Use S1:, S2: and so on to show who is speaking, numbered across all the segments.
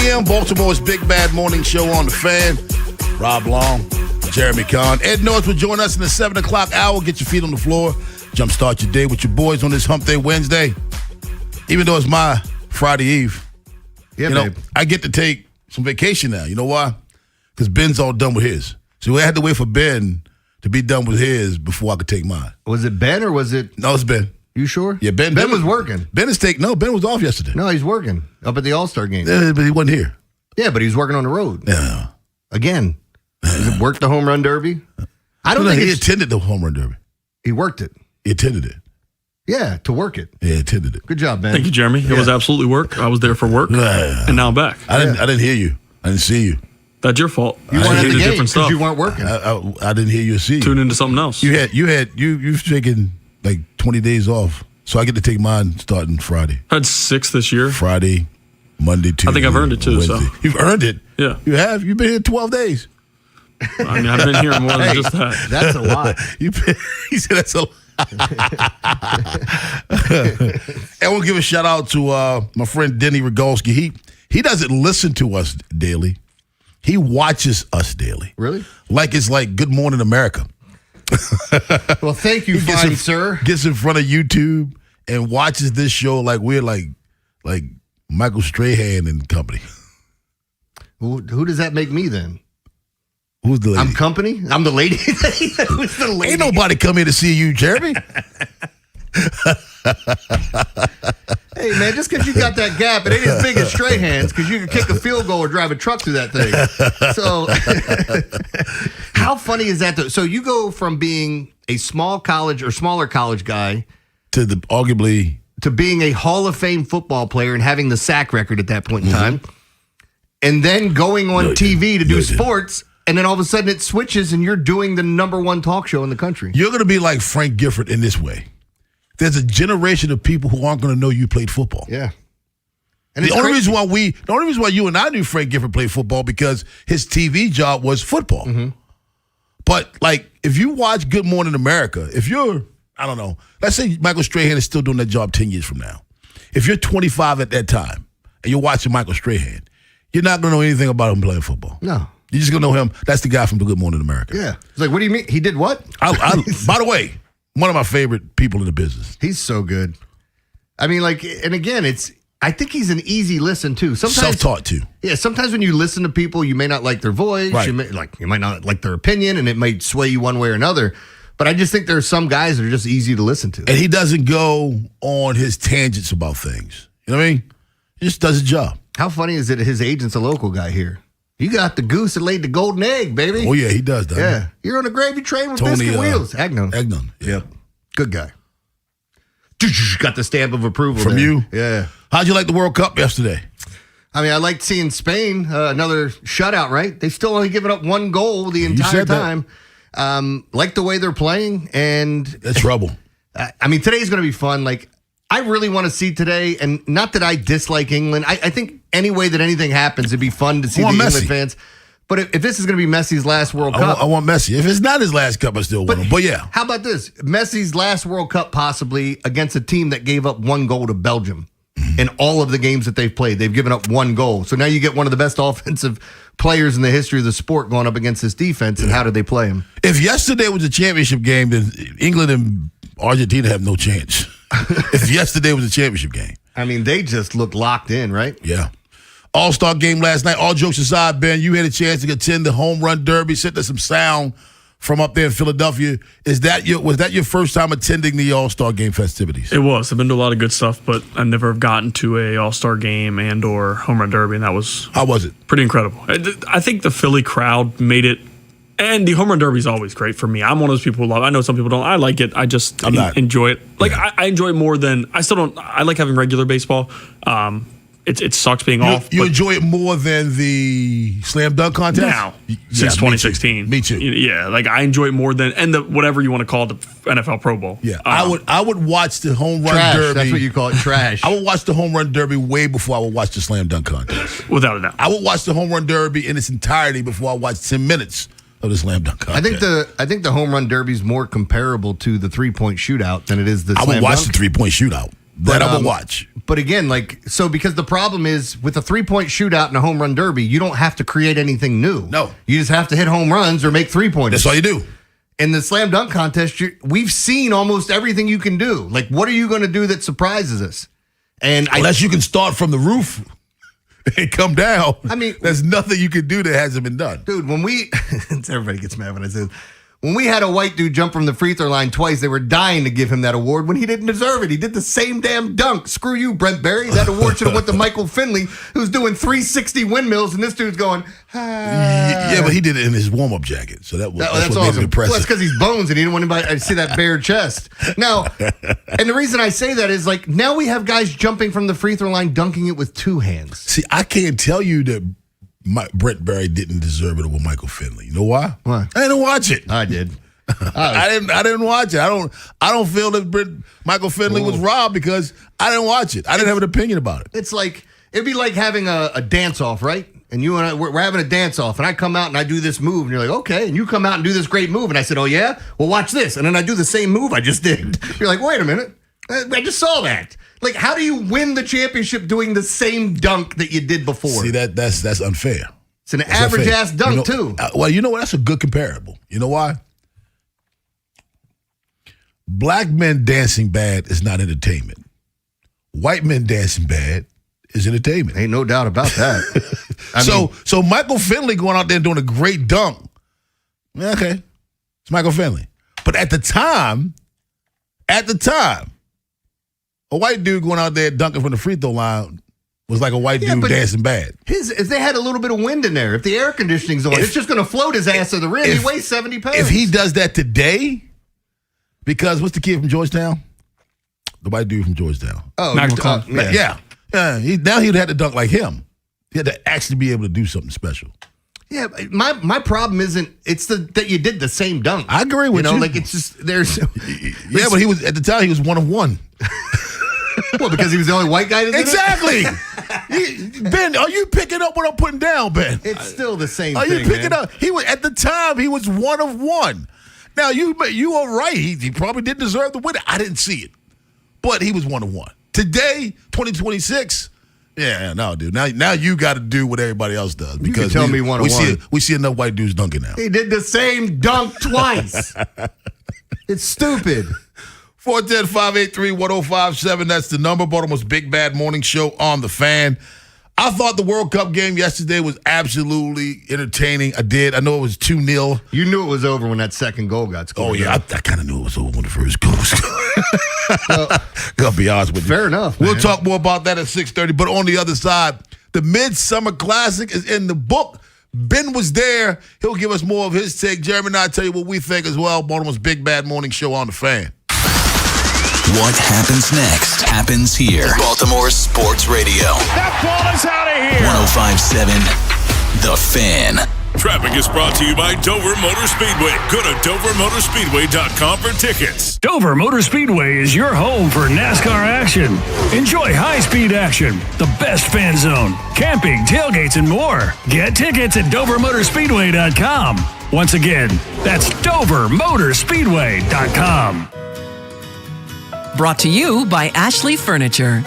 S1: a.m., Baltimore's Big Bad Morning Show on the Fan. Rob Long, Jeremy Kahn. Ed Norris will join us in the 7 o'clock hour. Get your feet on the floor. Jumpstart your day with your boys on this Hump Day Wednesday. Even though it's my Friday Eve.
S2: Yeah,
S1: babe. I get to take some vacation now. You know why? Because Ben's all done with his. So I had to wait for Ben to be done with his before I could take mine.
S2: Was it Ben or was it?
S1: No, it's Ben.
S2: You sure?
S1: Yeah, Ben
S2: was working.
S1: Ben was off yesterday.
S2: No, he's working up at the All-Star game.
S1: Yeah, but he wasn't here.
S2: Yeah, but he's working on the road.
S1: Yeah.
S2: Again. Does it work the home run derby? I don't think
S1: he attended the home run derby.
S2: He worked it.
S1: He attended it.
S2: Yeah, to work it.
S1: Yeah, attended it.
S2: Good job, Ben.
S3: Thank you, Jeremy. It was absolutely work. I was there for work, and now I'm back.
S1: I didn't hear you. I didn't see you.
S3: That's your fault.
S2: You weren't at the game
S3: different stuff.
S2: because you weren't working.
S1: I didn't hear you or see you.
S3: Tune into something else.
S1: You've taken like 20 days off, so I get to take mine starting Friday.
S3: I had 6 this year.
S1: Friday, Monday, Tuesday.
S3: I think I've earned it too.
S1: Wednesday.
S3: So
S1: you've earned it.
S3: Yeah,
S1: you have. You've been here 12 days.
S3: I mean, I've been here more than just that.
S2: That's a lot.
S1: He said that's a lot. And we'll give a shout out to my friend Denny Rogolski. He doesn't listen to us daily. He watches us daily.
S2: Really?
S1: Like it's like Good Morning America.
S2: Well, thank you, fine sir.
S1: Gets in front of YouTube and watches this show like we're like Michael Strahan and company.
S2: Who does that make me then?
S1: Who's the lady?
S2: I'm company? I'm the lady? Who's the lady?
S1: Ain't nobody come here to see you, Jeremy.
S2: Hey, man, just because you got that gap, it ain't as big as Strahan's because you can kick a field goal or drive a truck through that thing. So how funny is that, though? So you go from being a small college or smaller college guy
S1: to
S2: being a Hall of Fame football player and having the sack record at that point in time, and then going on TV to do sports. And then all of a sudden it switches and you're doing the #1 talk show in the country.
S1: You're going to be like Frank Gifford in this way. There's a generation of people who aren't going to know you played football.
S2: Yeah. And
S1: the only reason why you and I knew Frank Gifford played football because his TV job was football. Mm-hmm. But like if you watch Good Morning America, if you're, I don't know, let's say Michael Strahan is still doing that job 10 years from now. If you're 25 at that time and you're watching Michael Strahan, you're not going to know anything about him playing football.
S2: No.
S1: You're just going to know him. That's the guy from the Good Morning America.
S2: Yeah. It's like, what do you mean? He did what?
S1: By the way, one of my favorite people in the business.
S2: He's so good. I mean, like, and again, I think he's an easy listen, too. Sometimes
S1: self-taught, too.
S2: Yeah, sometimes when you listen to people, you may not like their voice.
S1: Right.
S2: You might not like their opinion, and it might sway you one way or another. But I just think there are some guys that are just easy to listen to.
S1: And he doesn't go on his tangents about things. You know what I mean? He just does his job.
S2: How funny is it his agent's a local guy here? You got the goose that laid the golden egg, baby.
S1: Oh, yeah, he does, doesn't
S2: he? You're on a gravy train with biscuit wheels. Agnon.
S1: Yeah.
S2: Good guy. Got the stamp of approval
S1: from
S2: there.
S1: you.
S2: Yeah.
S1: How'd you like the World Cup yesterday?
S2: I mean, I liked seeing Spain, another shutout, right? They've still only given up 1 goal the entire time. Like the way they're playing. And
S1: that's trouble.
S2: I mean, today's going to be fun. Like, I really want to see today, and not that I dislike England. I think any way that anything happens, it'd be fun to see the England fans. But if this is going to be Messi's last World Cup.
S1: I want Messi. If it's not his last cup, I still want him. But yeah.
S2: How about this? Messi's last World Cup possibly against a team that gave up 1 goal to Belgium. In all of the games that they've played, they've given up 1 goal. So now you get one of the best offensive players in the history of the sport going up against this defense, and how did they play him?
S1: If yesterday was a championship game, then England and Argentina have no chance. If yesterday was a championship game.
S2: I mean, they just looked locked in, right?
S1: Yeah. All-Star game last night. All jokes aside, Ben, you had a chance to attend the home run derby. Sent us some sound from up there in Philadelphia. Was that your first time attending the All-Star game festivities?
S3: It was. I've been to a lot of good stuff, but I never have gotten to a All-Star game and or home run derby, and that was
S1: how was it?
S3: Pretty incredible. I think the Philly crowd made it. And the home run derby is always great for me. I'm one of those people who love it. I know some people don't. I like it. I just enjoy it. Like, I enjoy it more than – I still don't – I like having regular baseball. It sucks being off.
S1: You enjoy it more than the slam dunk contest?
S3: Now, since 2016.
S1: Me too.
S3: Yeah, like I enjoy it more than – and the whatever you want to call it, the NFL Pro Bowl.
S1: Yeah, I would watch the home run derby.
S2: That's what you call it, trash.
S1: I would watch the home run derby way before I would watch the slam dunk contest.
S3: Without a doubt.
S1: I would watch the home run derby in its entirety before I watched 10 minutes of the slam dunk contest.
S2: I think the home run derby is more comparable to the 3-point shootout than it is the slam dunk.
S1: I would watch the 3-point shootout. That I will watch.
S2: But again, because the problem is with a 3-point shootout and a home run derby, you don't have to create anything new.
S1: No.
S2: You just have to hit home runs or make 3-pointers.
S1: That's all you do.
S2: In the slam dunk contest, we've seen almost everything you can do. Like, what are you going to do that surprises us? And
S1: Unless you can start from the roof and come down.
S2: I mean,
S1: there's nothing you can do that hasn't been done.
S2: Dude, when everybody gets mad when I say this. When we had a white dude jump from the free throw line twice, they were dying to give him that award when he didn't deserve it. He did the same damn dunk. Screw you, Brent Berry. That award should have went to Michael Finley, who's doing 360 windmills, and this dude's going,
S1: Yeah, but he did it in his warm-up jacket, so that's what
S2: awesome.
S1: made it impressive.
S2: Well, that's because he's bones, and he didn't want anybody to see that bare chest. Now, and the reason I say that is, now we have guys jumping from the free throw line, dunking it with 2 hands.
S1: See, I can't tell you that Brent Berry didn't deserve it over Michael Finley. You know why?
S2: Why?
S1: I didn't watch it.
S2: I did.
S1: I didn't watch it. I don't feel that Michael Finley was robbed because I didn't watch it. I didn't have an opinion about it.
S2: It's it'd be like having a dance off, right? And you and I, we're having a dance off, and I come out and I do this move, and you're like, okay, and you come out and do this great move, and I said, oh yeah, well watch this, and then I do the same move I just did. You're like, wait a minute, I just saw that. Like, how do you win the championship doing the same dunk that you did before?
S1: See, that's unfair.
S2: It's an average-ass dunk, too.
S1: Well, you know what? That's a good comparable. You know why? Black men dancing bad is not entertainment. White men dancing bad is entertainment.
S2: Ain't no doubt about that.
S1: So Michael Finley going out there and doing a great dunk. Okay. It's Michael Finley. But at the time, a white dude going out there dunking from the free throw line was like a white dude dancing bad.
S2: If they had a little bit of wind in there, if the air conditioning's on, it's just going to float his ass to the rim. He weighs 70 pounds.
S1: If he does that today, because what's the kid from Georgetown? The white dude from Georgetown.
S3: Oh,
S1: yeah. Now he'd have to dunk like him. He had to actually be able to do something special.
S2: Yeah, my problem isn't that you did the same dunk.
S1: I agree with you.
S2: Like it's just there's.
S1: Yeah, but he was at the time he was 1 of 1.
S2: Well, because he was the only white guy that did
S1: exactly. Ben, are you picking up what I'm putting down, Ben?
S2: It's still the same
S1: thing. Are you picking
S2: man.
S1: up? He was at the time he was 1 of 1. Now you are right. He probably didn't deserve the win. I didn't see it, but he was 1 of 1. Today, 2026. Yeah, no, dude. Now you got to do what everybody else does because
S2: you can tell me 1 of 1.
S1: We see enough white dudes dunking now.
S2: He did the same dunk twice. It's stupid.
S1: 410-583-1057. That's the number. Baltimore's Big Bad Morning Show on the Fan. I thought the World Cup game yesterday was absolutely entertaining. I did. I know it was 2-0.
S2: You knew it was over when that second goal got scored.
S1: Oh, yeah. I kind of knew it was over when the first goal was scored. Gonna be honest with you.
S2: Fair enough,
S1: We'll
S2: man.
S1: talk more about that at 6:30. But on the other side, the Midsummer Classic is in the book. Ben was there. He'll give us more of his take. Jeremy and I tell you what we think as well. Baltimore's Big Bad Morning Show on the Fan.
S4: What happens next happens here. Baltimore Sports Radio.
S5: That ball is out of here.
S4: 105.7 The Fan.
S5: Traffic is brought to you by Dover Motor Speedway. Go to DoverMotorspeedway.com for tickets.
S6: Dover Motor Speedway is your home for NASCAR action. Enjoy high-speed action, the best fan zone, camping, tailgates, and more. Get tickets at DoverMotorspeedway.com. Once again, that's DoverMotorspeedway.com.
S7: Brought to you by Ashley Furniture.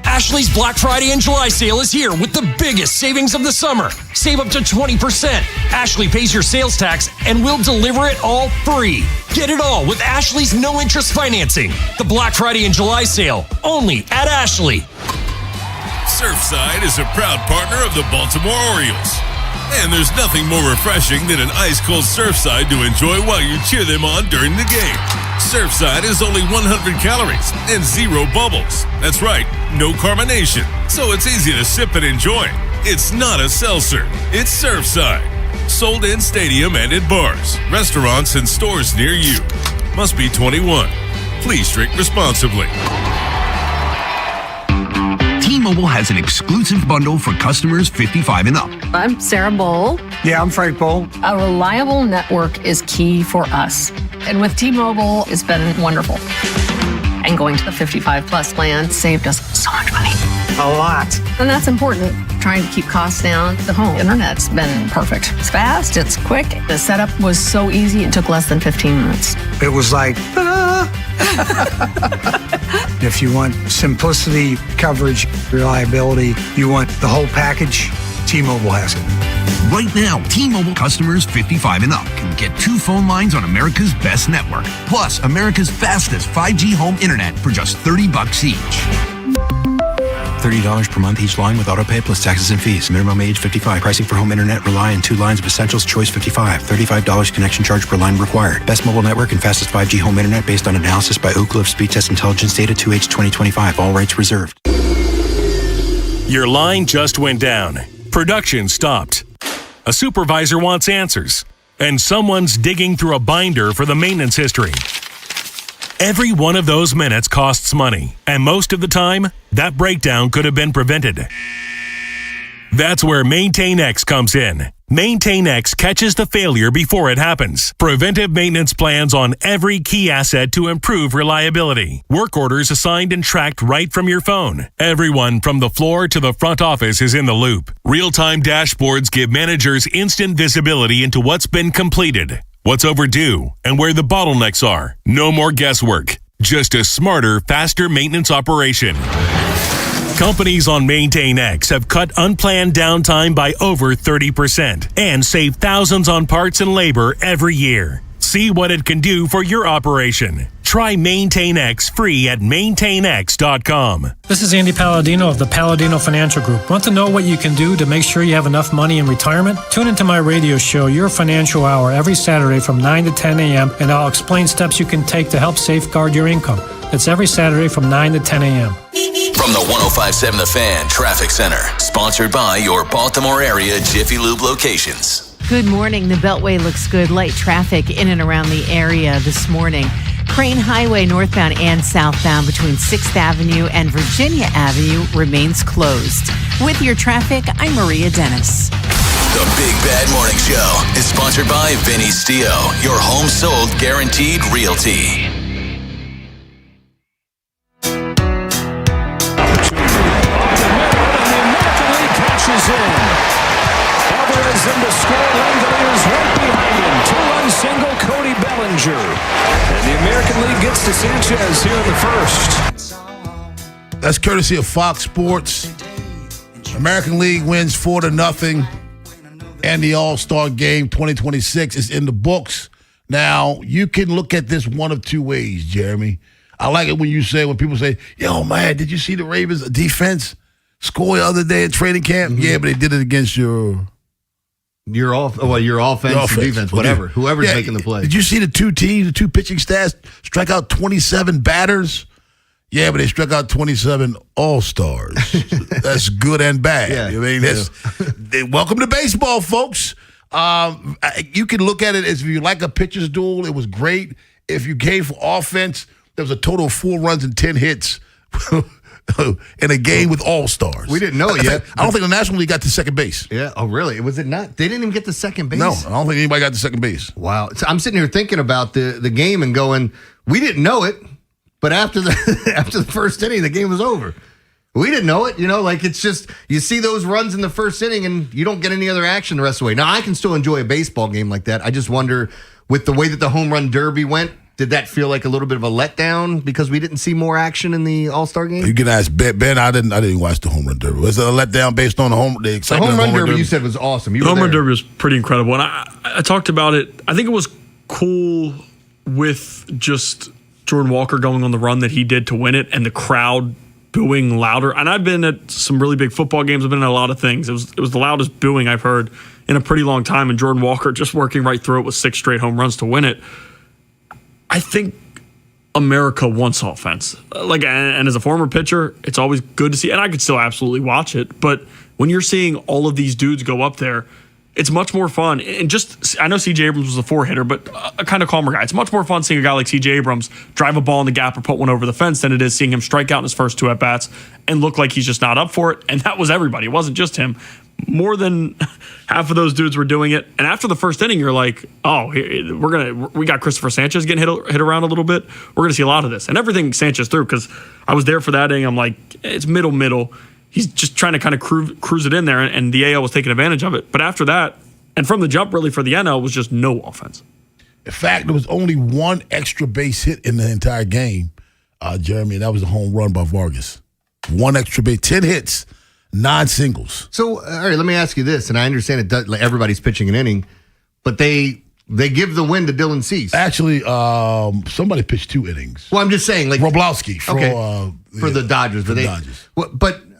S8: Ashley's Black Friday and July sale is here with the biggest savings of the summer. Save up to 20%. Ashley pays your sales tax and we'll deliver it all free. Get it all with Ashley's no-interest financing. The Black Friday and July sale, only at Ashley.
S5: Surfside is a proud partner of the Baltimore Orioles. And there's nothing more refreshing than an ice-cold Surfside to enjoy while you cheer them on during the game. Surfside is only 100 calories and 0 bubbles. That's right, no carbonation. So it's easy to sip and enjoy. It's not a seltzer. It's Surfside. Sold in stadium and at bars, restaurants, and stores near you. Must be 21. Please drink responsibly.
S9: T-Mobile has an exclusive bundle for customers 55 and up.
S10: I'm Sarah Bowl.
S11: Yeah, I'm Frank Bowl.
S10: A reliable network is key for us. And with T-Mobile, it's been wonderful. And going to the 55 plus plan saved us so much money.
S11: A lot.
S10: And that's important. Trying to keep costs down. The home internet's been perfect. It's fast, it's quick. The setup was so easy, it took less than 15 minutes.
S11: It was like, If you want simplicity, coverage, reliability, you want the whole package, T-Mobile has it.
S9: Right now, T-Mobile customers 55 and up can get 2 phone lines on America's best network, plus America's fastest 5G home internet for just $30 each.
S12: $30 per month each line with autopay plus taxes and fees. Minimum age 55. Pricing for home internet rely on 2 lines of Essentials Choice 55. $35 connection charge per line required. Best mobile network and fastest 5G home internet based on analysis by Ookla of Speed Test Intelligence data 2H 2025. All rights reserved.
S13: Your line just went down. Production stopped. A supervisor wants answers. And someone's digging through a binder for the maintenance history. Every one of those minutes costs money, and most of the time, that breakdown could have been prevented. That's where MaintainX comes in. MaintainX catches the failure before it happens. Preventive maintenance plans on every key asset to improve reliability. Work orders assigned and tracked right from your phone. Everyone from the floor to the front office is in the loop. Real-time dashboards give managers instant visibility into what's been completed, what's overdue, and where the bottlenecks are. No more guesswork. Just a smarter, faster maintenance operation. Companies on MaintainX have cut unplanned downtime by over 30% and saved thousands on parts and labor every year. See what it can do for your operation. Try MaintainX free at maintainx.com.
S14: This is Andy Palladino of the Palladino Financial Group. Want to know what you can do to make sure you have enough money in retirement? Tune into my radio show, Your Financial Hour, every Saturday from 9 to 10 a.m., and I'll explain steps you can take to help safeguard your income. It's every Saturday from 9 to 10 a.m.
S4: From the 105.7 The Fan Traffic Center, sponsored by your Baltimore area Jiffy Lube locations.
S15: Good morning. The Beltway looks good. Light traffic in and around the area this morning. Crane Highway northbound and southbound between 6th Avenue and Virginia Avenue remains closed. With your traffic, I'm Maria Dennis.
S4: The Big Bad Morning Show is sponsored by Vinny Stio, your home sold guaranteed realty.
S6: In to score, Langoliers right behind him. 2-run single, Cody Bellinger. And the American League gets to Sanchez here in the first.
S1: That's courtesy of Fox Sports. American League wins 4-0. And the All-Star Game 2026 is in the books. Now, you can look at this one of 2 ways, Jeremy. I like it when people say, yo, man, did you see the Ravens defense score the other day at training camp? Mm-hmm. Yeah, but they did it against your
S2: offense, or defense, whatever. Whoever's making the play.
S1: Did you see the 2 teams, the 2 pitching staffs strike out 27 batters? Yeah, but they struck out 27 all-stars. That's good and bad. Yeah, welcome to baseball, folks. You can look at it as if you like a pitcher's duel. It was great. If you came for offense, there was a total of 4 runs and 10 hits. In a game with all-stars.
S2: We didn't know it yet.
S1: I don't think the National League got to second base.
S2: Yeah. Oh, really? Was it not? They didn't even get to second base?
S1: No, I don't think anybody got to second base.
S2: Wow. So I'm sitting here thinking about the game and going, we didn't know it, but after the first inning, the game was over. We didn't know it. It's just, you see those runs in the first inning and you don't get any other action the rest of the way. Now, I can still enjoy a baseball game like that. I just wonder, with the way that the home run derby went, did that feel like a little bit of a letdown because we didn't see more action in the All-Star game?
S1: You can ask Ben. I didn't watch the home run derby. Was it a letdown based on the excitement?
S2: The home run derby you said was awesome.
S3: The home run derby was pretty incredible, and I talked about it. I think it was cool with just Jordan Walker going on the run that he did to win it, and the crowd booing louder. And I've been at some really big football games. I've been at a lot of things. It was the loudest booing I've heard in a pretty long time. And Jordan Walker just working right through it with 6 straight home runs to win it. I think America wants offense. And as a former pitcher, it's always good to see. And I could still absolutely watch it. But when you're seeing all of these dudes go up there, it's much more fun. And just, I know C.J. Abrams was a 4-hitter, but a kind of calmer guy. It's much more fun seeing a guy like C.J. Abrams drive a ball in the gap or put one over the fence than it is seeing him strike out in his first 2 at-bats and look like he's just not up for it. And that was everybody. It wasn't just him. More than half of those dudes were doing it. And after the first inning, you're like, oh, we got Christopher Sanchez getting hit around a little bit. We're going to see a lot of this. And everything Sanchez threw, because I was there for that inning. I'm like, it's middle. He's just trying to kind of cruise it in there, and the AL was taking advantage of it. But after that, and from the jump really for the NL, was just no offense.
S1: In fact, there was only one extra base hit in the entire game, Jeremy, and that was a home run by Vargas. One extra base, 10 hits, 9 singles.
S2: So, all right, let me ask you this, and I understand it does, like, everybody's pitching an inning, but they give the win to Dylan Cease.
S1: Actually, somebody pitched 2 innings.
S2: Well, I'm just saying, like
S1: Roblowski for
S2: the Dodgers.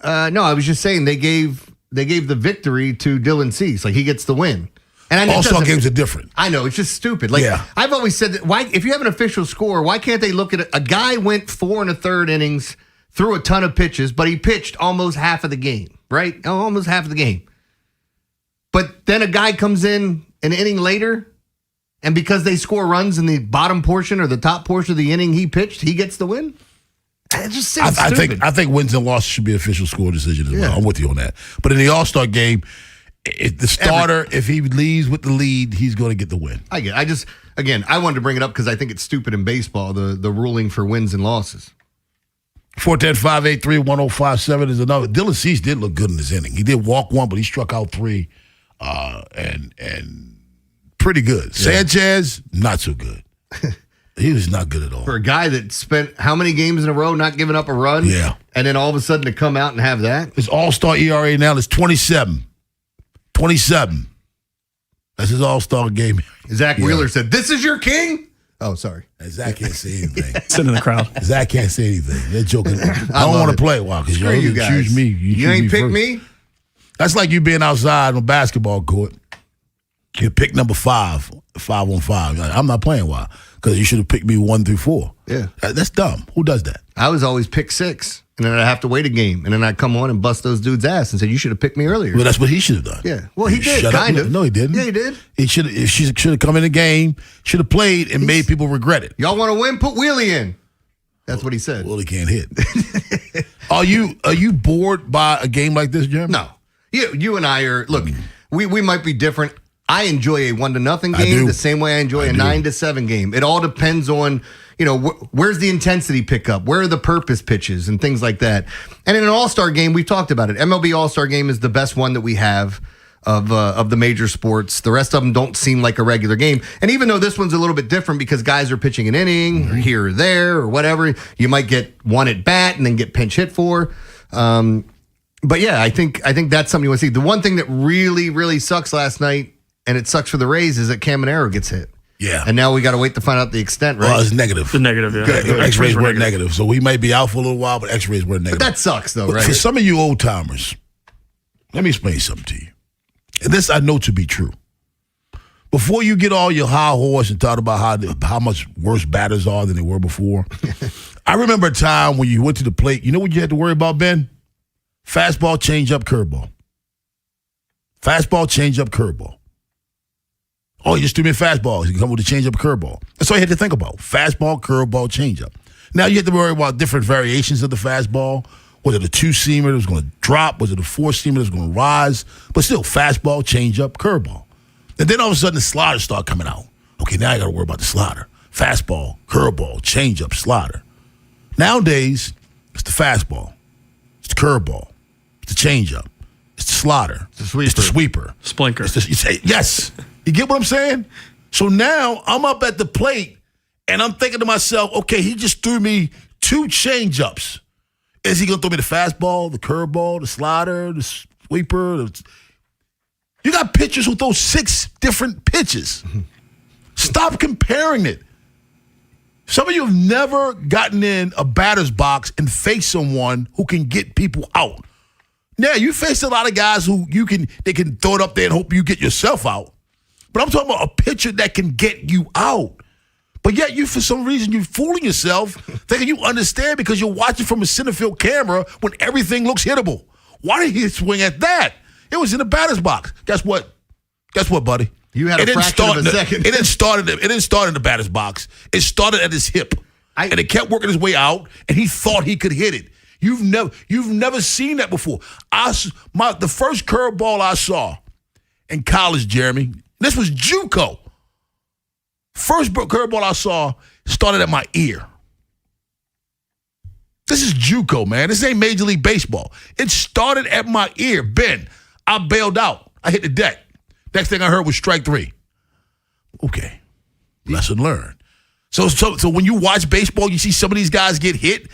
S2: No, I was just saying they gave the victory to Dylan Cease. Like, he gets the win. And
S1: All-Star games are different.
S2: I know, it's just stupid. Like, I've always said that, why, if you have an official score, why can't they look at it? A guy went 4 1/3 innings, threw a ton of pitches, but he pitched almost half of the game, right? Almost half of the game. But then a guy comes in an inning later, and because they score runs in the bottom portion or the top portion of the inning he pitched, he gets the win? It just seems stupid.
S1: I think wins and losses should be an official score decision as well. I'm with you on that. But in the All-Star game, the starter, if he leads with the lead, he's going to get the win.
S2: I wanted to bring it up because I think it's stupid in baseball, the ruling for wins and losses.
S1: 410-583-1057 is another. Dylan Cease did look good in this inning. He did walk 1, but he struck out 3, and pretty good. Yeah. Sanchez, not so good. He was not good at all.
S2: For a guy that spent how many games in a row not giving up a run?
S1: Yeah.
S2: And then all of a sudden to come out and have that?
S1: His all-star ERA now is 27. 27. That's his all-star game.
S2: Zach Wheeler said, "This is your king?" Oh, sorry.
S1: Zach can't say anything.
S3: Sit in the crowd.
S1: Zach can't say anything. They're joking. I don't want to play. Why? Because you choose me.
S2: You ain't pick me?
S1: That's like you being outside on a basketball court. You pick number 5 on 5. I'm not playing. Why? Because you should have picked me 1 through 4.
S2: Yeah.
S1: That's dumb. Who does that?
S2: I was always pick 6, and then I'd have to wait a game, and then I'd come on and bust those dudes' ass and say, "You should have picked me earlier."
S1: Well, that's what he should have done.
S2: Yeah. Well, he did, kind of.
S1: No, he didn't.
S2: Yeah, he did.
S1: He should have come in the game, should have played, and made people regret it.
S2: Y'all want to win? Put Wheelie in. That's what he said.
S1: Willie can't hit. Are you bored by a game like this, Jeremy?
S2: No. You and I are, look, we might be different. I enjoy a 1-0 game the same way I enjoy a 9-7 game. It all depends on, where's the intensity pickup? Where are the purpose pitches and things like that? And in an all-star game, we've talked about it. MLB All-Star Game is the best one that we have of the major sports. The rest of them don't seem like a regular game. And even though this one's a little bit different because guys are pitching an inning or here or there or whatever, you might get one at bat and then get pinch hit for. But yeah, I think that's something you want to see. The one thing that really, really sucks last night, and it sucks for the Rays, is that Caminero gets hit.
S1: Yeah.
S2: And now we got to wait to find out the extent, right?
S1: Well, it's negative.
S3: The negative, yeah.
S1: X-rays were negative. So we might be out for a little while, but X-rays were negative.
S2: But that sucks, though, right?
S1: For some of you old-timers, let me explain something to you. And this I know to be true. Before you get all your high horse and talk about how much worse batters are than they were before, I remember a time when you went to the plate. You know what you had to worry about, Ben? Fastball, changeup, curveball. Fastball, changeup, curveball. Oh, you just threw me a fastball. You come with a changeup, curveball. That's all you had to think about. Fastball, curveball, changeup. Now you have to worry about different variations of the fastball. Was it a 2-seamer that was going to drop? Was it a 4-seamer that was going to rise? But still, fastball, changeup, curveball. And then all of a sudden the sliders start coming out. Okay, now I got to worry about the slider. Fastball, curveball, changeup, slider. Nowadays, it's the fastball. It's the curveball. It's the changeup. It's the slider. It's the sweeper.
S3: Splinker.
S1: Yes. You get what I'm saying? So now I'm up at the plate and I'm thinking to myself, okay, he just threw me 2 changeups. Is he going to throw me the fastball, the curveball, the slider, the sweeper? You got pitchers who throw 6 different pitches. Stop comparing it. Some of you have never gotten in a batter's box and faced someone who can get people out. Now, you face a lot of guys who they can throw it up there and hope you get yourself out. But I'm talking about a pitcher that can get you out. But yet for some reason, you're fooling yourself thinking you understand because you're watching from a center field camera when everything looks hittable. Why did he swing at that? It was in the batter's box. Guess what? Guess what, buddy?
S2: You had a fraction of a second.
S1: It didn't start in the batter's box. It started at his hip. And it kept working its way out, and he thought he could hit it. You've never seen that before. The first curveball I saw in college, Jeremy, this was JUCO. First curveball I saw started at my ear. This is JUCO, man. This ain't Major League Baseball. It started at my ear. Ben, I bailed out. I hit the deck. Next thing I heard was strike 3. Okay. Lesson learned. So when you watch baseball, you see some of these guys get hit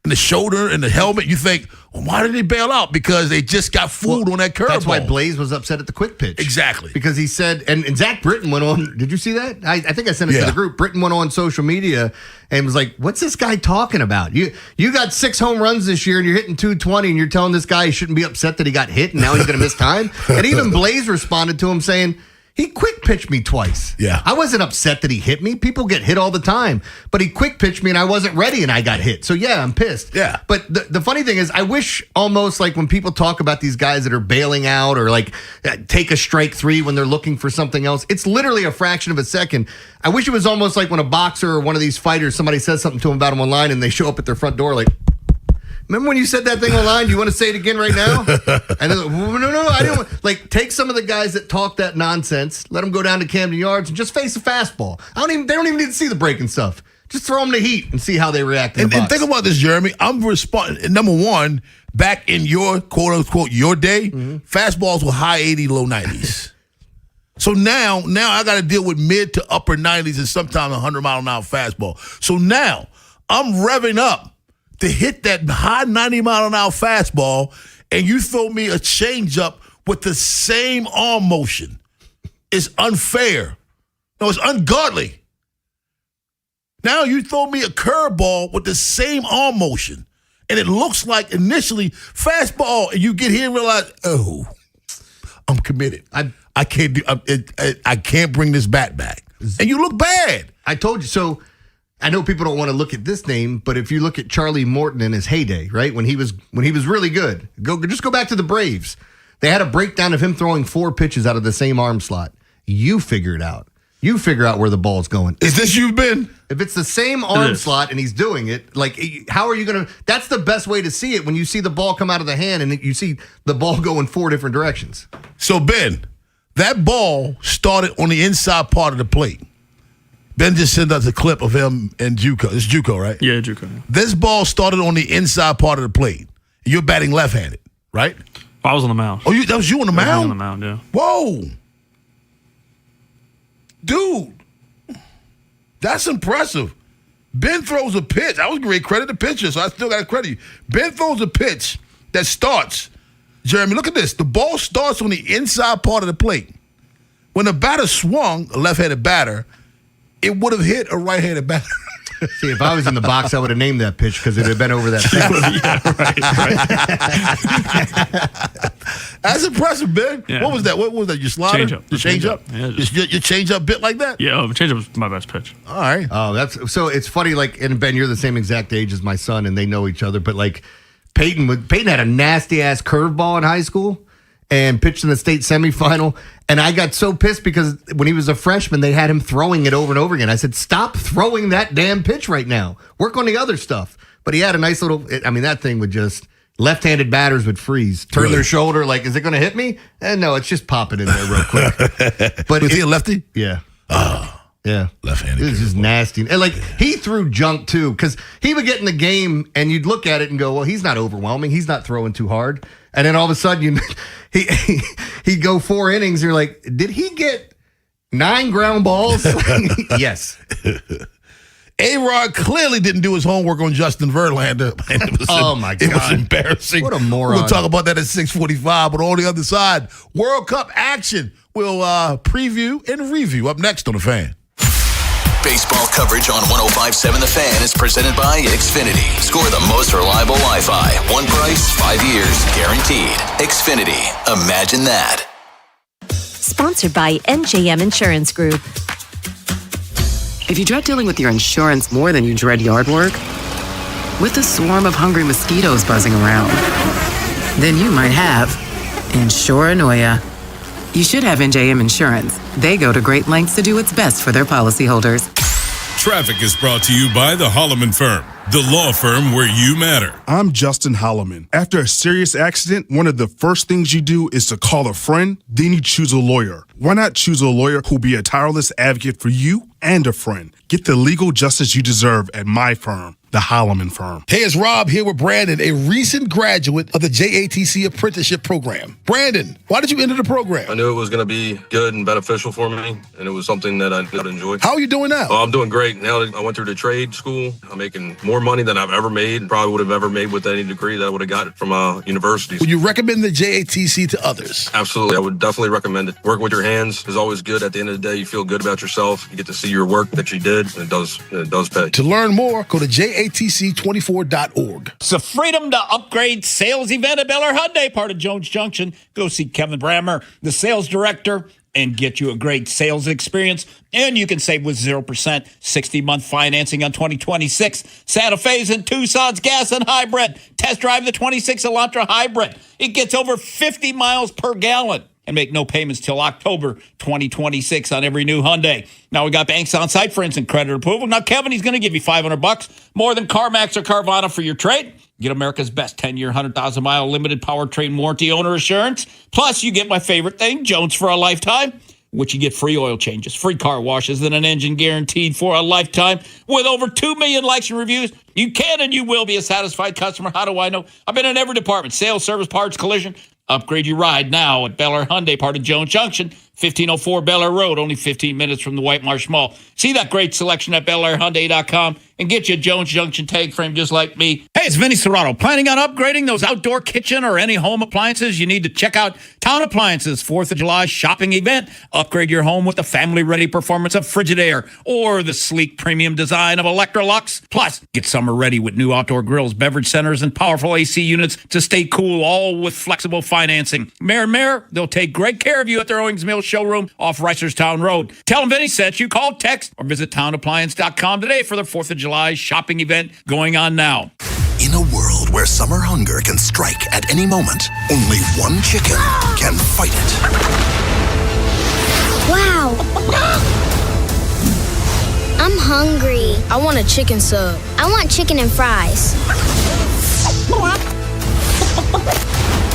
S1: in the shoulder and the helmet. You think, well, why did they bail out? Because they just got fooled on that curveball.
S2: That's why Blaze was upset at the quick pitch.
S1: Exactly.
S2: Because he said, and Zach Britton went on, did you see that? I think I sent it to the group. Britton went on social media and was like, what's this guy talking about? You got 6 home runs this year and you're hitting 220 and you're telling this guy he shouldn't be upset that he got hit and now he's going to miss time? And even Blaze responded to him saying, he quick pitched me twice.
S1: Yeah.
S2: I wasn't upset that he hit me. People get hit all the time. But he quick pitched me and I wasn't ready and I got hit. So, yeah, I'm pissed.
S1: Yeah.
S2: But the funny thing is, I wish almost like when people talk about these guys that are bailing out or like take a strike 3 when they're looking for something else, it's literally a fraction of a second. I wish it was almost like when a boxer or one of these fighters, somebody says something to them about them online and they show up at their front door like, remember when you said that thing online? Do you want to say it again right now? And they're like, no, I didn't. Like, take some of the guys that talk that nonsense, let them go down to Camden Yards and just face a fastball. They don't even need to see the breaking stuff. Just throw them to heat and see how they react in the box.
S1: And think about this, Jeremy. I'm responding. Number one, back in your quote unquote your day, fastballs were high 80, low 90s. So now I got to deal with mid to upper 90s and sometimes 100-mile-an-hour fastball. So now I'm revving up to hit that high 90-mile-an-hour fastball, and you throw me a changeup with the same arm motion. It's unfair. No, it's ungodly. Now you throw me a curveball with the same arm motion, and it looks like initially fastball, and you get here and realize, oh, I'm committed. I can't do. I can't bring this bat back, and you look bad.
S2: I told you so. I know people don't want to look at this name, but if you look at Charlie Morton in his heyday, right, when he was really good, just go back to the Braves. They had a breakdown of him throwing 4 pitches out of the same arm slot. You figure it out. You figure out where the ball's going.
S1: Is this you've been?
S2: If it's the same arm slot and he's doing it, like, how are you going to? That's the best way to see it when you see the ball come out of the hand and you see the ball go in 4 different directions.
S1: So, Ben, that ball started on the inside part of the plate. Ben just sent us a clip of him and JUCO. It's JUCO, right?
S3: Yeah, JUCO. Yeah.
S1: This ball started on the inside part of the plate. You're batting left-handed, right?
S3: I was on the mound.
S1: Oh, that was you on the mound?
S3: I was on the mound, yeah.
S1: Whoa. Dude, that's impressive. Ben throws a pitch. I was great credit the pitcher, so I still got to credit you. Ben throws a pitch that starts. Jeremy, look at this. The ball starts on the inside part of the plate. When the batter swung, a left-handed batter, it would have hit a right-handed batter.
S2: See, if I was in the box, I would have named that pitch because it would have been over that
S1: fence. That's impressive, Ben. Yeah. What was that? What was that? Your slider?
S3: Change-up.
S1: Your change-up?
S3: Yeah,
S1: your change-up bit like that?
S3: Yeah, change-up was my best pitch.
S1: All right.
S2: Oh, that's so it's funny. Like, and Ben, you're the same exact age as my son, and they know each other. But like, Peyton had a nasty-ass curveball in high school and pitched in the state semifinal. And I got so pissed because when he was a freshman, they had him throwing it over and over again. I said, stop throwing that damn pitch right now. Work on the other stuff. But he had a nice little, that thing would just, left-handed batters would freeze, turn their shoulder like, is it going to hit me? And no, it's just popping in there real quick.
S1: But was he a lefty?
S2: Yeah. Yeah.
S1: Left-handed.
S2: This is nasty. And like, he threw junk too, because he would get in the game and you'd look at it and go, well, he's not overwhelming. He's not throwing too hard. And then all of a sudden, he'd go 4 innings. And you're like, did he get 9 ground balls? Yes.
S1: A-Rod clearly didn't do his homework on Justin Verlander.
S2: Oh, my God.
S1: It was embarrassing.
S2: What a moron.
S1: We'll talk about that at 6:45. But on the other side, World Cup action. We'll preview and review up next on The Fan.
S4: Baseball coverage on 105.7 The Fan is presented by Xfinity. Score the most reliable Wi-Fi. One price, 5 years, guaranteed. Xfinity. Imagine that.
S16: Sponsored by NJM Insurance Group.
S17: If you dread dealing with your insurance more than you dread yard work, with a swarm of hungry mosquitoes buzzing around, then you might have Insuranoia. You should have NJM Insurance. They go to great lengths to do what's best for their policyholders.
S5: Traffic is brought to you by the Holloman Firm, the law firm where you matter.
S18: I'm Justin Holloman. After a serious accident, one of the first things you do is to call a friend, then you choose a lawyer. Why not choose a lawyer who'll be a tireless advocate for you and a friend? Get the legal justice you deserve at my firm. the Holloman Firm.
S1: Hey, it's Rob here with Brandon, a recent graduate of the JATC apprenticeship program. Brandon, why did you enter the program?
S19: I knew it was going to be good and beneficial for me, and it was something that I would enjoy.
S1: How are you doing now?
S19: I'm doing great. Now that I went through the trade school, I'm making more money than I've ever made, probably would have ever made with any degree that I would have got from universities.
S1: Would you recommend the JATC to others?
S19: Absolutely. I would definitely recommend it. Work with your hands is always good. At the end of the day, you feel good about yourself. You get to see your work that you did, and it does pay.
S1: To learn more, go to JATC24.org.
S20: It's a Freedom to Upgrade sales event at Bel Air Hyundai, part of Jones Junction. Go see Kevin Brammer, the sales director, and get you a great sales experience. And you can save with 0%, 60-month financing on 2026 Santa Fe's and Tucson's gas and hybrid. Test drive the 26 Elantra hybrid. It gets over 50 miles per gallon. And make no payments till October 2026 on every new Hyundai. Now we got banks on site for instant credit approval. Now Kevin, he's going to give you $500 more than CarMax or Carvana for your trade. Get America's best 10-year, 100,000-mile limited powertrain warranty owner assurance. Plus, you get my favorite thing, Jones for a lifetime, which you get free oil changes, free car washes, and an engine guaranteed for a lifetime. With over 2 million likes and reviews, you can and you will be a satisfied customer. How do I know? I've been in every department, sales, service, parts, collision. Upgrade your ride now at Bel Air Hyundai, part of Jones Junction, 1504 Bel Air Road, only 15 minutes from the White Marsh Mall. See that great selection at BelAirHyundai.com and get you a Jones Junction tag frame just like me. Hey, it's Vinny Serrato. Planning on upgrading those outdoor kitchen or any home appliances? You need to check out Town Appliances 4th of July shopping event. Upgrade your home with the family-ready performance of Frigidaire or the sleek premium design of Electrolux. Plus, get summer ready with new outdoor grills, beverage centers, and powerful AC units to stay cool, all with flexible financing. Mayor, they'll take great care of you at their Owings Mills showroom off Reisterstown Road. Tell them Vinny sent you. Call, text, or visit townappliance.com today for their 4th of July shopping event going on now.
S21: In a world where summer hunger can strike at any moment, only one chicken can fight it.
S22: Wow. I'm hungry. I want a chicken sub. I want chicken and fries.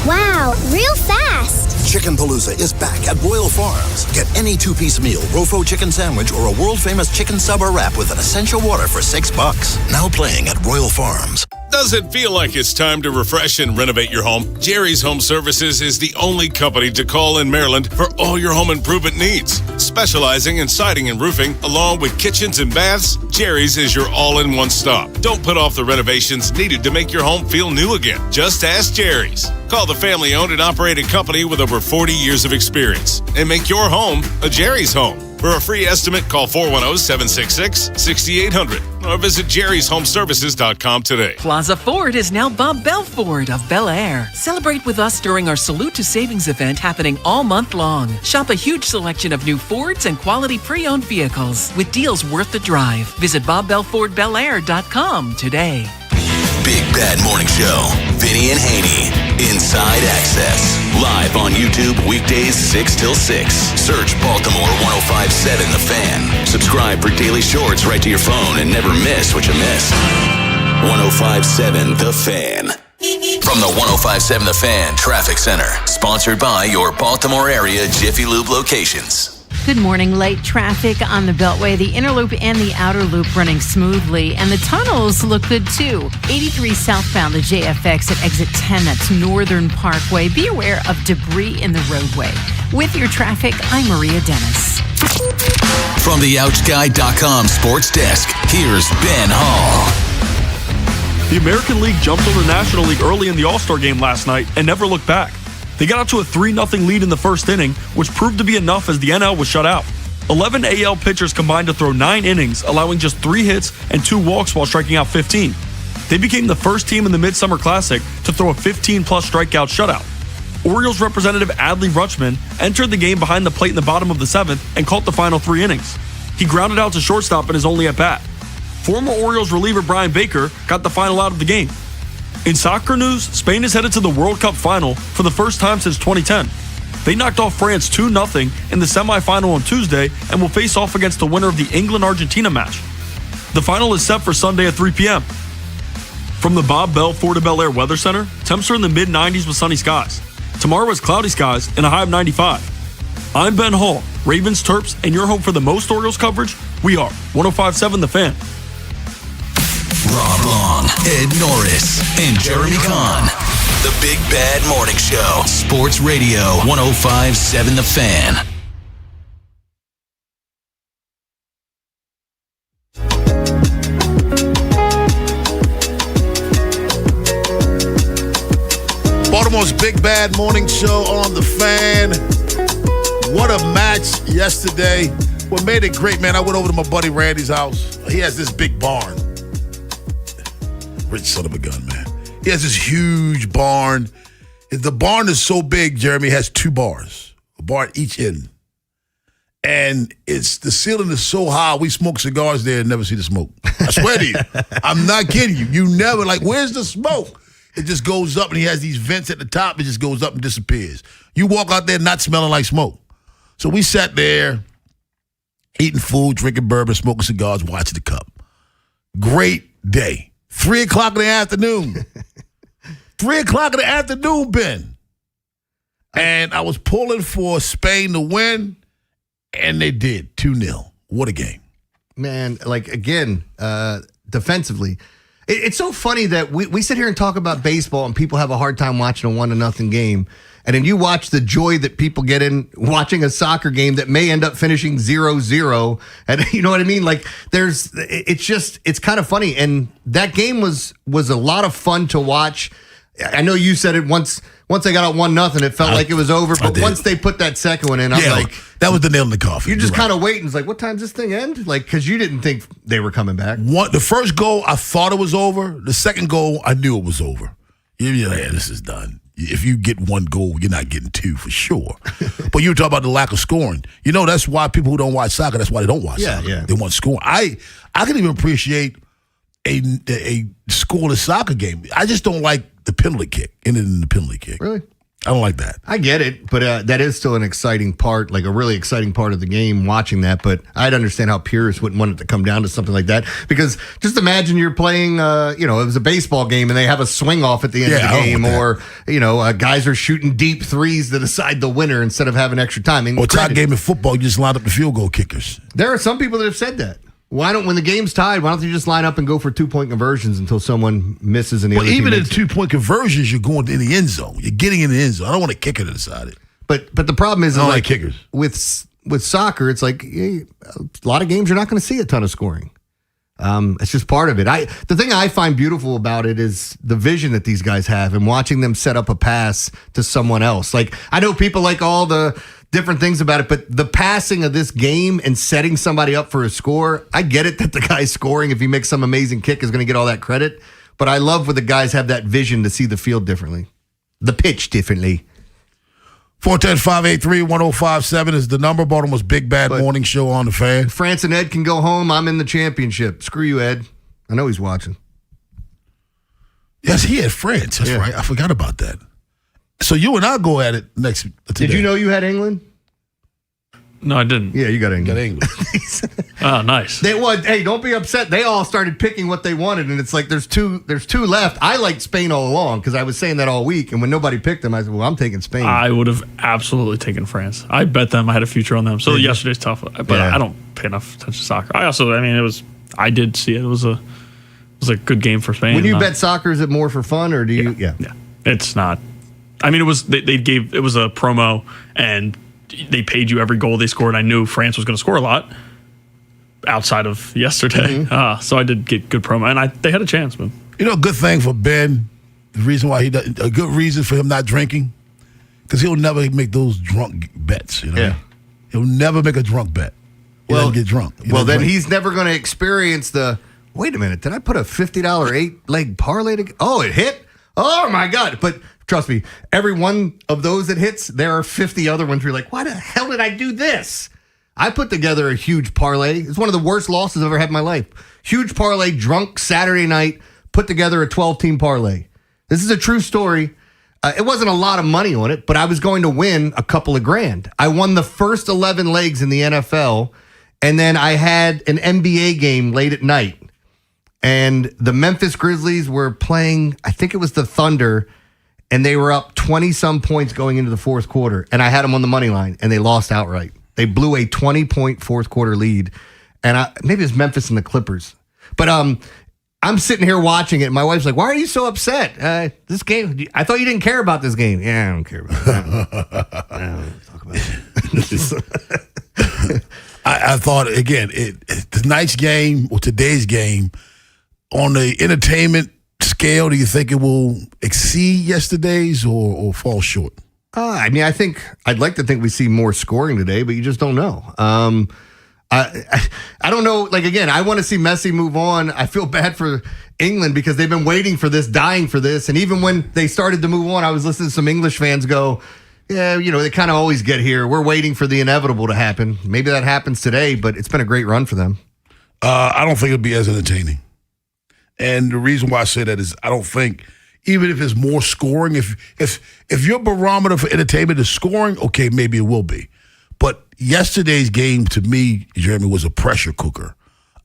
S22: Wow, real fast.
S21: Chicken Palooza is back at Royal Farms. Get any two-piece meal, Rofo chicken sandwich, or a world-famous chicken sub or wrap with an essential water for $6. Now playing at Royal Farms.
S5: Does it feel like it's time to refresh and renovate your home? Jerry's Home Services is the only company to call in Maryland for all your home improvement needs. Specializing in siding and roofing, along with kitchens and baths, Jerry's is your all-in-one stop. Don't put off the renovations needed to make your home feel new again. Just ask Jerry's. Call the family-owned and operated company with over 40 years of experience and make your home a Jerry's home. For a free estimate, call 410-766-6800 or visit jerryshomeservices.com today.
S7: Plaza Ford is now Bob Bell Ford of Bel Air. Celebrate with us during our Salute to Savings event happening all month long. Shop a huge selection of new Fords and quality pre-owned vehicles with deals worth the drive. Visit BobBellFordBelAir.com today.
S4: Big Bad Morning Show. Vinny and Haynie. Inside Access. Live on YouTube weekdays 6 till 6. Search Baltimore 105.7 The Fan. Subscribe for daily shorts right to your phone and never miss what you missed. 105.7 The Fan. From the 105.7 The Fan Traffic Center. Sponsored by your Baltimore area Jiffy Lube locations.
S15: Good morning. Light traffic on the Beltway, the inner loop and the outer loop running smoothly, and the tunnels look good too. 83 southbound, the JFX at exit 10, that's Northern Parkway. Be aware of debris in the roadway. With your traffic, I'm Maria Dennis.
S4: From the OutGuy.com sports desk, here's Ben Hall.
S3: The American League jumped on the National League early in the All-Star game last night and never looked back. They got out to a 3-0 lead in the first inning, which proved to be enough as the NL was shut out. 11 AL pitchers combined to throw 9 innings, allowing just 3 hits and 2 walks while striking out 15. They became the first team in the Midsummer Classic to throw a 15-plus strikeout shutout. Orioles representative Adley Rutschman entered the game behind the plate in the bottom of the 7th and caught the final 3 innings. He grounded out to shortstop in his only at-bat. Former Orioles reliever Brian Baker got the final out of the game. In soccer news, Spain is headed to the World Cup final for the first time since 2010. They knocked off France 2-0 in the semifinal on Tuesday and will face off against the winner of the England-Argentina match. The final is set for Sunday at 3 p.m. From the Bob Bell Ford of Bel Air Weather Center, temps are in the mid-90s with sunny skies. Tomorrow is cloudy skies and a high of 95. I'm Ben Hall, Ravens, Terps, and your home for the most Orioles coverage. We are 105.7 The Fan.
S4: Rob Long, Ed Norris, and Jeremy Kahn. The Big Bad Morning Show. Sports Radio 105.7 The Fan.
S1: Baltimore's Big Bad Morning Show on The Fan. What a match yesterday. What made it great, man, I went over to my buddy Randy's house. He has this big barn. Rich son of a gun, man. He has this huge barn. The barn is so big, Jeremy, it has 2 bars. A bar at each end. And the ceiling is so high, we smoke cigars there and never see the smoke. I swear to you. I'm not kidding you. You never, where's the smoke? It just goes up, and he has these vents at the top. It just goes up and disappears. You walk out there not smelling like smoke. So we sat there, eating food, drinking bourbon, smoking cigars, watching the Cup. Great day. 3 o'clock in the afternoon. 3 o'clock in the afternoon, Ben. And I was pulling for Spain to win, and they did. 2-0. What a game.
S2: Man, again, defensively. It's so funny that we sit here and talk about baseball and people have a hard time watching a 1-0 game. And then you watch the joy that people get in watching a soccer game that may end up finishing 0-0. And you know what I mean? It's kind of funny. And that game was a lot of fun to watch. I know you said it once they got out 1-0, it felt like it was over. But once they put that second one in, I'm like,
S1: that was the nail in the coffin.
S2: You're just kind of waiting. It's like, what time's this thing end? Because you didn't think they were coming back.
S1: The first goal, I thought it was over. The second goal, I knew it was over. You're like, this is done. If you get 1 goal, you're not getting 2 for sure. But you were talking about the lack of scoring. That's why people who don't watch soccer, that's why they don't watch soccer. Yeah. They want scoring. I can even appreciate a scoreless soccer game. I just don't like the penalty kick, ending the penalty kick.
S2: Really?
S1: I don't like that.
S2: I get it, but that is still an exciting part, a really exciting part of the game, watching that. But I'd understand how purists wouldn't want it to come down to something like that. Because just imagine you're playing, it was a baseball game and they have a swing off at the end of the game. Or, guys are shooting deep threes to decide the winner instead of having extra time.
S1: Or tie game in football, you just line up the field goal kickers.
S2: There are some people that have said that. When the game's tied, why don't you just line up and go for 2-point conversions until someone misses and the other team
S1: even in
S2: makes
S1: 2-point conversions, you're going in the end zone. You're getting in the end zone. I don't want a kicker to decide it.
S2: But the problem is,
S1: I don't like kickers.
S2: With soccer, it's like a lot of games you're not going to see a ton of scoring. It's just part of it. The thing I find beautiful about it is the vision that these guys have and watching them set up a pass to someone else. I know people like all the different things about it, but the passing of this game and setting somebody up for a score, I get it that the guy scoring, if he makes some amazing kick, is going to get all that credit. But I love when the guys have that vision to see the field differently, the pitch differently.
S1: 410-583-1057 is the number. Baltimore's Big Bad Morning Show on The Fan.
S2: France and Ed can go home. I'm in the championship. Screw you, Ed. I know he's watching.
S1: Yes, he had France. That's right. I forgot about that. So you and I go at it next today.
S2: Did you know you had England?
S3: No, I didn't.
S2: Yeah, you got England.
S1: Got England.
S3: Oh, nice.
S2: Hey, don't be upset. They all started picking what they wanted, and it's like there's two left. I liked Spain all along because I was saying that all week, and when nobody picked them, I said, well, I'm taking Spain.
S3: I would have absolutely taken France. I bet them. I had a future on them. So yesterday's tough, but I don't pay enough attention to soccer. I did see it. It was a good game for Spain.
S2: When you bet soccer, is it more for fun, or do you?
S3: Yeah. It's not. I mean, it was it was a promo, and they paid you every goal they scored. I knew France was going to score a lot outside of yesterday.
S2: Mm-hmm.
S3: So I did get good promo, and they had a chance, man.
S1: A good thing for Ben, the reason why a good reason for him not drinking, because he'll never make those drunk bets.
S2: Yeah.
S1: He'll never make a drunk bet. He doesn't get drunk.
S2: He's never going to experience wait a minute, did I put a $50 8-leg parlay together? Oh, it hit? Oh, my God. But trust me, every one of those that hits, there are 50 other ones where you're like, why the hell did I do this? I put together a huge parlay. It's one of the worst losses I've ever had in my life. Huge parlay, drunk Saturday night, put together a 12-team parlay. This is a true story. It wasn't a lot of money on it, but I was going to win a couple of grand. I won the first 11 legs in the NFL, and then I had an NBA game late at night. And the Memphis Grizzlies were playing, I think it was the Thunder, and they were up 20-some points going into the fourth quarter. And I had them on the money line, and they lost outright. They blew a 20-point fourth quarter lead. And maybe it was Memphis and the Clippers. But I'm sitting here watching it, and my wife's like, "Why are you so upset? This game, I thought you didn't care about this game." Yeah, I don't care about that. I don't talk about it.
S1: I thought, again, tonight's game or today's game, on the entertainment scale, do you think it will exceed yesterday's or fall short?
S2: I mean, I'd like to think we see more scoring today, but you just don't know. I don't know. Like, again, I want to see Messi move on. I feel bad for England because they've been waiting for this, dying for this. And even when they started to move on, I was listening to some English fans go, yeah, they kind of always get here. We're waiting for the inevitable to happen. Maybe that happens today, but it's been a great run for them.
S1: I don't think it'll be as entertaining. And the reason why I say that is I don't think, even if it's more scoring, if your barometer for entertainment is scoring, okay, maybe it will be. But yesterday's game, to me, Jeremy, was a pressure cooker.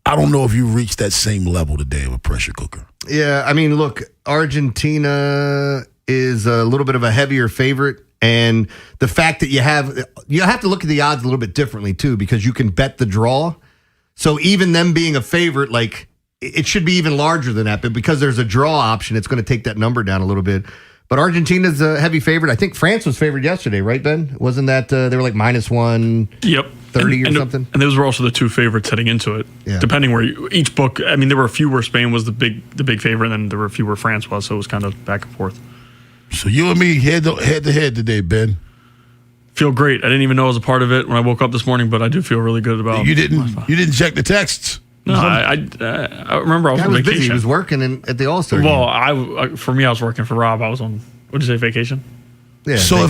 S1: I don't know if you reached that same level today of a pressure cooker.
S2: Yeah, I mean, look, Argentina is a little bit of a heavier favorite. And the fact that you have to look at the odds a little bit differently, too, because you can bet the draw. So even them being a favorite, like, it should be even larger than that. But because there's a draw option, it's going to take that number down a little bit. But Argentina's a heavy favorite. I think France was favored yesterday, right, Ben? Wasn't that they were like -130 or something?
S3: And those were also the two favorites heading into it. Yeah. Depending where each book, I mean, there were a few where Spain was the big favorite, and then there were a few where France was, so it was kind of back and forth.
S1: So you and me head to head today, Ben.
S3: Feel great. I didn't even know I was a part of it when I woke up this morning, but I do feel really good about it.
S1: You didn't check the texts?
S3: No, I remember I was on vacation.
S2: Busy. He was working at the All-Star game.
S3: Well, for me, I was working for Rob. I was on, what did you say, vacation?
S2: Yeah.
S1: So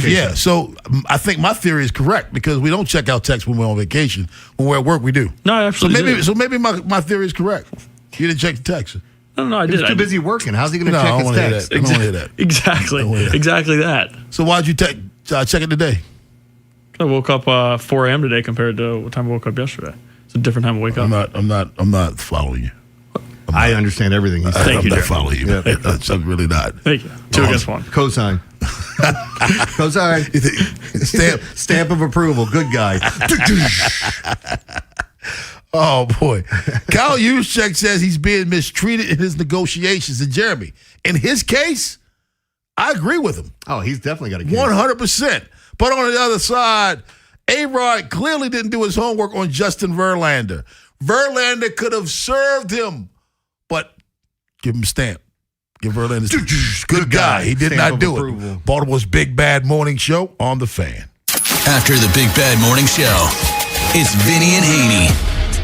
S1: I think my theory is correct because we don't check out text when we're on vacation. When we're at work, we do.
S3: No, I absolutely do.
S1: So maybe my theory is correct. You didn't check the text.
S3: No, I did.
S2: He was too busy working. How's he going to check his text?
S1: I don't want to hear that.
S3: Exactly that.
S1: So why'd you check it today?
S3: I woke up 4 a.m. today compared to what time I woke up yesterday. It's a different time to wake up.
S1: I'm not following you.
S2: I understand everything he's saying.
S1: I'm not following you. Yeah. I'm really not.
S3: Thank you. 2 against 1.
S2: Cosign. Cosign. Stamp of approval. Good guy.
S1: Oh, boy. Kyle Juszczyk says he's being mistreated in his negotiations. And Jeremy, in his case, I agree with him.
S2: Oh, he's definitely got a case.
S1: 100%. But on the other side, A-Rod clearly didn't do his homework on Justin Verlander. Verlander could have served him, but give him a stamp. Give Verlander a stamp. Good guy. He did not do it. Baltimore's Big Bad Morning Show on The Fan.
S4: After the Big Bad Morning Show, it's Vinny and Haynie.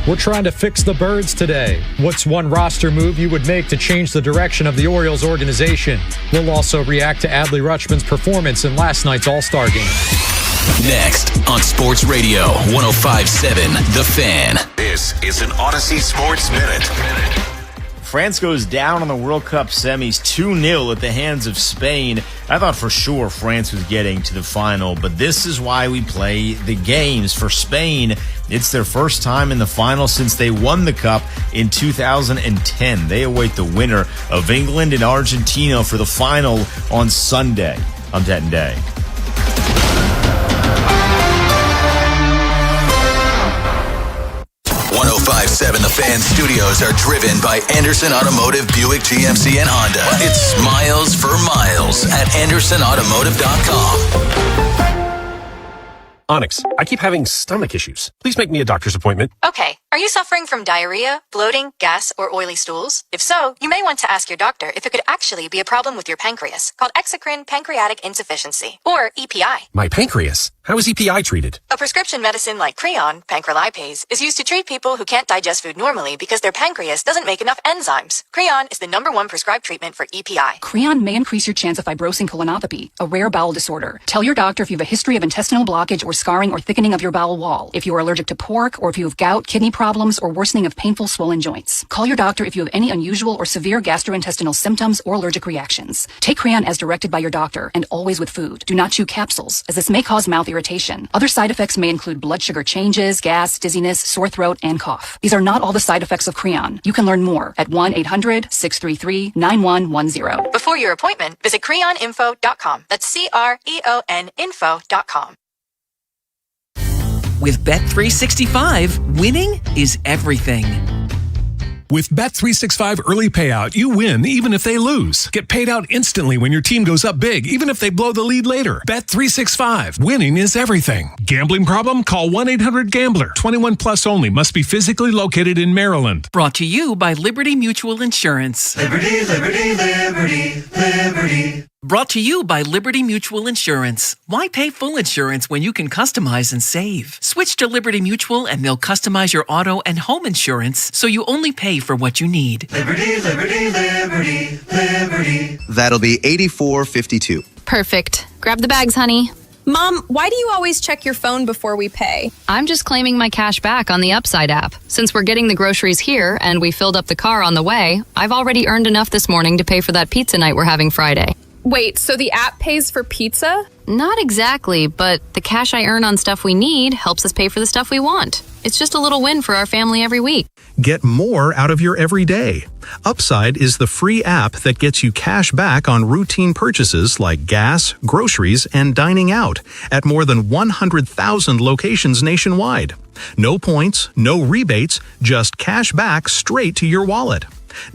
S8: We're trying to fix the Birds today. What's one roster move you would make to change the direction of the Orioles organization? We'll also react to Adley Rutschman's performance in last night's All-Star game.
S4: Next on Sports Radio 105.7 The Fan.
S10: This is an Odyssey Sports Minute.
S23: France goes down on the World Cup semis 2-0 at the hands of Spain. I thought for sure France was getting to the final, but this is why we play the games. For Spain, it's their first time in the final since they won the Cup in 2010. They await the winner of England and Argentina for the final on Sunday. I'm Denton Day.
S4: 105.7 The Fan studios are driven by Anderson Automotive, Buick, GMC, and Honda. It's miles for miles at AndersonAutomotive.com.
S24: Onyx, I keep having stomach issues. Please make me a doctor's appointment.
S25: Okay. Are you suffering from diarrhea, bloating, gas, or oily stools? If so, you may want to ask your doctor if it could actually be a problem with your pancreas, called exocrine pancreatic insufficiency, or EPI.
S24: My pancreas? How is EPI treated?
S25: A prescription medicine like Creon, pancrelipase, is used to treat people who can't digest food normally because their pancreas doesn't make enough enzymes. Creon is the #1 prescribed treatment for EPI.
S26: Creon may increase your chance of fibrosing colonopathy, a rare bowel disorder. Tell your doctor if you have a history of intestinal blockage or scarring or thickening of your bowel wall, if you are allergic to pork, or if you have gout, kidney problems, or worsening of painful swollen joints. Call your doctor if you have any unusual or severe gastrointestinal symptoms or allergic reactions. Take Creon as directed by your doctor, and always with food. Do not chew capsules, as this may cause mouth irritation. Other side effects may include blood sugar changes, gas, dizziness, sore throat, and cough. These are not all the side effects of Creon. You can learn more at 1-800-633-9110.
S25: Before your appointment, visit creoninfo.com. That's CREON info.com.
S7: With Bet365, winning is everything.
S6: With Bet365 Early Payout, you win even if they lose. Get paid out instantly when your team goes up big, even if they blow the lead later. Bet365. Winning is everything. Gambling problem? Call 1-800-GAMBLER. 21 plus only. Must be physically located in Maryland.
S7: Brought to you by Liberty Mutual Insurance.
S9: Liberty, liberty, liberty, liberty.
S7: Brought to you by Liberty Mutual Insurance. Why pay full insurance when you can customize and save? Switch to Liberty Mutual and they'll customize your auto and home insurance so you only pay for what you need.
S9: Liberty, liberty, liberty, liberty.
S11: That'll be $84.52.
S12: Perfect. Grab the bags, honey. Mom, why do you always check your phone before we pay?
S13: I'm just claiming my cash back on the Upside app. Since we're getting the groceries here and we filled up the car on the way, I've already earned enough this morning to pay for that pizza night we're having Friday.
S12: Wait, so the app pays for pizza?
S13: Not exactly, but the cash I earn on stuff we need helps us pay for the stuff we want. It's just a little win for our family every week.
S14: Get more out of your everyday. Upside is the free app that gets you cash back on routine purchases like gas, groceries, and dining out at more than 100,000 locations nationwide. No points, no rebates, just cash back straight to your wallet.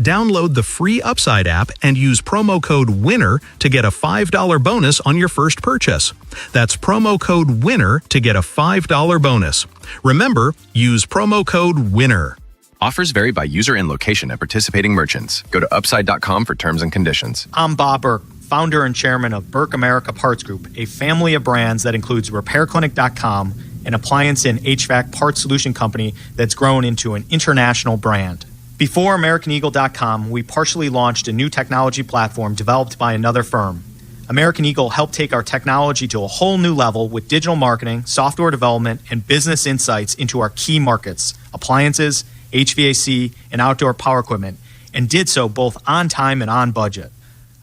S14: Download the free Upside app and use promo code WINNER to get a $5 bonus on your first purchase. That's promo code WINNER to get a $5 bonus. Remember, use promo code WINNER.
S27: Offers vary by user and location at participating merchants. Go to upside.com for terms and conditions.
S28: I'm Bob Burke, founder and chairman of Burke America Parts Group, a family of brands that includes RepairClinic.com, an appliance and HVAC parts solution company that's grown into an international brand. Before AmericanEagle.com, we partially launched a new technology platform developed by another firm. American Eagle helped take our technology to a whole new level with digital marketing, software development, and business insights into our key markets, appliances, HVAC, and outdoor power equipment, and did so both on time and on budget.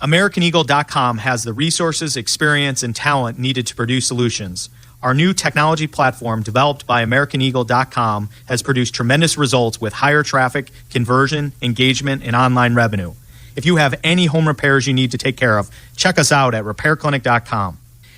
S28: AmericanEagle.com has the resources, experience, and talent needed to produce solutions. Our new technology platform, developed by AmericanEagle.com, has produced tremendous results with higher traffic, conversion, engagement, and online revenue. If you have any home repairs you need to take care of, check us out at RepairClinic.com.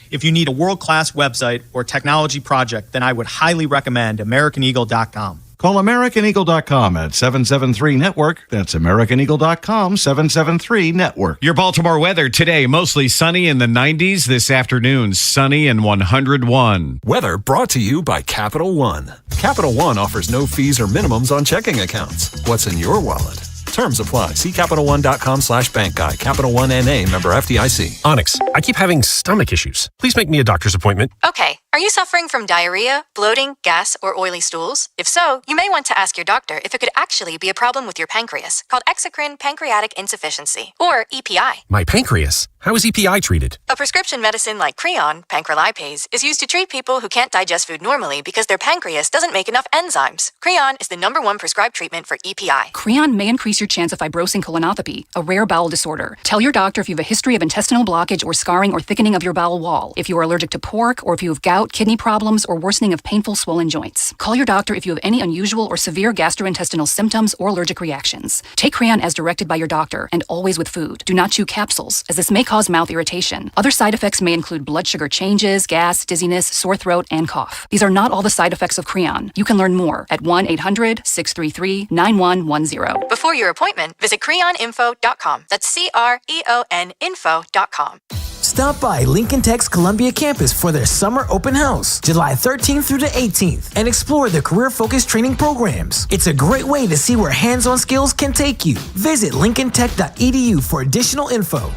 S28: If you need a world-class website or technology project, then I would highly recommend AmericanEagle.com.
S29: Call AmericanEagle.com at 773-NETWORK. That's AmericanEagle.com, 773-NETWORK.
S30: Your Baltimore weather today, mostly sunny in the 90s. This afternoon, sunny and 101.
S24: Weather brought to you by Capital One. Capital One offers no fees or minimums on checking accounts. What's in your wallet? Terms apply. See CapitalOne.com/bank guide. Capital One NA, member FDIC. Onyx, I keep having stomach issues. Please make me a doctor's appointment.
S25: Okay, are you suffering from diarrhea, bloating, gas, or oily stools? If so, you may want to ask your doctor if it could actually be a problem with your pancreas, called exocrine pancreatic insufficiency, or EPI.
S24: My pancreas? How is EPI treated?
S25: A prescription medicine like Creon, pancrelipase, is used to treat people who can't digest food normally because their pancreas doesn't make enough enzymes. Creon is the #1 prescribed treatment for EPI.
S26: Creon may increase your chance of fibrosing colonopathy, a rare bowel disorder. Tell your doctor if you have a history of intestinal blockage or scarring or thickening of your bowel wall, if you are allergic to pork, or if you have gout, kidney problems, or worsening of painful swollen joints. Call your doctor if you have any unusual or severe gastrointestinal symptoms or allergic reactions. Take Creon as directed by your doctor, and always with food. Do not chew capsules, as this may cause mouth irritation. Other side effects may include blood sugar changes, gas, dizziness, sore throat, and cough. These are not all the side effects of Creon. You can learn more at 1-800-633-9110.
S25: Before your appointment, visit creoninfo.com. That's CREON info.com.
S31: Stop by Lincoln Tech's Columbia campus for their summer open house, July 13th through the 18th, and explore the career-focused training programs. It's a great way to see where hands-on skills can take you. Visit lincolntech.edu for additional info.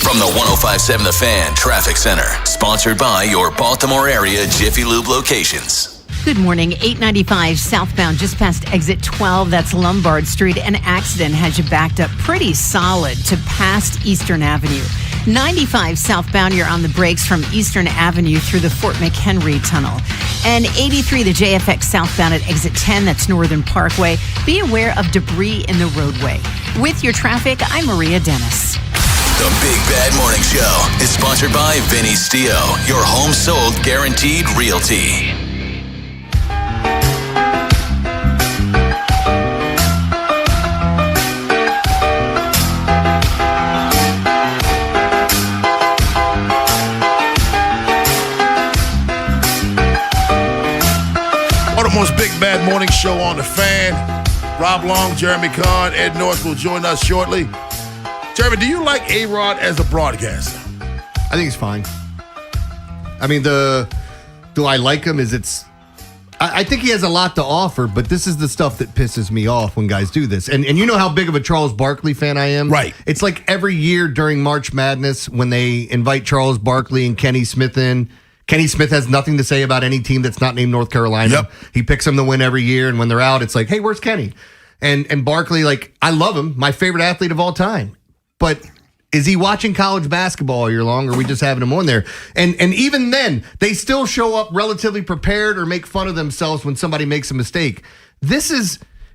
S4: From the 105.7 The Fan Traffic Center, sponsored by your Baltimore area Jiffy Lube locations.
S15: Good morning. 895 southbound, just past exit 12. That's Lombard Street. An accident has you backed up pretty solid to past Eastern Avenue. 95 southbound, you're on the brakes from Eastern Avenue through the Fort McHenry Tunnel. And 83, the JFX southbound at exit 10. That's Northern Parkway. Be aware of debris in the roadway. With your traffic, I'm Maria Dennis.
S4: The Big Bad Morning Show is sponsored by Vinny Stio, your home sold guaranteed realty.
S1: Baltimore's Big Bad Morning Show on the Fan. Rob Long, Jeremy Kahn, Ed North will join us shortly. Jeremy, do you like A-Rod as a broadcaster?
S2: I think he's fine. I mean, do I like him? I think he has a lot to offer, but this is the stuff that pisses me off when guys do this. And you know how big of a Charles Barkley fan I am?
S1: Right.
S2: It's like every year during March Madness when they invite Charles Barkley and Kenny Smith in. Kenny Smith has nothing to say about any team that's not named North Carolina.
S1: Yep.
S2: He picks them to win every year, and when they're out, it's like, hey, where's Kenny? And Barkley, like, I love him, my favorite athlete of all time. But is he watching college basketball all year long, or are we just having him on there? And even then, they still show up relatively prepared or make fun of themselves when somebody makes a mistake.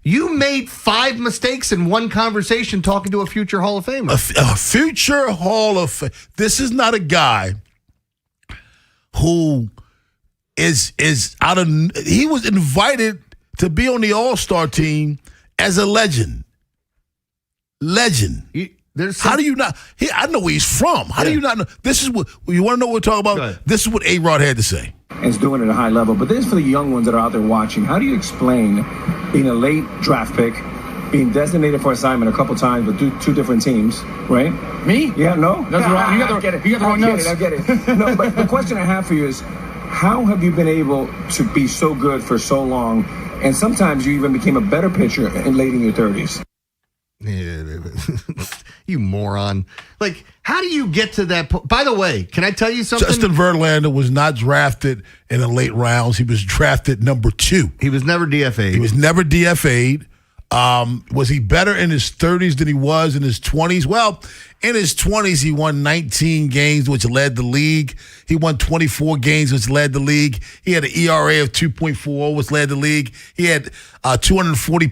S2: You made 5 mistakes in one conversation talking to a future Hall of Famer.
S1: A future Hall of Fame. This is not a guy who is out of. He was invited to be on the All-Star team as a legend. How do you not? I know where he's from. How do you not know? This is what you want to know. What we're talking about. This is what A-Rod had to say.
S3: And it's doing it at a high level. But this is for the young ones that are out there watching. How do you explain being a late draft pick, being designated for assignment a couple times with two different teams, right?
S5: Me?
S3: Yeah, no?
S5: That's wrong. You got the wrong notes.
S3: I get it. No, but the question I have for you is, how have you been able to be so good for so long, and sometimes you even became a better pitcher late in your 30s?
S2: Yeah, you moron. Like, how do you get to that point? By the way, can I tell you something?
S1: Justin Verlander was not drafted in the late rounds. He was drafted number 2.
S2: He was never DFA'd.
S1: Was he better in his 30s than he was in his 20s? Well, in his 20s, he won 19 games, which led the league. He won 24 games, which led the league. He had an ERA of 2.40, which led the league. He had 240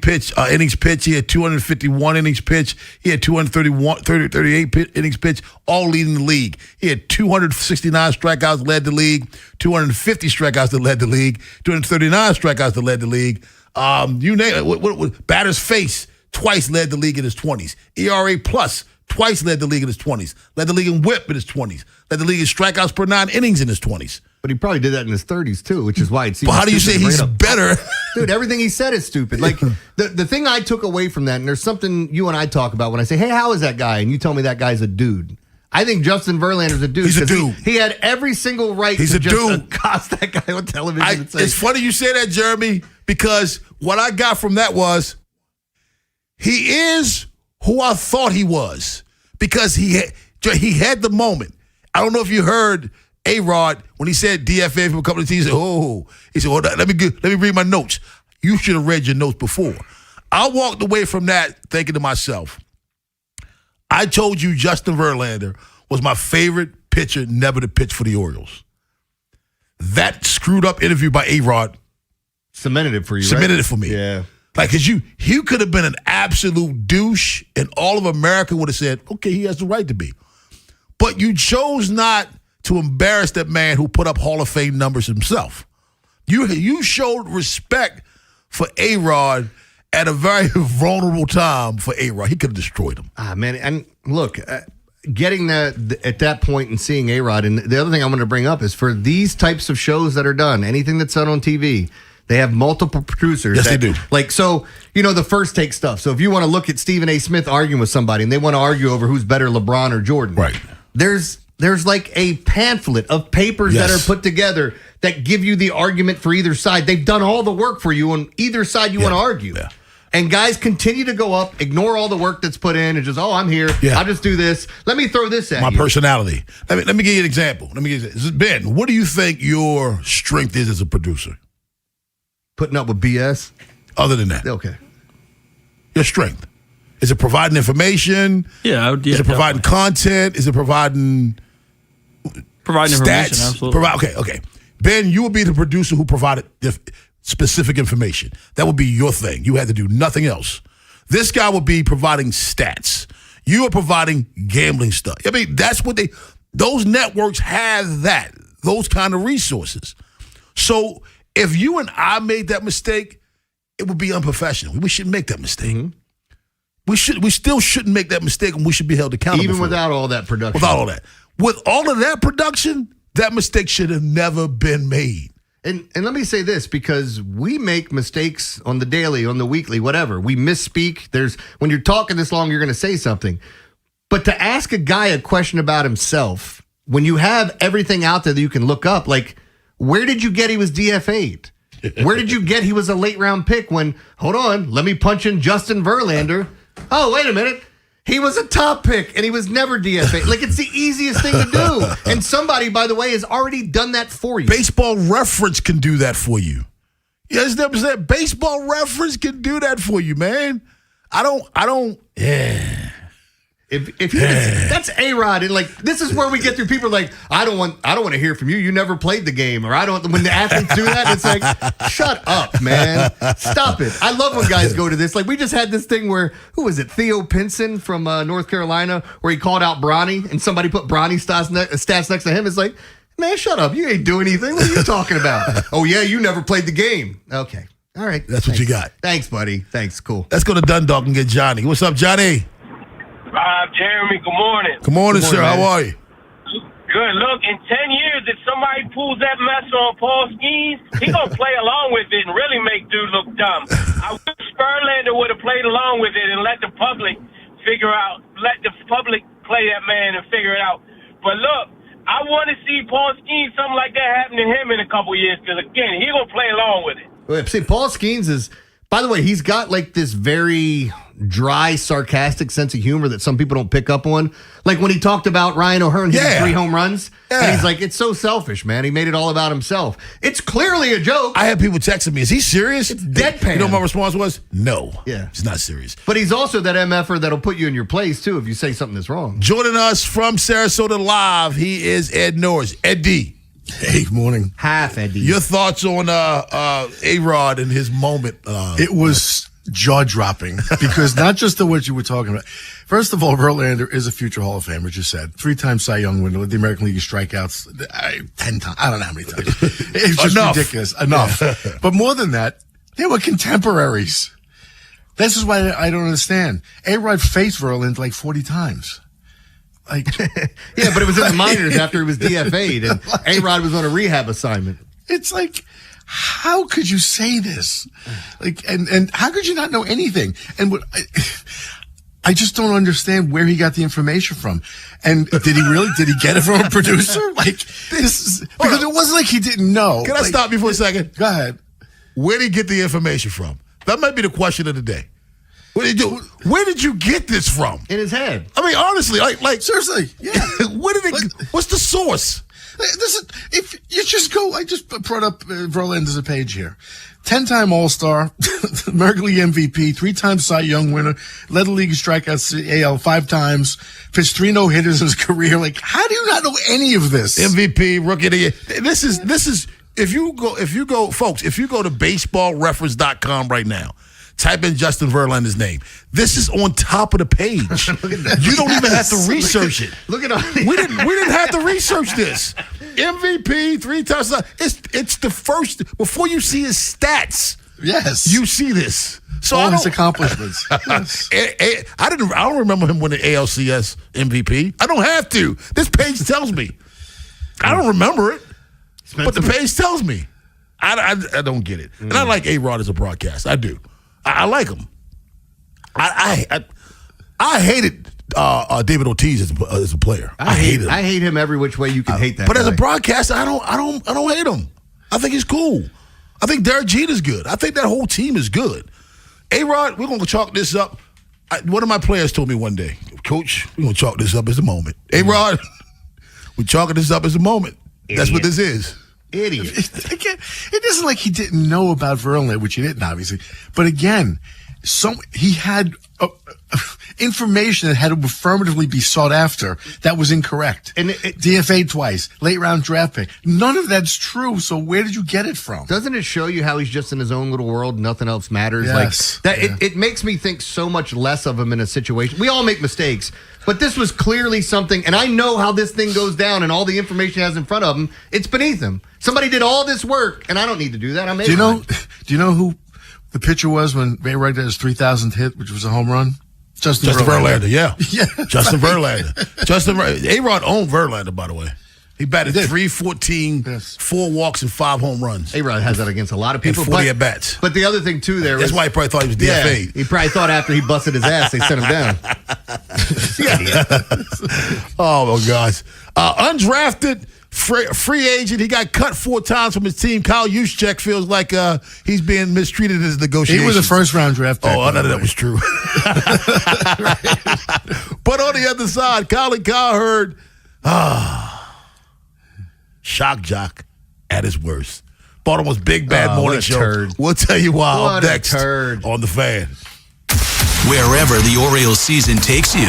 S1: innings pitched. He had 251 innings pitched. He had 238 innings pitched, all leading the league. He had 269 strikeouts, led the league. 250 strikeouts that led the league. 239 strikeouts that led the league. You name it. What batter's face twice led the league in his 20s. ERA plus twice led the league in his 20s. Led the league in whip in his 20s. Led the league in strikeouts per 9 innings in his 20s.
S2: But he probably did that in his 30s too, which is why it seems.
S1: But how do you say he's better?
S2: Dude, everything he said is stupid. Like the thing I took away from that, and there's something you and I talk about when I say, hey, how is that guy? And you tell me that guy's a dude. I think Justin Verlander's a dude.
S1: He's a dude.
S2: He had every single right to just accost that guy on television. And say,
S1: it's funny you say that, Jeremy, because what I got from that was he is who I thought he was because he had the moment. I don't know if you heard A-Rod when he said DFA from a couple of teams. He said, hold on, let me read my notes. You should have read your notes before. I walked away from that thinking to myself, I told you Justin Verlander was my favorite pitcher never to pitch for the Orioles. That screwed up interview by A-Rod
S2: cemented it for you.
S1: Cemented it for me.
S2: Yeah.
S1: Like, because you could have been an absolute douche, and all of America would have said, okay, he has the right to be. But you chose not to embarrass that man who put up Hall of Fame numbers himself. You showed respect for A-Rod at a very vulnerable time for A-Rod. He could have destroyed him.
S2: Man, and look, getting that at that point and seeing A-Rod, and the other thing I'm going to bring up is for these types of shows that are done, anything that's done on TV, they have multiple producers.
S1: Yes, they do.
S2: Like, so, the first take stuff. So if you want to look at Stephen A. Smith arguing with somebody and they want to argue over who's better, LeBron or Jordan.
S1: Right.
S2: There's like a pamphlet of papers that are put together that give you the argument for either side. They've done all the work for you on either side you want to argue. Yeah. And guys continue to go up, ignore all the work that's put in, and just, I'm here. Yeah. I'll just do this. Let me throw this at you.
S1: My personality. Let me give you an example. Ben, what do you think your strength is as a producer?
S2: Putting up with BS?
S1: Other than that.
S2: Okay.
S1: Your strength. Is it providing information?
S8: Yeah.
S1: Is it providing content? Is it providing
S8: information? Absolutely.
S1: Okay. Ben, you would be the producer who provided specific information. That would be your thing. You had to do nothing else. This guy would be providing stats. You are providing gambling stuff. I mean, that's what those networks have those kind of resources. So if you and I made that mistake, it would be unprofessional. We shouldn't make that mistake. Mm-hmm. We still shouldn't make that mistake, and we should be held accountable.
S2: Even without all that production.
S1: Without all that. With all of that production, that mistake should have never been made.
S2: And let me say this, because we make mistakes on the daily, on the weekly, whatever. We misspeak. When you're talking this long, you're going to say something. But to ask a guy a question about himself, when you have everything out there that you can look up, like, where did you get he was DFA'd? Where did you get he was a late round pick when, hold on, let me punch in Justin Verlander. Oh, wait a minute. He was a top pick, and he was never DFA. Like, it's the easiest thing to do. And somebody, by the way, has already done that for you.
S1: Baseball Reference can do that for you. Yes, Baseball Reference can do that for you, man. I don't.
S2: If that's A-Rod, and like, this is where we get through people like, I don't want to hear from you. You never played the game, or when the athletes do that, it's like, shut up, man. Stop it. I love when guys go to this. Like, we just had this thing where, who was it? Theo Pinson from North Carolina, where he called out Bronny, and somebody put Bronny stats next to him. It's like, man, shut up. You ain't doing anything. What are you talking about? Oh yeah, you never played the game. Okay. All right.
S1: That's what you got.
S2: Thanks, buddy. Thanks. Cool.
S1: Let's go to Dundalk and get Johnny. What's up, Johnny?
S6: Jeremy, good morning.
S1: Good morning, sir. Man. How are you?
S6: Good. Look, in 10 years, if somebody pulls that mess on Paul Skeens, he going to play along with it and really make dude look dumb. I wish Verlander would have played along with it and let the public play that man and figure it out. But look, I want to see Paul Skeens, something like that happen to him in a couple years, because, again, he's going to play along with it.
S2: Well, see, Paul Skeens is, by the way, he's got like this very dry, sarcastic sense of humor that some people don't pick up on. Like when he talked about Ryan O'Hearn hitting 3 home runs, and he's like, it's so selfish, man. He made it all about himself. It's clearly a joke.
S1: I had people texting me, is he serious?
S2: It's deadpan.
S1: You know what my response was? No.
S2: Yeah.
S1: He's not serious.
S2: But he's also that MFer that'll put you in your place, too, if you say something that's wrong.
S1: Joining us from Sarasota Live, he is Ed Norris. Ed D.
S7: Hey, good morning.
S2: Half, Eddie.
S1: Your thoughts on A-Rod and his moment?
S7: It was jaw-dropping because not just what you were talking about. First of all, Verlander is a future Hall of Famer, as you said. 3-time Cy Young winner, led the American League of strikeouts 10 times. I don't know how many times. It's just ridiculous. Enough. But more than that, they were contemporaries. This is why I don't understand. A-Rod faced Verlander like 40 times. Like,
S2: yeah, but it was in the minors after he was DFA'd, and A-Rod was on a rehab assignment.
S7: It's like, how could you say this? Like, and how could you not know anything? And I just don't understand where he got the information from. And did he get it from a producer? Like, because it wasn't like he didn't know.
S1: Can I stop you for a second?
S7: Go ahead.
S1: Where did he get the information from? That might be the question of the day. Where did you get this from?
S2: In his head.
S1: I mean, honestly, like
S7: seriously, yeah.
S1: What's the source?
S7: If you just go, I just brought up Verlander's page here. 10-time All-Star, American League MVP, 3-time Cy Young winner, led the league in strikeouts AL 5 times, pitched 3 no-hitters in his career. Like, how do you not know any of this?
S1: MVP, Rookie of the Year. This is if you go, folks, if you go to baseballreference.com right now, type in Justin Verlander's name. This is on top of the page. You don't even have to research it.
S2: Look at all.
S1: We didn't have to research this. MVP, 3 times. It's the first before you see his stats.
S7: Yes,
S1: you see this. So
S7: all his accomplishments. Yes.
S1: I don't remember him winning ALCS MVP. I don't have to. This page tells me. I don't remember it, but the page tells me. I don't get it, and I like A-Rod as a broadcast. I do. I like him. I hated David Ortiz as a player. I hate him.
S2: I hate him every which way you can hate that.
S1: But
S2: guy.
S1: as a broadcaster, I don't hate him. I think he's cool. I think Derek Jeter's good. I think that whole team is good. A-Rod, we're gonna chalk this up. One of my players told me one day, Coach, we're gonna chalk this up as a moment. A-Rod, we're chalking this up as a moment. Idiot. That's what this is.
S2: Idiot.
S7: It isn't like he didn't know about Verlander, which he didn't, obviously. But again, he had information that had to affirmatively be sought after that was incorrect. And DFA twice, late round draft pick. None of that's true. So where did you get it from?
S2: Doesn't it show you how he's just in his own little world? Nothing else matters.
S7: Yes.
S2: Like that. It makes me think so much less of him in a situation. We all make mistakes, but this was clearly something. And I know how this thing goes down, and all the information he has in front of him. It's beneath him. Somebody did all this work, and I don't need to do that.
S7: Do you know who the pitcher was when A-Rod did his 3,000th hit, which was a home run? Justin Verlander.
S1: Yeah. Justin Verlander. A-Rod owned Verlander, by the way. He batted 314, 4 walks, and 5 home runs.
S2: A-Rod has that against a lot of people.
S1: And 40 at-bats.
S2: But the other thing, too, there
S1: That's why he probably thought he was DFA'd.
S2: He probably thought after he busted his ass, they sent him down.
S1: Oh, my gosh. Undrafted free agent. He got cut 4 times from his team. Kyle Juszczyk feels like he's being mistreated in his negotiations.
S7: He was a first-round draft pick.
S1: Oh, none of that was true. But on the other side, Colin Cowherd, shock jock at his worst. Baltimore's big bad morning show.
S2: Turd.
S1: We'll tell you why
S2: What
S1: up next
S2: a turd.
S1: on The Fan.
S4: Wherever the Orioles season takes you.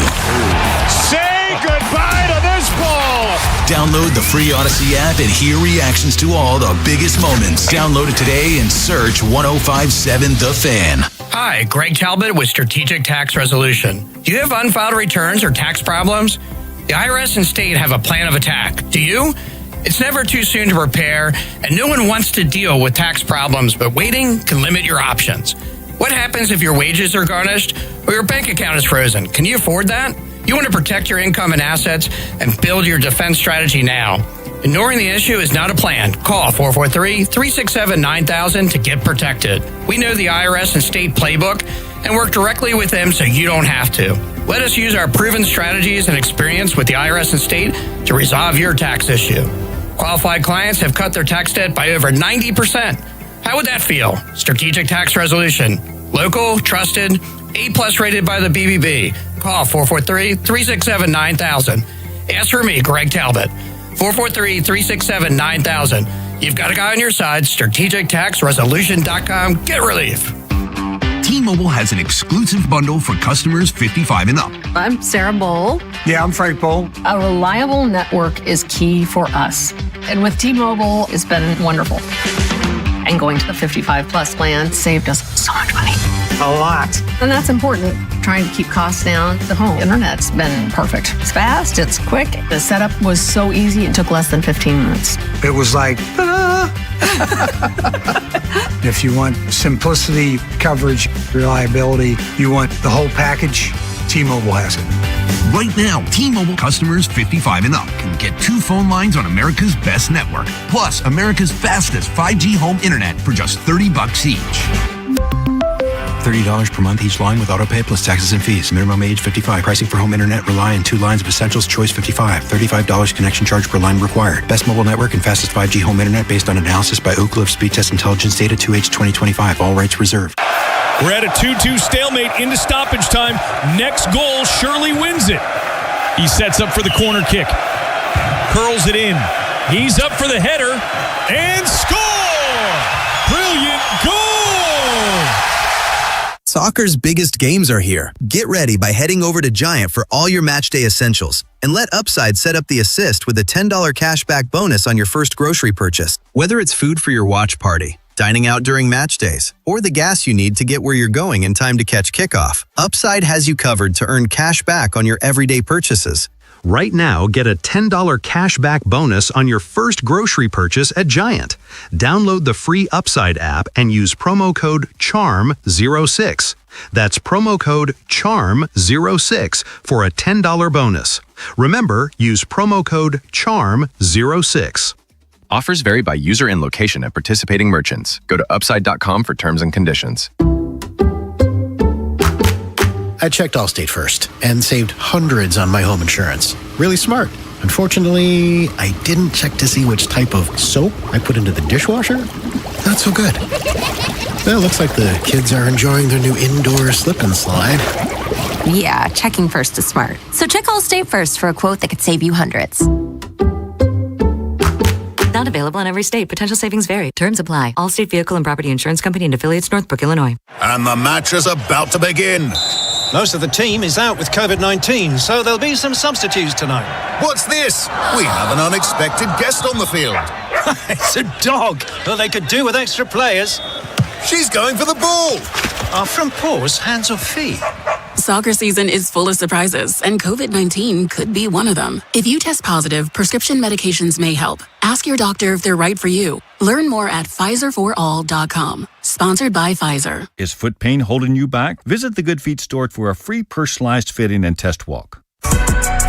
S9: Say goodbye to this ball.
S4: Download the free Odyssey app and hear reactions to all the biggest moments. Download it today and search 1057 The Fan.
S10: Hi, Greg Talbot with Strategic Tax Resolution. Do you have unfiled returns or tax problems? The IRS and state have a plan of attack. Do you? It's never too soon to prepare, and no one wants to deal with tax problems, but waiting can limit your options. What happens if your wages are garnished or your bank account is frozen? Can you afford that? You want to protect your income and assets and build your defense strategy now. Ignoring the issue is not a plan. Call 443-367-9000 to get protected. We know the IRS and state playbook and work directly with them so you don't have to. Let us use our proven strategies and experience with the IRS and state to resolve your tax issue. Qualified clients have cut their tax debt by over 90%. How would that feel? Strategic Tax Resolution. Local, trusted, A+ rated by the BBB. Call 443-367-9000. Ask for me, Greg Talbot. 443-367-9000. You've got a guy on your side. StrategicTaxResolution.com. Get relief.
S11: T-Mobile has an exclusive bundle for customers 55 and up.
S16: I'm Sarah Bowl.
S8: Yeah, I'm Frank Bowl.
S16: A reliable network is key for us. And with T-Mobile, it's been wonderful. And going to the 55 plus plan saved us so much money.
S8: A lot.
S16: And that's important. Trying to keep costs down. The home internet's been perfect. It's fast, it's quick. The setup was so easy, it took less than 15 minutes.
S8: It was like, If you want simplicity, coverage, reliability, you want the whole package, T-Mobile has it.
S11: Right now, T-Mobile customers 55 and up can get 2 phone lines on America's best network, plus America's fastest 5G home internet for just $30 each.
S17: $30 per month each line with autopay plus taxes and fees. Minimum age 55. Pricing for home internet rely on 2 lines of essentials. Choice 55. $35 connection charge per line required. Best mobile network and fastest 5G home internet based on analysis by Oak Cliff Speed Test Intelligence Data 2H 2025. All rights reserved.
S18: We're at a 2-2 stalemate into stoppage time. Next goal surely wins it. He sets up for the corner kick. Curls it in. He's up for the header. And score! Brilliant goal!
S19: Soccer's biggest games are here. Get ready by heading over to Giant for all your matchday essentials. And let Upside set up the assist with a $10 cashback bonus on your first grocery purchase. Whether it's food for your watch party, dining out during match days, or the gas you need to get where you're going in time to catch kickoff, Upside has you covered to earn cash back on your everyday purchases.
S14: Right now, get a $10 cashback bonus on your first grocery purchase at Giant. Download the free Upside app and use promo code CHARM06. That's promo code CHARM06 for a $10 bonus. Remember, use promo code CHARM06.
S27: Offers vary by user and location at participating merchants. Go to upside.com for terms and conditions.
S20: I checked Allstate first and saved hundreds on my home insurance. Really smart. Unfortunately, I didn't check to see which type of soap I put into the dishwasher. Not so good. Well, looks like the kids are enjoying their new indoor slip and slide.
S21: Yeah, checking first is smart. So check Allstate first for a quote that could save you hundreds.
S25: Not available in every state. Potential savings vary. Terms apply. Allstate Vehicle and Property Insurance Company and Affiliates, Northbrook, Illinois.
S9: And the match is about to begin.
S22: Most of the team is out with COVID-19, so there'll be some substitutes tonight.
S9: What's this? We have an unexpected guest on the field.
S22: It's a dog. Well, they could do with extra players.
S9: She's going for the ball.
S22: Are front paws hands or feet?
S23: Soccer season is full of surprises, and COVID-19 could be one of them. If you test positive, prescription medications may help. Ask your doctor if they're right for you. Learn more at PfizerForAll.com. Sponsored by Pfizer.
S21: Is foot pain holding you back? Visit the Good Feet store for a free personalized fitting and test walk.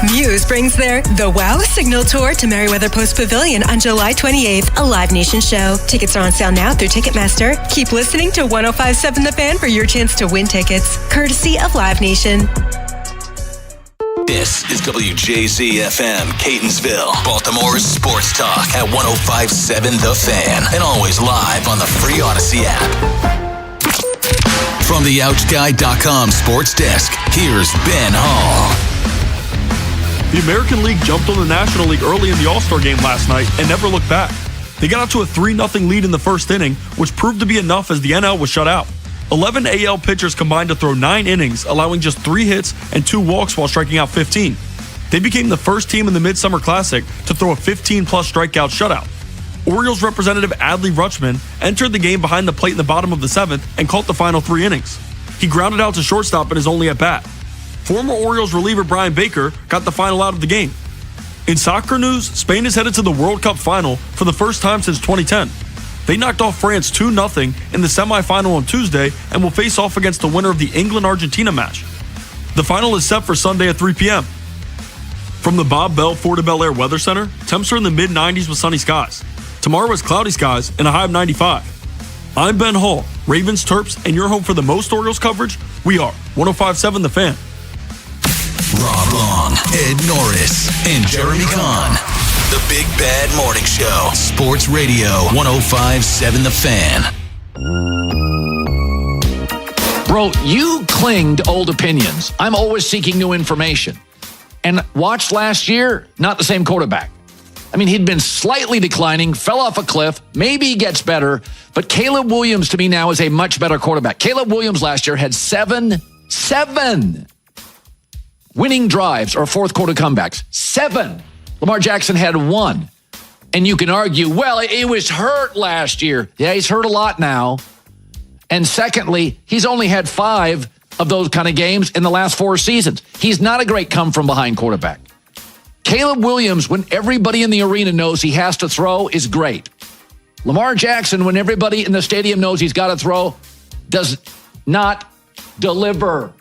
S3: Muse brings their The Wow Signal Tour to Merriweather Post Pavilion on July 28th, a Live Nation show. Tickets are on sale now through Ticketmaster. Keep listening to 105.7 The Fan for your chance to win tickets, courtesy of Live Nation.
S4: This is WJZ-FM, Catonsville, Baltimore's sports talk at 105.7 The Fan, and always live on the free Odyssey app. From the OutGuy.com sports desk, here's Ben Hall.
S5: The American League jumped on the National League early in the All-Star game last night and never looked back. They got out to a 3-0 lead in the first inning, which proved to be enough as the NL was shut out. 11 AL pitchers combined to throw 9 innings, allowing just 3 hits and 2 walks while striking out 15. They became the first team in the Midsummer Classic to throw a 15-plus strikeout shutout. Orioles representative Adley Rutschman entered the game behind the plate in the bottom of the 7th and caught the final 3 innings. He grounded out to shortstop in his only at-bat. Former Orioles reliever Brian Baker got the final out of the game. In soccer news, Spain is headed to the World Cup final for the first time since 2010. They knocked off France 2-0 in the semifinal on Tuesday and will face off against the winner of the England-Argentina match. The final is set for Sunday at 3 p.m. From the Bob Bell Fort Bel Air Weather Center, temps are in the mid-90s with sunny skies. Tomorrow is cloudy skies and a high of 95. I'm Ben Hall, Ravens, Terps, and your home for the most Orioles coverage. We are 105.7 The Fan.
S4: Rob Long, Ed Norris, and Jeremy Kahn. The Big Bad Morning Show. Sports Radio 105.7 The Fan.
S12: Bro, you cling to old opinions. I'm always seeking new information. And watch last year, not the same quarterback. I mean, he'd been slightly declining, fell off a cliff. Maybe he gets better. But Caleb Williams, to me now, is a much better quarterback. Caleb Williams last year had seven winning drives or fourth quarter comebacks. 7. Lamar Jackson had 1. And you can argue, well, he was hurt last year. Yeah, he's hurt a lot now. And secondly, he's only had 5 of those kind of games in the last 4 seasons. He's not a great come-from-behind quarterback. Caleb Williams, when everybody in the arena knows he has to throw, is great. Lamar Jackson, when everybody in the stadium knows he's got to throw, does not deliver.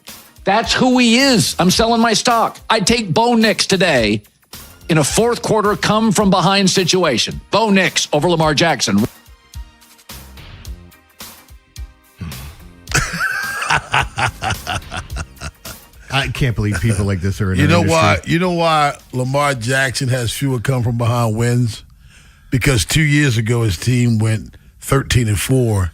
S12: That's who he is. I'm selling my stock. I'd take Bo Nix today in a fourth quarter come-from-behind situation. Bo Nix over Lamar Jackson.
S2: I can't believe people like this are in
S1: You know
S2: industry.
S1: why? You know why Lamar Jackson has fewer come-from-behind wins? Because 2 years ago his team went 13-4.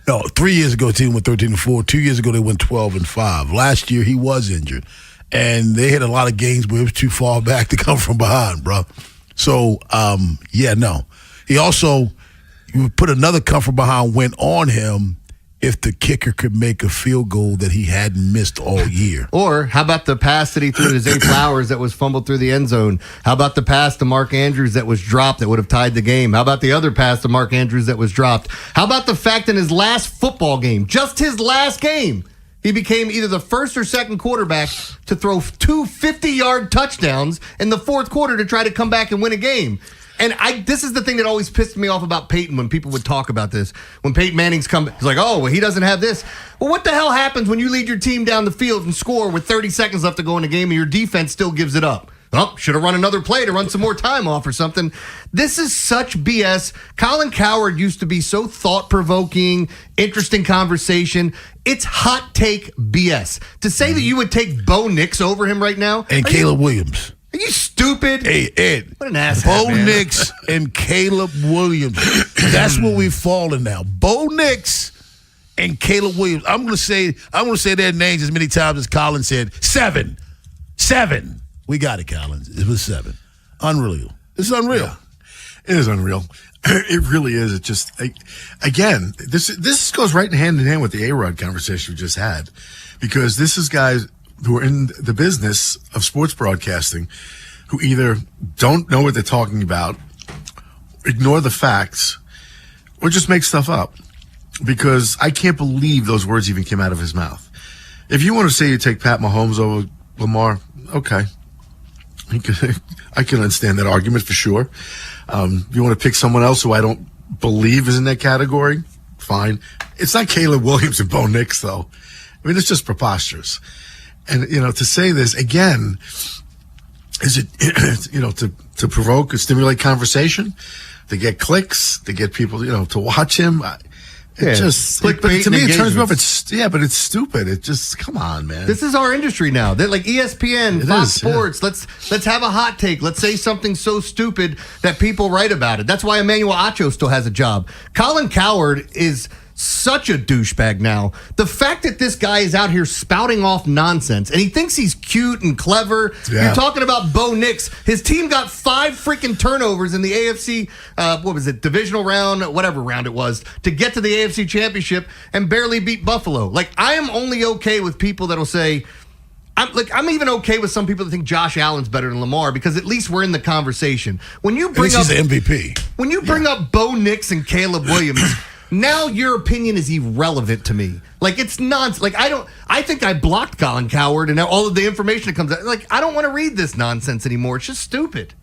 S1: No, 3 years ago his team went 13-4. 2 years ago they went 12-5. Last year he was injured, and they had a lot of games where it was too far back to come from behind, bro. So, no. He also you put another come-from-behind win on him if the kicker could make a field goal that he hadn't missed all year.
S2: Or how about the pass that he threw to Zay Flowers that was fumbled through the end zone? How about the pass to Mark Andrews that was dropped that would have tied the game? How about the other pass to Mark Andrews that was dropped? How about the fact in his last football game, just his last game, he became either the first or second quarterback to throw 2 50-yard touchdowns in the fourth quarter to try to come back and win a game. And this is the thing that always pissed me off about Peyton when people would talk about this. When Peyton Manning's come, he's like, oh, well, he doesn't have this. Well, what the hell happens when you lead your team down the field and score with 30 seconds left to go in the game and your defense still gives it up? Oh, should have run another play to run some more time off or something. This is such BS. Colin Cowherd used to be so thought-provoking, interesting conversation. It's hot take BS. To say that you would take Bo Nix over him right now.
S1: And Caleb Williams.
S2: Are you stupid?
S1: Hey, Ed.
S2: What an ass.
S1: Bo Nix and Caleb Williams. That's where we've fallen now. Bo Nix and Caleb Williams. I'm gonna say their names as many times as Colin said. 7. We got it, Colin. It was 7. Unreal. This is unreal.
S7: Yeah. It is unreal. It really is. It just again, this goes right hand in hand with the A-Rod conversation we just had, because this is guys who are in the business of sports broadcasting who either don't know what they're talking about, ignore the facts, or just make stuff up. Because I can't believe those words even came out of his mouth. If you want to say you take Pat Mahomes over Lamar, okay. I can understand that argument for sure. You want to pick someone else who I don't believe is in that category? Fine. It's not Caleb Williams and Bo Nix, though. I mean, it's just preposterous. And, to say this, again, Is it, to provoke, stimulate conversation, to get clicks, to get people, to watch him? It just, but to me, it turns me off. But it's stupid. It just, come on, man.
S2: This is our industry now. They're like ESPN, Fox Sports. Let's have a hot take. Let's say something so stupid that people write about it. That's why Emmanuel Acho still has a job. Colin Cowherd is such a douchebag now. The fact that this guy is out here spouting off nonsense and he thinks he's cute and clever. Yeah. You're talking about Bo Nix. His team got 5 freaking turnovers in the AFC, divisional round, whatever round it was, to get to the AFC Championship and barely beat Buffalo. Like, I am only okay with people that'll say, I'm even okay with some people that think Josh Allen's better than Lamar because at least we're in the conversation. When you bring up
S1: he's the MVP.
S2: When you bring up Bo Nix and Caleb Williams, now your opinion is irrelevant to me. Like, it's nonsense. Like, I think I blocked Colin Cowherd and all of the information that comes out. Like, I don't want to read this nonsense anymore. It's just stupid.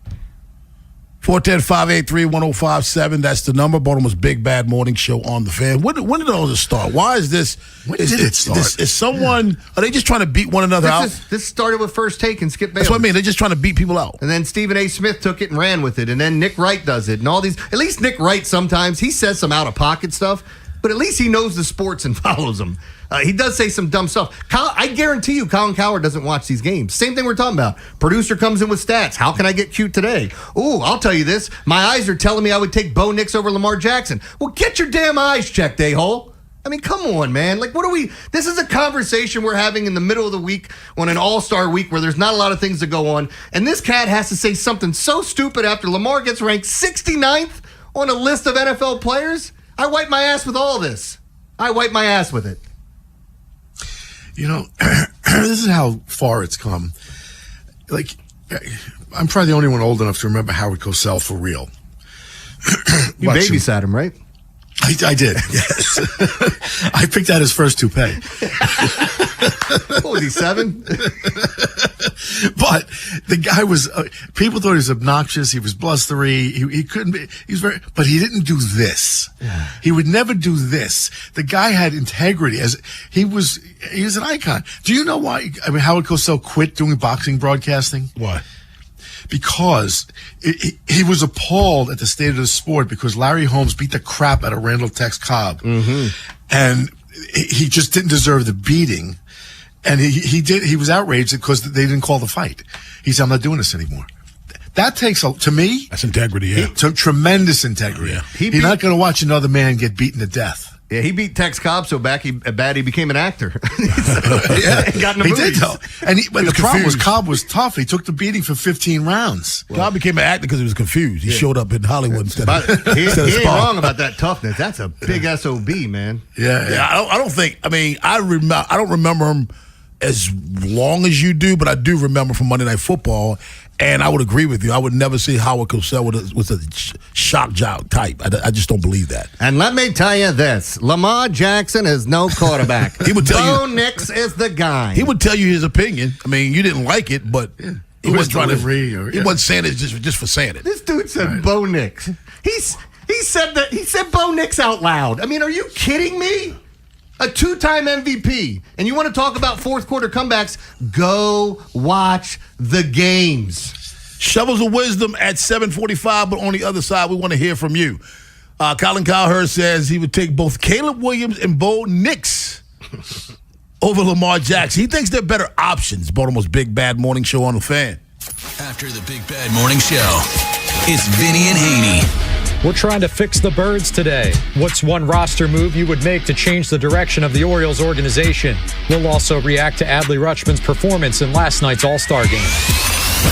S1: 410-583-1057. That's the number. Baltimore's Big Bad Morning Show on the Fan. When did all this start? Why is this?
S7: When did it start?
S1: Are they just trying to beat one another out?
S2: This started with First Take and Skip Bayless.
S1: That's what I mean. They're just trying to beat people out.
S2: And then Stephen A. Smith took it and ran with it. And then Nick Wright does it. And all these. At least Nick Wright sometimes, he says some out-of-pocket stuff. But at least he knows the sports and follows them. He does say some dumb stuff. I guarantee you Colin Cowherd doesn't watch these games. Same thing we're talking about. Producer comes in with stats. How can I get cute today? Ooh, I'll tell you this. My eyes are telling me I would take Bo Nix over Lamar Jackson. Well, get your damn eyes checked, a-hole. I mean, come on, man. Like, this is a conversation we're having in the middle of the week on an all-star week where there's not a lot of things to go on. And this cat has to say something so stupid after Lamar gets ranked 69th on a list of NFL players. I wipe my ass with all this. I wipe my ass with it.
S7: This is how far it's come. Like, I'm probably the only one old enough to remember Howard Cosell for real.
S2: You babysat him, right?
S7: I did, yes. I picked out his first toupee.
S2: What was he, 7?
S7: But the guy was, people thought he was obnoxious. He was blustery. He couldn't be, but he didn't do this. Yeah. He would never do this. The guy had integrity he was an icon. Do you know why? I mean, Howard Cosell quit doing boxing broadcasting?
S1: Why?
S7: Because he was appalled at the state of the sport because Larry Holmes beat the crap out of Randall Tex Cobb. Mm-hmm. And he just didn't deserve the beating. And he was outraged because they didn't call the fight. He said, I'm not doing this anymore. That takes, to me,
S1: that's integrity, yeah.
S7: Tremendous integrity. Yeah. You're not going to watch another man get beaten to death.
S2: Yeah, he beat Tex Cobb so bad he became an actor.
S7: Yeah,
S2: he got in the
S7: he
S2: movies.
S7: did though. But the problem was Cobb was tough. He took the beating for 15 rounds.
S1: Cobb became an actor because he was confused. He showed up in Hollywood instead of
S2: he ain't wrong about that toughness. That's a big SOB, man.
S7: Yeah.
S1: I don't remember him as long as you do, but I do remember from Monday Night Football. And I would agree with you. I would never see Howard Cosell was a shock jock type. I just don't believe that.
S2: And let me tell you this: Lamar Jackson is no quarterback.
S1: He would tell
S2: Bo Nix is the guy.
S1: He would tell you his opinion. I mean, you didn't like it, but he wasn't trying to. He wasn't saying it just for saying it.
S2: This dude said Bo Nix. He said that. He said Bo Nix out loud. I mean, are you kidding me? A 2-time MVP. And you want to talk about fourth quarter comebacks? Go watch the games.
S1: Shovels of Wisdom at 7:45, but on the other side, we want to hear from you. Colin Cowherd says he would take both Caleb Williams and Bo Nix over Lamar Jackson. He thinks they're better options. Baltimore's Big Bad Morning Show on the Fan.
S4: After the Big Bad Morning Show, it's Vinny and Haynie.
S6: We're trying to fix the Birds today. What's one roster move you would make to change the direction of the Orioles organization? We'll also react to Adley Rutschman's performance in last night's All-Star game.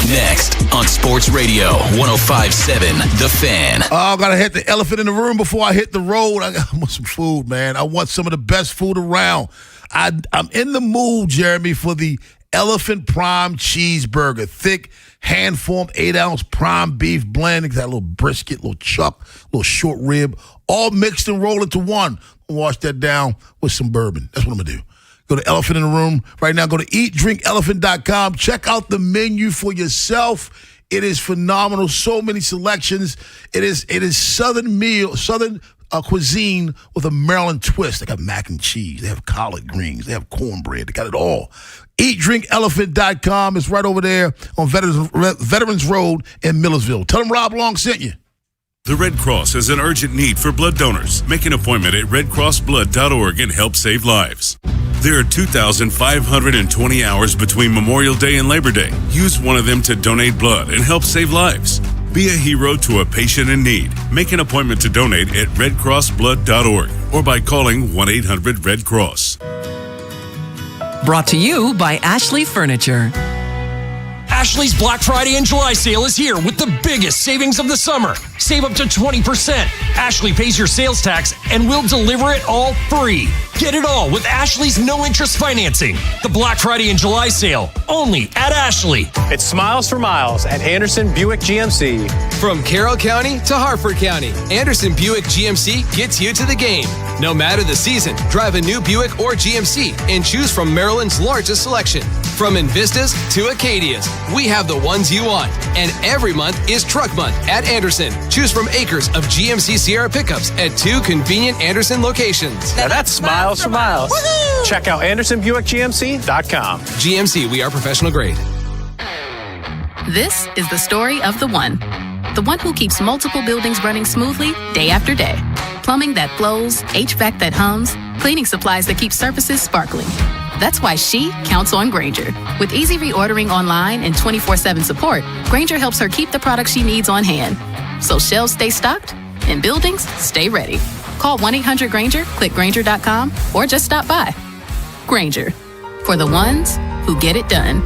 S4: Next on Sports Radio 105.7 The Fan.
S1: I got to hit the elephant in the room before I hit the road. I want some food, man. I want some of the best food around. I'm in the mood, Jeremy, for the Elephant Prime Cheeseburger. Thick, hand-formed 8-ounce prime beef blend. It's got a little brisket, little chuck, little short rib, all mixed and rolled into one. Wash that down with some bourbon. That's what I'm going to do. Go to Elephant in the Room right now. Go to eatdrinkelephant.com. Check out the menu for yourself. It is phenomenal. So many selections. It is Southern cuisine with a Maryland twist. They got mac and cheese. They have collard greens. They have cornbread. They got it all. EatDrinkElephant.com is right over there on Veterans Road in Millersville. Tell them Rob Long sent you.
S8: The Red Cross has an urgent need for blood donors. Make an appointment at redcrossblood.org and help save lives. There are 2,520 hours between Memorial Day and Labor Day. Use one of them to donate blood and help save lives. Be a hero to a patient in need. Make an appointment to donate at redcrossblood.org or by calling 1-800-RED-CROSS.
S10: Brought to you by Ashley Furniture.
S13: Ashley's Black Friday and July sale is here with the biggest savings of the summer. Save up to 20%. Ashley pays your sales tax and we'll deliver it all free. Get it all with Ashley's no-interest financing. The Black Friday and July sale, only at Ashley.
S15: It's Smiles for Miles at Anderson Buick GMC.
S16: From Carroll County to Harford County, Anderson Buick GMC gets you to the game. No matter the season, drive a new Buick or GMC and choose from Maryland's largest selection. From Invistas to Acadias, we have the ones you want. And every month is Truck Month at Anderson. Choose from acres of GMC Sierra pickups at 2 convenient Anderson locations.
S15: Now that's Smiles for Miles. Woo-hoo! Check out AndersonBuickGMC.com.
S16: GMC, we are professional grade.
S23: This is the story of the one who keeps multiple buildings running smoothly day after day. Plumbing that flows, HVAC that hums, cleaning supplies that keep surfaces sparkling. That's why she counts on Grainger. With easy reordering online and 24/7 support, Grainger helps her keep the products she needs on hand. So shelves stay stocked and buildings stay ready. Call 1-800-GRAINGER, click Grainger.com, or just stop by. Grainger, for the ones who get it done.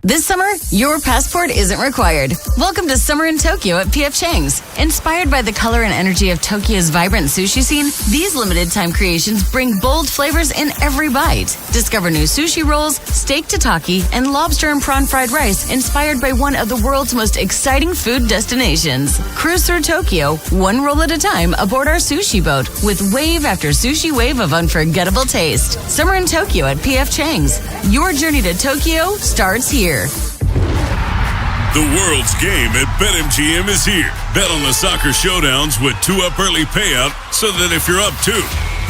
S24: This summer, your passport isn't required. Welcome to Summer in Tokyo at P.F. Chang's. Inspired by the color and energy of Tokyo's vibrant sushi scene, these limited-time creations bring bold flavors in every bite. Discover new sushi rolls, steak tataki, and lobster and prawn fried rice inspired by one of the world's most exciting food destinations. Cruise through Tokyo, one roll at a time aboard our sushi boat with wave after sushi wave of unforgettable taste. Summer in Tokyo at P.F. Chang's. Your journey to Tokyo starts here.
S8: The world's game at BetMGM is here. Bet on the soccer showdowns with 2-up early payout so that if you're up 2,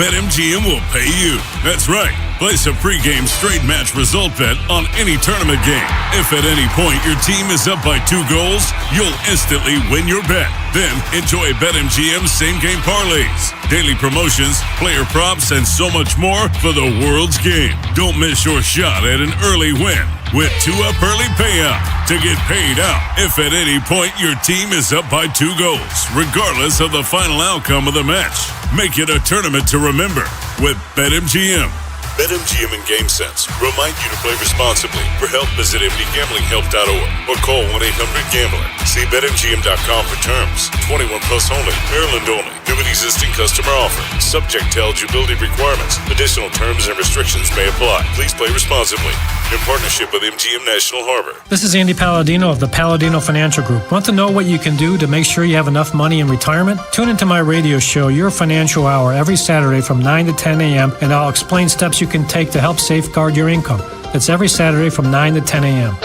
S8: BetMGM will pay you. That's right. Place a pregame straight match result bet on any tournament game. If at any point your team is up by 2 goals, you'll instantly win your bet. Then enjoy BetMGM's same-game parlays, daily promotions, player props, and so much more for the world's game. Don't miss your shot at an early win with 2-up early payout to get paid out if at any point your team is up by 2 goals, regardless of the final outcome of the match. Make it a tournament to remember with BetMGM. BetMGM and GameSense remind you to play responsibly. For help, visit mdgamblinghelp.org or call 1-800-GAMBLER. See BetMGM.com for terms. 21 plus only. Maryland only. New and existing customer offer. Subject to eligibility requirements. Additional terms and restrictions may apply. Please play responsibly. In partnership with MGM National Harbor.
S26: This is Andy Palladino of the Palladino Financial Group. Want to know what you can do to make sure you have enough money in retirement? Tune into my radio show, Your Financial Hour, every Saturday from 9 to 10 a.m., and I'll explain steps you can take to help safeguard your income. It's every Saturday from 9 to 10 a.m.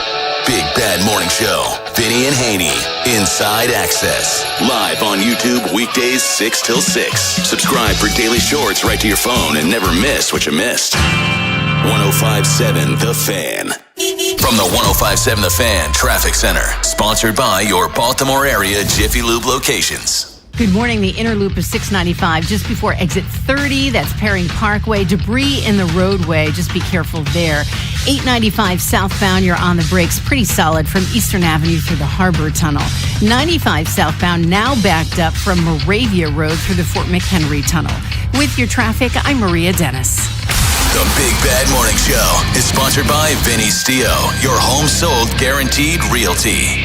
S4: Big Bad Morning Show. Vinny and Haynie. Inside Access. Live on YouTube weekdays 6 till 6. Subscribe for daily shorts right to your phone and never miss what you missed. 105.7 The Fan. From the 105.7 The Fan Traffic Center. Sponsored by your Baltimore area Jiffy Lube locations.
S28: Good morning. The inner loop of 695 just before exit 30. That's Perry Parkway. Debris in the roadway. Just be careful there. 895 southbound. You're on the brakes. Pretty solid from Eastern Avenue through the Harbor Tunnel. 95 southbound now backed up from Moravia Road through the Fort McHenry Tunnel. With your traffic, I'm Maria Dennis.
S4: The Big Bad Morning Show is sponsored by Vinny Stio, your home sold guaranteed realty.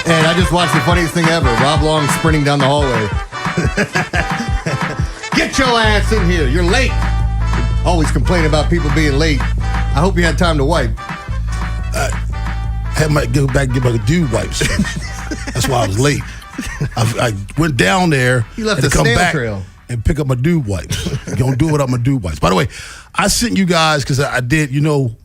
S2: And I just watched the funniest thing ever. Rob Long sprinting down the hallway. Get your ass in here. You're late. Always complaining about people being late. I hope you had time to wipe.
S1: I might go back and get my dude wipes. That's why I was late. I went down there.
S2: You left
S1: and
S2: a
S1: come
S2: snail
S1: back.
S2: trail.
S1: and pick up my dude wipes. Gonna do it without my dude wipes. By the way, I sent you guys because I did.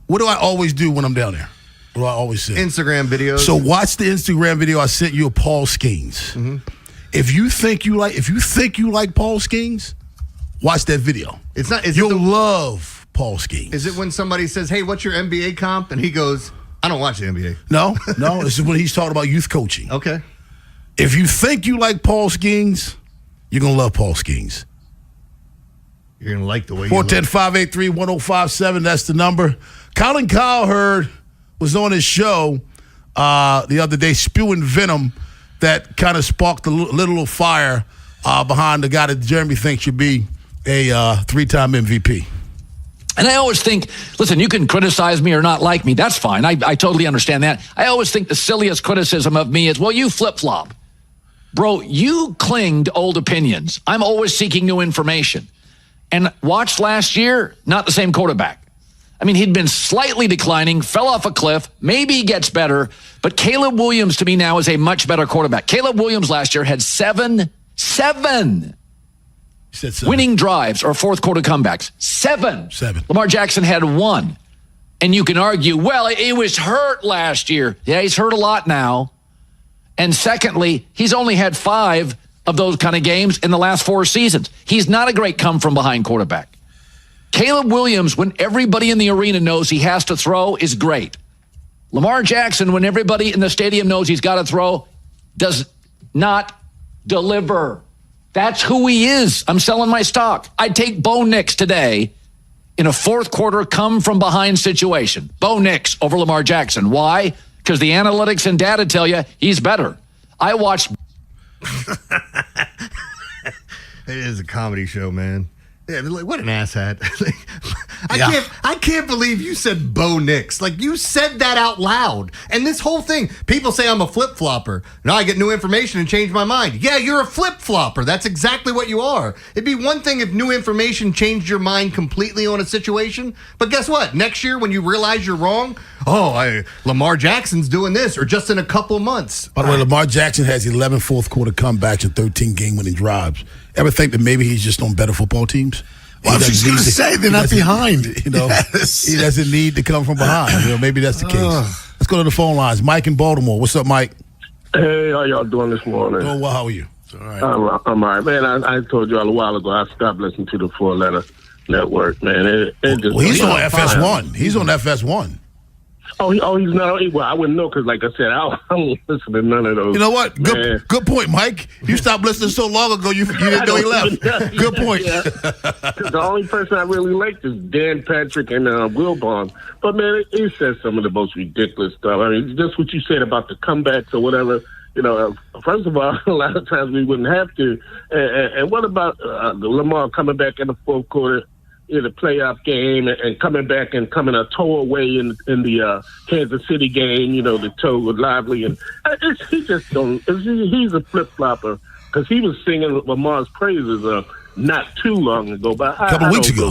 S1: What do I always do when I'm down there? What do I always say?
S2: Instagram videos.
S1: So watch the Instagram video I sent you of Paul Skeens.
S2: Mm-hmm.
S1: If you think you like Paul Skeens, watch that video. You'll love Paul Skeens.
S2: Is it when somebody says, "Hey, what's your NBA comp?" and he goes, "I don't watch the NBA."
S1: No. This is when he's talking about youth coaching.
S2: Okay.
S1: If you think you like Paul Skeens, you're gonna love Paul Skeens.
S2: You're gonna like the way
S1: 410-583-1057. That's the number. Colin Cowherd was on his show the other day, spewing venom that kind of sparked a little fire behind the guy that Jeremy thinks should be a three-time MVP.
S12: And I always think, listen, you can criticize me or not like me. That's fine. I totally understand that. I always think the silliest criticism of me is, well, you flip-flop. Bro, you cling to old opinions. I'm always seeking new information. And watch last year, not the same quarterback. I mean, he'd been slightly declining, fell off a cliff. Maybe he gets better. But Caleb Williams, to me now, is a much better quarterback. Caleb Williams last year had seven winning drives or fourth quarter comebacks. Seven. Lamar Jackson had one. And you can argue, well, he was hurt last year. Yeah, he's hurt a lot now. And secondly, he's only had 5 of those kind of games in the last 4 seasons. He's not a great come-from-behind quarterback. Caleb Williams, when everybody in the arena knows he has to throw, is great. Lamar Jackson, when everybody in the stadium knows he's got to throw, does not deliver. That's who he is. I'm selling my stock. I'd take Bo Nix today in a fourth quarter come-from-behind situation. Bo Nix over Lamar Jackson. Why? Because the analytics and data tell you he's better. I watched.
S2: It is a comedy show, man. Yeah, like, what an asshat. I can't believe you said Bo Nix. Like, you said that out loud. And this whole thing, people say I'm a flip-flopper. Now I get new information and change my mind. Yeah, you're a flip-flopper. That's exactly what you are. It'd be one thing if new information changed your mind completely on a situation. But guess what? Next year when you realize you're wrong, Lamar Jackson's doing this, or just in a couple months.
S1: By the way, Lamar Jackson has 11 fourth-quarter comebacks and 13 game-winning drives. Ever think that maybe he's just on better football teams?
S7: Well, I was just going to say, they're not behind.
S1: He doesn't need to come from behind. Maybe that's the case. Let's go to the phone lines. Mike in Baltimore. What's up, Mike?
S11: Hey, how y'all doing this morning?
S1: Oh, well, how are you?
S11: All right. I'm all right. Man, I told you all a while ago, I stopped listening to the Four-Letter Network, man.
S1: He's on FS1. He's on FS1.
S11: Oh, he's not. Well, I wouldn't know because, like I said, I don't listen to none of those.
S1: You know what? Good point, Mike. You stopped listening so long ago, you didn't know he left. Good point.
S11: Because the only person I really liked is Dan Patrick and Wilbon. But, man, he says some of the most ridiculous stuff. I mean, just what you said about the comebacks or whatever. First of all, a lot of times we wouldn't have to. And what about Lamar coming back in the fourth quarter? In the playoff game and coming back and coming a toe away in the Kansas City game, the toe with Lively. And he just don't, he's a flip-flopper because he was singing Lamar's praises not too long ago. But
S1: a couple weeks ago.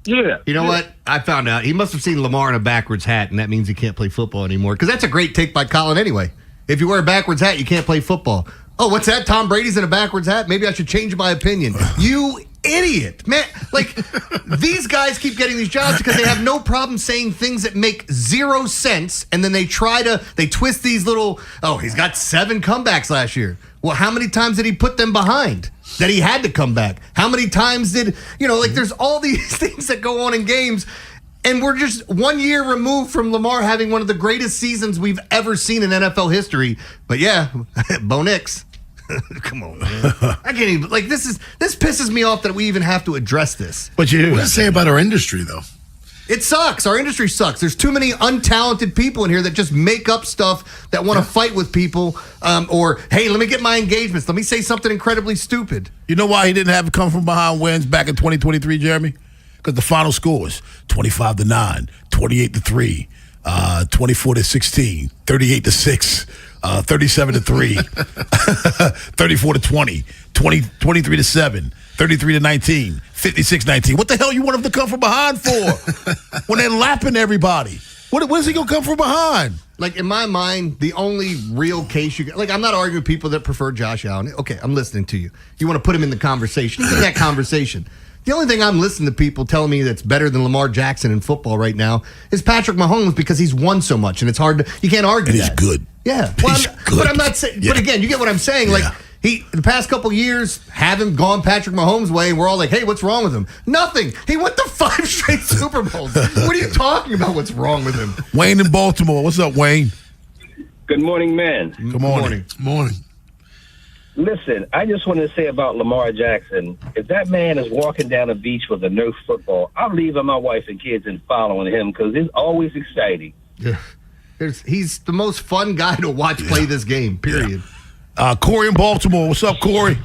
S11: Yeah.
S2: You know what? I found out. He must have seen Lamar in a backwards hat, and that means he can't play football anymore. Because that's a great take by Colin anyway. If you wear a backwards hat, you can't play football. Oh, what's that? Tom Brady's in a backwards hat? Maybe I should change my opinion. You idiot. Man, like, these guys keep getting these jobs because they have no problem saying things that make zero sense, and then they twist these little, he's got 7 comebacks last year. Well, how many times did he put them behind that he had to come back? How many times did, there's all these things that go on in games, and we're just 1 year removed from Lamar having one of the greatest seasons we've ever seen in NFL history. But yeah, Bo Nix. Come on, man. I can't even, this pisses me off that we even have to address this.
S7: But what do you say about our industry, though?
S2: It sucks. Our industry sucks. There's too many untalented people in here that just make up stuff that want to fight with people, or, hey, let me get my engagements. Let me say something incredibly stupid.
S1: You know why he didn't have come from behind wins back in 2023, Jeremy? Because the final scores, 25-9, 28-3, 24-16, 38-6. 37-3, 34-20, 23-7, 33-19, 56-19. What the hell you want them to come from behind for? When they're lapping everybody. Where's he going to come from behind?
S2: Like, in my mind, the only real case you get, like, I'm not arguing with people that prefer Josh Allen. Okay, I'm listening to you. You want to put him in the conversation. He's in that conversation. The only thing I'm listening to people telling me that's better than Lamar Jackson in football right now is Patrick Mahomes because he's won so much, and it's hard to, you can't argue
S1: and
S2: that.
S1: He's good.
S2: Yeah. Well,
S1: he's good.
S2: But I'm not saying, but again, you get what I'm saying. Like, the past couple years haven't gone Patrick Mahomes' way, and we're all like, hey, what's wrong with him? Nothing. He went to 5 straight Super Bowls. What are you talking about? What's wrong with him?
S1: Wayne in Baltimore. What's up, Wayne?
S9: Good morning, man.
S1: Good morning.
S7: Morning.
S9: Listen, I just want to say about Lamar Jackson, if that man is walking down the beach with a Nerf football, I'm leaving my wife and kids and following him because it's always exciting.
S2: Yeah. He's the most fun guy to watch play this game, period.
S1: Corey in Baltimore. What's up, Corey?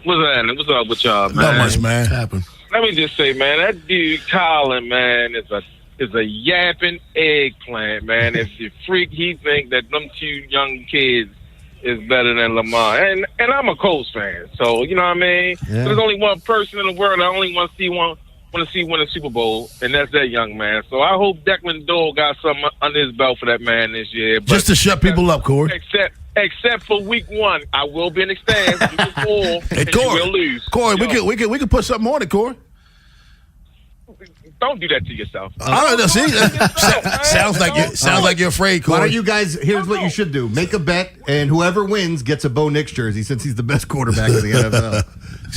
S14: What's up with y'all, man?
S1: Not much, man.
S7: Happened.
S14: Let me just say, man, that dude Colin, man, is a yapping eggplant, man. If you freak, he think that them 2 young kids is better than Lamar. And I'm a Colts fan, so you know what I mean?
S2: Yeah.
S14: There's only one person in the world I only want to see win a Super Bowl, and that's that young man. So I hope Declan Dole got something under his belt for that man this year. But
S1: just to shut people up, Corey.
S14: Except for week 1, I will be in the stands. You will fall,
S1: Hey,
S14: and
S1: Corey.
S14: you will lose.
S1: Corey, we could put something on it, Corey.
S14: Don't do that to yourself.
S1: I don't know. See, sounds like you're afraid, Corey.
S2: Why don't you guys? Here's what you should do: make a bet, and whoever wins gets a Bo Nix jersey, since he's the best quarterback in the NFL.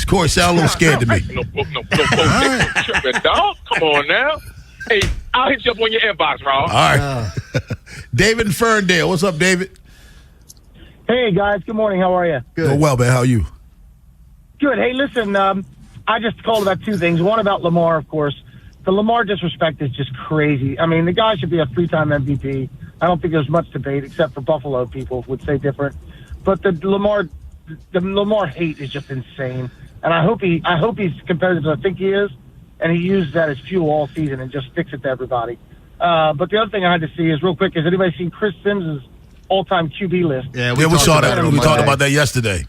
S1: Corey sound a little scared to me.
S14: No, tripping, dog. Come on now. Hey, I'll hit you up on your inbox, Rob.
S1: All right. David in Ferndale. What's up, David?
S17: Hey, guys. Good morning. How are you?
S1: Good. Oh, well, man. How are you?
S17: Good. Hey, listen, I just called about 2 things. One about Lamar, of course. The Lamar disrespect is just crazy. I mean, the guy should be a 3-time MVP. I don't think there's much debate, except for Buffalo people would say different. But the Lamar hate is just insane. And I hope he's competitive as I think he is, and he uses that as fuel all season and just sticks it to everybody. But the other thing I had to see is, real quick, has anybody seen Chris Sims' all-time QB list?
S1: Yeah, we saw that. We talked about that yesterday.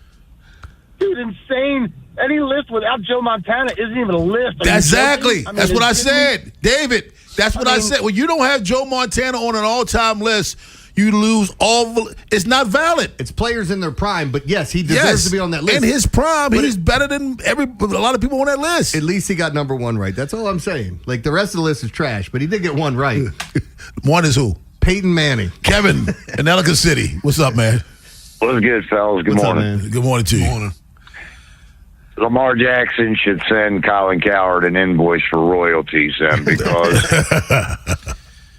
S17: Dude, insane. Any list without Joe Montana isn't even a list.
S1: Exactly. That's what I said. David, that's what I said. When you don't have Joe Montana on an all-time list, you lose all. It's not valid.
S2: It's players in their prime, but yes, he deserves to be on that list.
S1: In his prime, he's better than a lot of people on that list.
S2: At least he got number 1 right. That's all I'm saying. Like, the rest of the list is trash, but he did get 1 right.
S1: One is who?
S2: Peyton Manning.
S1: Kevin in Ellicott City. What's up, man?
S18: What's good, fellas? Good morning.
S1: Good morning to you.
S7: Good morning.
S18: Lamar Jackson should send Colin Cowherd an invoice for royalties then, because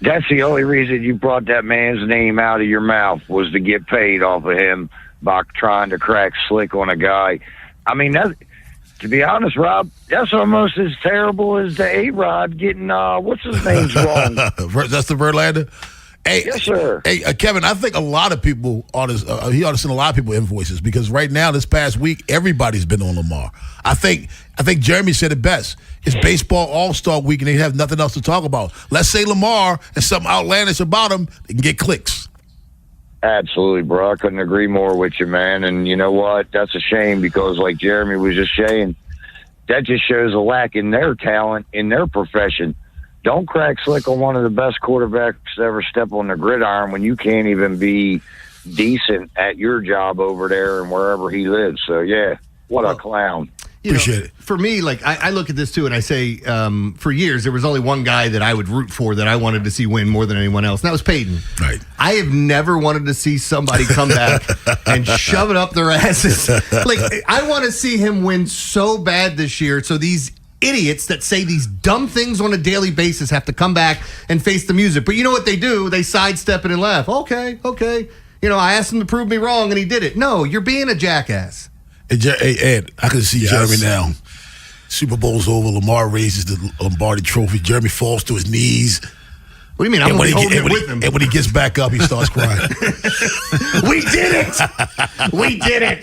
S18: that's the only reason you brought that man's name out of your mouth, was to get paid off of him by trying to crack slick on a guy. I mean, to be honest, Rob, that's almost as terrible as the A-Rod getting, what's his name's wrong?
S1: That's the Verlander? Hey,
S18: yes, sir.
S1: Hey, Kevin, I think a lot of people he ought to send a lot of people invoices, because right now, this past week, everybody's been on Lamar. I think Jeremy said it best. It's baseball all-star week, and they have nothing else to talk about. Let's say Lamar and something outlandish about him, they can get clicks.
S18: Absolutely, bro. I couldn't agree more with you, man. And you know what? That's a shame, because like Jeremy was just saying, that just shows a lack in their talent, in their profession. Don't crack slick on one of the best quarterbacks to ever step on the gridiron when you can't even be decent at your job over there and wherever he lives. So, yeah, what a clown.
S1: Appreciate it.
S2: For me, like, I look at this, too, and I say, for years, there was only one guy that I would root for that I wanted to see win more than anyone else, and that was Peyton.
S1: Right.
S2: I have never wanted to see somebody come back and shove it up their asses. Like, I want to see him win so bad this year, so these idiots that say these dumb things on a daily basis have to come back and face the music. But you know what they do? They sidestep it and laugh. Okay. You know, I asked him to prove me wrong, and he did it. No, you're being a jackass.
S1: Hey, Ed, I can see Jeremy now. Super Bowl's over. Lamar raises the Lombardi trophy. Jeremy falls to his knees.
S2: What do you mean? I'm holding it with him.
S1: And when he gets back up, he starts crying.
S2: We did it! We did it!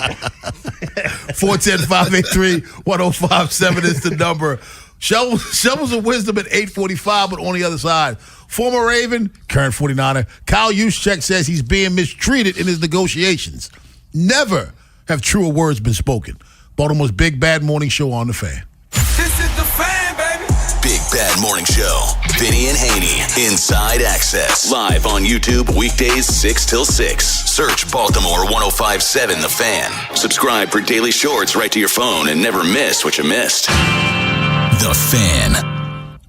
S1: 410-583-1057 is the number. Shovels of Wisdom at 845, but on the other side. Former Raven, current 49er, Kyle Juszczyk says he's being mistreated in his negotiations. Never have truer words been spoken. Baltimore's Big Bad Morning Show on the Fan.
S4: This is the Fan, baby. Big Bad Morning Show. Vinny and Haynie, Inside Access. Live on YouTube weekdays 6 till 6. Search Baltimore 105.7 The Fan. Subscribe for daily shorts right to your phone and never miss what you missed. The Fan.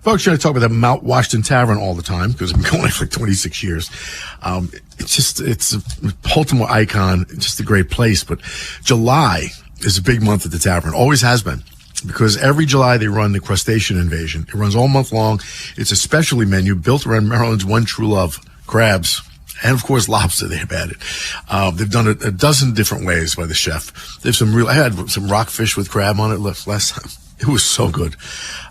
S7: Folks, I talk about the Mount Washington Tavern all the time because I've been going there for 26 years. It's a Baltimore icon, just a great place. But July is a big month at the tavern, always has been. Because every July they run the Crustacean Invasion. It runs all month long. It's a specialty menu built around Maryland's one true love, crabs. And, of course, lobster they've added. They've done it a dozen different ways by the chef. There's I had some rockfish with crab on it last time. It was so good.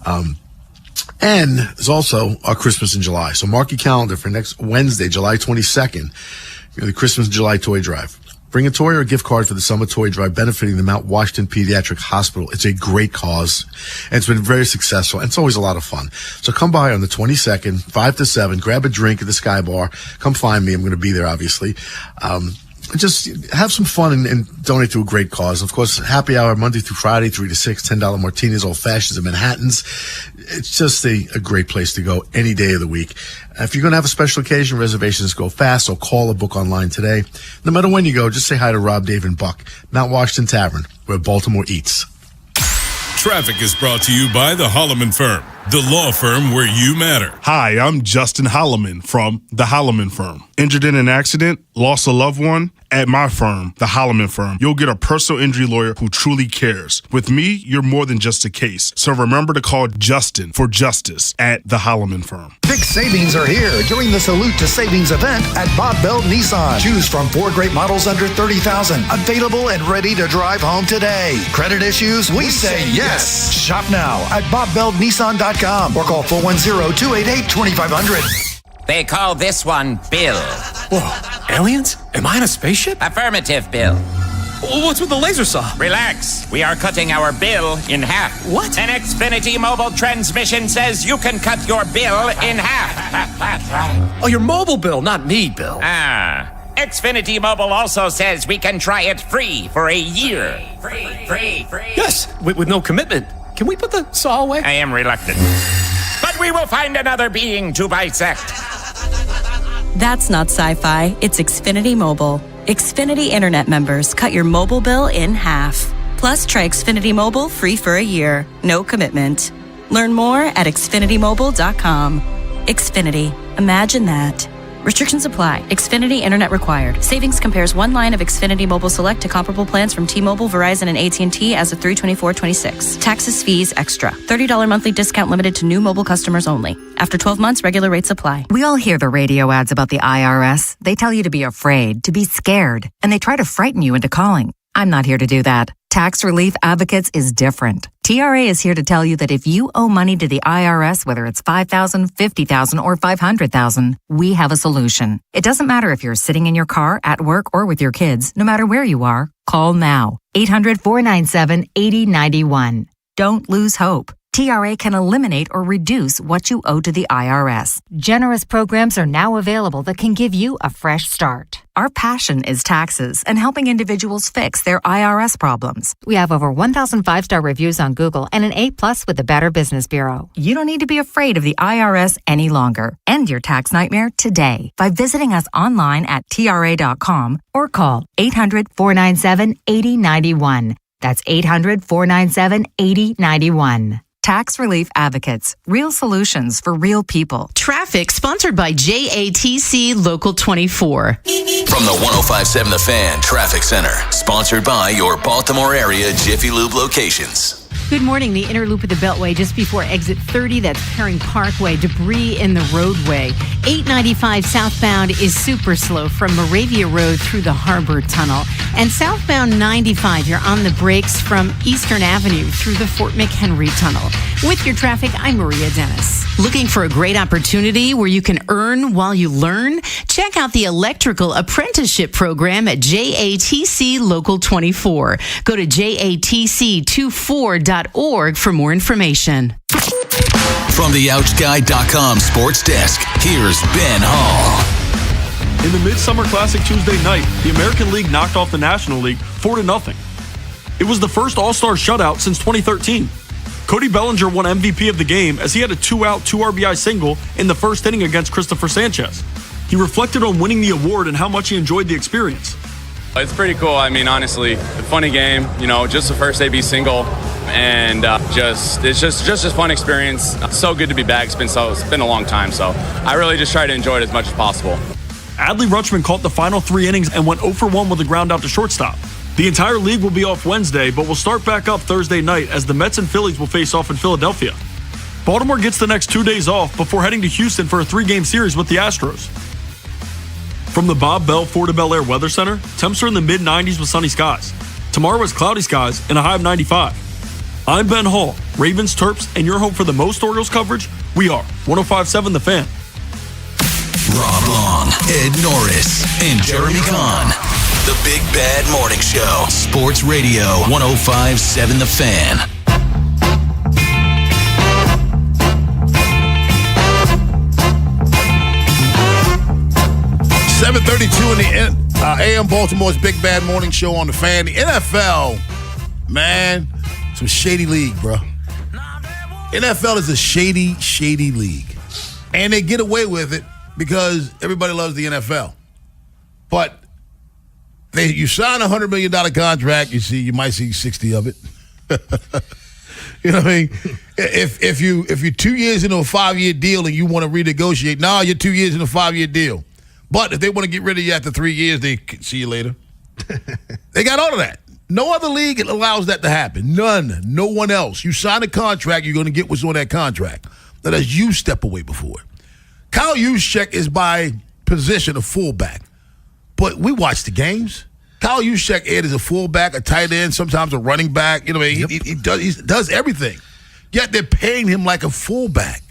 S7: And there's also our Christmas in July. So mark your calendar for next Wednesday, July 22nd, the Christmas in July toy drive. Bring a toy or a gift card for the summer toy drive benefiting the Mount Washington Pediatric Hospital. It's a great cause, and it's been very successful, and it's always a lot of fun. So come by on the 22nd, 5 to 7, grab a drink at the Sky Bar. Come find me. I'm going to be there, obviously. Just have some fun and donate to a great cause. Of course, happy hour Monday through Friday, 3 to 6, $10 martinis, old fashions, and Manhattans. It's just a great place to go any day of the week. If you're going to have a special occasion, reservations go fast, so call or book online today. No matter when you go, just say hi to Rob, Dave, and Buck. Mount Washington Tavern, where Baltimore eats.
S8: Traffic is brought to you by the Holloman Firm, the law firm where you matter.
S3: Hi, I'm Justin Holloman from the Holloman Firm. Injured in an accident, lost a loved one? At my firm, the Holloman Firm, you'll get a personal injury lawyer who truly cares. With me, you're more than just a case. So remember to call Justin for justice at the Holloman Firm.
S5: Big savings are here during the Salute to Savings event at Bob Bell Nissan. Choose from 4 great models under $30,000. Available and ready to drive home today. Credit issues? We say yes. Shop now at BobBellNissan.com or call 410-288-2500.
S19: They call this one Bill.
S15: Whoa, aliens? Am I in a spaceship?
S19: Affirmative, Bill.
S15: What's with the laser saw?
S19: Relax. We are cutting our bill in half.
S15: What?
S19: An Xfinity mobile transmission says you can cut your bill in half.
S15: Oh, your mobile bill, not me, Bill.
S19: Xfinity Mobile also says we can try it free for a year. Free.
S15: Yes, with no commitment. Can we put the saw away?
S19: I am reluctant. But we will find another being to bisect.
S20: That's not sci-fi. It's Xfinity Mobile. Xfinity Internet members cut your mobile bill in half. Plus, try Xfinity Mobile free for a year. No commitment. Learn more at xfinitymobile.com. Xfinity. Imagine that. Restrictions apply. Xfinity Internet required. Savings compares one line of Xfinity Mobile Select to comparable plans from T-Mobile, Verizon, and AT&T as of 3/24/26. Taxes, fees, extra. $30 monthly discount limited to new mobile customers only. After 12 months, regular rates apply.
S21: We all hear the radio ads about the IRS. They tell you to be afraid, to be scared, and they try to frighten you into calling. I'm not here to do that. Tax Relief Advocates is different. TRA is here to tell you that if you owe money to the IRS, whether it's $5,000, $50,000, or $500,000, we have a solution. It doesn't matter if you're sitting in your car, at work, or with your kids. No matter where you are, call now. 800-497-8091. Don't lose hope. TRA can eliminate or reduce what you owe to the IRS.
S22: Generous programs are now available that can give you a fresh start.
S21: Our passion is taxes and helping individuals fix their IRS problems.
S22: We have over 1,000 5-star reviews on Google and an A+ with the Better Business Bureau.
S21: You don't need to be afraid of the IRS any longer. End your tax nightmare today by visiting us online at TRA.com or call 800-497-8091. That's 800-497-8091. Tax Relief Advocates. Real solutions for real people.
S10: Traffic sponsored by JATC Local 24.
S4: From the 105.7 The Fan Traffic Center. Sponsored by your Baltimore area Jiffy Lube locations.
S28: Good morning. The inner loop of the Beltway just before exit 30. That's Perring Parkway. Debris in the roadway. 895 southbound is super slow from Moravia Road through the Harbor Tunnel. And southbound 95, you're on the brakes from Eastern Avenue through the Fort McHenry Tunnel. With your traffic, I'm Maria Dennis.
S10: Looking for a great opportunity where you can earn while you learn? Check out the Electrical Apprenticeship Program at JATC Local 24. Go to JATC24.org for more information.
S4: From the OutGuy.com sports desk, here's Ben Hall.
S25: In the Midsummer Classic Tuesday night, the American League knocked off the National League 4-0. It was the first All-Star shutout since 2013. Cody Bellinger won MVP of the game as he had a 2-out, 2 RBI single in the first inning against Christopher Sanchez. He reflected on winning the award and how much he enjoyed the experience.
S6: It's pretty cool. I mean, honestly, a funny game, just the first AB single, and it's just a fun experience. So good to be back. It's been a long time, so I really just try to enjoy it as much as possible.
S25: Adley Rutschman caught the final 3 innings and went 0 for 1 with a ground out to shortstop. The entire league will be off Wednesday, but will start back up Thursday night as the Mets and Phillies will face off in Philadelphia. Baltimore gets the next 2 days off before heading to Houston for a 3-game series with the Astros. From the Bob Bell Fort of Bel Air Weather Center, temps are in the mid-90s with sunny skies. Tomorrow is cloudy skies and a high of 95. I'm Ben Hall, Ravens, Terps, and your home for the most Orioles coverage. We are 105.7 The Fan.
S4: Rob Long, Ed Norris, and Jeremy Kahn. The Big Bad Morning Show. Sports Radio 105.7 The Fan.
S1: .32 in the AM Baltimore's Big Bad Morning Show on The Fan. The NFL, man, some shady league, bro. NFL is a shady, shady league. And they get away with it because everybody loves the NFL. But you sign a $100 million contract, you might see 60 of it. You know what I mean? If you're 2 years into a 5-year deal and you want to renegotiate, you're 2 years into a 5-year deal. But if they want to get rid of you after 3 years, they can see you later. They got all of that. No other league allows that to happen. None. No one else. You sign a contract, you're going to get what's on that contract. Unless you step away before it. Kyle Juszczyk is by position a fullback. But we watch the games. Kyle Juszczyk is a fullback, a tight end, sometimes a running back. You know, he does everything. Yet they're paying him like a fullback.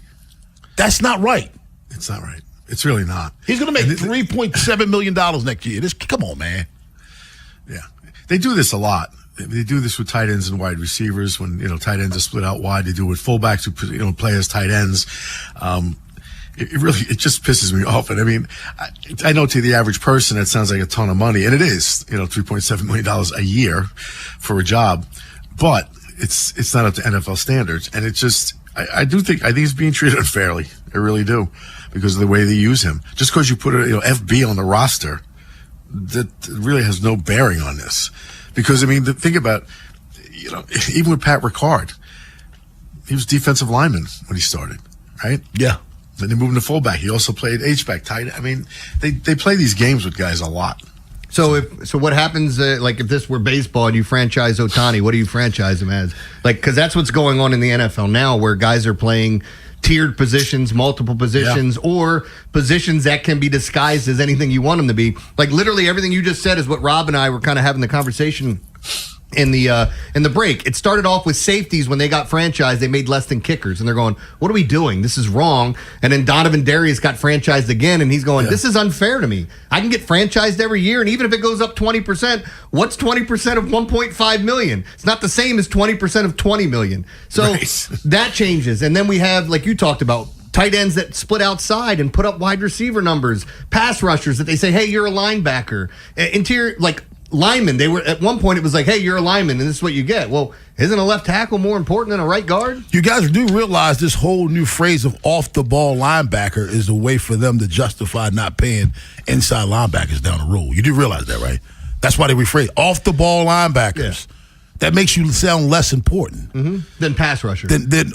S1: That's not right.
S7: It's not right. It's really not.
S1: He's going to make $3.7 million next year. Come on, man.
S7: Yeah. They do this a lot. They do this with tight ends and wide receivers. When, tight ends are split out wide, they do it with fullbacks who, play as tight ends. It just pisses me off. And I mean, I know to the average person, it sounds like a ton of money. And it is, $3.7 million a year for a job. But it's not up to NFL standards. And it's just, I think he's being treated unfairly. I really do. Because of the way they use him. Just because you put FB on the roster, that really has no bearing on this. Because, I mean, think about, even with Pat Ricard, he was defensive lineman when he started, right?
S1: Yeah.
S7: Then they moved him to fullback. He also played H-back tight. I mean, they play these games with guys a lot.
S2: So what happens, if this were baseball and you franchise Ohtani, what do you franchise him as? Because that's what's going on in the NFL now, where guys are playing tiered positions, multiple positions, or positions that can be disguised as anything you want them to be. Literally everything you just said is what Rob and I were kind of having the conversation in the break. It started off with safeties. When they got franchised, they made less than kickers, and they're going, what are we doing? This is wrong. And then Donovan Darius got franchised again, and he's going, this is unfair to me. I can get franchised every year, and even if it goes up 20%, what's 20% of 1.5 million? It's not the same as 20% of 20 million. So that changes. And then we have, like you talked about, tight ends that split outside and put up wide receiver numbers, pass rushers that they say, hey, you're a linebacker. Interior, linemen, they were at one point, it was like, hey, you're a lineman and this is what you get. Well, isn't a left tackle more important than a right guard?
S1: You guys do realize this whole new phrase of off the ball linebacker is a way for them to justify not paying inside linebackers down the road. You do realize that, right? That's why they rephrase off the ball linebackers. Yeah. That makes you sound less important
S2: than pass rusher,
S1: than middle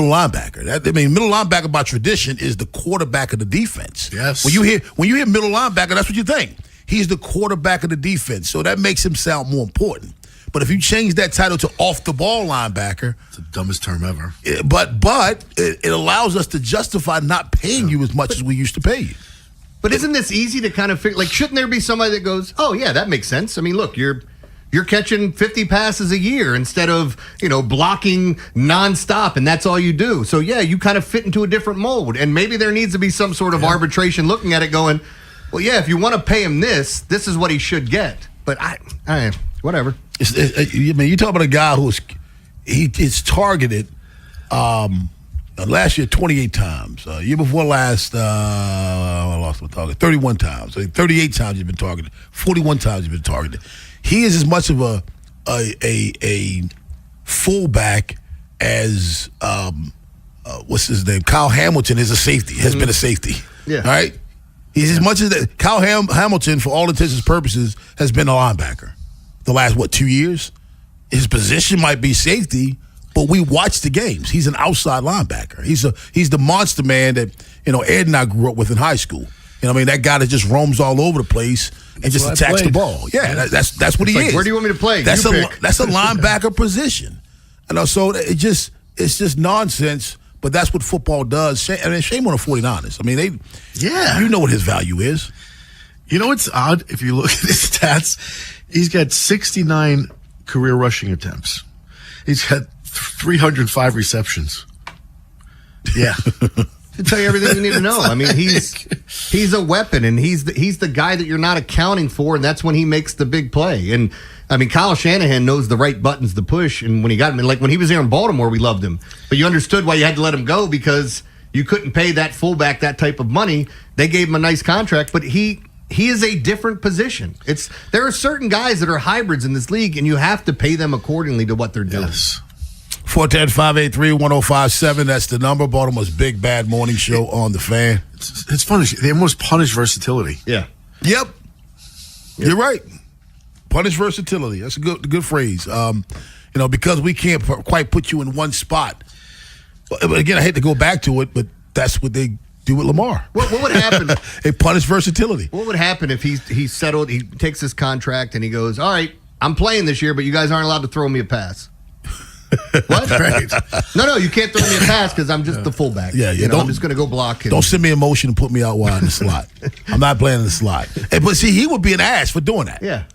S1: linebacker. Middle linebacker by tradition is the quarterback of the defense.
S7: Yes.
S1: When you hear middle linebacker, that's what you think. He's the quarterback of the defense, so that makes him sound more important. But if you change that title to off-the-ball linebacker...
S7: It's the dumbest term ever.
S1: But it allows us to justify not paying you as much as we used to pay you.
S2: But isn't this easy to kind of figure... shouldn't there be somebody that goes, oh, yeah, that makes sense. I mean, look, you're catching 50 passes a year instead of, blocking nonstop, and that's all you do. So, yeah, you kind of fit into a different mold. And maybe there needs to be some sort of arbitration looking at it going... Well, yeah, if you want to pay him this is what he should get. But I whatever.
S1: You talk about a guy he's targeted last year 28 times. Year before last, I lost my target. 31 times. 38 times he's been targeted. 41 times he's been targeted. He is as much of a fullback as what's his name? Kyle Hamilton is a safety. Has been a safety.
S2: Yeah.
S1: All right. He's as much as that. Kyle Hamilton, for all intents and purposes, has been a linebacker the last 2 years. His position might be safety, but we watch the games. He's an outside linebacker. He's the monster man that Ed and I grew up with in high school. That guy that just roams all over the place and just attacks the ball. Yeah, that's what he is.
S2: Where do you want me to play?
S1: That's a linebacker position. So it's just nonsense. But that's what football does. Shame on the 49ers. You know what his value is.
S7: You know what's odd? If you look at his stats, he's got 69 career rushing attempts. He's had 305 receptions. Yeah.
S2: To tell you everything you need to know. He's a weapon, and he's the guy that you're not accounting for, and that's when he makes the big play. And Kyle Shanahan knows the right buttons to push, and when he got him, like when he was there in Baltimore, we loved him. But you understood why you had to let him go, because you couldn't pay that fullback that type of money. They gave him a nice contract, but he is a different position. There are certain guys that are hybrids in this league, and you have to pay them accordingly to what they're doing.
S7: Yes.
S1: 410-583-1057. That's the number. Baltimore's Big Bad Morning Show on the Fan.
S7: It's funny. They almost punish versatility.
S2: Yeah.
S1: Yep. You're right. Punish versatility. That's a good phrase. Because we can't quite put you in one spot. But again, I hate to go back to it, but that's what they do with Lamar.
S2: What would happen?
S1: They punish versatility.
S2: What would happen if he's settled, he takes his contract, and he goes, all right, I'm playing this year, but you guys aren't allowed to throw me a pass? What?
S7: Right.
S2: No, you can't throw me a pass because I'm just the fullback.
S1: Yeah.
S2: I'm just going to go block him.
S1: Don't send me in motion and put me out wide in the slot. I'm not playing in the slot. But see, he would be an ass for doing that.
S2: Yeah.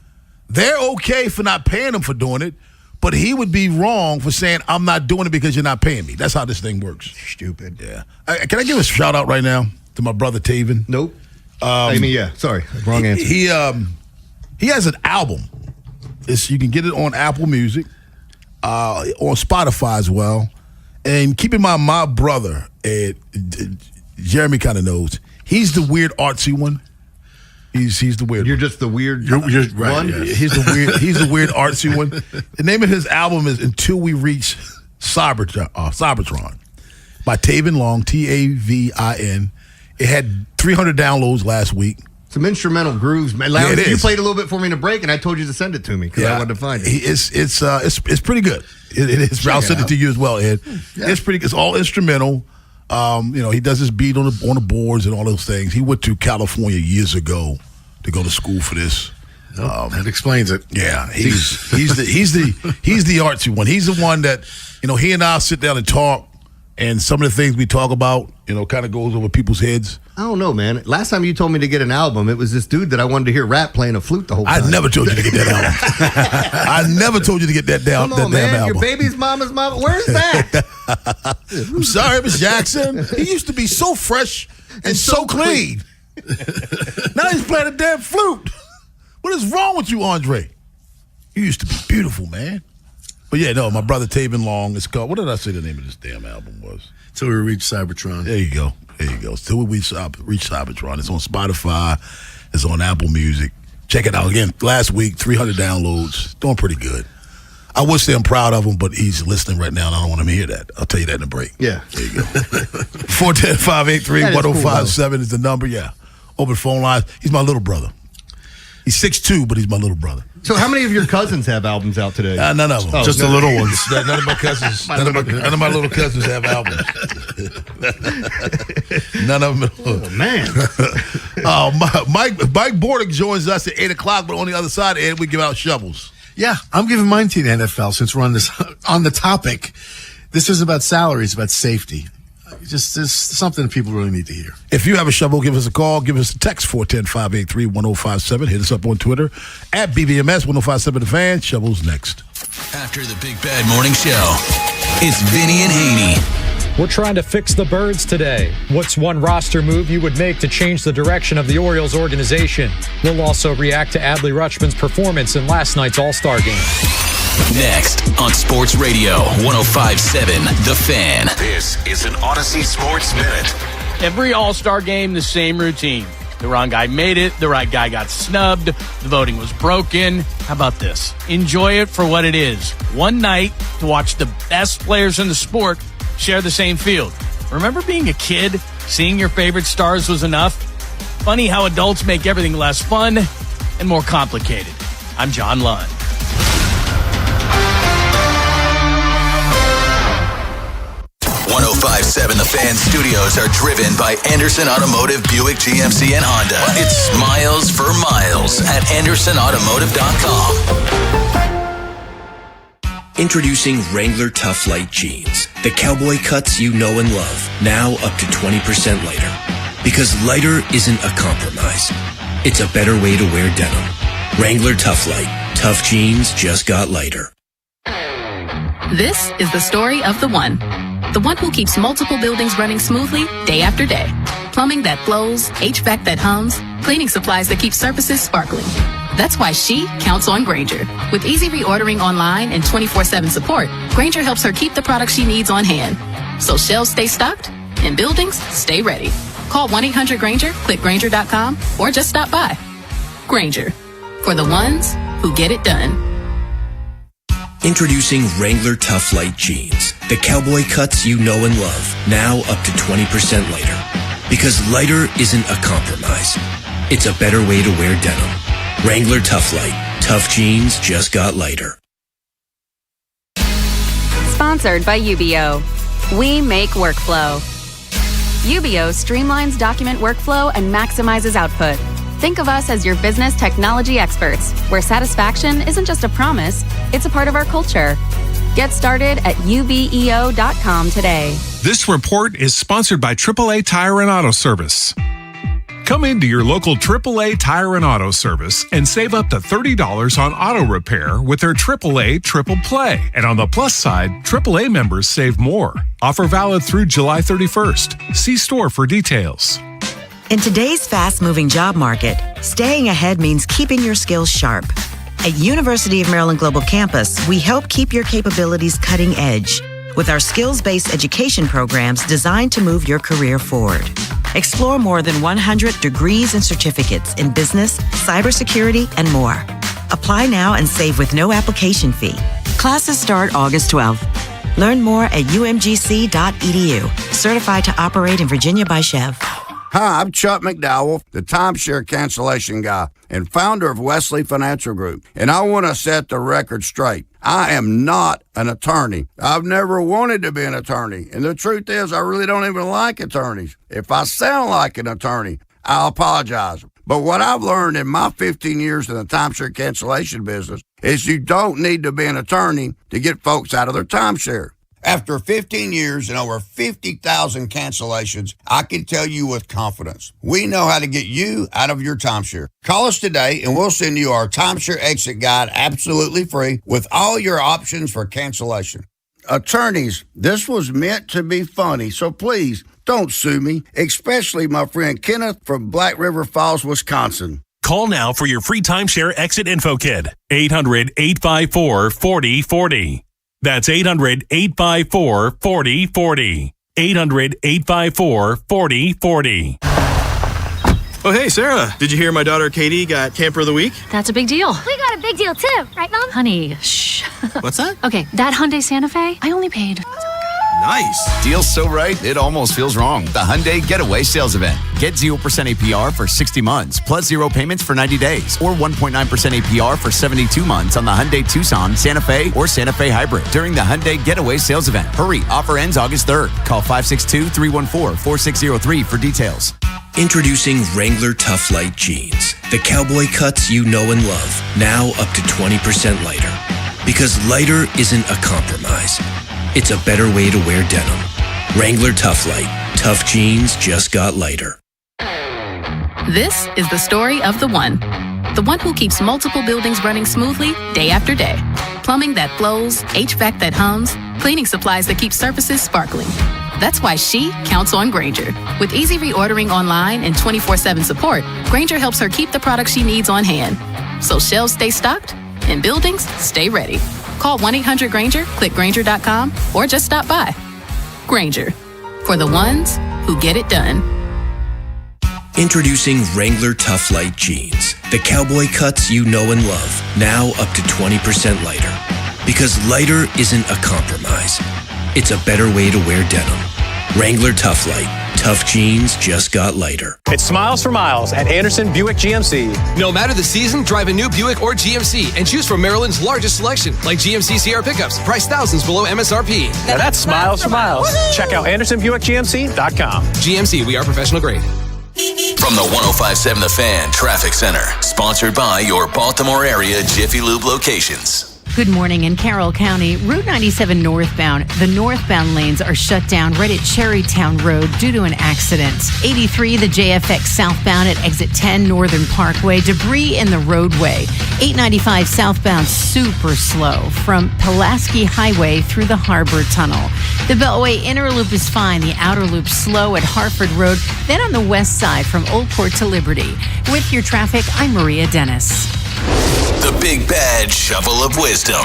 S1: They're okay for not paying him for doing it, but he would be wrong for saying, I'm not doing it because you're not paying me. That's how this thing works.
S2: Stupid.
S1: Yeah. Can I give a shout out right now to my brother Taven?
S2: Nope. Sorry. Wrong answer.
S1: He has an album. You can get it on Apple Music. On Spotify as well. And keep in mind, my brother, Jeremy kind of knows, he's the weird artsy one. He's the weird.
S2: You're just the weird
S7: you're right,
S2: one?
S7: Yes.
S1: He's the weird artsy one. The name of his album is Until We Reach Cybertron by Taven Long, Tavin. It had 300 downloads last week.
S2: Some instrumental grooves, man. Larry, you played a little bit for me in a break, and I told you to send it to me because I wanted to find it.
S1: It's pretty good. It is. I'll send it to you as well, Ed. Yeah. It's pretty. It's all instrumental. He does his beat on the boards and all those things. He went to California years ago to go to school for this.
S7: That explains it.
S1: Yeah, he's the artsy one. He's the one that he and I sit down and talk, and some of the things we talk about kind of goes over people's heads.
S2: I don't know, man. Last time you told me to get an album, it was this dude that I wanted to hear rap playing a flute the whole time.
S1: I never told you to get that album. I never told you to get that down.
S2: Come on,
S1: that damn
S2: man.
S1: album.
S2: Your baby's mama's mama. Where's that?
S1: I'm sorry, Miss Jackson. He used to be so fresh and so clean. Now he's playing a damn flute. What is wrong with you, Andre? You used to be beautiful, man. But yeah, no, my brother Taven Long. It's called. What did I say the name of this damn album was?
S7: Till We Reach Cybertron.
S1: There you go. Till We Reach Cybertron. It's on Spotify. It's on Apple Music. Check it out. Again, last week, 300 downloads. Doing pretty good. I would say I'm proud of him, but he's listening right now, and I don't want him to hear that. I'll tell you that in a break.
S2: Yeah.
S1: There you go. 410-583-1057 is the number. Yeah. Open phone lines. He's my little brother. He's 6'2", but he's my little brother.
S2: So how many of your cousins have albums out today?
S1: None of them.
S7: Just the little ones.
S1: None of my cousins. None of my little cousins have albums. None of them.
S2: Oh, man.
S1: Mike Bordick joins us at 8 o'clock, but on the other side, Ed, we give out shovels.
S7: Yeah, I'm giving mine to the NFL since we're on the topic. This is about salaries, about safety. Just something people really need to hear.
S1: If you have a shovel, give us a call. Give us a text, 410-583-1057. Hit us up on Twitter, at BBMS 1057 The Fan. Shovels next.
S4: After the Big Bad Morning Show, it's Vinny and Haynie.
S11: We're trying to fix the Birds today. What's one roster move you would make to change the direction of the Orioles organization? We'll also react to Adley Rutschman's performance in last night's All-Star game.
S4: Next on Sports Radio 1057 The Fan.
S19: This is an Odyssey Sports Minute.
S12: Every All-Star game, the same routine.
S9: The wrong guy made it. The right guy got snubbed. The voting was broken. How about this? Enjoy it for what it is. One night to watch the best players in the sport share the same field. Remember being a kid, seeing your favorite stars was enough? Funny how adults make everything less fun and more complicated. I'm John Lund.
S4: .1057 The Fan Studios are driven by Anderson Automotive, Buick, GMC, and Honda. It's miles for miles at AndersonAutomotive.com.
S12: Introducing Wrangler Tough Light Jeans. The cowboy cuts you know and love. Now up to 20% lighter. Because lighter isn't a compromise. It's a better way to wear denim. Wrangler Tough Light. Tough jeans just got lighter.
S13: This is the story of the one. The one who keeps multiple buildings running smoothly day after day. Plumbing that flows, HVAC that hums, cleaning supplies that keep surfaces sparkling. That's why she counts on Grainger. With easy reordering online and 24/7 support, Grainger helps her keep the products she needs on hand. So shelves stay stocked and buildings stay ready. Call 1-800-GRAINGER, click Grainger.com, or just stop by. Grainger, for the ones who get it done.
S12: Introducing Wrangler Tough Light Jeans. The cowboy cuts you know and love. Now up to 20% lighter. Because lighter isn't a compromise. It's a better way to wear denim. Wrangler Tough Light. Tough jeans just got lighter.
S22: Sponsored by UBO. We make workflow. UBO streamlines document workflow and maximizes output. Think of us as your business technology experts, where satisfaction isn't just a promise, it's a part of our culture. Get started at ubeo.com today.
S16: This report is sponsored by AAA Tire and Auto Service. Come into your local AAA Tire and Auto Service and save up to $30 on auto repair with their AAA Triple Play. And on the plus side, AAA members save more. Offer valid through July 31st. See store for details.
S23: In today's fast-moving job market, staying ahead means keeping your skills sharp. At University of Maryland Global Campus, we help keep your capabilities cutting edge with our skills-based education programs designed to move your career forward. Explore more than 100 degrees and certificates in business, cybersecurity, and more. Apply now and save with no application fee. Classes start August 12th. Learn more at umgc.edu. Certified to operate in Virginia by Chev.
S24: Hi, I'm Chuck McDowell, the timeshare cancellation guy and founder of Wesley Financial Group. And I want to set the record straight. I am not an attorney. I've never wanted to be an attorney. And the truth is, I really don't even like attorneys. If I sound like an attorney, I'll apologize. But what I've learned in my 15 years in the timeshare cancellation business is you don't need to be an attorney to get folks out of their timeshare. After 15 years and over 50,000 cancellations, I can tell you with confidence, we know how to get you out of your timeshare. Call us today and we'll send you our timeshare exit guide absolutely free with all your options for cancellation. Attorneys, this was meant to be funny, so please don't sue me, especially my friend Kenneth from Black River Falls, Wisconsin.
S26: Call now for your free timeshare exit info kit. 800-854-4040. That's 800-854-4040. 800-854-4040.
S27: Oh, hey, Sarah. Did you hear my daughter Katie got Camper of the Week?
S29: That's a big deal.
S30: We got a big deal, too. Right, Mom?
S29: Honey, shh.
S27: What's that?
S29: Okay, that Hyundai Santa Fe, I only paid.
S27: Nice.
S31: Deal's so right, it almost feels wrong. The Hyundai Getaway Sales Event. Get 0% APR for 60 months, plus 0 payments for 90 days, or 1.9% APR for 72 months on the Hyundai Tucson, Santa Fe, or Santa Fe Hybrid during the Hyundai Getaway Sales Event. Hurry, offer ends August 3rd. Call 562-314-4603 for details.
S12: Introducing Wrangler Tough Light Jeans. The cowboy cuts you know and love. Now up to 20% lighter. Because lighter isn't a compromise. It's a better way to wear denim. Wrangler Tough Light. Tough jeans just got lighter.
S13: This is the story of the one. The one who keeps multiple buildings running smoothly day after day. Plumbing that flows, HVAC that hums, cleaning supplies that keep surfaces sparkling. That's why she counts on Grainger. With easy reordering online and 24/7 support, Grainger helps her keep the products she needs on hand. So shelves stay stocked and buildings stay ready. Call 1-800-GRAINGER, click Grainger.com, or just stop by. Grainger, for the ones who get it done.
S12: Introducing Wrangler Tough Light Jeans. The cowboy cuts you know and love. Now up to 20% lighter. Because lighter isn't a compromise. It's a better way to wear denim. Wrangler Tough Light. Tough jeans just got lighter.
S3: It's Smiles for Miles at Anderson Buick GMC.
S5: No matter the season, drive a new Buick or GMC and choose from Maryland's largest selection, like GMC Sierra pickups, priced thousands below MSRP.
S3: Now that's Smiles for Miles. Check out AndersonBuickGMC.com.
S5: GMC, we are professional grade.
S4: From the 105.7 The Fan Traffic Center, sponsored by your Baltimore area Jiffy Lube locations.
S8: Good morning. In Carroll County, Route 97 northbound. The northbound lanes are shut down right at Cherrytown Road due to an accident. 83, the JFX southbound at exit 10 Northern Parkway. Debris in the roadway. 895 southbound super slow from Pulaski Highway through the Harbor Tunnel. The Beltway inner loop is fine. The outer loop slow at Harford Road. Then on the west side from Old Port to Liberty. With your traffic, I'm Maria Dennis.
S4: The Big Bad Shovel of Wisdom.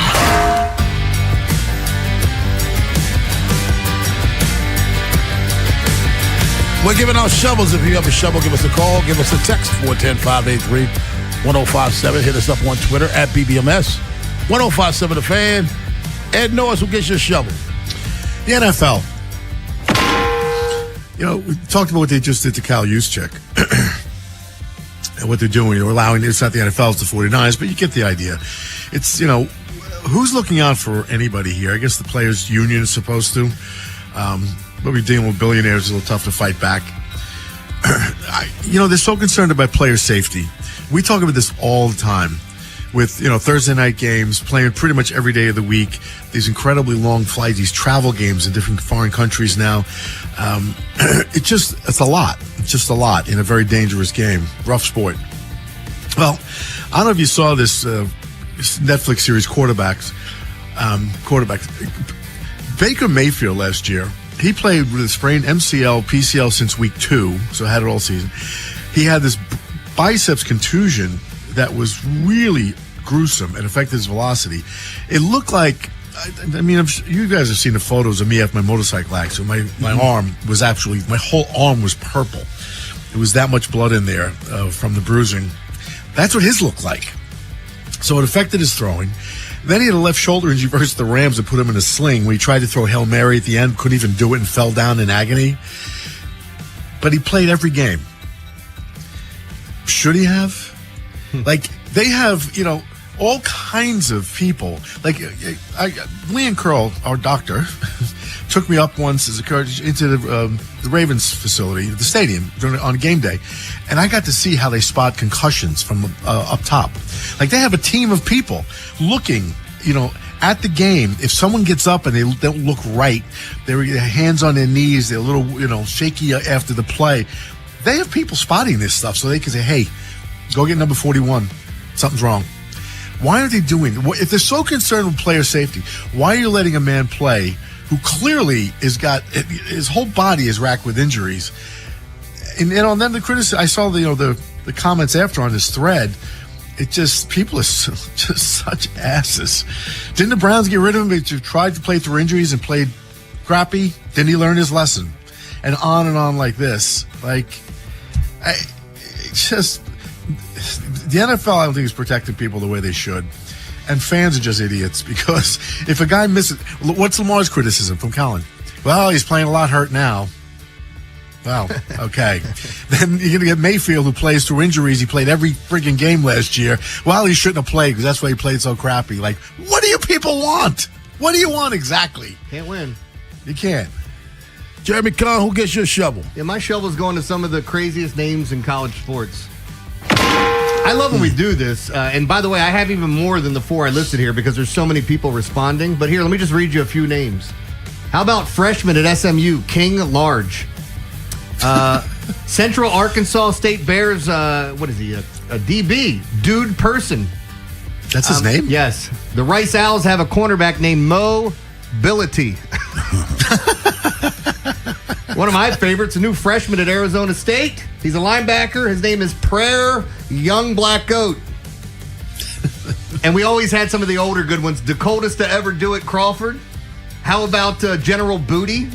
S1: We're giving out shovels. If you have a shovel, give us a call. Give us a text, 410-583-1057. Hit us up on Twitter at BBMS. 1057 The Fan. Ed Norris, who gets your shovel?
S7: The NFL. You know, we talked about what they just did to Kyle Juszczyk. And what they're doing, they're allowing, it's not the NFL, it's the 49ers, but you get the idea. It's, you know, who's looking out for anybody here? I guess the players' union is supposed to. But we're dealing with billionaires, it's a little tough to fight back. They're so concerned about player safety. We talk about this all the time with, Thursday night games, playing pretty much every day of the week, these incredibly long flights, these travel games in different foreign countries now. It's a lot. It's just a lot in a very dangerous game. Rough sport. Well, I don't know if you saw this Netflix series, Quarterbacks. Baker Mayfield last year, he played with a sprained MCL, PCL since week 2, so had it all season. He had this biceps contusion that was really gruesome and affected his velocity. It looked like, you guys have seen the photos of me after my motorcycle accident. My arm was my whole arm was purple. It was that much blood in there from the bruising. That's what his looked like. So it affected his throwing. Then he had a left shoulder injury versus the Rams that put him in a sling when he tried to throw Hail Mary at the end, couldn't even do it and fell down in agony. But he played every game. Should he have? Like, they have, all kinds of people. Like, Lee and Curl, our doctor, took me up once as a coach into the Ravens facility, the stadium, on game day. And I got to see how they spot concussions from up top. Like, they have a team of people looking, at the game. If someone gets up and they don't look right, their hands on their knees, they're a little, shaky after the play. They have people spotting this stuff so they can say, hey, go get number 41. Something's wrong. Why are they doing it? If they're so concerned with player safety, why are you letting a man play who clearly his whole body is racked with injuries? And on them, the criticism, I saw the comments after on this thread. It just, people are just such asses. Didn't the Browns get rid of him because he tried to play through injuries and played crappy? Didn't he learn his lesson? And on like this. The NFL, I don't think, is protecting people the way they should. And fans are just idiots because if a guy misses... What's Lamar's criticism from Colin? Well, he's playing a lot hurt now. Well, okay. Then you're going to get Mayfield, who plays through injuries. He played every freaking game last year. Well, he shouldn't have played because that's why he played so crappy. Like, what do you people want? What do you want exactly?
S2: Can't win.
S7: You can't.
S1: Jeremy Kahn, who gets your shovel?
S2: Yeah, my shovel's going to some of the craziest names in college sports. I love when we do this. And by the way, I have even more than the 4 I listed here because there's so many people responding. But here, let me just read you a few names. How about freshman at SMU, King Large? Central Arkansas State Bears, what is he? A DB, Dude Person.
S7: That's his name?
S2: Yes. The Rice Owls have a cornerback named Mo Bility. One of my favorites, a new freshman at Arizona State. He's a linebacker. His name is Prayer Young Black Goat. And we always had some of the older good ones. Dakotas to ever do it, Crawford. How about General Booty?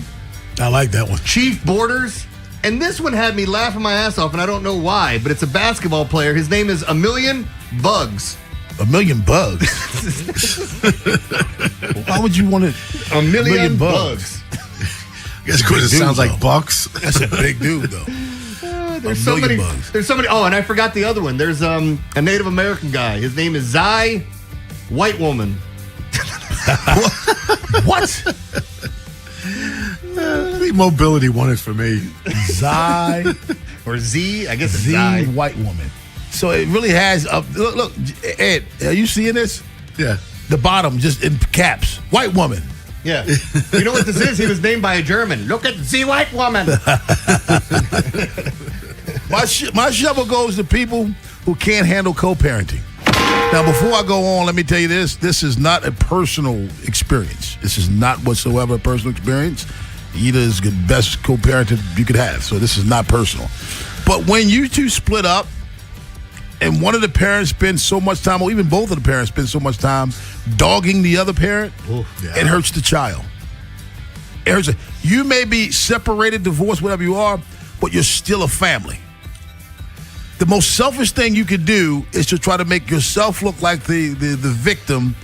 S1: I like that one.
S2: Chief Borders. And this one had me laughing my ass off, and I don't know why, but it's a basketball player. His name is A Million Bugs.
S1: A million bugs? Why would you want it?
S2: A million bugs.
S7: I guess because it sounds like bucks.
S1: That's a big dude, though.
S2: There's somebody. Oh, and I forgot the other one. There's a Native American guy. His name is Zai White Woman.
S1: What?
S7: I think mobility won it for me.
S1: Zai
S2: or Z? I guess it's
S1: Z
S2: Zai.
S1: White Woman. So it really has. Look, Ed, are you seeing this?
S7: Yeah.
S1: The bottom, just in caps. White woman.
S2: Yeah. You know what this is? He was named by a German. Look at Z White Woman.
S1: My shovel goes to people who can't handle co-parenting. Now, before I go on, let me tell you this. This is not a personal experience. This is not whatsoever a personal experience. Ida is the best co-parenting you could have, so this is not personal. But when you two split up, and one of the parents spends so much time, or even both of the parents spend so much time dogging the other parent, it hurts the child. It hurts. You may be separated, divorced, whatever you are, but you're still a family. The most selfish thing you could do is to try to make yourself look like the victim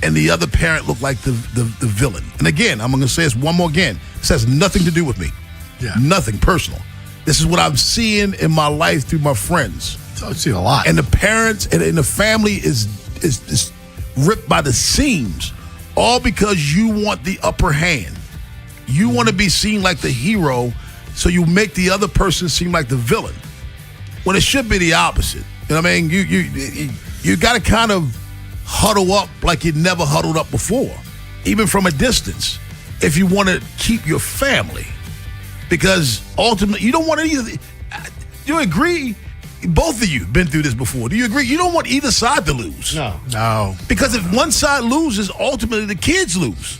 S1: and the other parent look like the villain. And again, I'm going to say this one more again. This has nothing to do with me.
S7: Yeah.
S1: Nothing personal. This is what I'm seeing in my life through my friends.
S7: I've seen a lot.
S1: And the parents and the family is ripped by the seams, all because you want the upper hand. You want to be seen like the hero, so you make the other person seem like the villain. When it should be the opposite. You know what I mean? You got to kind of huddle up like you never huddled up before, even from a distance, if you want to keep your family. Because ultimately, you don't want to either. Do you agree? Both of you have been through this before. Do you agree? You don't want either side to lose.
S7: No.
S1: Because if one side loses, ultimately the kids lose.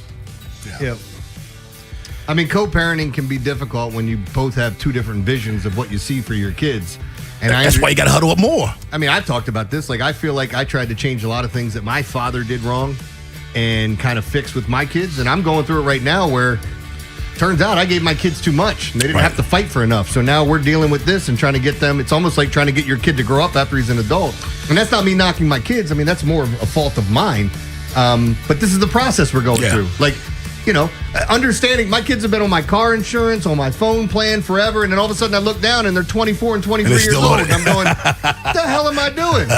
S2: Yeah. I mean, co-parenting can be difficult when you both have two different visions of what you see for your kids. And
S1: that's why you got to huddle up more.
S2: I mean, I've talked about this. Like, I feel like I tried to change a lot of things that my father did wrong and kind of fix with my kids. And I'm going through it right now where turns out I gave my kids too much and they didn't have to fight for enough. So now we're dealing with this and trying to get them. It's almost like trying to get your kid to grow up after he's an adult. And that's not me knocking my kids. I mean, that's more of a fault of mine. But this is the process we're going through. Like, you know, understanding my kids have been on my car insurance, on my phone plan forever, and then all of a sudden I look down and they're 24 and 23 years old. And I'm going, what the hell am I doing?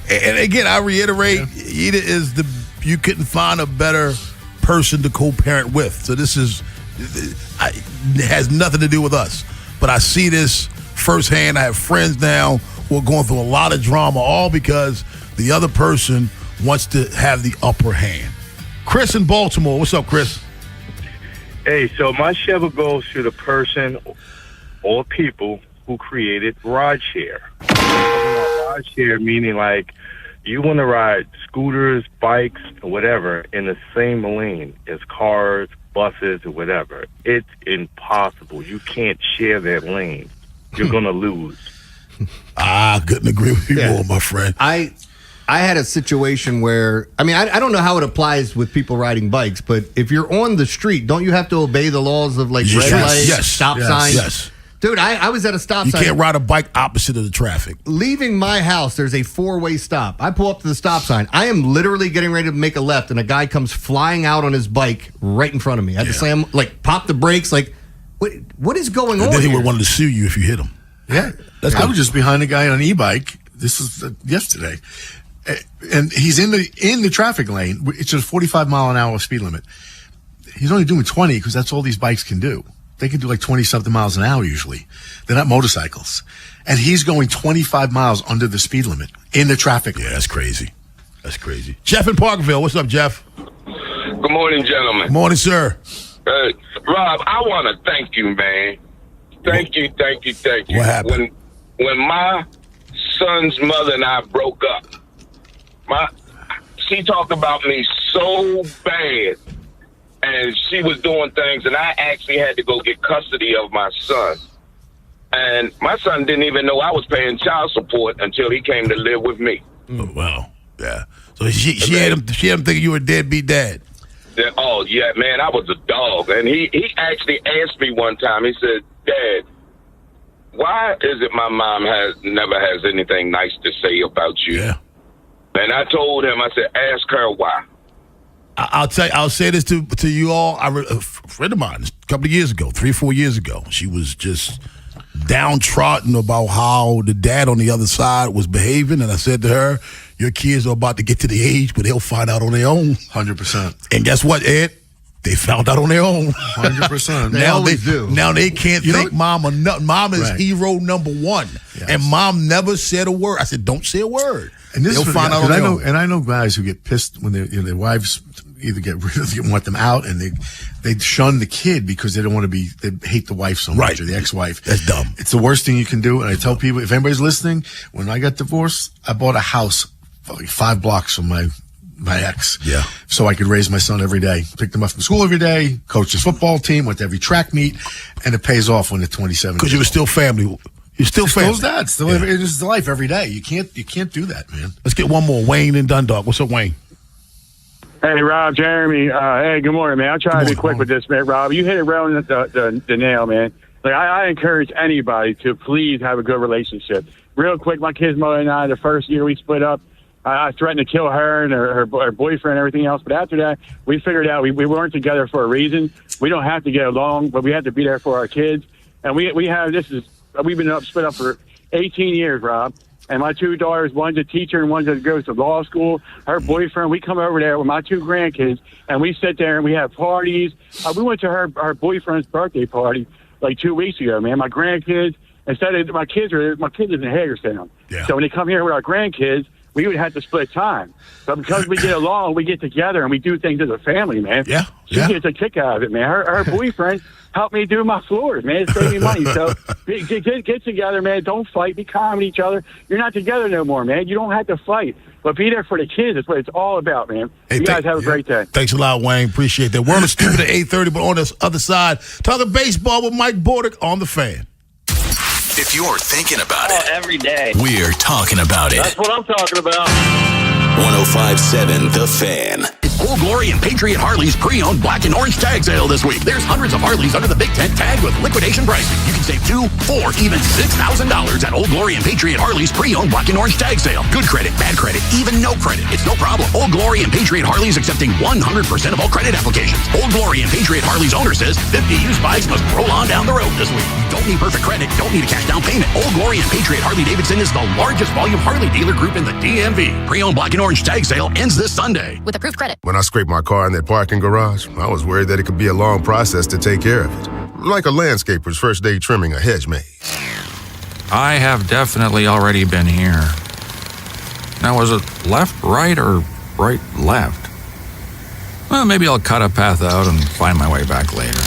S1: And again, I reiterate, Ida is you couldn't find a better person to co-parent with. So this it has nothing to do with us. But I see this firsthand. I have friends now who are going through a lot of drama, all because the other person wants to have the upper hand. Chris in Baltimore. What's up, Chris?
S6: Hey, so my shovel goes to the person or people who created rideshare. Rideshare meaning like you want to ride scooters, bikes, or whatever in the same lane as cars, buses, or whatever. It's impossible. You can't share that lane. You're going to lose.
S1: I couldn't agree with you more, my friend.
S2: I had a situation where, I mean, I don't know how it applies with people riding bikes, but if you're on the street, don't you have to obey the laws of like red lights, stop signs?
S1: Yes.
S2: Dude, I was at a stop sign.
S1: You can't ride a bike opposite of the traffic.
S2: Leaving my house, there's a 4-way stop. I pull up to the stop sign. I am literally getting ready to make a left, and a guy comes flying out on his bike right in front of me. I had to slam, like, pop the brakes, like, what is going on?
S1: Then he
S2: here?
S1: would want to sue you if you hit him.
S7: Yeah. I was just behind a guy on an e-bike. This was yesterday. And he's in the traffic lane. It's a 45-mile-an-hour speed limit. He's only doing 20 because that's all these bikes can do. They can do like 20-something miles an hour usually. They're not motorcycles. And he's going 25 miles under the speed limit in the traffic lane.
S1: Yeah, that's crazy. That's crazy. Jeff in Parkville. What's up, Jeff?
S10: Good morning, gentlemen.
S1: Morning, sir.
S10: Rob, I want to thank you, man. Thank you.
S1: What happened?
S10: When my son's mother and I broke up, she talked about me so bad, and she was doing things, and I actually had to go get custody of my son. And my son didn't even know I was paying child support until he came to live with me.
S1: Oh, wow. Yeah. So she had him thinking you were a deadbeat dad.
S10: Oh, yeah, man, I was a dog. And he actually asked me one time, he said, Dad, why is it my mom never has anything nice to say about you?
S1: Yeah.
S10: And I told him, I said, ask her why.
S1: I'll say this to you all. A friend of mine, a couple of years ago, 3-4 years ago, she was just downtrodden about how the dad on the other side was behaving. And I said to her, your kids are about to get to the age where they'll find out on their own.
S7: 100%.
S1: And guess what, Ed? They found out on their own.
S7: 100%.
S1: Now
S2: always do.
S1: Now they can't thank mom or nothing. Mom is hero number one. Yes. And mom never said a word. I said, don't say a word.
S7: And this
S1: they'll find out on their own.
S7: And I know guys who get pissed when their wives either get rid of them, want them out, and they shun the kid because they don't want to be, they hate the wife so much, or the ex-wife.
S1: That's dumb.
S7: It's the worst thing you can do. And I tell people, if anybody's listening, when I got divorced, I bought a house like 5 blocks from my ex.
S1: Yeah.
S7: So I could raise my son every day. Picked him up from school every day, coached his football team, went to every track meet, and it pays off when they're 27.
S1: Because you were still family. You're still family.
S7: Still that. Still, it is life every day. You can't do that, man.
S1: Let's get one more. Wayne in Dundalk. What's up, Wayne?
S31: Hey, Rob, Jeremy. Hey, good morning, man. I'll try to be quick with this, man. Rob, you hit it right on the nail, man. Like, I encourage anybody to please have a good relationship. Real quick, my kid's mother and I, the first year we split up, I threatened to kill her and her boyfriend and everything else. But after that, we figured out we weren't together for a reason. We don't have to get along, but we have to be there for our kids. And we've been split up for 18 years, Rob. And my 2 daughters, one's a teacher and one goes to law school. Her boyfriend, we come over there with my 2 grandkids, and we sit there and we have parties. We went to her boyfriend's birthday party like 2 weeks ago, man. My grandkids, my kids live in Hagerstown.
S1: Yeah.
S31: So when they come here with our grandkids, we would have to split time. But because we get along, we get together and we do things as a family, man.
S1: Yeah.
S31: She gets a kick out of it, man. Her boyfriend helped me do my floors, man. It saved me money. So get together, man. Don't fight. Be calm with each other. You're not together no more, man. You don't have to fight. But be there for the kids. That's what it's all about, man.
S1: Hey,
S31: you guys have a great day.
S1: Thanks a lot, Wayne. Appreciate that. We're on the stupid at 8:30, but on the other side, talking baseball with Mike Bordick on the Fan.
S4: If you're thinking about it,
S9: every day,
S4: we're talking about it.
S9: That's what I'm talking about.
S4: 105.7 The Fan.
S11: It's Old Glory and Patriot Harley's pre-owned black and orange tag sale this week. There's hundreds of Harleys under the big tent tag with liquidation pricing. You can save $2,000, $4,000, even $6,000 at Old Glory and Patriot Harley's pre-owned black and orange tag sale. Good credit, bad credit, even no credit. It's no problem. Old Glory and Patriot Harley's accepting 100% of all credit applications. Old Glory and Patriot Harley's owner says 50 used bikes must roll on down the road this week. You don't need perfect credit, don't need a cash down payment. Old Glory and Patriot Harley-Davidson is the largest volume Harley dealer group in the DMV. Pre-owned black and orange tag sale ends this Sunday.
S14: With approved credit.
S15: When I scraped my car in that parking garage, I was worried that it could be a long process to take care of it. Like a landscaper's first day trimming a hedge maze.
S17: I have definitely already been here. Now, was it left, right, or right, left? Well, maybe I'll cut a path out and find my way back later.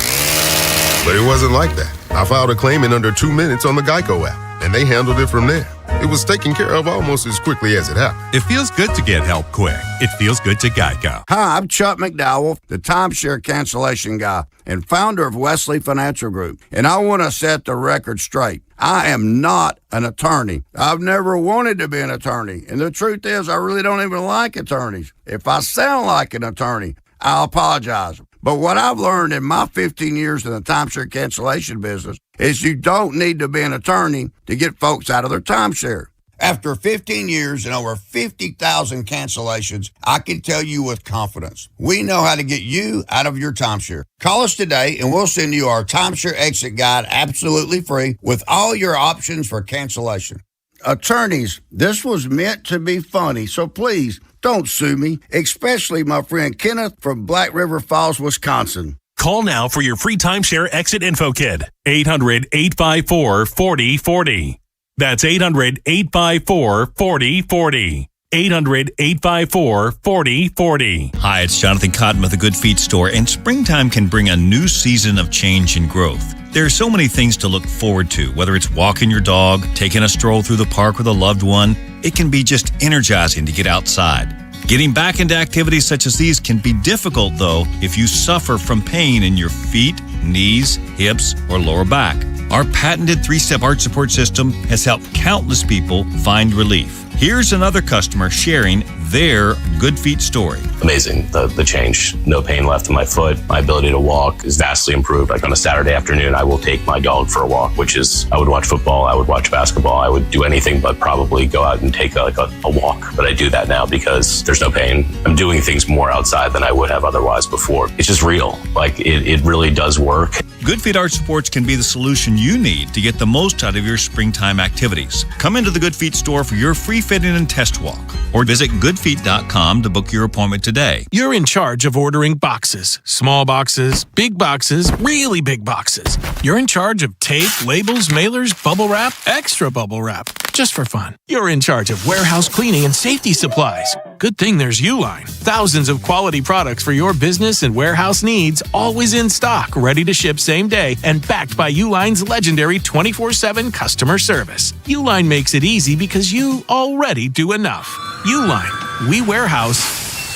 S15: But it wasn't like that. I filed a claim in under 2 minutes on the Geico app, and they handled it from there. It was taken care of almost as quickly as it happened.
S26: It feels good to get help quick. It feels good to Geico.
S24: Hi, I'm Chuck McDowell, the timeshare cancellation guy and founder of Wesley Financial Group. And I want to set the record straight. I am not an attorney. I've never wanted to be an attorney. And the truth is, I really don't even like attorneys. If I sound like an attorney, I'll apologize. But what I've learned in my 15 years in the timeshare cancellation business is you don't need to be an attorney to get folks out of their timeshare. After 15 years and over 50,000 cancellations, I can tell you with confidence, we know how to get you out of your timeshare. Call us today and we'll send you our timeshare exit guide absolutely free with all your options for cancellation. Attorneys, this was meant to be funny, so please don't sue me, especially my friend Kenneth from Black River Falls, Wisconsin.
S26: Call now for your free timeshare exit info kit. 800-854-4040. That's 800-854-4040. 800-854-4040.
S18: Hi, it's Jonathan Cotton with the Good Feet Store, and springtime can bring a new season of change and growth. There are so many things to look forward to, whether it's walking your dog, taking a stroll through the park with a loved one. It can be just energizing to get outside. Getting back into activities such as these can be difficult, though, if you suffer from pain in your feet, knees, hips, or lower back. Our patented 3-step arch support system has helped countless people find relief. Here's another customer sharing their Good Feet story.
S9: Amazing, the change. No pain left in my foot. My ability to walk is vastly improved. Like on a Saturday afternoon, I will take my dog for a walk, which is, I would watch football, I would watch basketball, I would do anything but probably go out and take a walk. But I do that now because there's no pain. I'm doing things more outside than I would have otherwise before. It's just real. Like it really does work.
S18: Good Feet Arch Supports can be the solution you need to get the most out of your springtime activities. Come into the Good Feet store for your free fitting and test walk, or visit goodfeet.com to book your appointment today.
S14: You're in charge of ordering boxes. Small boxes, big boxes, really big boxes. You're in charge of tape, labels, mailers, bubble wrap, extra bubble wrap. Just for fun. You're in charge of warehouse cleaning and safety supplies. Good thing there's Uline. Thousands of quality products for your business and warehouse needs, always in stock, ready to ship same day, and backed by Uline's legendary 24/7 customer service. Uline makes it easy because you already do enough. Uline, we warehouse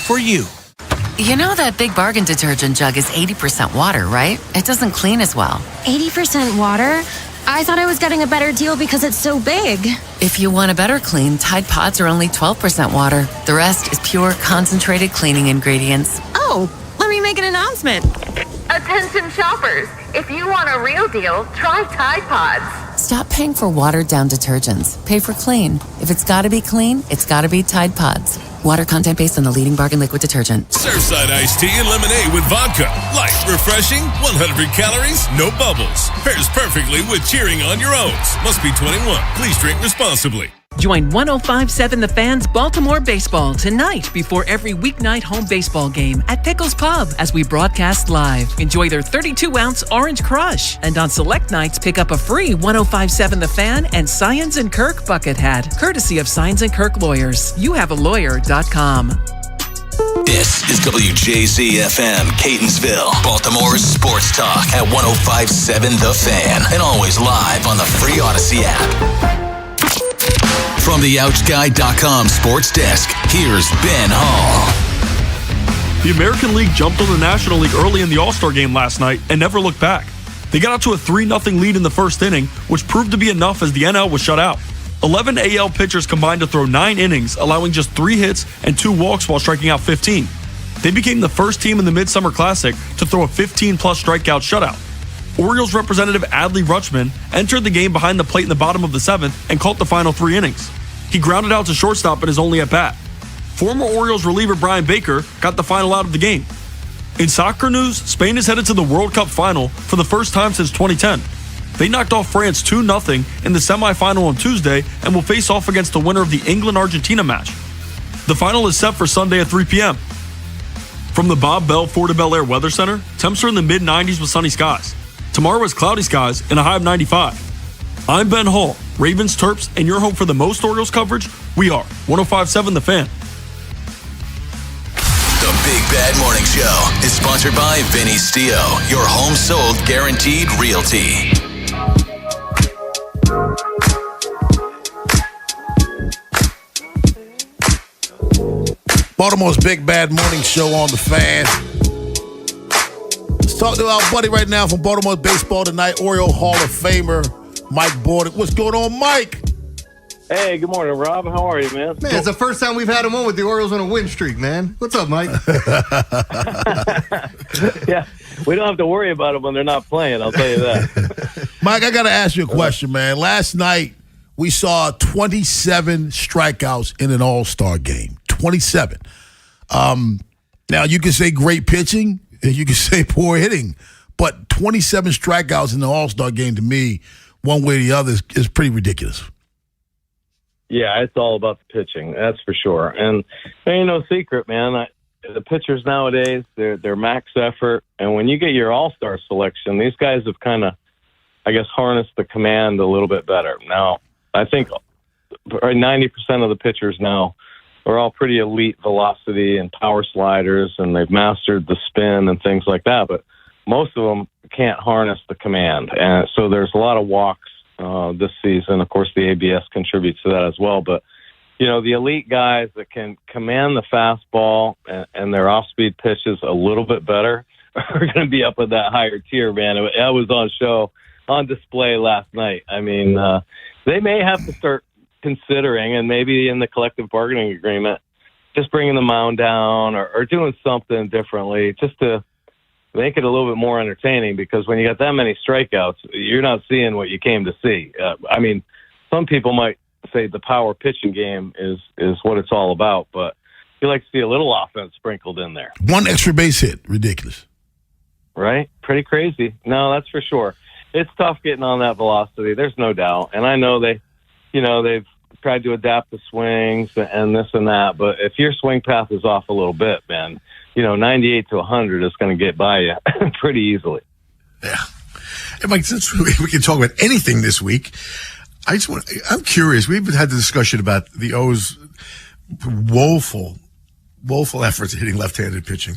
S14: for you.
S16: You know that Big Bargain detergent jug is 80% water, right? It doesn't clean as well.
S19: 80% water? I thought I was getting a better deal because it's so big.
S16: If you want a better clean, Tide Pods are only 12% water. The rest is pure, concentrated cleaning ingredients.
S19: Oh, let me make an announcement.
S16: Attention shoppers, if you want a real deal, try Tide Pods. Stop paying for watered-down detergents. Pay for clean. If it's gotta be clean, it's gotta be Tide Pods. Water content based on the leading bargain liquid detergent.
S20: Surfside iced tea and lemonade with vodka. Light, refreshing, 100 calories, no bubbles. Pairs perfectly with cheering on your oats. Must be 21. Please drink responsibly.
S21: Join 105.7 The Fan's Baltimore Baseball tonight before every weeknight home baseball game at Pickles Pub as we broadcast live. Enjoy their 32-ounce Orange Crush. And on select nights, pick up a free 105.7 The Fan and Science & Kirk bucket hat, courtesy of Science & Kirk Lawyers. YouHaveALawyer.com.
S4: This is WJZ-FM, Catonsville, Baltimore's sports talk at 105.7 The Fan, and always live on the free Odyssey app. From the OutSky.com sports desk, here's Ben Hall.
S22: The American League jumped on the National League early in the All-Star game last night and never looked back. They got out to a 3-0 lead in the first inning, which proved to be enough as the NL was shut out. 11 AL pitchers combined to throw 9 innings, allowing just 3 hits and 2 walks while striking out 15. They became the first team in the Midsummer Classic to throw a 15-plus strikeout shutout. Orioles representative Adley Rutschman entered the game behind the plate in the bottom of the 7th and caught the final 3 innings. He grounded out to shortstop in his only at-bat. Former Orioles reliever Brian Baker got the final out of the game. In soccer news, Spain is headed to the World Cup final for the first time since 2010. They knocked off France 2-0 in the semifinal on Tuesday and will face off against the winner of the England-Argentina match. The final is set for Sunday at 3 p.m. From the Bob Bell Fort of Bel Air Weather Center, temps are in the mid-90s with sunny skies. Tomorrow is cloudy skies and a high of 95. I'm Ben Hall, Ravens Terps, and your home for the most Orioles coverage. We are 105.7 The Fan.
S4: The Big Bad Morning Show is sponsored by Vinny Stio, your home sold guaranteed realty.
S1: Baltimore's Big Bad Morning Show on The Fan. Let's talk to our buddy right now from Baltimore Baseball tonight, Oriole Hall of Famer, Mike Bordick. What's going on, Mike?
S23: Hey, good morning, Rob. How are you, man?
S2: Man, it's the first time we've had him on with the Orioles on a win streak, man. What's up, Mike?
S23: Yeah, we don't have to worry about them when they're not playing, I'll tell you that.
S1: Mike, I got to ask you a question, man. Last night, we saw 27 strikeouts in an all-star game. 27. Now, you can say great pitching, and you can say poor hitting, but 27 strikeouts in the all-star game, to me, one way or the other, is pretty ridiculous.
S23: Yeah, it's all about the pitching, that's for sure. And there ain't no secret, man. The pitchers nowadays, they're max effort. And when you get your all-star selection, these guys have kind of, I guess, harnessed the command a little bit better. Now, I think 90% of the pitchers now are all pretty elite velocity and power sliders, and they've mastered the spin and things like that. But most of them can't harness the command. And so there's a lot of walks this season. Of course, the ABS contributes to that as well. But, you know, the elite guys that can command the fastball and their off-speed pitches a little bit better are going to be up at that higher tier, man. I was on display last night. I mean, they may have to start considering, and maybe in the collective bargaining agreement, just bringing the mound down or doing something differently just to make it a little bit more entertaining, because when you got that many strikeouts, you're not seeing what you came to see. I mean, some people might say the power pitching game is what it's all about, but you like to see a little offense sprinkled in there.
S1: One extra base hit, ridiculous.
S23: Right? Pretty crazy. No, that's for sure. It's tough getting on that velocity. There's no doubt. And I know they've tried to adapt the swings and this and that, but if your swing path is off a little bit, man, 98 to 100 is going to get by you pretty easily.
S7: Yeah. And Mike, since we can talk about anything this week, I'm curious. We've had the discussion about the O's woeful efforts at hitting left-handed pitching.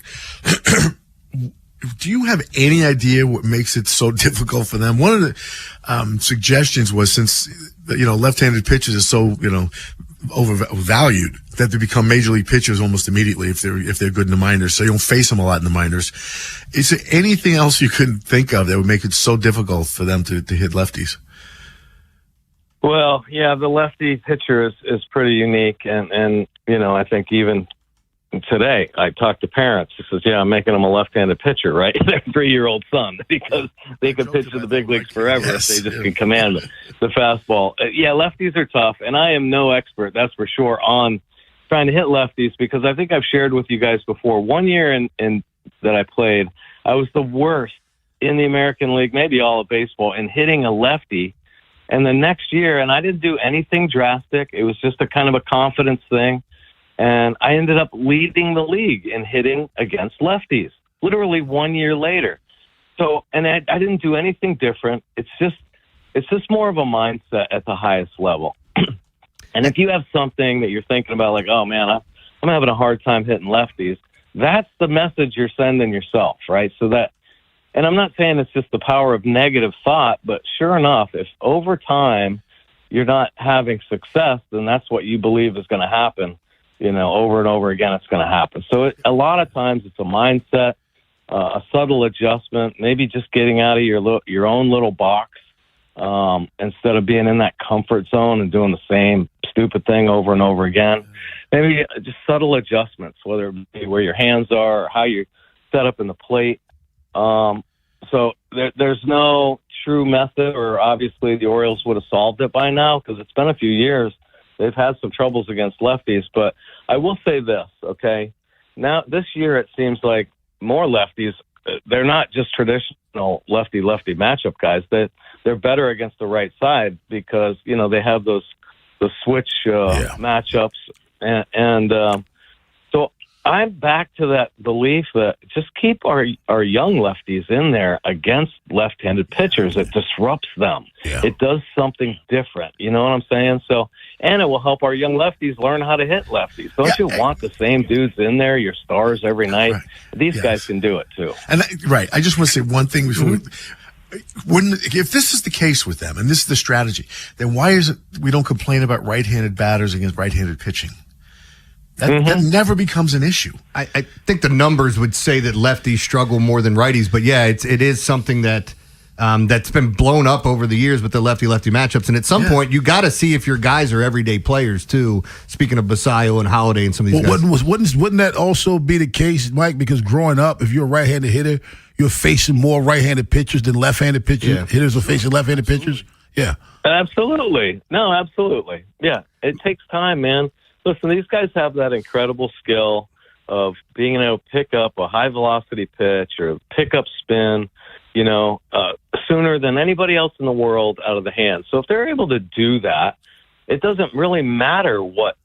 S7: Do you have any idea what makes it so difficult for them? One of the suggestions was, since left-handed pitchers are so overvalued, that they become major league pitchers almost immediately if they're good in the minors, so you don't face them a lot in the minors. Is there anything else you could think of that would make it so difficult for them to hit lefties?
S23: Well, yeah, the lefty pitcher is pretty unique, and I think even today I talked to parents who says, I'm making them a left-handed pitcher, right? Their 3-year-old son, because they can pitch to the big leagues forever if they just can command the fastball. Lefties are tough, and I am no expert, that's for sure, on trying to hit lefties, because I think I've shared with you guys before. 1 year in that I played, I was the worst in the American League, maybe all of baseball, in hitting a lefty. And the next year, and I didn't do anything drastic, it was just a kind of a confidence thing, and I ended up leading the league in hitting against lefties, literally 1 year later. So, and I didn't do anything different. It's just more of a mindset at the highest level. And if you have something that you're thinking about, like, oh man, I'm having a hard time hitting lefties, that's the message you're sending yourself, right? So that, and I'm not saying it's just the power of negative thought, but sure enough, if over time you're not having success, then that's what you believe is going to happen. Over and over again, it's going to happen. So a lot of times it's a mindset, a subtle adjustment, maybe just getting out of your own little box instead of being in that comfort zone and doing the same stupid thing over and over again. Maybe just subtle adjustments, whether it be where your hands are or how you're set up in the plate. So there's no true method, or obviously the Orioles would have solved it by now, because it's been a few years. They've had some troubles against lefties, but I will say this, okay? Now, this year it seems like more lefties, they're not just traditional lefty-lefty matchup guys. They're better against the right side because, they have the switch matchups. And so I'm back to that belief that just keep our young lefties in there against left-handed pitchers. It disrupts them. Yeah. It does something different. You know what I'm saying? So, and it will help our young lefties learn how to hit lefties. Don't you want the same dudes in there, your stars every night? Right. These guys can do it too.
S7: And I just want to say one thing before. If this is the case with them, and this is the strategy, then why is it we don't complain about right-handed batters against right-handed pitching? That never becomes an issue.
S2: I think the numbers would say that lefties struggle more than righties, but it is something that that's been blown up over the years with the lefty-lefty matchups. And at some point, you got to see if your guys are everyday players too. Speaking of Basayo and Holiday and some of these guys,
S1: wouldn't that also be the case, Mike? Because growing up, if you're a right-handed hitter, you're facing more right-handed pitchers than left-handed pitchers. Yeah. Hitters are facing left-handed pitchers. Yeah,
S23: absolutely. No, absolutely. Yeah, it takes time, man. Listen, these guys have that incredible skill of being able to pick up a high-velocity pitch or pick up spin, sooner than anybody else in the world out of the hand. So if they're able to do that, it doesn't really matter what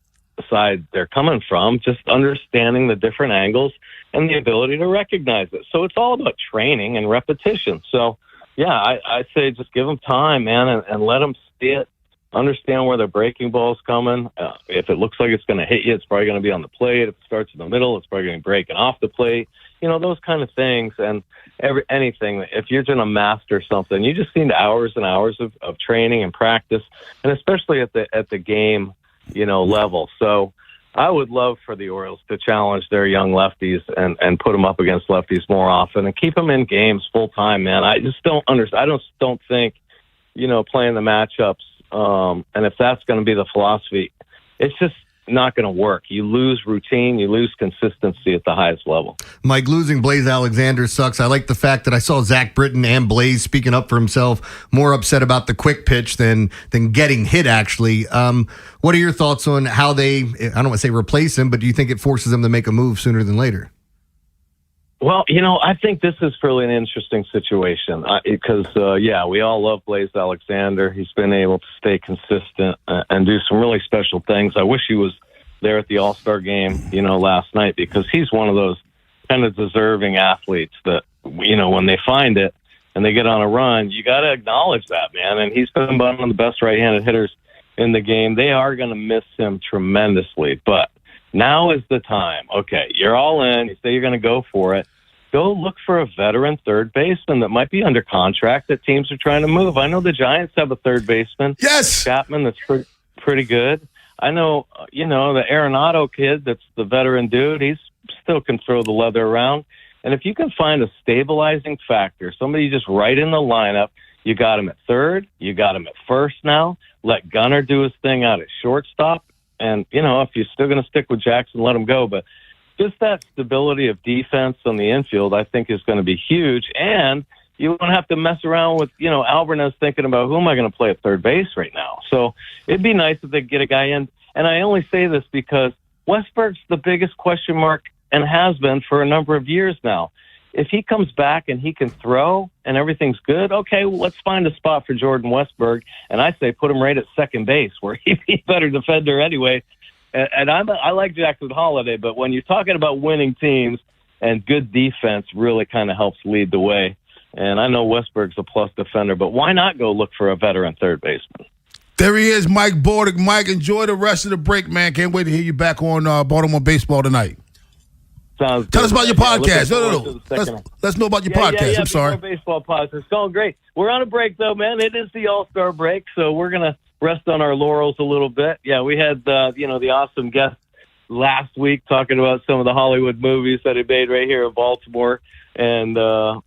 S23: side they're coming from, just understanding the different angles and the ability to recognize it. So it's all about training and repetition. So, I say just give them time, man, and let them see it. Understand where the breaking ball's coming. If it looks like it's going to hit you, it's probably going to be on the plate. If it starts in the middle, it's probably going to be breaking off the plate. Those kind of things. And anything, if you're going to master something, you just need hours and hours of training and practice, and especially at the game, level. So I would love for the Orioles to challenge their young lefties and put them up against lefties more often and keep them in games full time, man. I just don't understand. I don't think, playing the matchups And if that's going to be the philosophy, it's just not going to work. You lose routine, you lose consistency at the highest level.
S2: Mike, losing Blaze Alexander sucks. I like the fact that I saw Zach Britton and Blaze speaking up for himself, more upset about the quick pitch than getting hit, actually. What are your thoughts on how they, I don't want to say replace him, but do you think it forces them to make a move sooner than later?
S23: Well, I think this is really an interesting situation because, we all love Blaze Alexander. He's been able to stay consistent and do some really special things. I wish he was there at the All-Star game, last night, because he's one of those kind of deserving athletes that, when they find it and they get on a run, you got to acknowledge that, man. And he's been one of the best right-handed hitters in the game. They are going to miss him tremendously, but now is the time. Okay, you're all in. You say you're going to go for it. Go look for a veteran third baseman that might be under contract that teams are trying to move. I know the Giants have a third baseman.
S1: Yes.
S23: Chapman, that's pretty good. I know, the Arenado kid that's the veteran dude. He still can throw the leather around. And if you can find a stabilizing factor, somebody just right in the lineup, you got him at third, you got him at first now. Let Gunnar do his thing out at shortstop. And, if you're still going to stick with Jackson, let him go. But just that stability of defense on the infield, I think, is going to be huge. And you don't have to mess around with, Alvarez thinking about who am I going to play at third base right now. So it'd be nice if they get a guy in. And I only say this because Westberg's the biggest question mark and has been for a number of years now. If he comes back and he can throw and everything's good, okay, well, let's find a spot for Jordan Westberg. And I say put him right at second base where he'd be a better defender anyway. And I like Jackson Holiday, but when you're talking about winning teams and good defense really kind of helps lead the way. And I know Westberg's a plus defender, but why not go look for a veteran third baseman?
S1: There he is, Mike Bordick. Mike, enjoy the rest of the break, man. Can't wait to hear you back on Baltimore Baseball tonight.
S23: Sounds
S1: Tell
S23: good.
S1: us about your podcast. No. Let's know about your podcast.
S23: Yeah,
S1: I'm sorry.
S23: Baseball podcast. It's going great. We're on a break, though, man. It is the All-Star break, so we're going to rest on our laurels a little bit. Yeah, we had, the awesome guest last week talking about some of the Hollywood movies that he made right here in Baltimore. And, the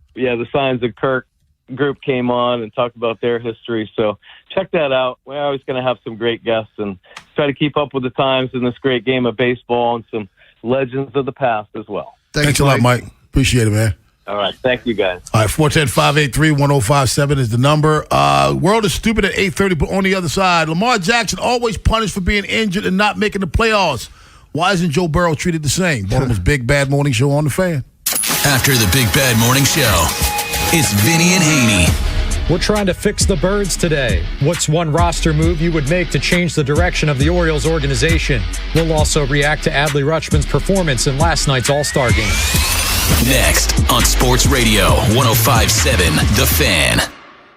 S23: Signs of Kirk group came on and talked about their history. So check that out. We're always going to have some great guests and try to keep up with the times in this great game of baseball and some legends of the past as well.
S1: Thanks a lot, Mike. Appreciate it, man.
S23: All right. Thank you, guys.
S1: All right, 410-583-1057 is the number. World is Stupid at 8:30, but on the other side, Lamar Jackson always punished for being injured and not making the playoffs. Why isn't Joe Burrow treated the same? Baltimore's Big Bad Morning Show on the Fan.
S4: After the Big Bad Morning Show, it's Vinny and Haynie.
S3: We're trying to fix the Birds today. What's one roster move you would make to change the direction of the Orioles organization? We'll also react to Adley Rutschman's performance in last night's All-Star game.
S4: Next on Sports Radio 105.7 The Fan.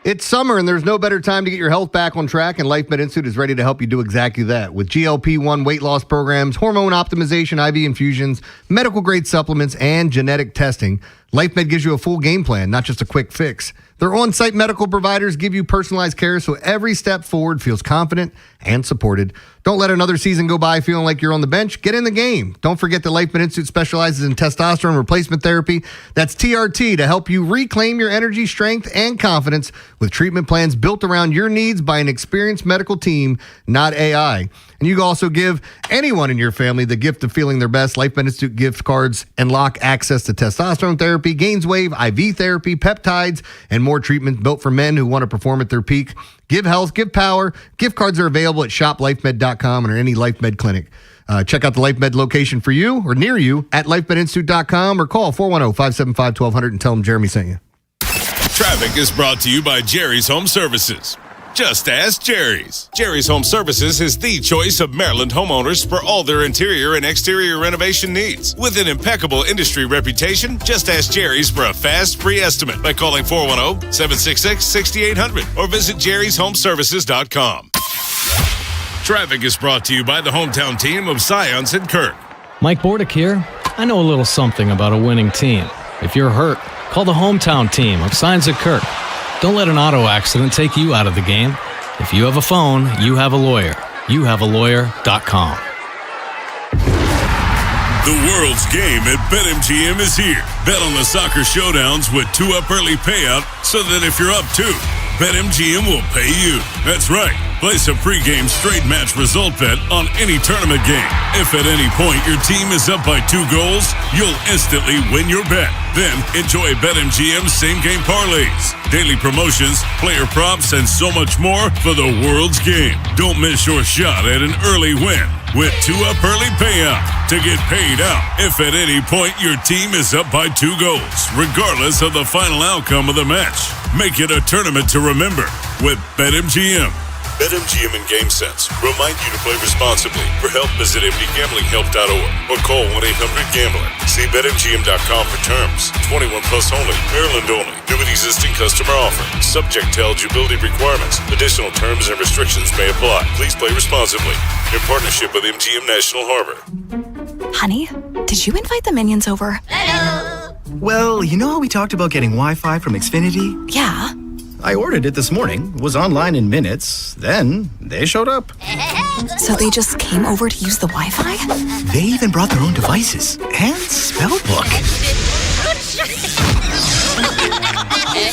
S2: It's summer, and there's no better time to get your health back on track, and LifeMed Institute is ready to help you do exactly that. With GLP-1 weight loss programs, hormone optimization, IV infusions, medical-grade supplements, and genetic testing, LifeMed gives you a full game plan, not just a quick fix. Their on-site medical providers give you personalized care so every step forward feels confident and supported. Don't let another season go by feeling like you're on the bench. Get in the game. Don't forget that LifeMed Institute specializes in testosterone replacement therapy. That's TRT to help you reclaim your energy, strength, and confidence with treatment plans built around your needs by an experienced medical team, not AI. And you can also give anyone in your family the gift of feeling their best. LifeMed Institute gift cards unlock access to testosterone therapy, GainsWave, IV therapy, peptides, and more treatments built for men who want to perform at their peak. Give health, give power. Gift cards are available at shoplifemed.com or any LifeMed clinic. Check out the LifeMed location for you or near you at lifemedinstitute.com or call 410-575-1200 and tell them Jeremy sent you.
S20: Traffic is brought to you by Jerry's Home Services. Just ask Jerry's. Jerry's Home Services is the choice of Maryland homeowners for all their interior and exterior renovation needs. With an impeccable industry reputation, just ask Jerry's for a fast, free estimate by calling 410-766-6800 or visit jerryshomeservices.com. Traffic is brought to you by the hometown team of Scions and Kirk.
S5: Mike Bordick here. I know a little something about a winning team. If you're hurt, call the hometown team of Scions and Kirk. Don't let an auto accident take you out of the game. If you have a phone, you have a lawyer. YouHaveALawyer.com.
S20: The world's game at BetMGM is here. Bet on the soccer showdowns with 2-up early payout so that if you're up 2, BetMGM will pay you. That's right. Place a pregame straight match result bet on any tournament game. If at any point your team is up by 2 goals, you'll instantly win your bet. Then enjoy BetMGM's same-game parlays, daily promotions, player props, and so much more for the world's game. Don't miss your shot at an early win with 2-up early payout to get paid out if at any point your team is up by 2 goals, regardless of the final outcome of the match. Make it a tournament to remember with BetMGM. BetMGM and GameSense remind you to play responsibly. For help, visit mdgamblinghelp.org or call 1-800-GAMBLER. See BetMGM.com for terms. 21 plus only. Maryland only. New and existing customer offer. Subject to eligibility requirements. Additional terms and restrictions may apply. Please play responsibly. In partnership with MGM National Harbor.
S6: Honey, did you invite the minions over?
S8: Well, you know how we talked about getting Wi-Fi from Xfinity?
S6: Yeah.
S8: I ordered it this morning, was online in minutes, then they showed up.
S6: So they just came over to use the Wi-Fi?
S8: They even brought their own devices and spellbook.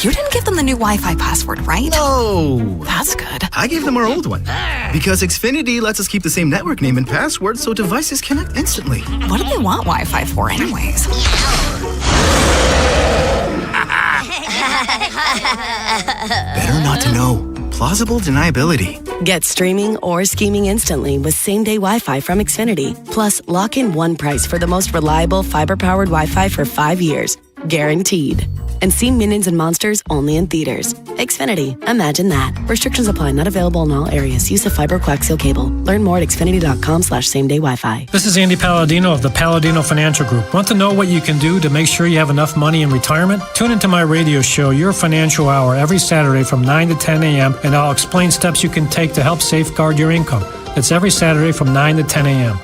S6: You didn't give them the new Wi-Fi password, right?
S8: No.
S6: That's good.
S8: I gave them our old one because Xfinity lets us keep the same network name and password so devices connect instantly.
S6: What do they want Wi-Fi for anyways?
S8: Better not to know. Plausible deniability.
S10: Get streaming or scheming instantly with same-day Wi-Fi from Xfinity. Plus, lock in one price for the most reliable fiber-powered Wi-Fi for 5 years. Guaranteed. And see Minions and Monsters only in theaters. Xfinity. Imagine that. Restrictions apply. Not available in all areas. Use of fiber coaxial cable. Learn more at xfinity.com/same-day Wi-Fi.
S12: This is Andy Palladino of the Palladino Financial Group. Want to know what you can do to make sure you have enough money in retirement? Tune into my radio show, Your Financial Hour, every Saturday from 9 to 10 a.m., and I'll explain steps you can take to help safeguard your income. It's every Saturday from 9 to 10 a.m.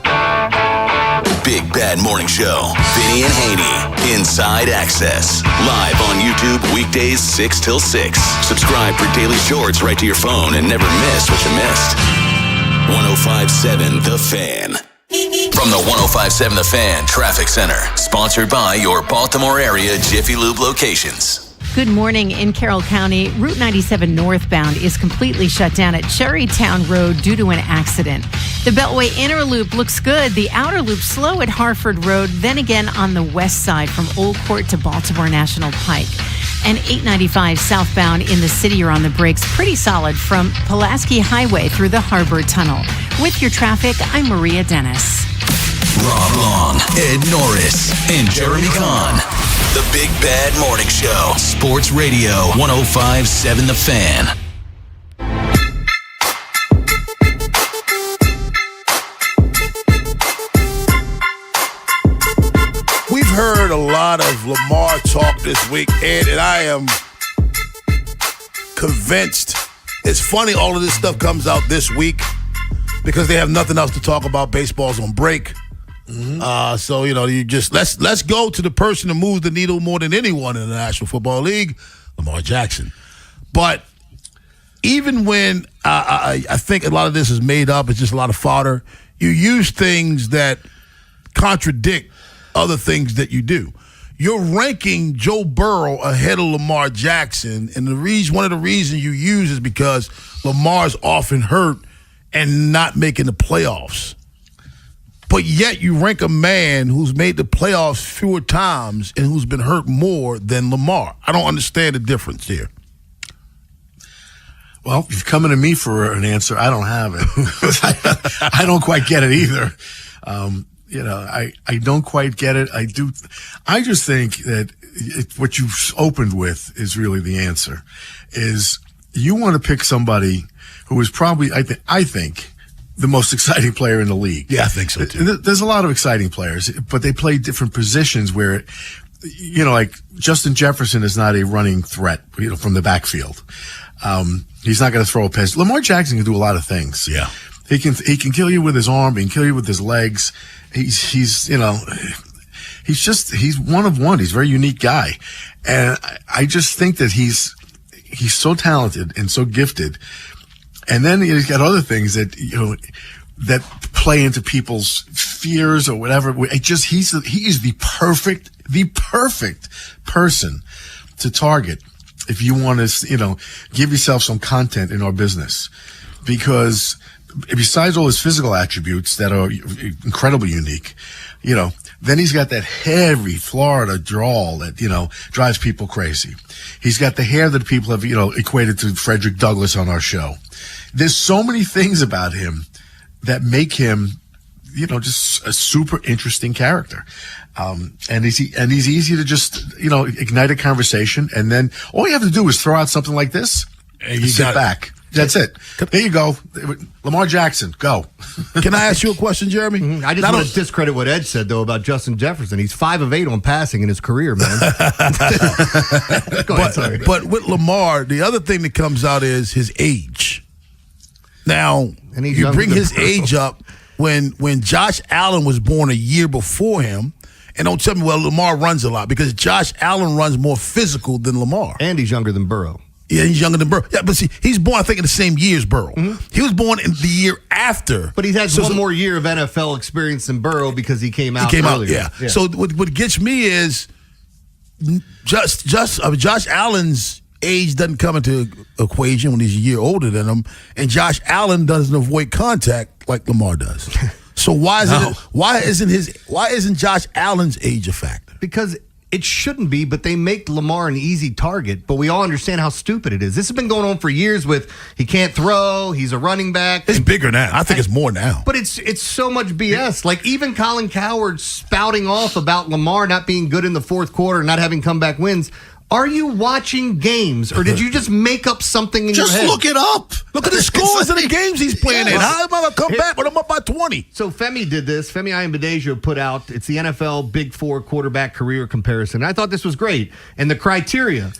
S4: Big Bad Morning Show. Vinny and Haynie. Inside Access. Live on YouTube weekdays 6 till 6. Subscribe for daily shorts right to your phone and never miss what you missed. 105.7 The Fan. From the 105.7 The Fan Traffic Center. Sponsored by your Baltimore area Jiffy Lube locations.
S13: Good morning. In Carroll County, Route 97 northbound is completely shut down at Cherrytown Road due to an accident. The Beltway inner loop looks good. The outer loop slow at Harford Road, then again on the west side from Old Court to Baltimore National Pike. And 895 southbound in the city are on the brakes, pretty solid from Pulaski Highway through the Harbor Tunnel. With your traffic, I'm Maria Dennis.
S4: Rob Long, Ed Norris, and Jeremy Kahn. The Big Bad Morning Show. Sports Radio 105.7 The Fan.
S1: We've heard a lot of Lamar talk this week, Ed, and I am convinced. It's funny all of this stuff comes out this week because they have nothing else to talk about. Baseball's on break. Mm-hmm. So, you just let's go to the person who moves the needle more than anyone in the National Football League, Lamar Jackson. But even when I think a lot of this is made up, it's just a lot of fodder, you use things that contradict other things that you do. You're ranking Joe Burrow ahead of Lamar Jackson, and one of the reasons you use is because Lamar's often hurt and not making the playoffs. But yet you rank a man who's made the playoffs fewer times and who's been hurt more than Lamar. I don't understand the difference here.
S7: Well, if you're coming to me for an answer, I don't have it. I don't quite get it either. I don't quite get it. I just think that what you opened with is really the answer. Is you want to pick somebody who is probably, I think, the most exciting player in the league.
S1: Yeah, I think so too.
S7: There's a lot of exciting players, but they play different positions where, like Justin Jefferson is not a running threat, from the backfield. He's not going to throw a pass. Lamar Jackson can do a lot of things.
S1: Yeah.
S7: He can kill you with his arm. He can kill you with his legs. He's one of one. He's a very unique guy. And I just think that he's so talented and so gifted. And then he's got other things that, that play into people's fears or whatever. He is the perfect person to target if you want to, give yourself some content in our business. because besides all his physical attributes that are incredibly unique, then he's got that heavy Florida drawl that, drives people crazy. He's got the hair that people have, equated to Frederick Douglass on our show. There's so many things about him that make him, just a super interesting character. And he's easy to just, ignite a conversation. And then all you have to do is throw out something like this and you sit back. That's it. There you go. Lamar Jackson, go.
S1: Can I ask you a question, Jeremy?
S2: I just want to discredit what Ed said, though, about Justin Jefferson. He's 5 of 8 on passing in his career, man. Go ahead, sorry.
S1: But with Lamar, the other thing that comes out is his age. Now, you bring his age up when Josh Allen was born a year before him. And don't tell me, Lamar runs a lot, because Josh Allen runs more physical than Lamar.
S2: And he's younger than Burrow.
S1: Yeah, he's younger than Burrow. Yeah, but see, he's born, I think, in the same year as Burrow. Mm-hmm. He was born in the year after.
S2: But he has one more year of NFL experience than Burrow because he came out earlier.
S1: Yeah. So what gets me is Josh Allen's age doesn't come into equation when he's a year older than him, and Josh Allen doesn't avoid contact like Lamar does. So why isn't Josh Allen's age a factor?
S2: Because it shouldn't be, but they make Lamar an easy target. But we all understand how stupid it is. This has been going on for years with he can't throw, he's a running back.
S1: It's bigger now. I think it's more now.
S2: But it's so much BS. Like even Colin Cowherd spouting off about Lamar not being good in the fourth quarter, not having comeback wins. Are you watching games, or did you just make up something in your head?
S7: Just look it up.
S1: Look at the scores of the games he's playing in. How am I going to come back when I'm up by 20?
S2: So Femi did this. Femi Ayanbadejo put out, it's the NFL Big Four quarterback career comparison. I thought this was great. And the criteria,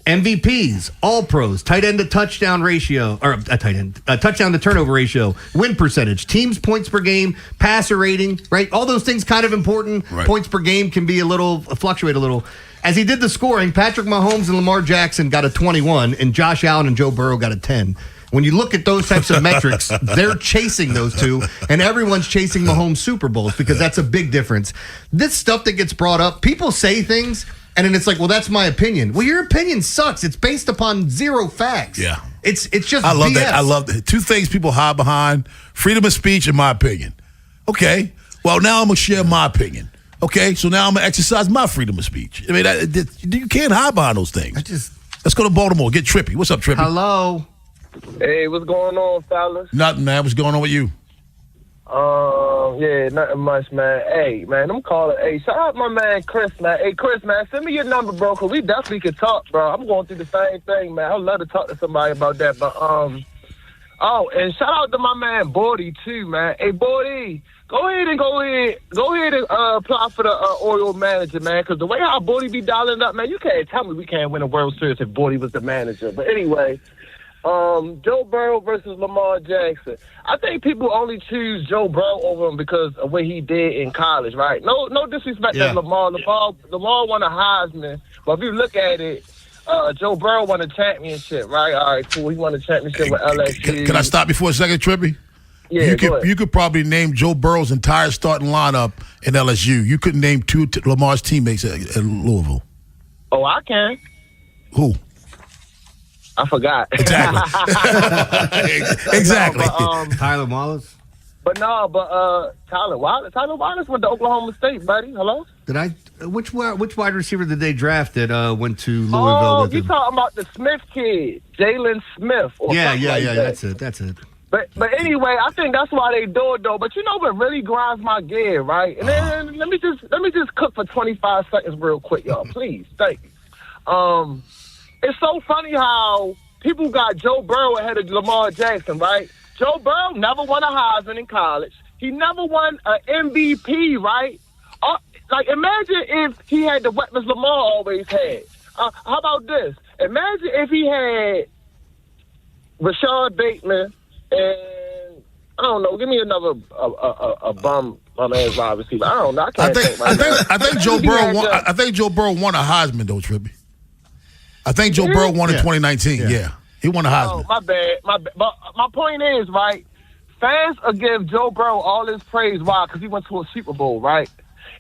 S2: MVPs, All-Pros, tight end to touchdown ratio, or touchdown to turnover ratio, win percentage, teams points per game, passer rating, right? All those things kind of important. Right. Points per game can be fluctuate a little. As he did the scoring, Patrick Mahomes and Lamar Jackson got a 21, and Josh Allen and Joe Burrow got a 10. When you look at those types of metrics, they're chasing those two, and everyone's chasing Mahomes Super Bowls because that's a big difference. This stuff that gets brought up, people say things, and then it's like, well, that's my opinion. Well, your opinion sucks. It's based upon zero facts.
S1: Yeah.
S2: It's just
S1: I love
S2: BS.
S1: that. I love that. Two things people hide behind: freedom of speech and my opinion. Okay, well, now I'm going to share my opinion. Okay, so now I'm going to exercise my freedom of speech. I mean, you can't hide behind those things. Let's go to Baltimore. Get Trippy. What's up, Trippy?
S2: Hello.
S11: Hey, what's going on, fellas?
S1: Nothing, man. What's going on with you?
S11: Yeah, nothing much, man. Hey, man, I'm calling. Hey, shout out my man Chris, man. Hey, Chris, man, send me your number, bro, because we definitely could talk, bro. I'm going through the same thing, man. I'd love to talk to somebody about that, but, and shout out to my man Bordy, too, man. Hey, Bordy. Go ahead and apply for the Oriole manager, man, because the way how Bordy be dialing up, man, you can't tell me we can't win a World Series if Bordy was the manager. But anyway, Joe Burrow versus Lamar Jackson. I think people only choose Joe Burrow over him because of what he did in college, right? No disrespect to Lamar. Lamar won a Heisman, but if you look at it, Joe Burrow won a championship, right? All right, cool. He won a championship with LSU.
S1: Can I stop you for a second, Trippy?
S11: Yeah,
S1: you could probably name Joe Burrow's entire starting lineup in LSU. You couldn't name two Lamar's teammates at Louisville.
S11: Oh, I can.
S1: Who?
S11: I forgot.
S1: Exactly. Exactly.
S11: No, but,
S2: Tyler Wallace.
S11: Tyler Wallace went to Oklahoma State, buddy. Hello.
S2: Which wide receiver did they draft that went to Louisville with him?
S11: You talking about the Smith kid, Jalen Smith?
S2: Yeah.
S11: That.
S2: That's it.
S11: But anyway, I think that's why they do it though. But you know what really grinds my gear, right? And then let me just cook for 25 seconds real quick, y'all. Please, thank you. It's so funny how people got Joe Burrow ahead of Lamar Jackson, right? Joe Burrow never won a Heisman in college. He never won an MVP, right? Like imagine if he had the weapons Lamar always had. How about this? Imagine if he had Rashad Bateman. And I don't know. Give me another a bum ass wide receiver. I don't know. I
S1: think Joe Burrow. I think Joe Burrow won a Heisman though, Trippy. I think Joe Burrow won in 2019. Yeah, he won a Heisman.
S11: Oh, my bad. But my point is, right? Fans will give Joe Burrow all his praise. Why? Because he went to a Super Bowl, right?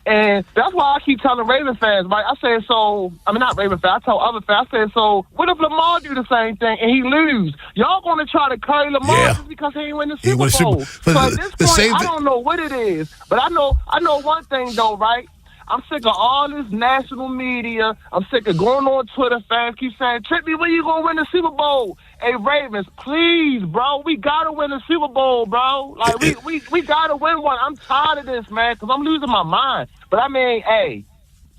S11: And that's why I keep telling Raven fans, right? I said, not Raven fans, I tell other fans, I said, so what if Lamar do the same thing and he lose? Y'all going to try to curry Lamar just because he ain't win the Super Bowl. So at this point, I don't know what it is, but I know one thing though, right? I'm sick of all this national media. I'm sick of going on Twitter. Fans keep saying, Trippy, when you going to win the Super Bowl? Hey, Ravens, please, bro. We got to win the Super Bowl, bro. Like, we got to win one. I'm tired of this, man, because I'm losing my mind. But, I mean, hey,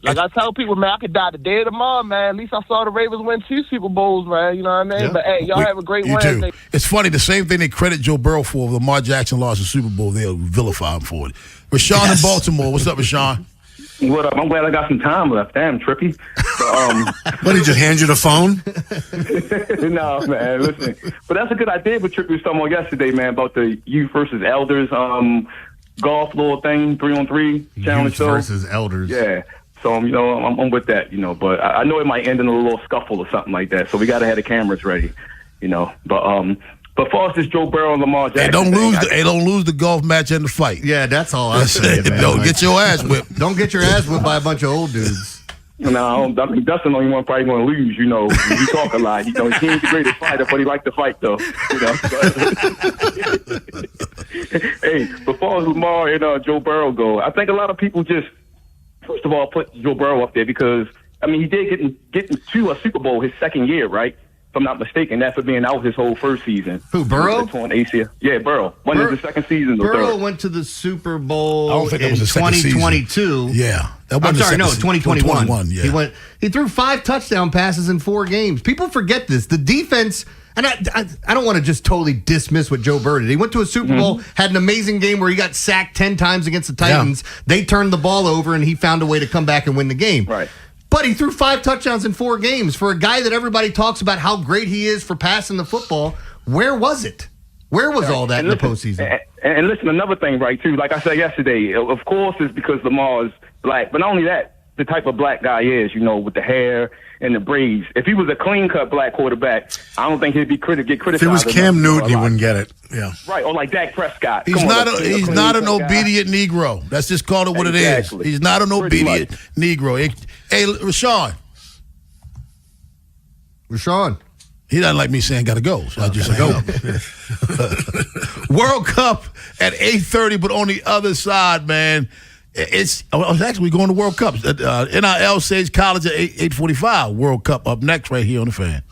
S11: like I tell people, man, I could die the day of tomorrow, man. At least I saw the Ravens win 2 Super Bowls, man. You know what I mean? Yeah. But, hey, y'all have a great Wednesday.
S1: It's funny. The same thing they credit Joe Burrow for. Lamar Jackson lost the Super Bowl. They'll vilify him for it. Rashawn in Baltimore. What's up, Rashawn?
S9: What up? I'm glad I got some time left. Damn, Trippy.
S7: What, did he just hand you the phone?
S9: No, man, listen. But that's a good idea what Trippy was talking about yesterday, man, about the youth versus elders golf little thing, 3-on-3 challenge.
S2: Youth versus elders.
S9: Yeah. So, I'm with that, but I know it might end in a little scuffle or something like that. So we got to have the cameras ready, But for us, it's Joe Burrow and Lamar Jackson.
S1: Don't lose the golf match and the fight.
S2: Yeah, that's all I'm saying, man.
S1: Don't get your ass whipped.
S2: Don't get your ass whipped by a bunch of old dudes.
S9: No, Dustin the only one probably going to lose, We talk a lot. He ain't the greatest fighter, but he likes to fight, though. Hey, before Lamar and Joe Burrow go, I think a lot of people just, first of all, put Joe Burrow up there because, he did get to a Super Bowl his second year, right? If I'm not mistaken, that's for being out his whole first season.
S2: Who, Burrow?
S9: Torn ACL. Yeah, Burrow. When is the second season?
S2: Burrow went to the Super Bowl
S1: I don't think that was
S2: in
S1: the second
S2: 2022.
S1: Season. Yeah.
S2: I'm sorry, no, 2021.
S1: Yeah.
S2: He threw 5 touchdown passes in 4 games. People forget this. The defense, and I don't want to just totally dismiss what Joe Burrow did. He went to a Super Bowl, had an amazing game where he got sacked 10 times against the Titans. Yeah. They turned the ball over, and he found a way to come back and win the game.
S9: Right.
S2: But he threw 5 touchdowns in 4 games. For a guy that everybody talks about how great he is for passing the football, where was it? Where was all that in the postseason?
S9: And listen, another thing, right, too, like I said yesterday, of course it's because Lamar is black, but not only that, the type of black guy is, with the hair and the braids. If he was a clean-cut black quarterback, I don't think he'd get criticized.
S7: If it was Cam Newton, he wouldn't get it. Yeah.
S9: Right, or like Dak Prescott.
S1: He's not an obedient Negro. Let's just call it what it is. He's not an obedient Negro. Hey, Rashawn. He doesn't like me saying gotta go, so I just go. World Cup at 8:30, but on the other side, man, I was actually going to World Cup. NIL says college at 8:45. World Cup up next right here on the Fan.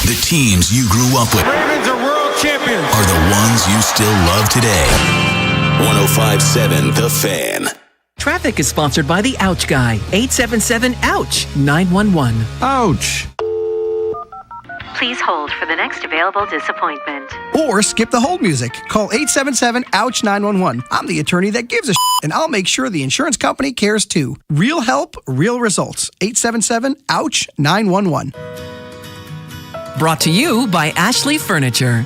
S4: The teams you grew up with
S15: Ravens are world champions.
S4: Are the ones you still love today. 105.7 The Fan.
S21: Traffic is sponsored by the Ouch Guy. 877-OUCH-911.
S15: Ouch.
S17: Please hold for the next available disappointment.
S24: Or skip the hold music. Call 877-OUCH-911. I'm the attorney that gives a and I'll make sure the insurance company cares too. Real help, real results. 877-OUCH-911.
S21: Brought to you by Ashley Furniture.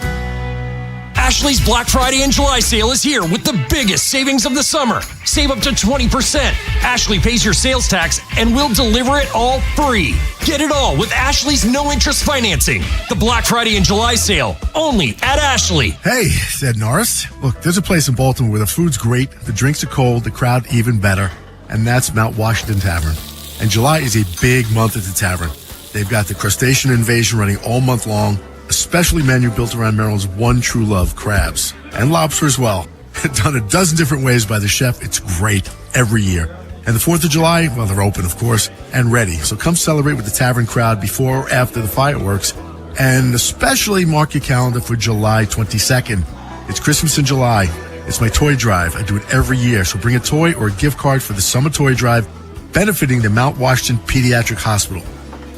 S25: Ashley's Black Friday and July sale is here with the biggest savings of the summer. Save up to 20%. Ashley pays your sales tax and we'll deliver it all free. Get it all with Ashley's no-interest financing. The Black Friday and July sale, only at Ashley.
S7: Hey, said Norris. Look, there's a place in Baltimore where the food's great, the drinks are cold, the crowd even better, and that's Mount Washington Tavern. And July is a big month at the tavern. They've got the crustacean invasion running all month long, a specialty menu built around Maryland's one true love, crabs, and lobster as well. Done a dozen different ways by the chef. It's great every year. And the 4th of July, well, they're open, of course, and ready. So come celebrate with the tavern crowd before or after the fireworks. And especially mark your calendar for July 22nd. It's Christmas in July. It's my toy drive. I do it every year. So bring a toy or a gift card for the summer toy drive, benefiting the Mount Washington Pediatric Hospital.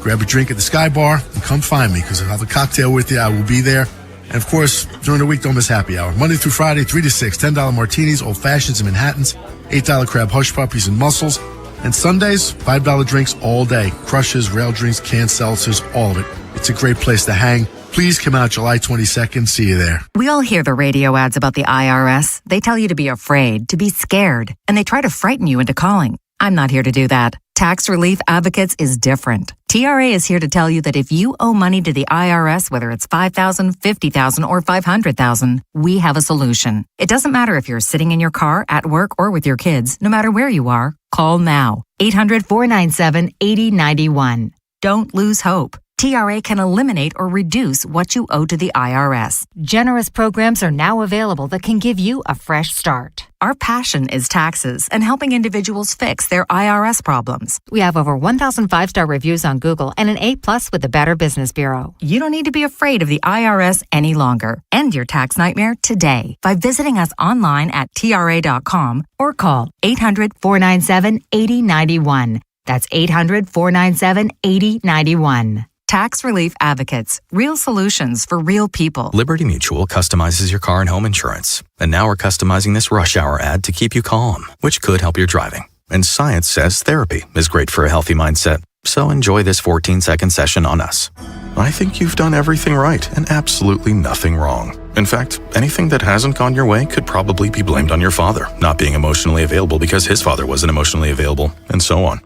S7: Grab a drink at the Sky Bar and come find me because I'll have a cocktail with you. I will be there. And, of course, during the week, don't miss happy hour. Monday through Friday, 3 to 6, $10 martinis, old fashions and Manhattans, $8 crab hush puppies and mussels. And Sundays, $5 drinks all day. Crushes, rail drinks, canned seltzers, all of it. It's a great place to hang. Please come out July 22nd. See you there.
S17: We all hear the radio ads about the IRS. They tell you to be afraid, to be scared, and they try to frighten you into calling. I'm not here to do that. Tax Relief Advocates is different. TRA is here to tell you that if you owe money to the IRS, whether it's $5,000, $50,000, or $500,000, we have a solution. It doesn't matter if you're sitting in your car, at work, or with your kids. No matter where you are, Call now. 800-497-8091. Don't lose hope. TRA can eliminate or reduce what you owe to the IRS. Generous programs are now available that can give you a fresh start. Our passion is taxes and helping individuals fix their IRS problems.
S13: We have over 1,000 5-star reviews on Google and an A+ with the Better Business Bureau.
S17: You don't need to be afraid of the IRS any longer. End your tax nightmare today by visiting us online at TRA.com or call 800-497-8091. That's 800-497-8091. Tax Relief Advocates. Real solutions for real people.
S14: Liberty Mutual customizes your car and home insurance. And now we're customizing this rush hour ad to keep you calm, which could help your driving. And science says therapy is great for a healthy mindset. So enjoy this 14-second session on us. I think you've done everything right and absolutely nothing wrong. In fact, anything that hasn't gone your way could probably be blamed on your father not being emotionally available because his father wasn't emotionally available, and so on.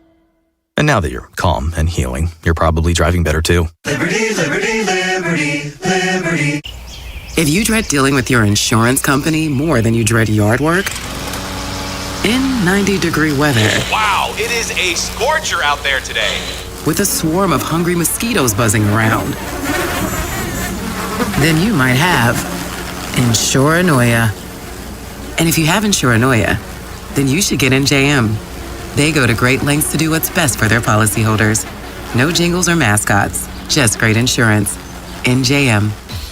S14: And now that you're calm and healing, you're probably driving better too.
S16: Liberty, liberty, liberty, liberty.
S18: If you dread dealing with your insurance company more than you dread yard work, in 90-degree weather.
S19: Wow, it is a scorcher out there today.
S18: With a swarm of hungry mosquitoes buzzing around, then you might have Insuranoia. And if you have Insuranoia, then you should get NJM. They go to great lengths to do what's best for their policyholders. No jingles or mascots, just great insurance. NJM.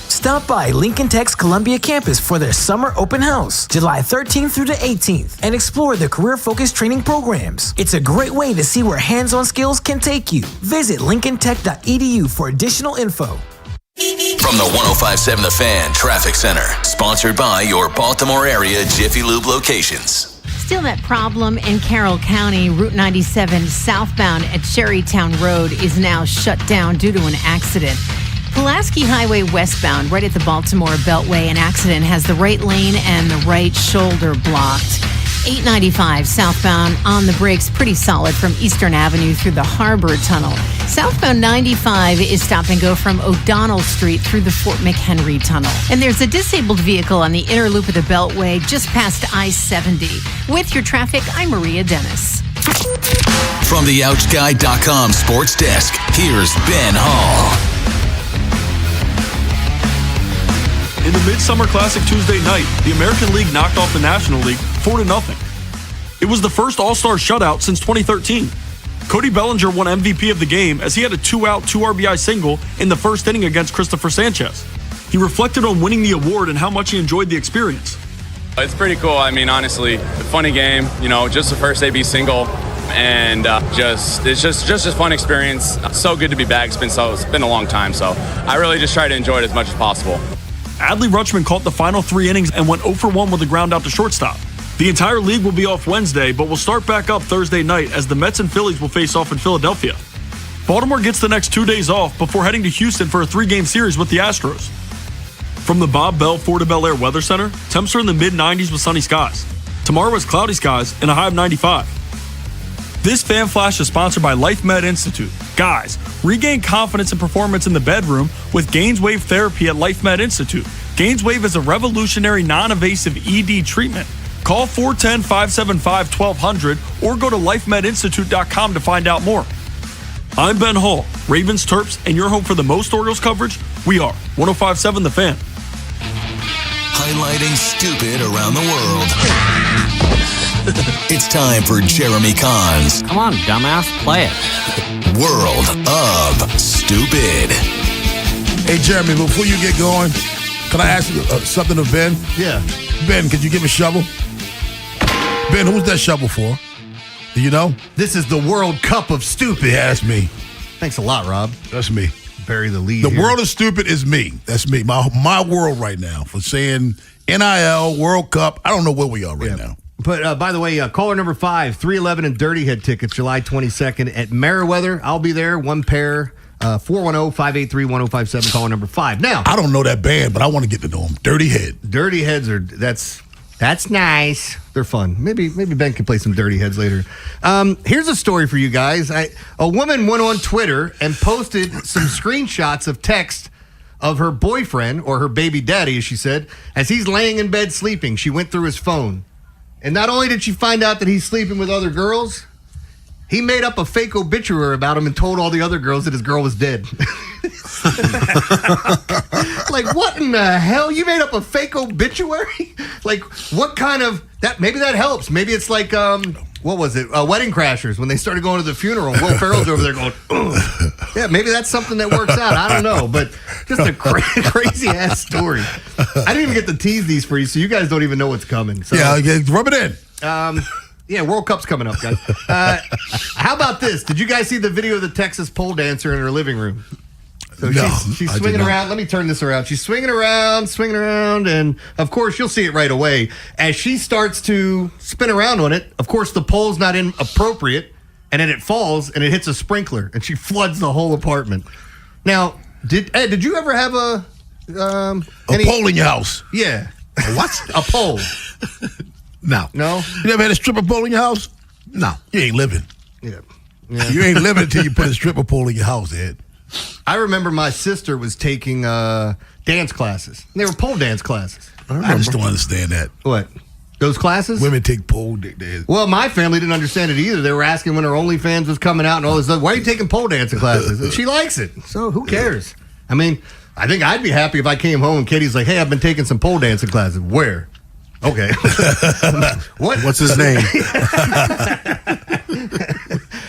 S22: Stop by Lincoln Tech's Columbia campus for their summer open house, July 13th through the 18th, and explore the career-focused training programs. It's a great way to see where hands-on skills can take you. Visit lincolntech.edu for additional info.
S4: From the 105.7 The Fan Traffic Center, sponsored by your Baltimore area Jiffy Lube locations.
S13: Still that problem in Carroll County. Route 97 southbound at Sherrytown Road is now shut down due to an accident. Pulaski Highway westbound, right at the Baltimore Beltway, an accident has the right lane and the right shoulder blocked. 895 southbound on the brakes, pretty solid from Eastern Avenue through the Harbor Tunnel. Southbound 95 is stop and go from O'Donnell Street through the Fort McHenry Tunnel. And there's a disabled vehicle on the inner loop of the Beltway just past I-70. With your traffic, I'm Maria Dennis.
S4: From the OutGuy.com sports desk, here's Ben Hall.
S26: In the Midsummer Classic Tuesday night, the American League knocked off the National League 4-0. It was the first All-Star shutout since 2013. Cody Bellinger won MVP of the game as he had a 2-out, 2-RBI single in the first inning against Christopher Sanchez. He reflected on winning the award and how much he enjoyed the experience.
S27: It's pretty cool. I mean, honestly, a funny game, just the first AB single. And it's just a fun experience. So good to be back. It's been a long time, so I really just try to enjoy it as much as possible.
S26: Adley Rutschman caught the final 3 innings and went 0 for 1 with a ground out to shortstop. The entire league will be off Wednesday, but will start back up Thursday night as the Mets and Phillies will face off in Philadelphia. Baltimore gets the next 2 days off before heading to Houston for a 3-game series with the Astros. From the Bob Bell Ford of Bel Air Weather Center, temps are in the mid-90s with sunny skies. Tomorrow is cloudy skies and a high of 95. This Fan Flash is sponsored by Life Med Institute. Guys, regain confidence and performance in the bedroom with GainsWave therapy at Life Med Institute. GainsWave is a revolutionary non-invasive ED treatment. Call 410-575-1200 or go to lifemedinstitute.com to find out more. I'm Ben Hall, Ravens, Terps, and your home for the most Orioles coverage. We are 105.7 The Fan.
S4: Highlighting stupid around the world. It's time for Jeremy Kahn's
S28: Come on, dumbass, play it.
S4: World of Stupid.
S1: Hey, Jeremy, before you get going, can I ask you something of Ben?
S2: Yeah.
S1: Ben, could you give a shovel? Ben, who's that shovel for? Do you know?
S2: This is the World Cup of Stupid.
S1: Yeah, that's me.
S2: Thanks a lot, Rob.
S1: That's me.
S2: Bury the lead.
S1: The
S2: here.
S1: world of stupid is me. That's me. My world right now for saying NIL, World Cup. I don't know where we are right now.
S2: But by the way, caller number 5, 311 and Dirty Head tickets, July 22nd at Meriwether. I'll be there. 1 pair. 410-583-1057, caller number 5. Now,
S1: I don't know that band, but I want to get to know them. Dirty Head.
S2: Dirty Heads are that's nice. They're fun. Maybe Ben can play some Dirty Heads later. Here's a story for you guys. A woman went on Twitter and posted some screenshots of text of her boyfriend, or her baby daddy, as she said, as he's laying in bed sleeping. She went through his phone And not only did she find out that he's sleeping with other girls, he made up a fake obituary about him and told all the other girls that his girl was dead. Like, what in the hell? You made up a fake obituary? Like, what kind of that? Maybe that helps. Maybe it's like what was it? Wedding Crashers when they started going to the funeral. Will Ferrell's over there going, ugh. Yeah, maybe that's something that works out. I don't know, but just a crazy ass story. I didn't even get to tease these for you, so you guys don't even know what's coming. So,
S1: yeah, rub it in.
S2: Yeah, World Cup's coming up, guys. How about this? Did you guys see the video of the Texas pole dancer in her living room? So
S1: no,
S2: she's swinging around. Let me turn this around. She's swinging around, and of course, you'll see it right away. As she starts to spin around on it, of course, the pole's not inappropriate, and then it falls, and it hits a sprinkler, and she floods the whole apartment. Now, did you ever have a
S1: pole in your house?
S2: Yeah.
S1: What?
S2: A pole.
S7: No.
S2: No?
S1: You never had a stripper pole in your house?
S7: No.
S1: You ain't living.
S2: Yeah.
S1: You ain't living until you put a stripper pole in your house, Ed.
S2: I remember my sister was taking dance classes. They were pole dance classes.
S1: I just don't understand that.
S2: What? Those classes?
S1: Women take pole dance.
S2: Well, my family didn't understand it either. They were asking when her OnlyFans was coming out and all this stuff. Why are you taking pole dancing classes? And she likes it. So who cares? I mean, I think I'd be happy if I came home and Katie's like, hey, I've been taking some pole dancing classes. Where? Okay. What?
S7: What's his name?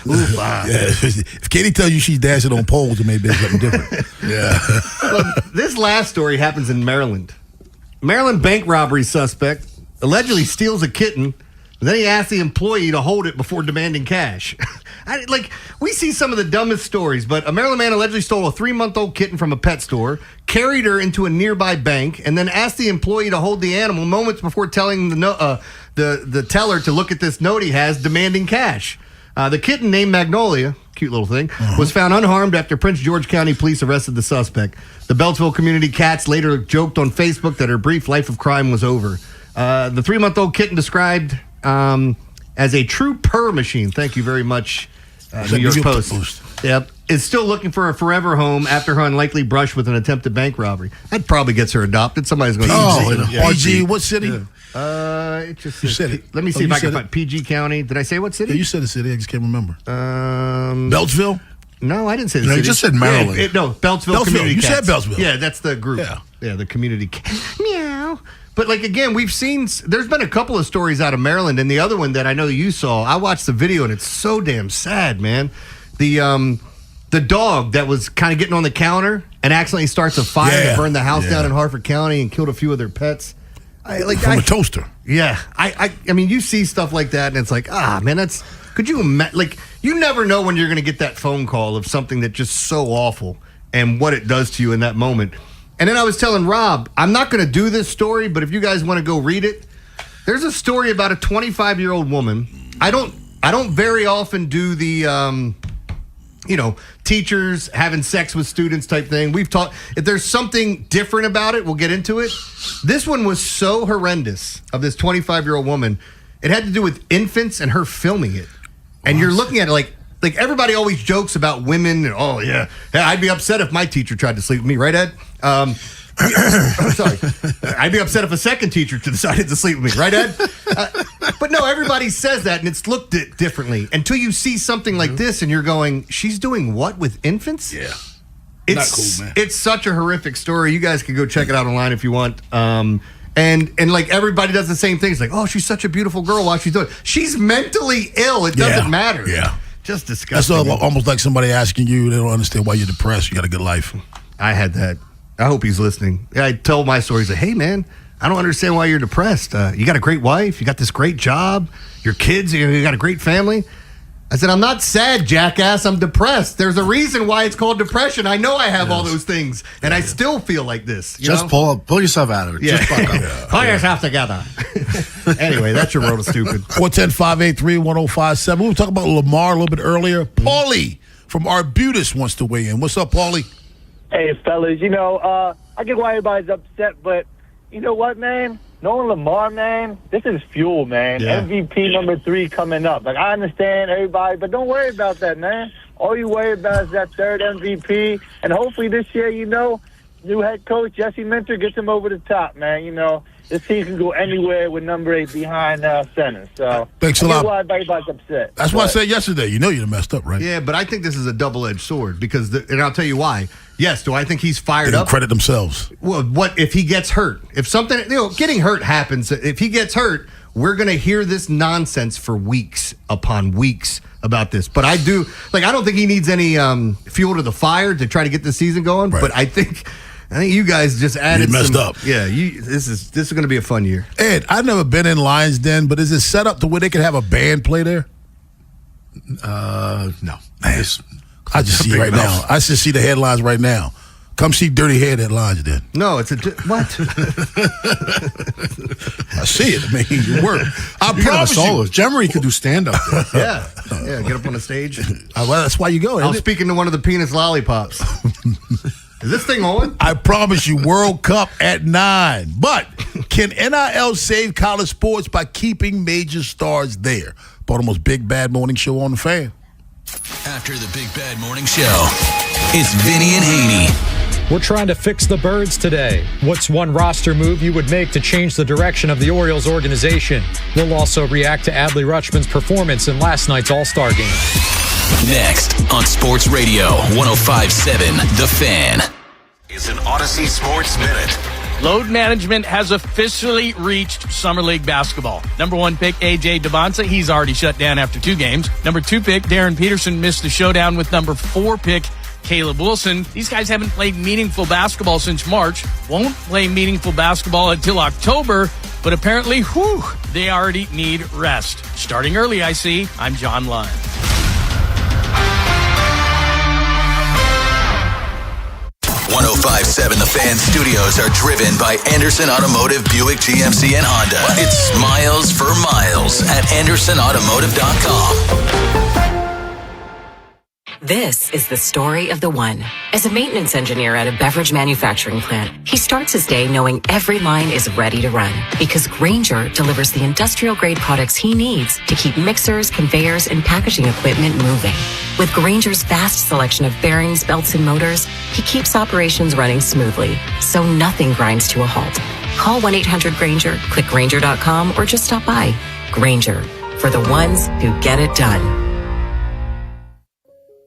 S2: Ooh, wow.
S1: Yeah, if Katie tells you she's dancing on poles, it may be something different. Yeah.
S2: Well, this last story happens in Maryland. Maryland bank robbery suspect allegedly steals a kitten, and then he asks the employee to hold it before demanding cash. We see some of the dumbest stories, but a Maryland man allegedly stole a 3-month-old kitten from a pet store, carried her into a nearby bank, and then asked the employee to hold the animal moments before telling the teller to look at this note he has, demanding cash. The kitten, named Magnolia, cute little thing, was found unharmed after Prince George County police arrested the suspect. The Beltsville Community Cats later joked on Facebook that her brief life of crime was over. The 3-month-old kitten described as a true purr machine. Thank you very much, New York Post. Yep. Is still looking for a forever home after her unlikely brush with an attempted bank robbery. That probably gets her adopted. Somebody's going to
S1: PG, what city?
S2: It just
S1: you said it.
S2: Let me see if I can find PG County. Did I say what city?
S1: Yeah, you said the city. I just can't remember. Beltsville?
S2: No, I didn't say the
S7: No,
S2: city.
S7: you just said Maryland.
S2: Beltsville Community
S1: You
S2: Cats.
S1: said Beltsville.
S2: Yeah, that's the group. Yeah, the community. Meow. But again, we've seen, there's been a couple of stories out of Maryland, and the other one that I know you saw, I watched the video, and it's so damn sad, man. The dog that was kind of getting on the counter and accidentally starts a fire and burned the house down in Harford County and killed a few of their pets.
S1: From a toaster.
S2: Yeah. I mean, you see stuff like that, and it's like, man, could you imagine? You never know when you're going to get that phone call of something that's just so awful and what it does to you in that moment. And then I was telling Rob, I'm not going to do this story, but if you guys want to go read it, there's a story about a 25-year-old woman. I don't very often do the, teachers having sex with students type thing. We've talked, if there's something different about it, we'll get into it. This one was so horrendous of this 25-year-old woman. It had to do with infants and her filming it. And you're looking at it like everybody always jokes about women. And, I'd be upset if my teacher tried to sleep with me, right, Ed? Sorry. I'd be upset if a second teacher decided to sleep with me, right, Ed? But no, everybody says that, and it's looked at differently. Until you see something like this, and you're going, she's doing what with infants?
S1: Yeah.
S2: It's
S1: not cool, man.
S2: It's such a horrific story. You guys can go check it out online if you want. And everybody does the same thing. It's like, oh, she's such a beautiful girl while she's doing it. She's mentally ill. It doesn't matter.
S1: Yeah.
S2: Just disgusting.
S1: That's almost like somebody asking you, they don't understand why you're depressed. You got a good life.
S2: I had that. I hope he's listening. I told my story. He's like, hey, man, I don't understand why you're depressed. You got a great wife. You got this great job. Your kids, you got a great family. I said, I'm not sad, jackass. I'm depressed. There's a reason why it's called depression. I know I have all those things, and I still feel like this. You know?
S7: Pull yourself out of it.
S2: Yeah.
S7: Just buck up.
S2: Pull yourself together. Anyway, that's your world of stupid.
S1: 410-583-1057. We were talking about Lamar a little bit earlier. Paulie from Arbutus wants to weigh in. What's up, Paulie?
S11: Hey, fellas, I get why everybody's upset, but you know what, man? Knowing Lamar, man, this is fuel, man.
S2: Yeah.
S11: MVP number 3 coming up. I understand everybody, but don't worry about that, man. All you worry about is that third MVP, and hopefully this year, new head coach, Jesse Minter, gets him over the top, man. You know, this team can go anywhere with number 8 behind center. So
S1: thanks a lot.
S11: Why everybody's upset.
S1: That's why I said yesterday. You know you messed up, right?
S2: Yeah, but I think this is a double-edged sword because, and I'll tell you why. Yes, do I think he's fired
S1: They
S2: up?
S1: credit themselves.
S2: Well, what if he gets hurt? If something, getting hurt happens. If he gets hurt, we're going to hear this nonsense for weeks upon weeks about this. But I don't think he needs any fuel to the fire to try to get the season going. Right. But I think you guys just added.
S1: You messed up.
S2: Yeah, this is going to be a fun year.
S1: Ed, I've never been in Lions Den, but is it set up to where they can have a band play there?
S7: No.
S1: Man, I just see it right now. I just see the headlines right now. Come see Dirty Head at Lions Den.
S2: No, it's what?
S1: I see it. I mean, you work. I
S7: You got a
S1: promise
S7: solo.
S1: you.
S7: Jeremy could do stand-up there.
S2: Yeah, get up on the stage.
S1: Well, that's why you go.
S2: I was speaking to one of the penis lollipops. Is this thing on?
S1: I promise you, World Cup at 9. But can NIL save college sports by keeping major stars there? Baltimore's Big Bad Morning Show on the Fan.
S4: After the Big Bad Morning Show, it's Vinny and Haynie.
S3: We're trying to fix the Birds today. What's one roster move you would make to change the direction of the Orioles organization? We'll also react to Adley Rutschman's performance in last night's All-Star game.
S4: Next on Sports Radio 105.7 The Fan. It's an Odyssey Sports Minute.
S5: Load management has officially reached Summer League basketball. Number 1 pick, A.J. Devonta. He's already shut down after 2 games. Number 2 pick, Darren Peterson, missed the showdown with number 4 pick, Caleb Wilson. These guys haven't played meaningful basketball since March. Won't play meaningful basketball until October. But apparently, they already need rest. Starting early, I see. I'm John Lyon.
S4: 105.7 The Fan studios are driven by Anderson Automotive, Buick, GMC, and Honda. It's miles for miles at AndersonAutomotive.com.
S6: This is the story of the one. As a maintenance engineer at a beverage manufacturing plant, he starts his day knowing every line is ready to run because Grainger delivers the industrial-grade products he needs to keep mixers, conveyors, and packaging equipment moving. With Grainger's vast selection of bearings, belts, and motors, he keeps operations running smoothly, so nothing grinds to a halt. Call 1-800-GRAINGER, click Grainger.com, or just stop by. Grainger, for the ones who get it done.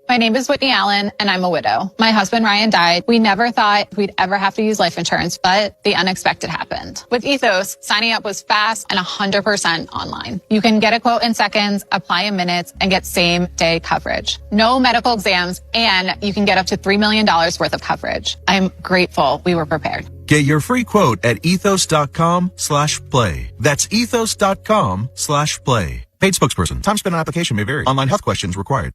S8: My name is Whitney Allen, and I'm a widow. My husband, Ryan, died. We never thought we'd ever have to use life insurance, but the unexpected happened. With Ethos, signing up was fast and 100% online. You can get a quote in seconds, apply in minutes, and get same-day coverage. No medical exams, and you can get up to $3 million worth of coverage. I'm grateful we were prepared.
S10: Get your free quote at ethos.com/play. That's ethos.com/play. Paid spokesperson. Time spent on application may vary. Online health questions required.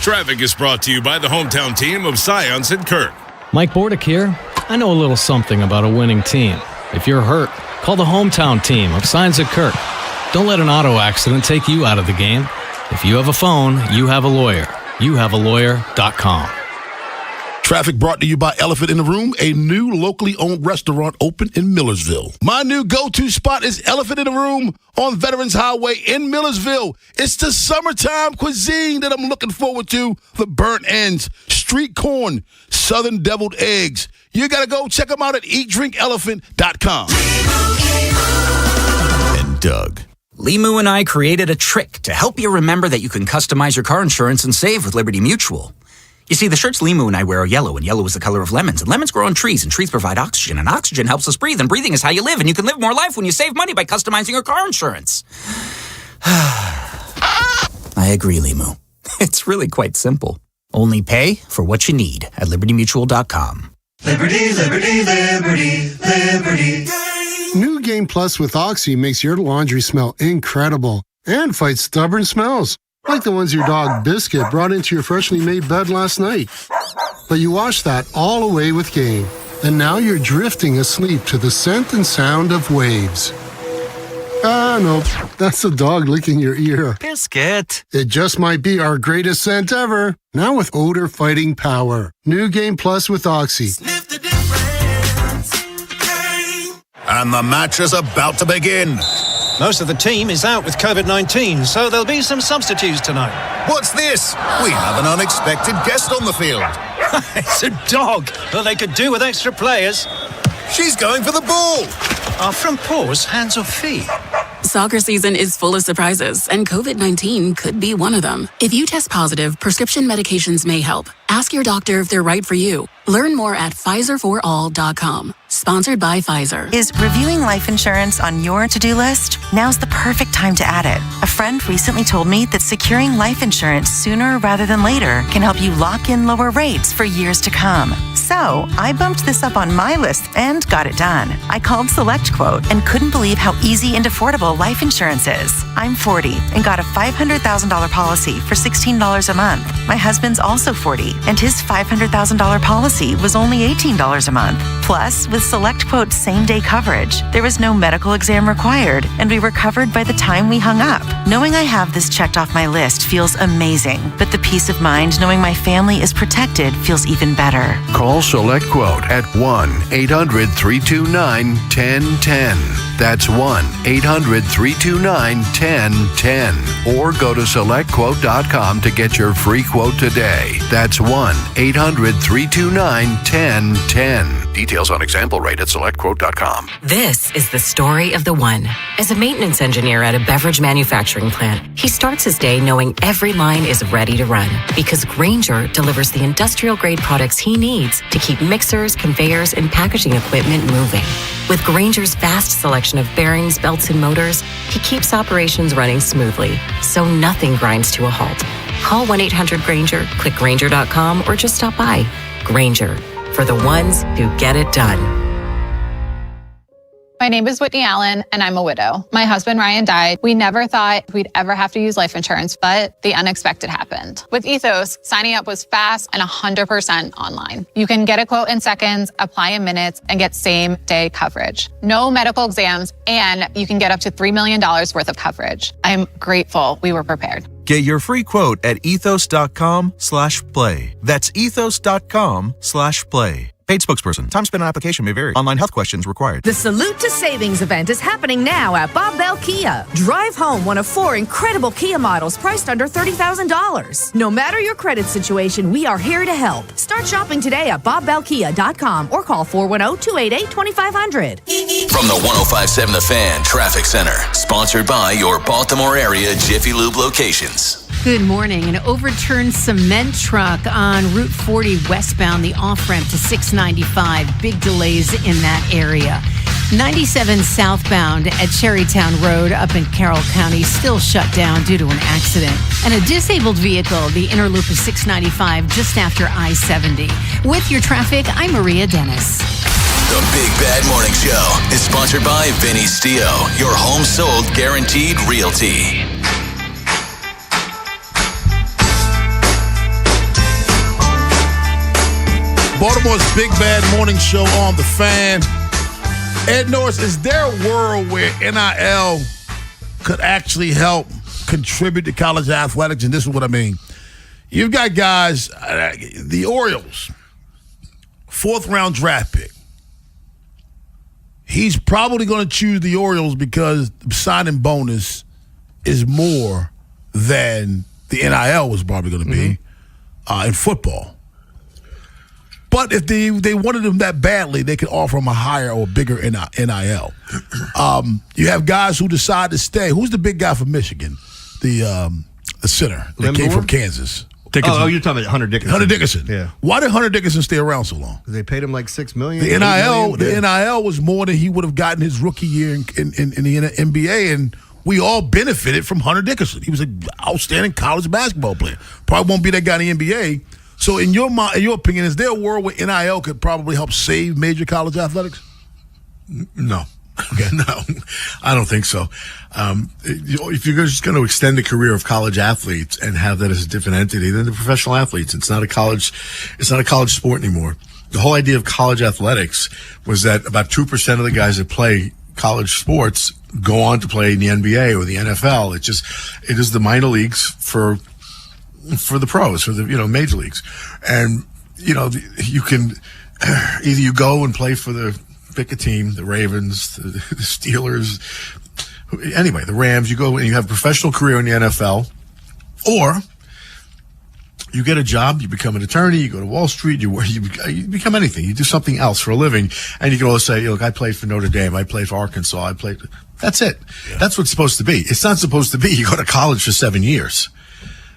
S20: Traffic is brought to you by the hometown team of Science and Kirk.
S23: Mike Bordick here. I know a little something about a winning team. If you're hurt, call the hometown team of Science and Kirk. Don't let an auto accident take you out of the game. If you have a phone, you have a lawyer. YouHaveALawyer.com.
S1: Traffic brought to you by Elephant in the Room, a new locally owned restaurant open in Millersville. My new go-to spot is Elephant in the Room on Veterans Highway in Millersville. It's the summertime cuisine that I'm looking forward to. The burnt ends, street corn, southern deviled eggs. You got to go check them out at eatdrinkelephant.com.
S4: And Doug.
S28: Limu and I created a trick to help you remember that you can customize your car insurance and save with Liberty Mutual. You see, the shirts Limu and I wear are yellow, and yellow is the color of lemons, and lemons grow on trees, and trees provide oxygen, and oxygen helps us breathe, and breathing is how you live, and you can live more life when you save money by customizing your car insurance. I agree, Limu. It's really quite simple. Only pay for what you need at LibertyMutual.com.
S16: Liberty, liberty, liberty, liberty.
S29: New Game Plus with Oxy makes your laundry smell incredible and fights stubborn smells, like the ones your dog Biscuit brought into your freshly made bed last night. But you washed that all away with Game, and now you're drifting asleep to the scent and sound of waves. Ah, no, that's the dog licking your ear.
S28: Biscuit.
S29: It just might be our greatest scent ever, now with odor-fighting power. New Game Plus with Oxy.
S30: And the match is about to begin.
S15: Most of the team is out with COVID-19, so there'll be some substitutes tonight.
S30: What's this? We have an unexpected guest on the field.
S15: It's a dog. Well, they could do with extra players.
S30: She's going for the ball.
S15: Are front paws hands or feet?
S6: Soccer season is full of surprises, and COVID-19 could be one of them. If you test positive, prescription medications may help. Ask your doctor if they're right for you. Learn more at PfizerForAll.com. Sponsored by Pfizer.
S9: Is reviewing life insurance on your to-do list? Now's the perfect time to add it. A friend recently told me that securing life insurance sooner rather than later can help you lock in lower rates for years to come. So I bumped this up on my list and got it done. I called SelectQuote and couldn't believe how easy and affordable life insurance is. I'm 40 and got a $500,000 policy for $16 a month. My husband's also 40 and his $500,000 policy was only $18 a month. Plus, with SelectQuote's same-day coverage, there was no medical exam required, and we were covered by the time we hung up. Knowing I have this checked off my list feels amazing, but the peace of mind knowing my family is protected feels even better.
S12: Call SelectQuote at 1-800-329-1010. That's 1-800-329-1010. Or go to SelectQuote.com to get your free quote today. That's 1-800-329-1010. Details on example rate at SelectQuote.com.
S6: This is the story of the one. As a maintenance engineer at a beverage manufacturing plant, he starts his day knowing every line is ready to run because Grainger delivers the industrial-grade products he needs to keep mixers, conveyors, and packaging equipment moving. With Grainger's vast selection of bearings, belts, and motors, he keeps operations running smoothly, so nothing grinds to a halt. Call 1-800-GRAINGER, click Grainger.com, or just stop by. Grainger, for the ones who get it done.
S8: My name is Whitney Allen, and I'm a widow. My husband, Ryan, died. We never thought we'd ever have to use life insurance, but the unexpected happened. With Ethos, signing up was fast and 100% online. You can get a quote in seconds, apply in minutes, and get same-day coverage. No medical exams, and you can get up to $3 million worth of coverage. I'm grateful we were prepared.
S10: Get your free quote at ethos.com/play. That's ethos.com/play. Paid spokesperson. Time spent on application may vary. Online health questions required.
S14: The Salute to Savings event is happening now at Bob Bell Kia. Drive home one of 4 incredible Kia models priced under $30,000. No matter your credit situation, we are here to help. Start shopping today at BobBellKia.com or call 410-288-2500.
S4: From the 105.7 The Fan Traffic Center, sponsored by your Baltimore area Jiffy Lube locations.
S13: Good morning. An overturned cement truck on Route 40 westbound, the off-ramp to 695. Big delays in that area. 97 southbound at Cherrytown Road up in Carroll County still shut down due to an accident. And a disabled vehicle, the inner loop of 695 just after I-70. With your traffic, I'm Maria Dennis.
S4: The Big Bad Morning Show is sponsored by Vinny Stio, your home sold guaranteed realty.
S1: Baltimore's Big Bad Morning Show on The Fan. Ed Norris, is there a world where NIL could actually help contribute to college athletics? And this is what I mean. You've got guys, the Orioles, 4th round draft pick. He's probably going to choose the Orioles because the signing bonus is more than the NIL was probably going to be in football. But if they wanted him that badly, they could offer him a higher or bigger NIL. You have guys who decide to stay. Who's the big guy from Michigan? The center that came from Kansas.
S2: Dickinson. Oh, you're talking about Hunter Dickinson.
S1: Hunter Dickinson.
S2: Yeah.
S1: Why did Hunter Dickinson stay around so long?
S2: They paid him like $6 million.
S1: The NIL was more than he would have gotten his rookie year in the NBA, and we all benefited from Hunter Dickinson. He was an outstanding college basketball player. Probably won't be that guy in the NBA. So in your opinion, is there a world where NIL could probably help save major college athletics?
S7: No. Okay. No, I don't think so. If you're just going to extend the career of college athletes and have that as a different entity, then the professional athletes, it's not a college sport anymore. The whole idea of college athletics was that about 2% of the guys that play college sports go on to play in the NBA or the NFL. It is the minor leagues for the pros, for the major leagues. And you can either you go and play for pick a team, the Ravens, the Steelers, anyway, the Rams. You go and you have a professional career in the NFL, or You get a job, you become an attorney, you go to Wall Street, you become anything. You do something else for a living, and you can always say, look, I played for Notre Dame, I played for Arkansas, that's it. Yeah. That's what it's supposed to be. It's not supposed to be you go to college for 7 years,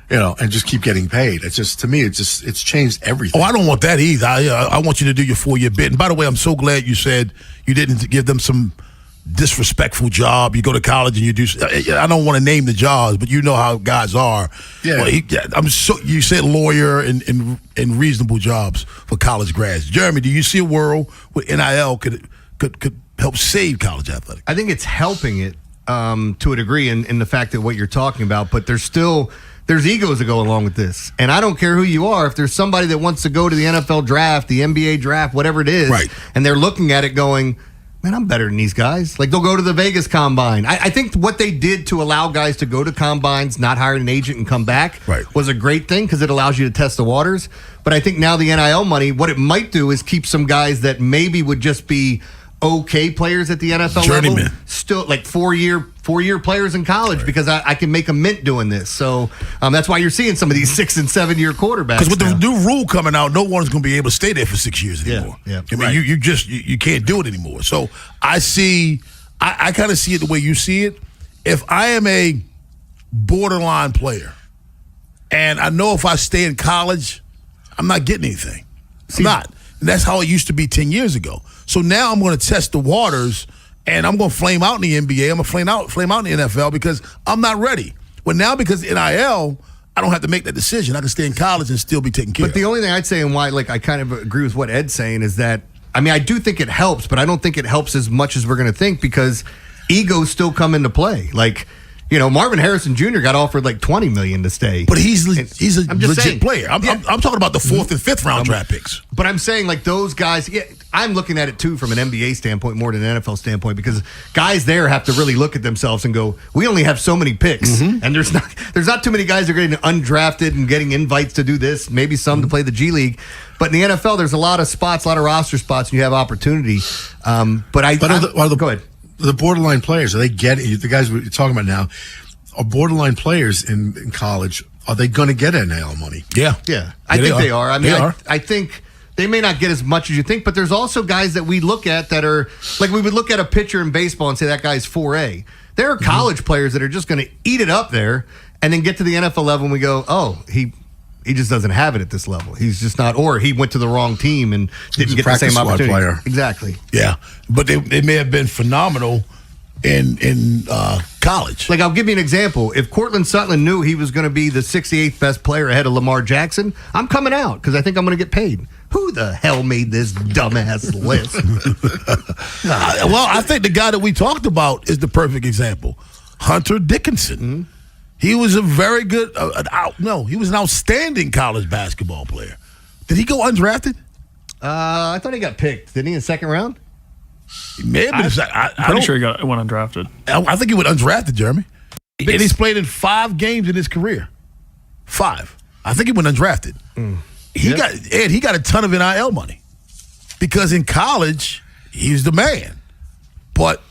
S7: and just keep getting paid. It's just, to me, it's changed everything.
S1: Oh, I don't want that either. I want you to do your 4-year bid. And by the way, I'm so glad you said you didn't give them some disrespectful job. You go to college and you do. I don't want to name the jobs, but you know how guys are. Yeah. Well, you said lawyer and reasonable jobs for college grads. Jeremy, do you see a world where NIL could help save college athletics?
S2: I think it's helping it to a degree in the fact that what you're talking about, but there's egos that go along with this. And I don't care who you are. If there's somebody that wants to go to the NFL draft, the NBA draft, whatever it is, right, and they're looking at it going, man, I'm better than these guys. Like, they'll go to the Vegas Combine. I think what they did to allow guys to go to combines, not hire an agent and come back, was a great thing because it allows you to test the waters. But I think now the NIL money, what it might do is keep some guys that maybe would just be okay players at the NFL level, still like four-year players in college, because I can make a mint doing this. So that's why you're seeing some of these 6- and 7-year quarterbacks.
S1: Because with the new rule coming out, no one's going to be able to stay there for 6 years anymore.
S2: Yeah.
S1: I mean, you can't do it anymore. So I kind of see it the way you see it. If I am a borderline player, and I know if I stay in college, I'm not getting anything. I'm not. And that's how it used to be 10 years ago. So now I'm going to test the waters, and I'm going to flame out in the NBA. I'm going to flame out in the NFL because I'm not ready. Well, now because NIL, I don't have to make that decision. I can stay in college and still be taken care of.
S2: But the only thing I'd say, and why I kind of agree with what Ed's saying, is that, I mean, I do think it helps, but I don't think it helps as much as we're going to think, because egos still come into play. Like, Marvin Harrison Jr. got offered like $20 million to stay.
S1: But he's a legit player. I'm talking about the 4th and 5th round draft picks.
S2: But I'm saying, like, those guys, I'm looking at it too from an NBA standpoint more than an NFL standpoint, because guys there have to really look at themselves and go, we only have so many picks, and there's not too many guys that are getting undrafted and getting invites to do this, maybe some to play the G League. But in the NFL, there's a lot of spots, a lot of roster spots, and you have opportunity. Go ahead.
S7: The borderline players, are they getting, the guys we're talking about now, are borderline players in college, are they going to get NIL money?
S1: Yeah.
S2: I think they are. I mean, I think they may not get as much as you think, but there's also guys that we look at that are, like, we would look at a pitcher in baseball and say that guy's 4A. There are college players that are just going to eat it up there and then get to the NFL level and we go, oh, he just doesn't have it at this level. He's just not, or he went to the wrong team and didn't get the same opportunity. Player. Exactly.
S1: Yeah, but they may have been phenomenal in college.
S2: Like, I'll give you an example. If Cortland Sutton knew he was going to be the 68th best player ahead of Lamar Jackson, I'm coming out because I think I'm going to get paid. Who the hell made this dumbass list?
S1: Well, I think the guy that we talked about is the perfect example. Hunter Dickinson. He was a very good, he was an outstanding college basketball player. Did he go undrafted?
S2: I thought he got picked. Didn't he in the second round?
S1: He may have been.
S11: I'm pretty sure he went undrafted.
S1: I think he went undrafted, Jeremy. And he's played in 5 games in his career. 5. I think he went undrafted. He got a ton of NIL money because in college he's the man, but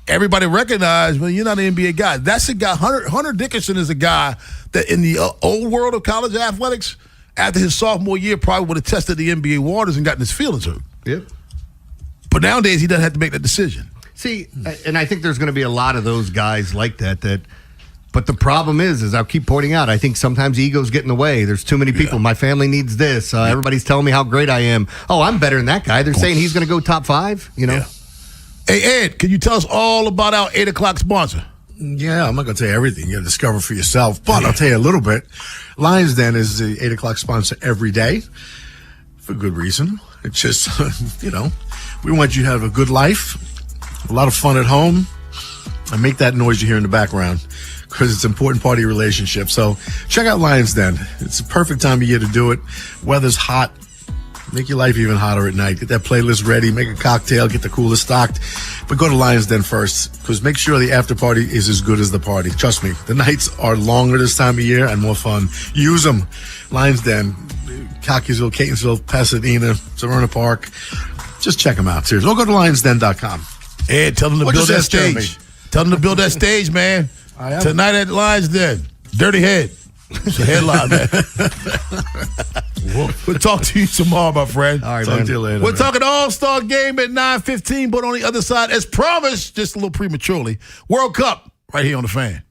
S1: everybody recognized, well, you're not an NBA guy. That's a guy. Hunter Dickinson is a guy that in the old world of college athletics, after his sophomore year, probably would have tested the NBA waters and gotten his feelings hurt.
S2: Yep.
S1: But nowadays he doesn't have to make that decision.
S2: See, and I think there's going to be a lot of those guys like that. But the problem is I'll keep pointing out, I think sometimes egos get in the way. There's too many people. My family needs this. Everybody's telling me how great I am. Oh, I'm better than that guy. They're saying he's going to go top 5, Yeah.
S1: Hey, Ed, can you tell us all about our 8 o'clock sponsor?
S7: Yeah, I'm not going to tell you everything. You got to discover for yourself. But I'll tell you a little bit. Lions Den is the 8 o'clock sponsor every day for good reason. It's just, we want you to have a good life, a lot of fun at home, and make that noise you hear in the background because it's an important part of your relationship. So check out Lions Den. It's the perfect time of year to do it. Weather's hot. Make your life even hotter at night. Get that playlist ready. Make a cocktail. Get the cooler stocked. But go to Lions Den first, because make sure the after party is as good as the party. Trust me, the nights are longer this time of year and more fun. Use them. Lions Den, Cockeysville, Catonsville, Pasadena, Serena Park. Just check them out. Seriously. Or go to lionsden.com.
S1: Ed, tell them to build that stage. Tell them to build that stage, man. Tonight at Lions Den. Dirty Head. It's a headline, man. We'll talk to you tomorrow, my friend.
S2: All right,
S7: Talk to you later.
S1: We're talking All-Star game at 9:15, but on the other side, as promised, just a little prematurely, World Cup right here on the Fan.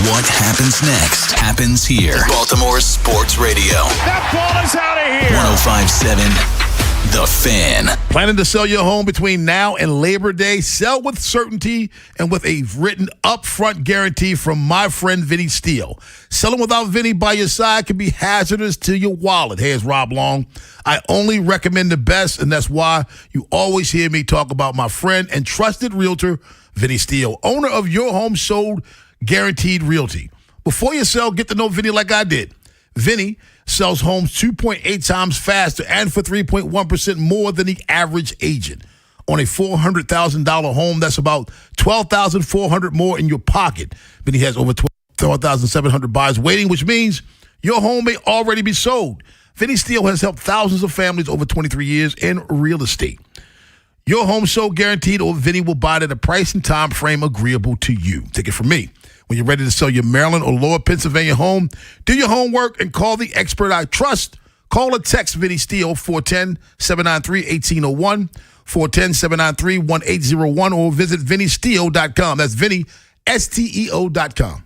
S4: What happens next happens here. Baltimore Sports Radio.
S16: That ball is out of here.
S4: 105.7 The Fan.
S1: Planning to sell your home between now and Labor Day? Sell with certainty and with a written upfront guarantee from my friend Vinny Steele. Selling without Vinny by your side can be hazardous to your wallet. Hey, it's Rob Long. I only recommend the best, and that's why you always hear me talk about my friend and trusted realtor, Vinny Steele, owner of Your Home Sold Guaranteed Realty. Before you sell, get to know Vinny like I did. Vinny sells homes 2.8 times faster and for 3.1% more than the average agent. On a $400,000 home, that's about $12,400 more in your pocket. Vinny has over 12,700 buyers waiting, which means your home may already be sold. Vinny Steele has helped thousands of families over 23 years in real estate. Your home sold guaranteed, or Vinny will buy it at a price and time frame agreeable to you. Take it from me. When you're ready to sell your Maryland or Lower Pennsylvania home, do your homework and call the expert I trust. Call or text Vinny Steele, 410-793-1801, 410-793-1801, or visit VinnySteele.com. That's Vinny, STEO.com.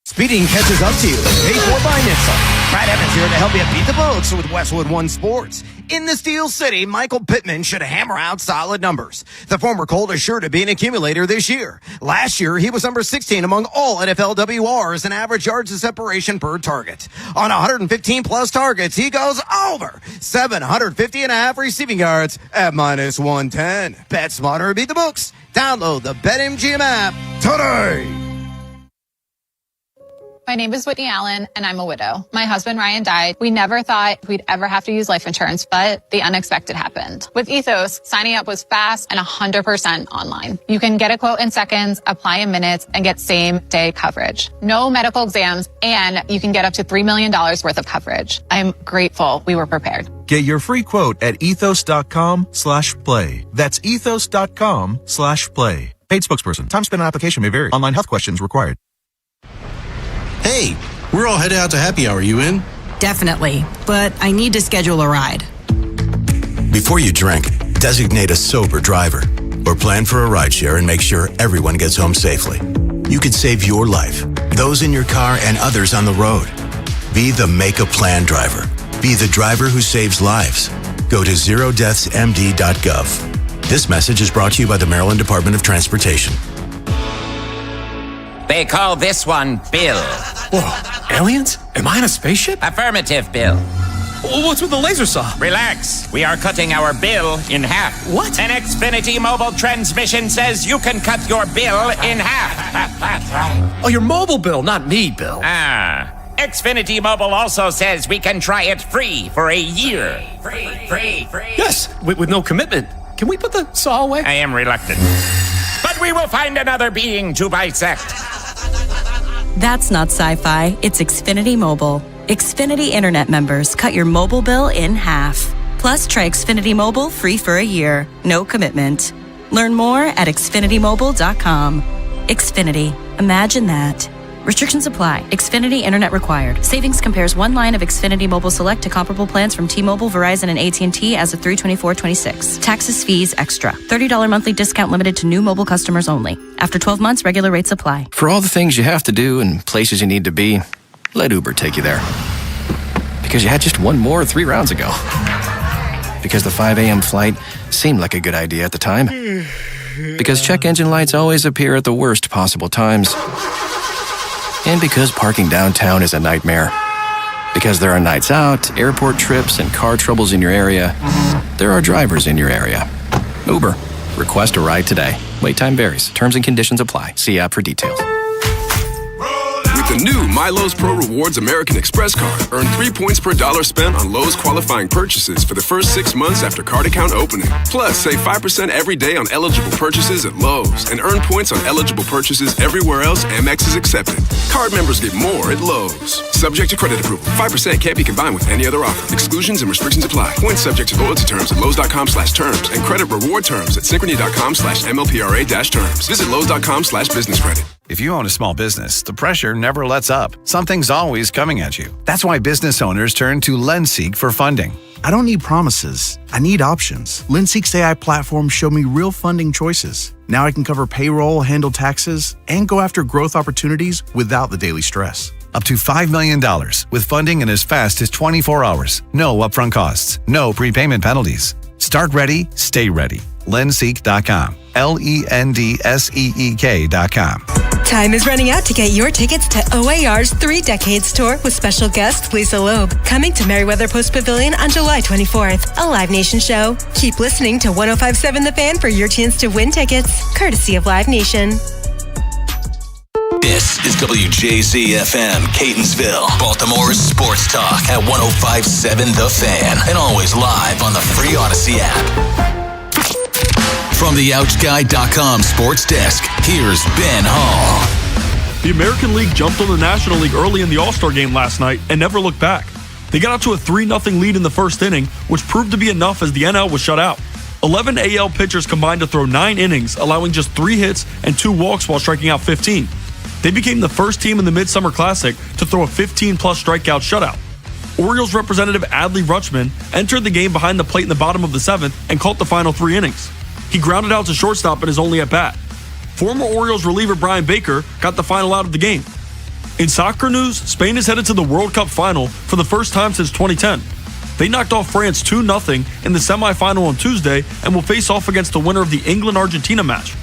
S3: Speeding catches up to you. Paid for by Nissan. Brad Evans here to help you beat the books with Westwood One Sports. In the Steel City, Michael Pittman should hammer out solid numbers. The former Colt is sure to be an accumulator this year. Last year, he was number 16 among all NFL WRs in average yards of separation per target. On 115-plus targets, he goes over 750.5 receiving yards at minus 110. Bet smarter, beat the books. Download the BetMGM app today.
S8: My name is Whitney Allen, and I'm a widow. My husband, Ryan, died. We never thought we'd ever have to use life insurance, but the unexpected happened. With Ethos, signing up was fast and 100% online. You can get a quote in seconds, apply in minutes, and get same-day coverage. No medical exams, and you can get up to $3 million worth of coverage. I'm grateful we were prepared.
S10: Get your free quote at ethos.com/play. That's ethos.com/play. Paid spokesperson. Time spent on application may vary. Online health questions required.
S17: Hey, we're all headed out to happy hour. You in?
S18: Definitely, but I need to schedule a ride.
S17: Before you drink, designate a sober driver or plan for a rideshare and make sure everyone gets home safely. You could save your life, those in your car, and others on the road. Be the Make a Plan driver. Be the driver who saves lives. Go to zerodeathsmd.gov. This message is brought to you by the Maryland Department of Transportation.
S19: They call this one Bill.
S21: Whoa, aliens? Am I in a spaceship?
S19: Affirmative, Bill.
S21: What's with the laser saw?
S19: Relax. We are cutting our bill in half.
S21: What?
S19: An Xfinity mobile transmission says you can cut your bill in half.
S21: Oh, your mobile bill, not me, Bill.
S19: Xfinity Mobile also says we can try it free for a year. Free.
S21: Yes, with no commitment. Can we put the saw away?
S19: I am reluctant. But we will find another being to bisect.
S18: That's not sci-fi. It's Xfinity Mobile. Xfinity Internet members cut your mobile bill in half. Plus, try Xfinity Mobile free for a year. No commitment. Learn more at xfinitymobile.com. Xfinity. Imagine that. Restrictions apply. Xfinity Internet required. Savings compares one line of Xfinity Mobile Select to comparable plans from T-Mobile, Verizon, and AT&T as of 3/24/26. Taxes, fees, extra. $30 monthly discount limited to new mobile customers only. After 12 months, regular rates apply.
S21: For all the things you have to do and places you need to be, let Uber take you there. Because you had just one more 3 rounds ago. Because the 5 a.m. flight seemed like a good idea at the time. Because check engine lights always appear at the worst possible times. And because parking downtown is a nightmare. Because there are nights out, airport trips, and car troubles in your area, there are drivers in your area. Uber. Request a ride today. Wait time varies. Terms and conditions apply. See app for details.
S22: With the new MyLowe's Pro Rewards American Express card, earn 3 points per dollar spent on Lowe's qualifying purchases for the first 6 months after card account opening. Plus, save 5% every day on eligible purchases at Lowe's and earn points on eligible purchases everywhere else Amex is accepted. Card members get more at Lowe's. Subject to credit approval. 5% can't be combined with any other offer. Exclusions and restrictions apply. Points subject to loyalty terms at Lowe's.com/terms and credit reward terms at Synchrony.com/MLPRA-terms. Visit Lowe's.com/business credit.
S5: If you own a small business, the pressure never lets up. Something's always coming at you. That's why business owners turn to LendSeek for funding.
S10: I don't need promises. I need options. LendSeek's AI platform showed me real funding choices. Now I can cover payroll, handle taxes, and go after growth opportunities without the daily stress.
S5: Up to $5 million with funding in as fast as 24 hours. No upfront costs. No prepayment penalties. Start ready, stay ready. LendSeek.com. LendSeek.com.
S20: Time is running out to get your tickets to OAR's 3 Decades Tour with special guest Lisa Loeb, coming to Merriweather Post Pavilion on July 24th, a Live Nation show. Keep listening to 105.7 The Fan for your chance to win tickets, courtesy of Live Nation.
S4: This is WJZ-FM, Catonsville, Baltimore's sports talk at 105.7 The Fan, and always live on the free Odyssey app. From the OutSky.com sports desk, here's Ben Hall.
S11: The American League jumped on the National League early in the All-Star game last night and never looked back. They got out to a 3-0 lead in the first inning, which proved to be enough as the NL was shut out. 11 AL pitchers combined to throw 9 innings, allowing just 3 hits and 2 walks while striking out 15. They became the first team in the Midsummer Classic to throw a 15-plus strikeout shutout. Orioles representative Adley Rutschman entered the game behind the plate in the bottom of the 7th and caught the final 3 innings. He grounded out to shortstop in his only at-bat. Former Orioles reliever Brian Baker got the final out of the game. In soccer news, Spain is headed to the World Cup final for the first time since 2010. They knocked off France 2-0 in the semifinal on Tuesday and will face off against the winner of the England-Argentina match.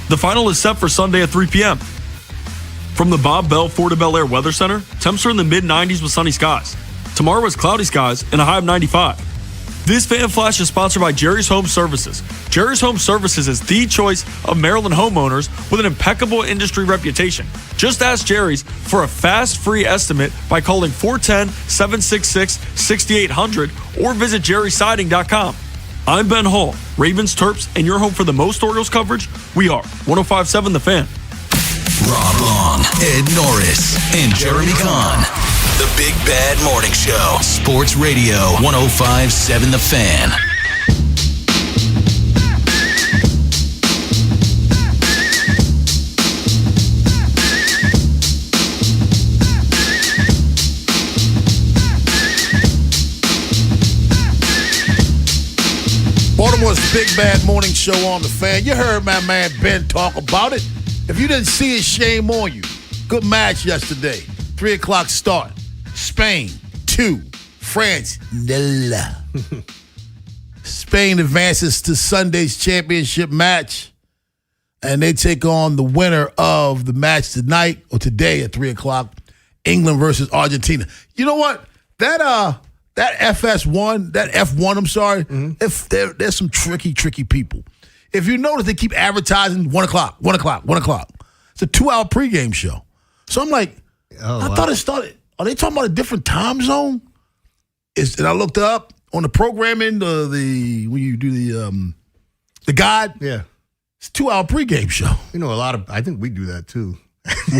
S11: The final is set for Sunday at 3 p.m. From the Bob Bell Florida Bel Air Weather Center, temps are in the mid-90s with sunny skies. Tomorrow is cloudy skies and a high of 95. This Fan Flash is sponsored by Jerry's Home Services. Jerry's Home Services is the choice of Maryland homeowners with an impeccable industry reputation. Just ask Jerry's for a fast, free estimate by calling 410-766-6800 or visit jerrysiding.com. I'm Ben Hall, Ravens, Terps, and your home for the most Orioles coverage. We are 105.7 The Fan.
S4: Rob Long, Ed Norris, and Jeremy Kahn. The Big Bad Morning Show. Sports Radio 105.7 The Fan.
S1: Baltimore's Big Bad Morning Show on The Fan. You heard my man Ben talk about it. If you didn't see it, shame on you. Good match yesterday. 3 o'clock start. Spain, 2. France, 0. Spain advances to Sunday's championship match, and they take on the winner of the match tonight, or today at 3 o'clock, England versus Argentina. You know what? That FS1, that F1, I'm sorry, if there's some tricky people. If you notice, they keep advertising 1 o'clock. It's a 2-hour pregame show. So I'm like, I thought it started. Are they talking about a different time zone? And I looked up on the programming, when you do the guide.
S2: Yeah.
S1: It's a 2-hour pregame show.
S2: You know, I think we do that too.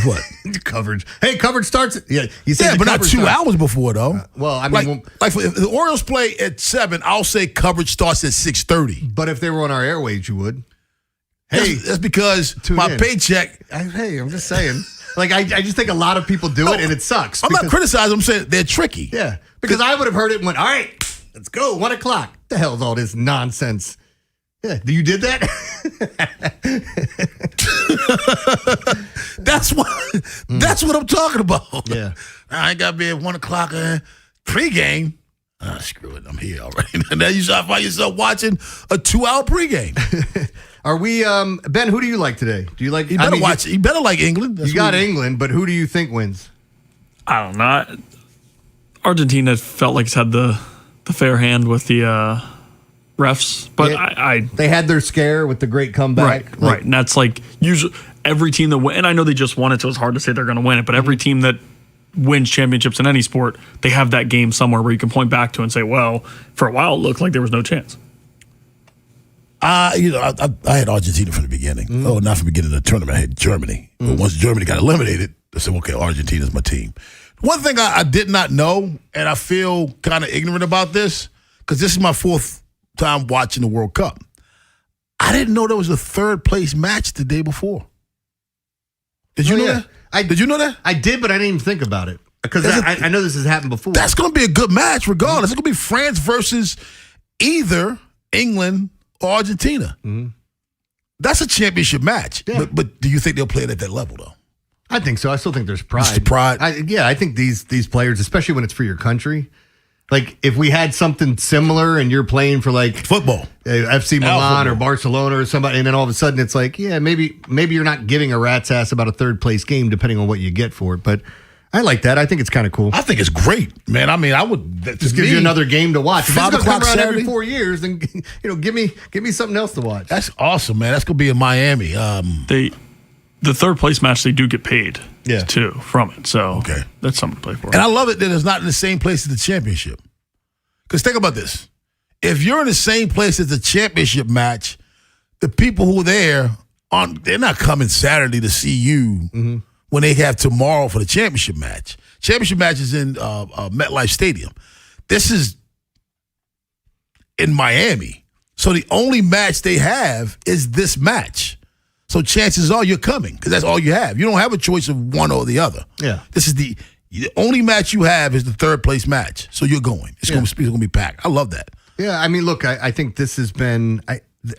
S1: What?
S2: Coverage. Hey, coverage starts. You said
S1: but not 2 hours before, though.
S2: Well, I mean,
S1: if the Orioles play at 7, I'll say coverage starts at 6:30.
S2: But if they were on our airwaves, you would.
S1: Hey, that's because my paycheck.
S2: Hey, I'm just saying. Like, I just think a lot of people do it, and it sucks.
S1: I'm not criticizing them. I'm saying they're tricky.
S2: Yeah, because I would have heard it and went, all right, let's go, 1 o'clock. What the hell is all this nonsense? Yeah, you did that?
S1: That's what I'm talking about.
S2: Yeah.
S1: I ain't got to be at 1 o'clock pregame. Screw it. I'm here already. Now you find yourself watching a 2-hour pregame.
S2: Are we, Ben, who do you like today? Do you like?
S1: You better watch it. You better like England.
S2: You got England, but who do you think wins?
S11: I don't know. Argentina felt like it's had the
S23: fair hand with the refs, but
S2: they had their scare with the great comeback,
S23: right? And that's like usually every team that win. And I know they just won it, so it's hard to say they're going to win it. But every team that wins championships in any sport, they have that game somewhere where you can point back to and say, "Well, for a while it looked like there was no chance."
S1: I had Argentina from the beginning.
S2: Mm-hmm.
S1: Oh, not from the beginning of the tournament. I had Germany. Mm-hmm. But once Germany got eliminated, I said, okay, Argentina's my team. One thing I did not know, and I feel kind of ignorant about this, because this is my fourth time watching the World Cup. I didn't know there was a third place match the day before. Did you know that? Did you know that?
S2: I did, but I didn't even think about it. Because I know this has happened before.
S1: That's going to be a good match regardless. It's going to be France versus either England or Argentina.
S2: Mm-hmm.
S1: That's a championship match.
S2: Yeah.
S1: But do you think they'll play it at that level, though?
S2: I think so. I still think there's pride.
S1: It's pride.
S2: I think these players, especially when it's for your country, like if we had something similar and you're playing for like
S1: football,
S2: FC Milan or Barcelona or somebody, and then all of a sudden it's like, yeah, maybe you're not giving a rat's ass about a third place game depending on what you get for it. But I like that. I think it's kind of cool.
S1: I think it's great, man. I mean, I would
S2: just give you another game to watch. If
S1: 5
S2: it's
S1: o'clock
S2: come around
S1: Saturday?
S2: every 4 years, then give me something else to watch.
S1: That's awesome, man. That's going to be in Miami.
S23: The third place match, they do get paid too from it. So
S1: okay,
S23: that's something to play for.
S1: And I love it that it's not in the same place as the championship. Because think about this. If you're in the same place as the championship match, the people who are there, they're not coming Saturday to see you when they have tomorrow for the championship match. Championship match is in MetLife Stadium. This is in Miami. So the only match they have is this match. So chances are you're coming because that's all you have. You don't have a choice of one or the other.
S2: Yeah.
S1: This is the only match you have is the third place match. So you're going. It's going to be packed. I love that.
S2: Yeah, I mean, look, I think this has been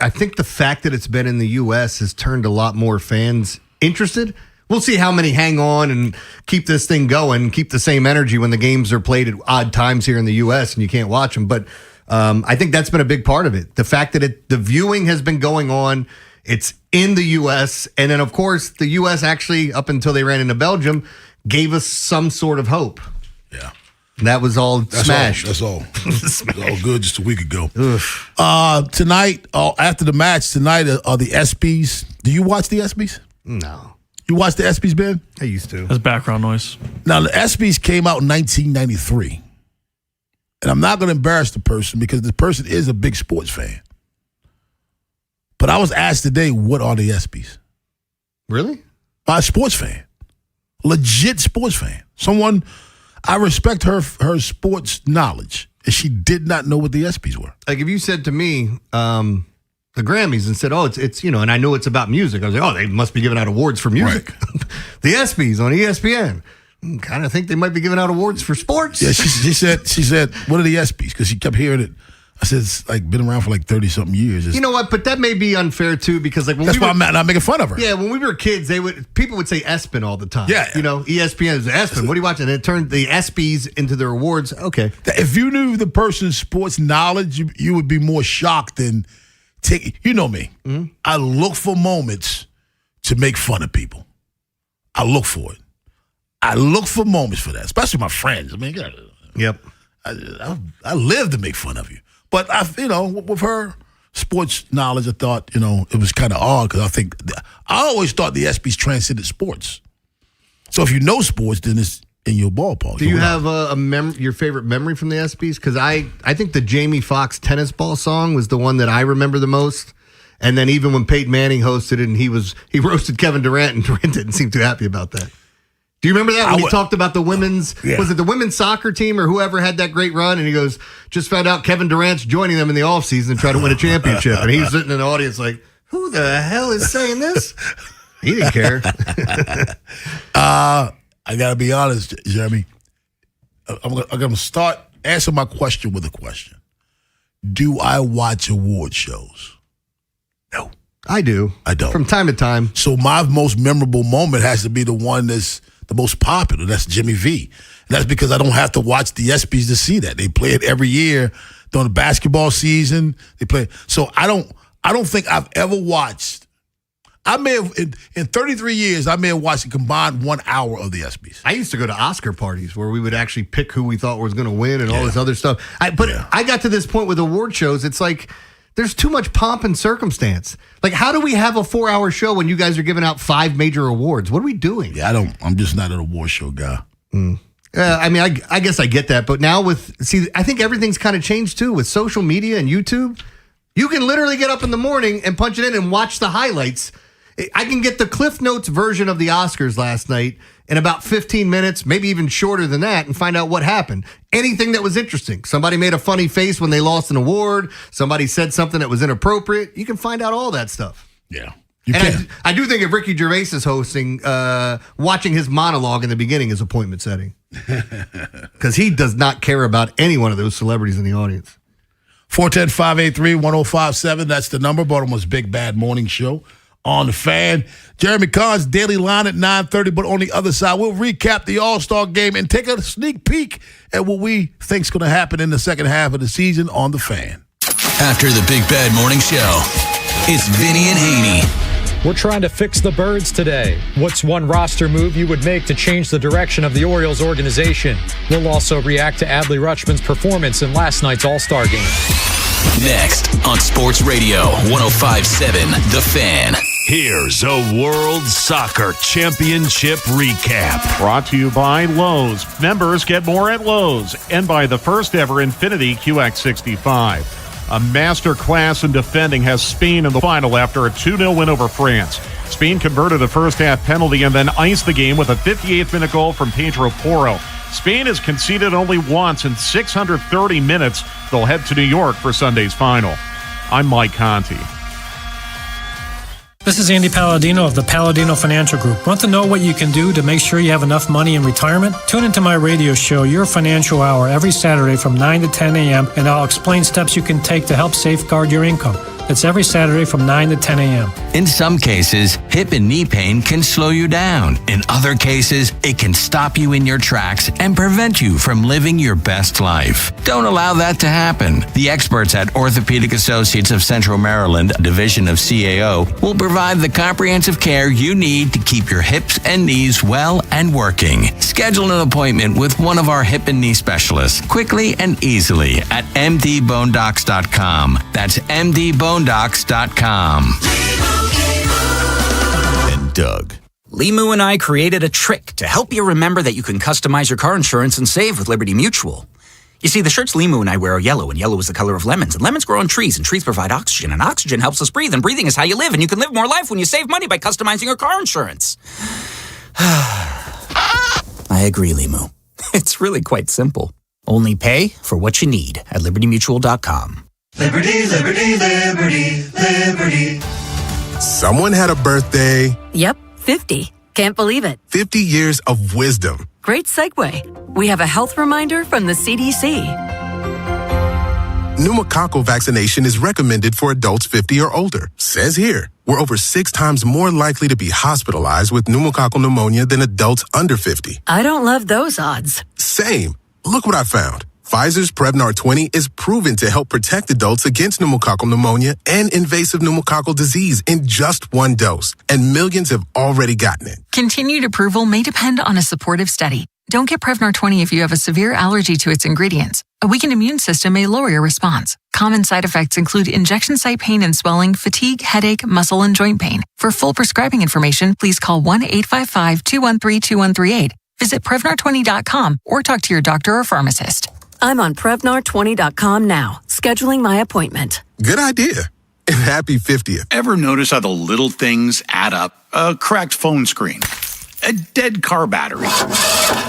S2: I think the fact that it's been in the U.S. has turned a lot more fans interested. We'll see how many hang on and keep this thing going, keep the same energy when the games are played at odd times here in the U.S. and you can't watch them. But I think that's been a big part of it. The fact that the viewing has been going on. It's in the U.S. And then, of course, the U.S. actually, up until they ran into Belgium, gave us some sort of hope.
S1: Yeah.
S2: And that was all smashed.
S1: That's all. It's all good just a week ago. Tonight, after the match, tonight are the ESPYs. Do you watch the ESPYs?
S2: No.
S1: You watch the ESPYs, Ben?
S2: I used to.
S23: That's background noise.
S1: Now, the ESPYs came out in 1993. And I'm not going to embarrass the person because the person is a big sports fan. But I was asked today, what are the ESPYs?
S2: Really?
S1: By a sports fan. Legit sports fan. Someone, I respect her sports knowledge. And she did not know what the ESPYs were.
S2: Like if you said to me, the Grammys, and said, oh, it's and I know it's about music. I was like, oh, they must be giving out awards for music. Right. The ESPYs on ESPN. Kind of think they might be giving out awards for sports.
S1: Yeah, she said, what are the ESPYs? Because she kept hearing it. I said, it's like been around for like 30-something years.
S2: You know what? But that may be unfair, too, because like when
S1: that's why I'm not making fun of her.
S2: Yeah, when we were kids, people would say ESPN all the time.
S1: Yeah.
S2: You know, ESPN is ESPN. What are you watching? And it turned the ESPYs into their awards. Okay.
S1: If you knew the person's sports knowledge, you would be more shocked than you know me. Mm-hmm. I look for moments to make fun of people. I look for it. I look for moments for that, especially my friends. I mean,
S2: yep.
S1: I live to make fun of you. But with her sports knowledge, I thought, it was kind of odd because I always thought the ESPYs transcended sports. So if you know sports, then it's in your ballpark.
S2: Do you have your favorite memory from the ESPYs? Because I think the Jamie Foxx tennis ball song was the one that I remember the most. And then even when Peyton Manning hosted it and he roasted Kevin Durant and Durant didn't seem too happy about that. Do you remember that when he talked about the women's, was it the women's soccer team or whoever had that great run? And he goes, just found out Kevin Durant's joining them in the offseason to try to win a championship. And he's sitting in the audience like, who the hell is saying this? He didn't care.
S1: I got to be honest, Jeremy. I'm going to start answering my question with a question. Do I watch award shows? No.
S2: I do.
S1: I don't.
S2: From time to time.
S1: So my most memorable moment has to be the one that's the most popular. That's Jimmy V. And that's because I don't have to watch the ESPYs to see that. They play it every year during the basketball season. They play. So I don't think I've ever watched. I may have in 33 years. I may have watched a combined 1 hour of the ESPYs.
S2: I used to go to Oscar parties where we would actually pick who we thought was going to win and all this other stuff. I got to this point with award shows. It's like there's too much pomp and circumstance. Like, how do we have a 4-hour show when you guys are giving out 5 major awards? What are we doing?
S1: Yeah, I'm just not an award show guy.
S2: I mean, I guess I get that. But now I think everything's kind of changed too with social media and YouTube. You can literally get up in the morning and punch it in and watch the highlights. I can get the Cliff Notes version of the Oscars last night in about 15 minutes, maybe even shorter than that, and find out what happened. Anything that was interesting. Somebody made a funny face when they lost an award. Somebody said something that was inappropriate. You can find out all that stuff.
S1: Yeah.
S2: I do think if Ricky Gervais is hosting, watching his monologue in the beginning is appointment setting. Because he does not care about any one of those celebrities in the audience.
S1: 410-583-1057. That's the number. Baltimore's Big Bad Morning Show on the Fan. Jeremy Carr's Daily Line at 9:30. But on the other side, we'll recap the All-Star Game and take a sneak peek at what we think's going to happen in the second half of the season on the Fan.
S4: After the Big Bad Morning Show, it's Vinny and Haynie.
S9: We're trying to fix the Birds today. What's one roster move you would make to change the direction of the Orioles organization? We'll also react to Adley Rutschman's performance in last night's All-Star Game.
S4: Next on Sports Radio 105.7 The Fan.
S16: Here's a World Soccer Championship recap. Brought to you by Lowe's. Members get more at Lowe's. And by the first ever Infiniti QX65. A master class in defending has Spain in the final after a 2-0 win over France. Spain converted a first-half penalty and then iced the game with a 58th-minute goal from Pedro Porro. Spain has conceded only once in 630 minutes. They'll head to New York for Sunday's final. I'm Mike Conti.
S12: This is Andy Palladino of the Palladino Financial Group. Want to know what you can do to make sure you have enough money in retirement? Tune into my radio show, Your Financial Hour, every Saturday from 9 to 10 a.m., and I'll explain steps you can take to help safeguard your income. It's every Saturday from 9 to 10 a.m.
S15: In some cases, hip and knee pain can slow you down. In other cases, it can stop you in your tracks and prevent you from living your best life. Don't allow that to happen. The experts at Orthopedic Associates of Central Maryland, a division of CAO, will provide the comprehensive care you need to keep your hips and knees well and working. Schedule an appointment with one of our hip and knee specialists quickly and easily at mdbonedocs.com. That's mdbonedocs.com.
S4: And Doug.
S24: Limu and I created a trick to help you remember that you can customize your car insurance and save with Liberty Mutual. You see, the shirts Limu and I wear are yellow, and yellow is the color of lemons. And lemons grow on trees, and trees provide oxygen, and oxygen helps us breathe, and breathing is how you live, and you can live more life when you save money by customizing your car insurance. I agree, Limu. It's really quite simple. Only pay for what you need at libertymutual.com.
S25: Liberty, liberty, liberty, liberty.
S26: Someone had a birthday.
S27: Yep, 50. Can't believe it.
S26: 50 years of wisdom.
S27: Great segue. We have a health reminder from the CDC.
S26: Pneumococcal vaccination is recommended for adults 50 or older. Says here, we're over 6 times more likely to be hospitalized with pneumococcal pneumonia than adults under 50.
S27: I don't love those odds.
S26: Same. Look what I found. Pfizer's Prevnar 20 is proven to help protect adults against pneumococcal pneumonia and invasive pneumococcal disease in just 1 dose, and millions have already gotten it.
S28: Continued approval may depend on a supportive study. Don't get Prevnar 20 if you have a severe allergy to its ingredients. A weakened immune system may lower your response. Common side effects include injection site pain and swelling, fatigue, headache, muscle, and joint pain. For full prescribing information, please call 1-855-213-2138. Visit Prevnar20.com or talk to your doctor or pharmacist.
S27: I'm on Prevnar20.com now, scheduling my appointment.
S26: Good idea. And happy 50th.
S29: Ever notice how the little things add up? A cracked phone screen, a dead car battery,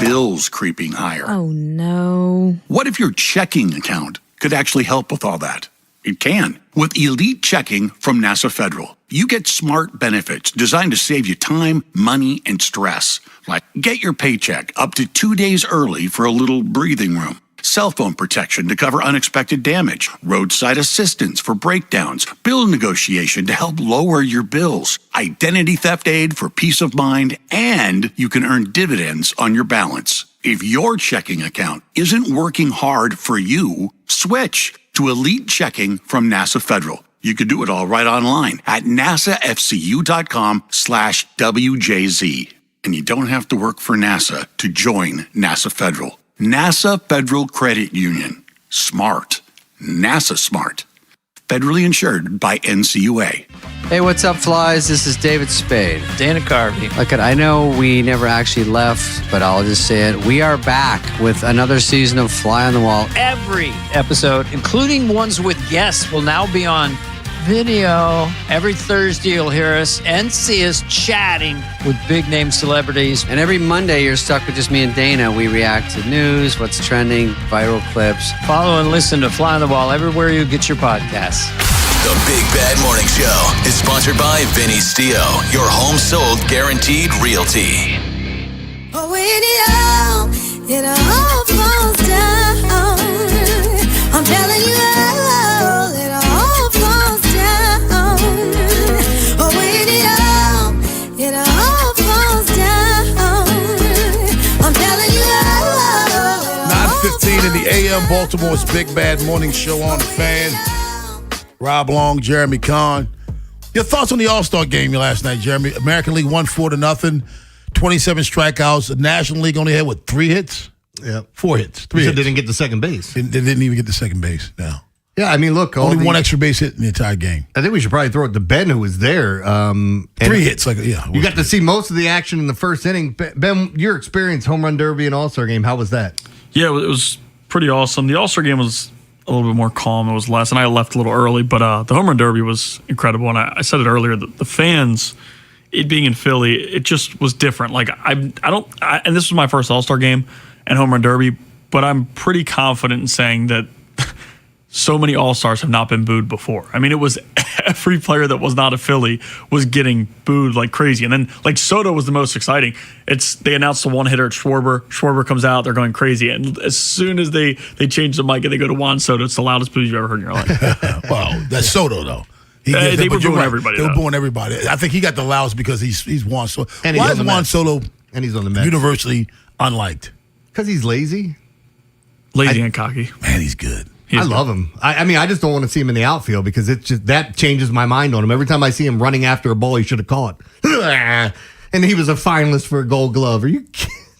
S29: bills creeping higher.
S27: Oh, no.
S29: What if your checking account could actually help with all that? It can. With Elite Checking from NASA Federal, you get smart benefits designed to save you time, money, and stress. Like get your paycheck up to 2 days early for a little breathing room. Cell phone protection to cover unexpected damage, roadside assistance for breakdowns, bill negotiation to help lower your bills, identity theft aid for peace of mind, and you can earn dividends on your balance. If your checking account isn't working hard for you, switch to Elite Checking from NASA Federal. You can do it all right online at nasafcu.com/WJZ. And you don't have to work for NASA to join NASA Federal. NASA Federal Credit Union. Smart. NASA smart. Federally insured by NCUA.
S30: Hey, what's up, flies? This is David Spade. Dana Carvey. Look, I know we never actually left, but I'll just say it. We are back with another season of Fly on the Wall.
S31: Every episode, including ones with guests, will now be on video. Every Thursday, you'll hear us and see us chatting with big-name celebrities.
S30: And every Monday, you're stuck with just me and Dana. We react to news, what's trending, viral clips.
S31: Follow and listen to Fly on the Wall everywhere you get your podcasts.
S4: The Big Bad Morning Show is sponsored by Vinny Stio, your home sold guaranteed realty.
S3: Oh, when it all falls down. I'm telling you, it all falls down. Oh, when it all falls down. I'm telling you,
S1: 9:15 in the AM, Baltimore's Big Bad Morning Show on the Fan. Rob Long, Jeremy Kahn. Your thoughts on the All-Star game last night, Jeremy? American League won 4-0, 27 strikeouts. The National League only had, 3 hits?
S2: Yeah.
S1: 4 hits. 3
S2: hits.
S1: hits.
S2: They didn't get to second base.
S1: They didn't even get to second base, no.
S2: Yeah, I mean, look.
S1: Only one extra base hit in the entire game.
S2: I think we should probably throw it to Ben, who was there.
S1: 3 hits. You
S2: got to see most of the action in the first inning. Ben, your experience, home run derby and All-Star game, how was that?
S23: Yeah, it was pretty awesome. The All-Star game was a little bit more calm. It was less, and I left a little early, but the home run derby was incredible. And I said it earlier, the fans, it being in Philly, it just was different. Like and this was my first All-Star game and home run derby, but I'm pretty confident in saying that so many All-Stars have not been booed before. I mean, it was every player that was not a Philly was getting booed like crazy. And then, like, Soto was the most exciting. They announced the one-hitter at Schwarber. Schwarber comes out. They're going crazy. And as soon as they change the mic and they go to Juan Soto, it's the loudest boo you've ever heard in your life.
S1: Well, that's Soto, though.
S23: They were booing everybody.
S1: They were booing everybody. I think he got the loudest because he's Juan Soto.
S2: And
S1: Why is Juan Soto
S2: and he's on the Mets.
S1: Universally unliked?
S2: Because he's lazy.
S23: Lazy and cocky.
S1: Man, he's good.
S2: I love him. I mean, I just don't want to see him in the outfield because that changes my mind on him. Every time I see him running after a ball, he should have caught. And he was a finalist for a Gold Glove. Are you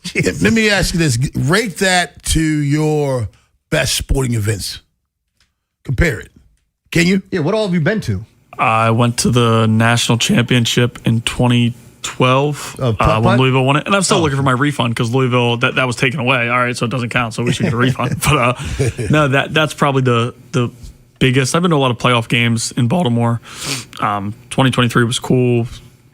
S2: kidding?
S1: Let me ask you this. Rate that to your best sporting events. Compare it. Can you?
S2: Yeah, what all have you been to?
S23: I went to the national championship in 2012 when Louisville won it. And I'm still looking for my refund because Louisville, that was taken away. All right, so it doesn't count, so we should get a refund. But no, that's probably the biggest. I've been to a lot of playoff games in Baltimore. 2023 was cool.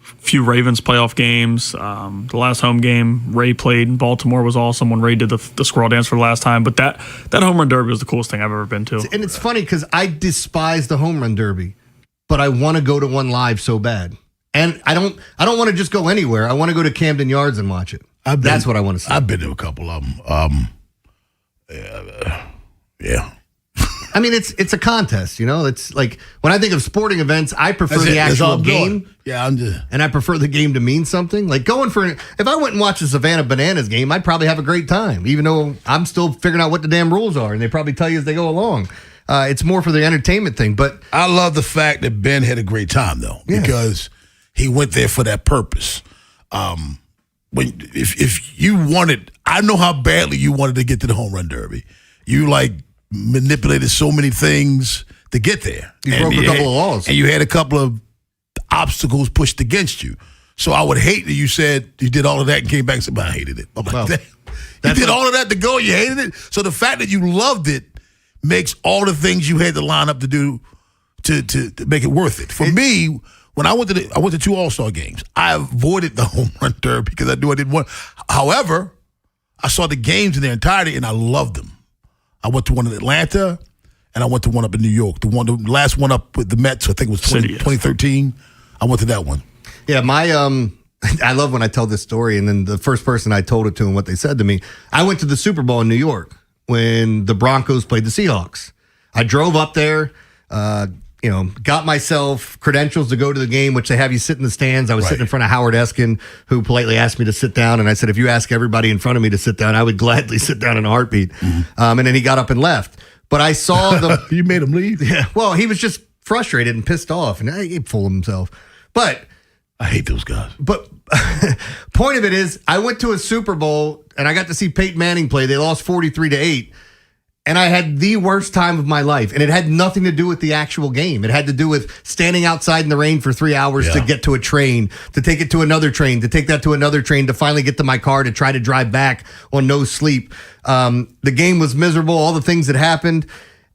S23: Few Ravens playoff games. The last home game Ray played in Baltimore was awesome when Ray did the squirrel dance for the last time. But that home run derby was the coolest thing I've ever been to.
S2: And it's funny because I despise the home run derby, but I want to go to one live so bad. And I don't want to just go anywhere. I want to go to Camden Yards and watch it. That's what I want to see.
S1: I've been to a couple of them. Yeah.
S2: I mean, it's a contest, you know. It's like when I think of sporting events, I prefer the actual game.
S1: Yeah,
S2: and I prefer the game to mean something. Like if I went and watched the Savannah Bananas game, I'd probably have a great time, even though I'm still figuring out what the damn rules are, and they probably tell you as they go along. It's more for the entertainment thing. But
S1: I love the fact that Ben had a great time though, because he went there for that purpose. If you wanted, I know how badly you wanted to get to the home run derby. You manipulated so many things to get there.
S2: You broke a couple of laws.
S1: And you had a couple of obstacles pushed against you. So I would hate that you said you did all of that and came back and said, I hated it. I'm like, you did all of that to go, you hated it? So the fact that you loved it makes all the things you had to line up to do to make it worth it. For me, when I went to 2 All-Star games, I avoided the home run derby because I knew I didn't want. However, I saw the games in their entirety and I loved them. I went to one in Atlanta, and I went to one up in New York. The last one up with the Mets, I think it was 2013. I went to that one.
S2: Yeah, I love when I tell this story, and then the first person I told it to and what they said to me. I went to the Super Bowl in New York when the Broncos played the Seahawks. I drove up there, got myself credentials to go to the game, which they have you sit in the stands. I was sitting in front of Howard Eskin, who politely asked me to sit down. And I said, if you ask everybody in front of me to sit down, I would gladly sit down in a heartbeat. And then he got up and left. But I saw
S1: You made him leave?
S2: Yeah. Well, he was just frustrated and pissed off, and he full of himself. But
S1: I hate those guys.
S2: But point of it is, I went to a Super Bowl, and I got to see Peyton Manning play. They lost 43-8. And I had the worst time of my life. And it had nothing to do with the actual game. It had to do with standing outside in the rain for 3 hours to get to a train, to take it to another train, to take that to another train, to finally get to my car to try to drive back on no sleep. The game was miserable, all the things that happened.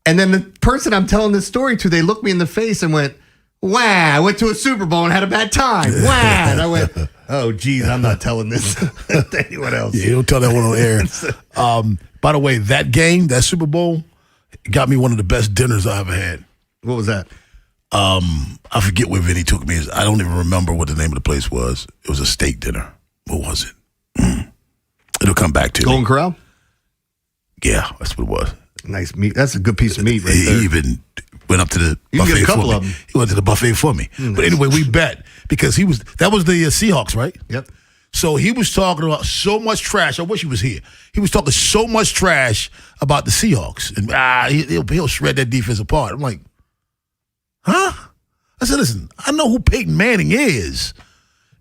S2: And then the person I'm telling this story to, they looked me in the face and went, wow, I went to a Super Bowl and had a bad time. Wow. And I went, oh, geez, I'm not telling this to anyone else.
S1: Yeah, you don't tell that one on air. By the way, that game, that Super Bowl, got me one of the best dinners I ever had.
S2: What was that?
S1: I forget where Vinny took me. I don't even remember what the name of the place was. It was a steak dinner. What was it? It'll come back to
S2: Golden
S1: me.
S2: Corral?
S1: Yeah, that's what it was.
S2: Nice meat. That's a good piece of meat right
S1: He
S2: there.
S1: even went up to the
S2: You can
S1: buffet
S2: get a couple
S1: for
S2: of
S1: me.
S2: them.
S1: He went to the buffet for me. But anyway, we bet because that was the Seahawks, right?
S2: Yep.
S1: So he was talking about so much trash. I wish he was here. He was talking so much trash about the Seahawks. And he'll shred that defense apart. I'm like, huh? I said, listen, I know who Peyton Manning is.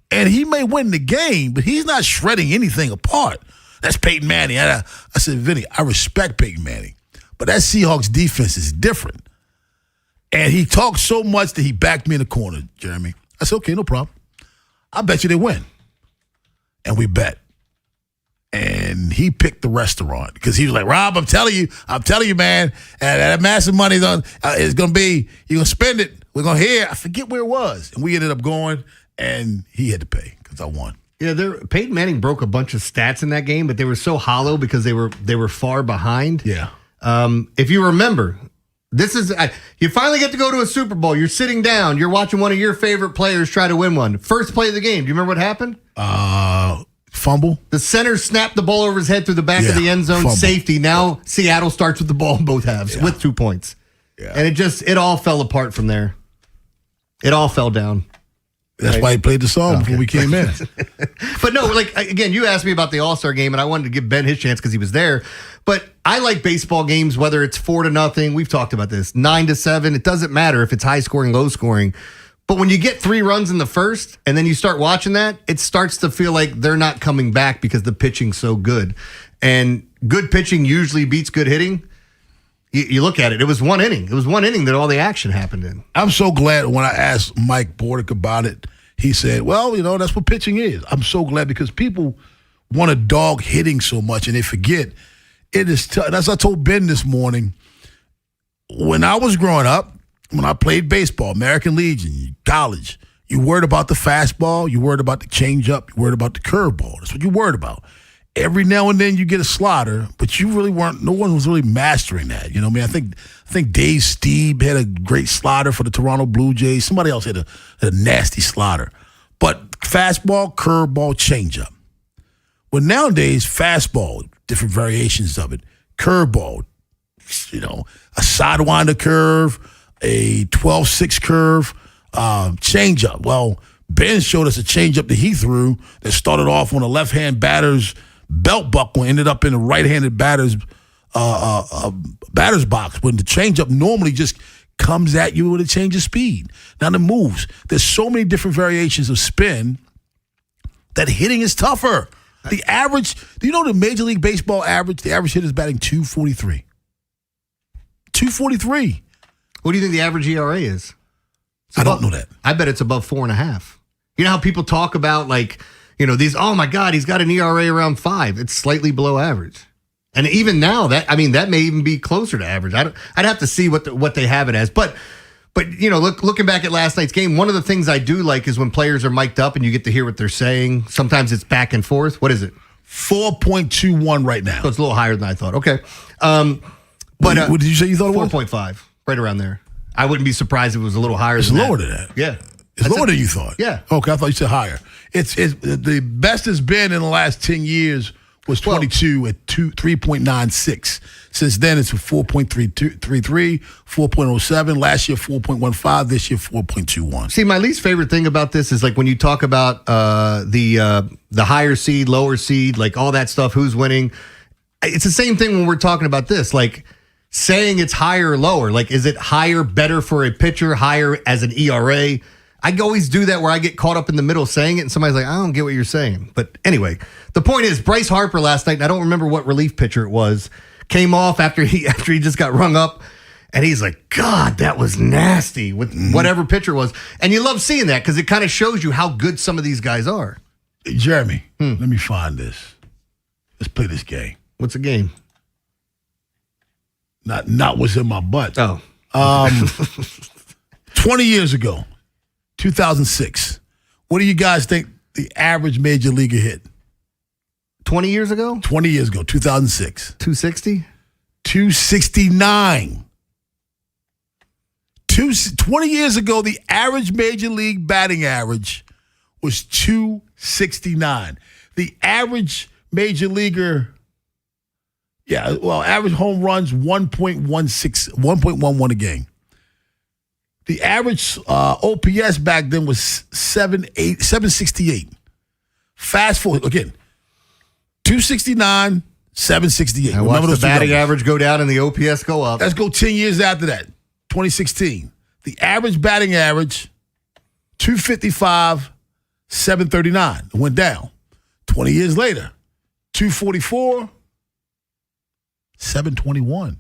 S1: And he may win the game, but he's not shredding anything apart. That's Peyton Manning. I said, Vinny, I respect Peyton Manning. But that Seahawks defense is different. And he talked so much that he backed me in the corner, Jeremy. I said, okay, no problem. I bet you they win. And we bet. And he picked the restaurant because he was like, Rob, I'm telling you, man, that massive money is going to be, you're going to spend it. We're going to hear. I forget where it was. And we ended up going, and he had to pay because I won.
S2: Yeah, Peyton Manning broke a bunch of stats in that game, but they were so hollow because they were far behind.
S1: Yeah.
S2: If you remember, this is you finally get to go to a Super Bowl. You're sitting down. You're watching one of your favorite players try to win one. First play of the game. Do you remember what happened?
S1: Fumble.
S2: The center snapped the ball over his head through the back of the end zone.
S1: Fumble.
S2: Safety. Now Seattle starts with the ball in both halves with 2 points.
S1: Yeah.
S2: And it all fell apart from there. It all fell down.
S1: That's why he played the song before we came in.
S2: But no, again, you asked me about the All-Star game, and I wanted to give Ben his chance because he was there. But I like baseball games, whether it's 4-0. We've talked about this. 9-7. It doesn't matter if it's high scoring, low scoring. But when you get 3 runs in the first, and then you start watching that, it starts to feel like they're not coming back because the pitching's so good. And good pitching usually beats good hitting. You look at it. It was one inning. It was one inning that all the action happened in.
S1: I'm so glad when I asked Mike Bordick about it, he said, well, that's what pitching is. I'm so glad because people want to dog hitting so much and they forget it is tough. As I told Ben this morning, when I was growing up, when I played baseball, American Legion, college, you worried about the fastball, you worried about the changeup, you worried about the curveball. That's what you worried about. Every now and then you get a slider, but you really weren't. No one was really mastering that. You know what I mean? I think Dave Stieb had a great slider for the Toronto Blue Jays. Somebody else had a nasty slider. But fastball, curveball, changeup. Well, nowadays, fastball, different variations of it. Curveball, a sidewinder curve, a 12-6 curve, changeup. Well, Ben showed us a changeup that he threw that started off on a left-hand batter's belt buckle, ended up in a right-handed batter's box. When the changeup normally just comes at you with a change of speed. Now the moves. There's so many different variations of spin that hitting is tougher. The average. Do you know the Major League Baseball average? The average hitter is batting 243. 243.
S2: What do you think the average ERA is?
S1: I don't know that.
S2: I bet it's above 4.5. You know how people talk about these, oh my God, he's got an ERA around 5. It's slightly below average. And even now, that may even be closer to average. I'd have to see what they have it as. But looking back at last night's game, one of the things I do like is when players are mic'd up and you get to hear what they're saying. Sometimes it's back and forth. What is it?
S1: 4.21 right now.
S2: So it's a little higher than I thought. Okay.
S1: What did you say you thought it was?
S2: 4.5, right around there. I wouldn't be surprised if it was a little higher.
S1: It's lower than that.
S2: Yeah.
S1: It's lower than you thought.
S2: Yeah.
S1: Okay, I thought you said higher. It's the best it's been in the last 10 years was 22 at 3.96. Since then, it's 4.33, 4.07. Last year, 4.15. This year, 4.21.
S2: See, my least favorite thing about this is when you talk about the higher seed, lower seed, all that stuff, who's winning. It's the same thing when we're talking about this. Saying it's higher or lower. Is it higher, better for a pitcher, higher as an ERA? I always do that where I get caught up in the middle saying it, and somebody's like, I don't get what you're saying. But anyway, the point is, Bryce Harper last night, and I don't remember what relief pitcher it was, came off after he just got rung up, and he's like, God, that was nasty with whatever pitcher was. And you love seeing that because it kind of shows you how good some of these guys are.
S1: Hey, Jeremy, let me find this. Let's play this game.
S2: What's the game?
S1: Not what's in my butt.
S2: Oh.
S1: 20 years ago, 2006. What do you guys think the average major leaguer hit?
S2: 20 years ago?
S1: 20 years ago, 2006.
S2: 260?
S1: 269. 20 years ago, the average major league batting average was 269. The average major leaguer, average home runs 1.11 a game. The average OPS back then was 768. Fast forward again, 269, 768.
S2: And watch the batting average go down and the OPS go up.
S1: Let's go 10 years after that, 2016. The average batting average, 255, 739. It went down. 20 years later, 244, 721.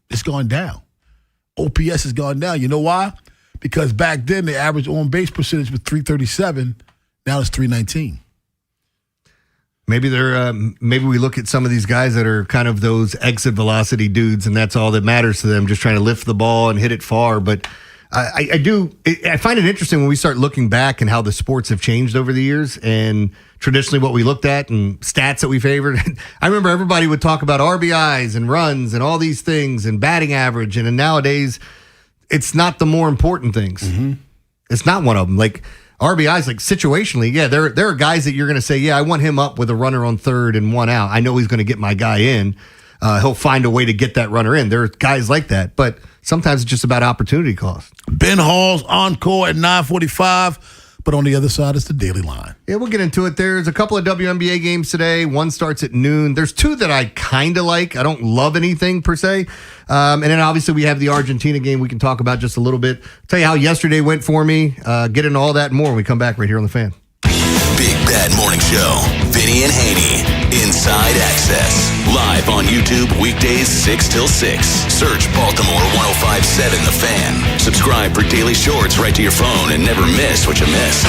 S1: It's gone down. OPS has gone down. You know why? Because back then the average on-base percentage was 337. Now it's 319.
S2: Maybe maybe we look at some of these guys that are kind of those exit velocity dudes, and that's all that matters to them, just trying to lift the ball and hit it far. But I find it interesting when we start looking back and how the sports have changed over the years, and traditionally what we looked at and stats that we favored. I remember everybody would talk about RBIs and runs and all these things and batting average, and nowadays it's not the more important things. Mm-hmm. It's not one of them. Like RBIs, like situationally, there are guys that you're going to say, I want him up with a runner on third and one out. I know he's going to get my guy in. He'll find a way to get that runner in. There are guys like that, but sometimes it's just about opportunity cost.
S1: Ben Hall's encore at 9:45. But on the other side, it's the Daily Line.
S2: Yeah, we'll get into it. There's a couple of WNBA games today. One starts at noon. There's two that I kind of like. I don't love anything per se. And then obviously we have the Argentina game we can talk about just a little bit. I'll tell you how yesterday went for me. Get into all that and more when we come back right here on The Fan.
S4: Big Bad Morning Show. Vinny and Haynie. Inside Access. Live on YouTube weekdays 6 till 6. Search Baltimore 105.7 The Fan. Subscribe for daily shorts right to your phone and never miss what you missed.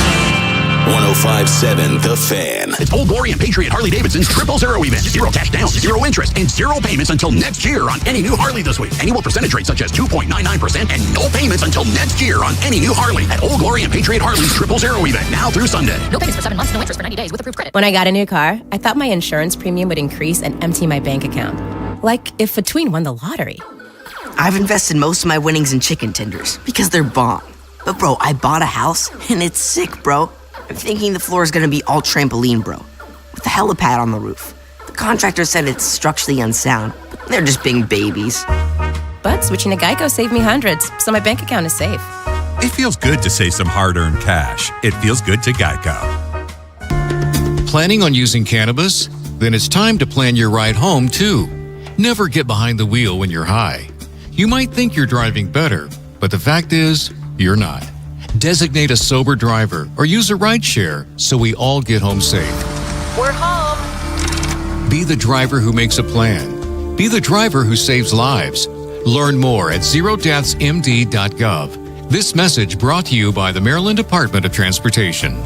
S4: 105.7 The Fan.
S6: It's Old Glory and Patriot Harley-Davidson's 000 event. 0 cash down, 0 interest, and 0 payments until next year on any new Harley this week. Annual percentage rates such as 2.99% and no payments until next year on any new Harley at Old Glory and Patriot Harley's 000 event. Now through Sunday.
S7: No payments for 7 months, no interest for 90 days with approved credit.
S8: When I got a new car, I thought my insurance premium would increase and empty my bank account. Like if Between won the lottery.
S10: I've invested most of my winnings in chicken tenders because they're bomb. But bro, I bought a house and it's sick, bro. I'm thinking the floor is going to be all trampoline, bro, with a helipad on the roof. The contractor said it's structurally unsound, but they're just being babies.
S8: But switching to Geico saved me hundreds, so my bank account is safe.
S13: It feels good to save some hard-earned cash. It feels good to Geico.
S14: Planning on using cannabis? Then it's time to plan your ride home, too. Never get behind the wheel when you're high. You might think you're driving better, but the fact is, you're not. Designate a sober driver or use a rideshare so we all get home safe.
S8: We're home.
S14: Be the driver who makes a plan. Be the driver who saves lives. Learn more at zerodeathsmd.gov. This message brought to you by the Maryland Department of Transportation.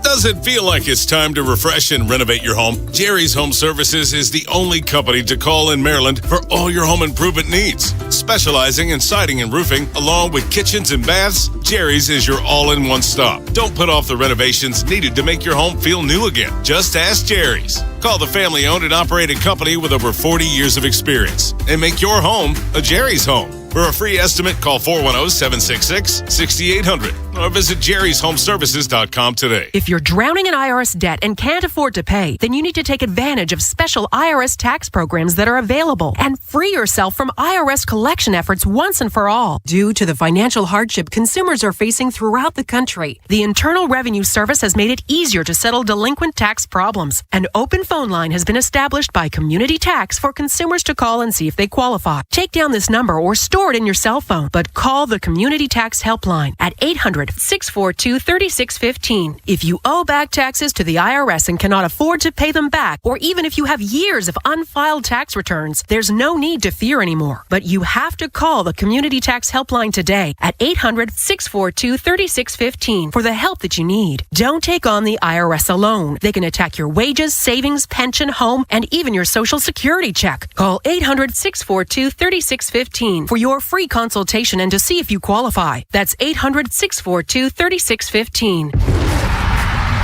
S17: Does it feel like it's time to refresh and renovate your home? Jerry's Home Services is the only company to call in Maryland for all your home improvement needs. Specializing in siding and roofing, along with kitchens and baths, Jerry's is your all-in-one stop. Don't put off the renovations needed to make your home feel new again. Just ask Jerry's. Call the family-owned and operated company with over 40 years of experience and make your home a Jerry's home. For a free estimate, call 410-766-6800 or visit jerryshomeservices.com today.
S18: If you're drowning in IRS debt and can't afford to pay, then you need to take advantage of special IRS tax programs that are available and free yourself from IRS collection efforts once and for all. Due to the financial hardship consumers are facing throughout the country, the Internal Revenue Service has made it easier to settle delinquent tax problems. An open phone line has been established by Community Tax for consumers to call and see if they qualify. Take down this number or store it in your cell phone, but call the Community Tax Helpline at 800-642-3615. If you owe back taxes to the IRS and cannot afford to pay them back, or even if you have years of unfiled tax returns, there's no need to fear anymore. But you have to call the Community Tax Helpline today at 800-642-3615 for the help that you need. Don't take on the IRS alone. They can attack your wages, savings, pension, home, and even your Social Security check. Call 800-642-3615 for your free consultation and to see if you qualify. That's 800-642-3615.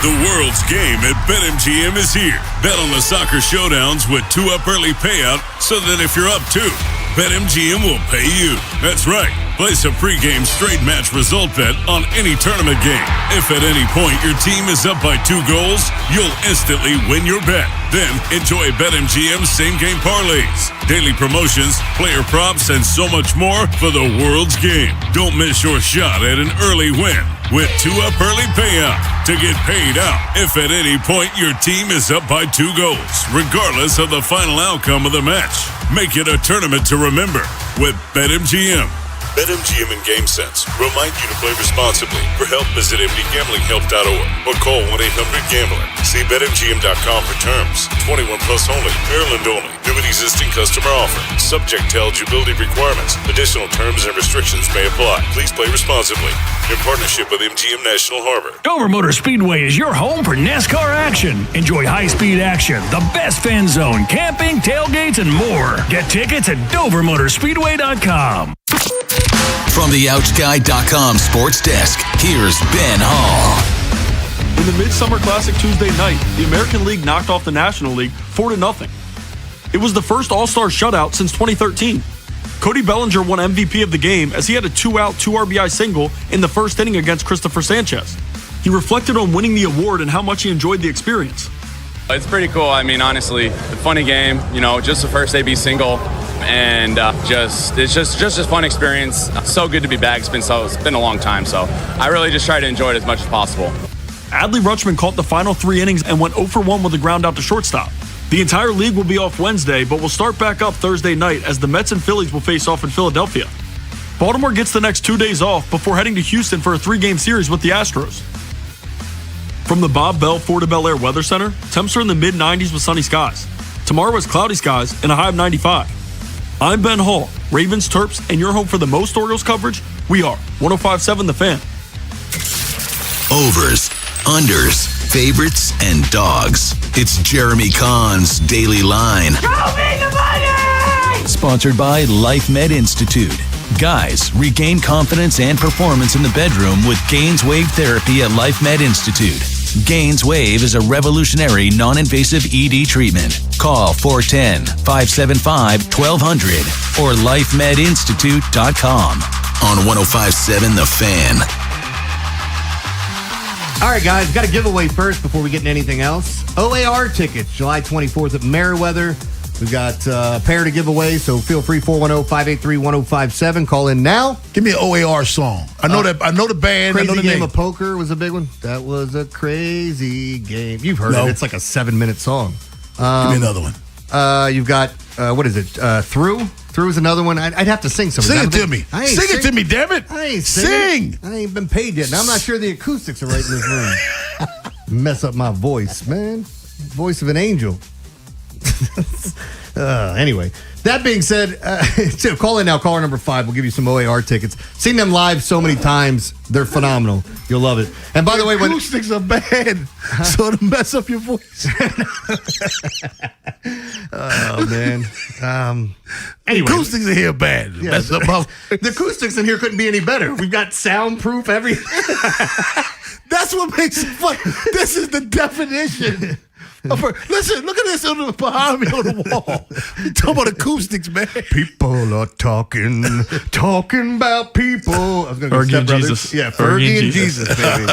S17: The world's game at BetMGM is here. Bet on the soccer showdowns with 2 up early payout so that if you're up 2, BetMGM will pay you. That's right. Place a pregame straight match result bet on any tournament game. If at any point your team is up by 2 goals, you'll instantly win your bet. Then enjoy BetMGM's same-game parlays, daily promotions, player props, and so much more for the world's game. Don't miss your shot at an early win with 2-Up Early Payout to get paid out if at any point your team is up by 2 goals, regardless of the final outcome of the match. Make it a tournament to remember with BetMGM. BetMGM and GameSense remind you to play responsibly. For help, visit mdgamblinghelp.org or call 1-800-GAMBLER. See BetMGM.com for terms. 21 plus only. Maryland only. New and existing customer offer. Subject to eligibility requirements. Additional terms and restrictions may apply. Please play responsibly. In partnership with MGM National Harbor.
S5: Dover Motor Speedway is your home for NASCAR action. Enjoy high-speed action, the best fan zone, camping, tailgates, and more. Get tickets at DoverMotorspeedway.com.
S4: From the OutGuy.com sports desk, here's Ben Hall.
S23: In the Midsummer Classic Tuesday night, the American League knocked off the National League 4-0. It was the first All-Star shutout since 2013. Cody Bellinger won MVP of the game as he had a 2-out, 2 RBI single in the first inning against Christopher Sanchez. He reflected on winning the award and how much he enjoyed the experience.
S9: It's pretty cool. I mean, honestly, a funny game, just the first AB single. And it's just a fun experience. So good to be back. It's been a long time, so I really just try to enjoy it as much as possible.
S23: Adley Rutschman caught the final 3 innings and went 0 for 1 with a ground out to shortstop. The entire league will be off Wednesday, but will start back up Thursday night as the Mets and Phillies will face off in Philadelphia. Baltimore gets the next 2 days off before heading to Houston for a 3-game series with the Astros. From the Bob Bell Ford of Bel Air Weather Center, temps are in the mid-90s with sunny skies. Tomorrow is cloudy skies and a high of 95. I'm Ben Hall, Ravens, Terps, and your home for the most Orioles coverage. We are 105.7 The Fan.
S4: Overs, unders, favorites, and dogs. It's Jeremy Kahn's Daily Line.
S25: Show me the money!
S11: Sponsored by Life Med Institute. Guys, regain confidence and performance in the bedroom with Gaines Wave Therapy at Life Med Institute. Gaines Wave is a revolutionary non-invasive ED treatment. Call 410-575-1200 or lifemedinstitute.com.
S4: On 105.7 The Fan.
S2: All right, guys, got a giveaway first before we get into anything else. OAR tickets, July 24th at Meriwether. We've got a pair to give away, so feel free, 410-583-1057. Call in now.
S1: Give me an OAR song. I know the band.
S2: Crazy
S1: I know the
S2: Game
S1: name.
S2: of Poker was a big one. That was a crazy game. You've heard it. It's like a 7-minute song.
S1: Give me another one.
S2: You've got, what is it? Through? Through is another one. I'd have to sing some of
S1: Sing
S2: that.
S1: it to me. Sing it to me, damn it.
S2: I ain't
S1: Sing.
S2: singing. I ain't been paid yet. Now, I'm not sure the acoustics are right in this room. Mess up my voice, man. Voice of an angel. Anyway, that being said, so call in now. Caller number 5. We'll give you some OAR tickets. Seen them live so many times. They're phenomenal. You'll love it. And by the way,
S1: acoustics are bad, so to mess up your voice.
S2: Oh, man. Anyway.
S1: Acoustics in here bad.
S2: Yeah.
S1: Mess up my
S2: The acoustics in here couldn't be any better. We've got soundproof everything.
S1: That's what makes it fun. This is the definition. Listen, look at this behind me on the wall. You talking about acoustics, man.
S2: People are talking about people. I was gonna go
S23: Fergie
S2: Step
S23: and
S2: Brothers.
S23: Jesus.
S2: Yeah, Fergie and Jesus, baby.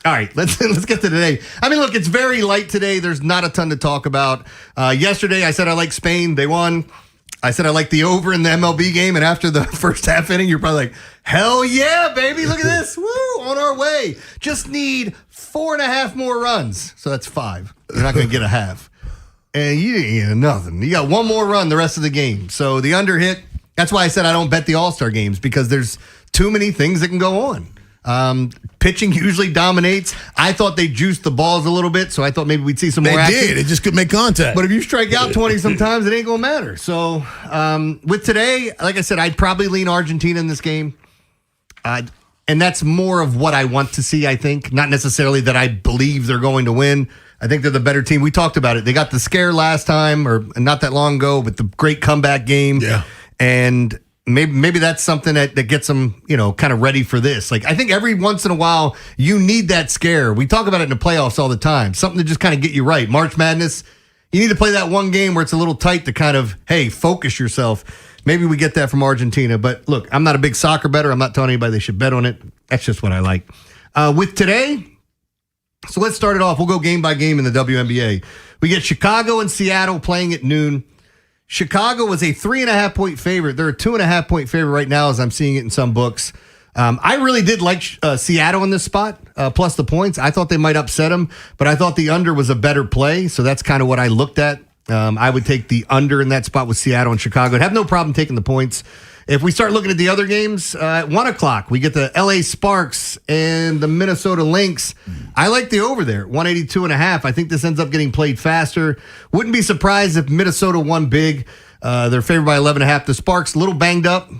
S2: All right, let's get to today. I mean, look, it's very light today. There's not a ton to talk about. Yesterday, I said I like Spain. They won. I said I like the over in the MLB game, and after the first half inning, you're probably like, hell yeah, baby, look at this. Woo, on our way. Just need 4.5 more runs. So that's 5. You're not going to get a half. And you didn't get nothing. You got 1 more run the rest of the game. So the under hit, that's why I said I don't bet the All-Star games, because there's too many things that can go on. Pitching usually dominates. I thought they juiced the balls a little bit, so I thought maybe we'd see some more action.
S1: They did. It just couldn't make contact.
S2: But if you strike out 20 sometimes, it ain't going to matter. So with today, like I said, I'd probably lean Argentina in this game. And that's more of what I want to see, I think. Not necessarily that I believe they're going to win. I think they're the better team. We talked about it. They got the scare last time, or not that long ago, but the great comeback game.
S1: Yeah.
S2: And maybe that's something that gets them, kind of ready for this. Like, I think every once in a while, you need that scare. We talk about it in the playoffs all the time. Something to just kind of get you right. March Madness, You need to play that one game where it's a little tight to kind of, hey, focus yourself. Maybe we get that from Argentina. But look, I'm not a big soccer bettor. I'm not telling anybody they should bet on it. That's just what I like. With today, so let's start it off. We'll go game by game in the WNBA. We get Chicago and Seattle playing at noon. Chicago was a 3.5-point favorite. They're a 2.5-point favorite right now as I'm seeing it in some books. I really did like Seattle in this spot, plus the points. I thought they might upset them, but I thought the under was a better play, so that's kind of what I looked at. I would take the under in that spot with Seattle and Chicago. I'd have no problem taking the points. If we start looking at the other games, at 1 o'clock, we get the LA Sparks and the Minnesota Lynx. I like the over there, 182.5. I think this ends up getting played faster. Wouldn't be surprised if Minnesota won big. They're favored by 11.5. The Sparks, a little banged up,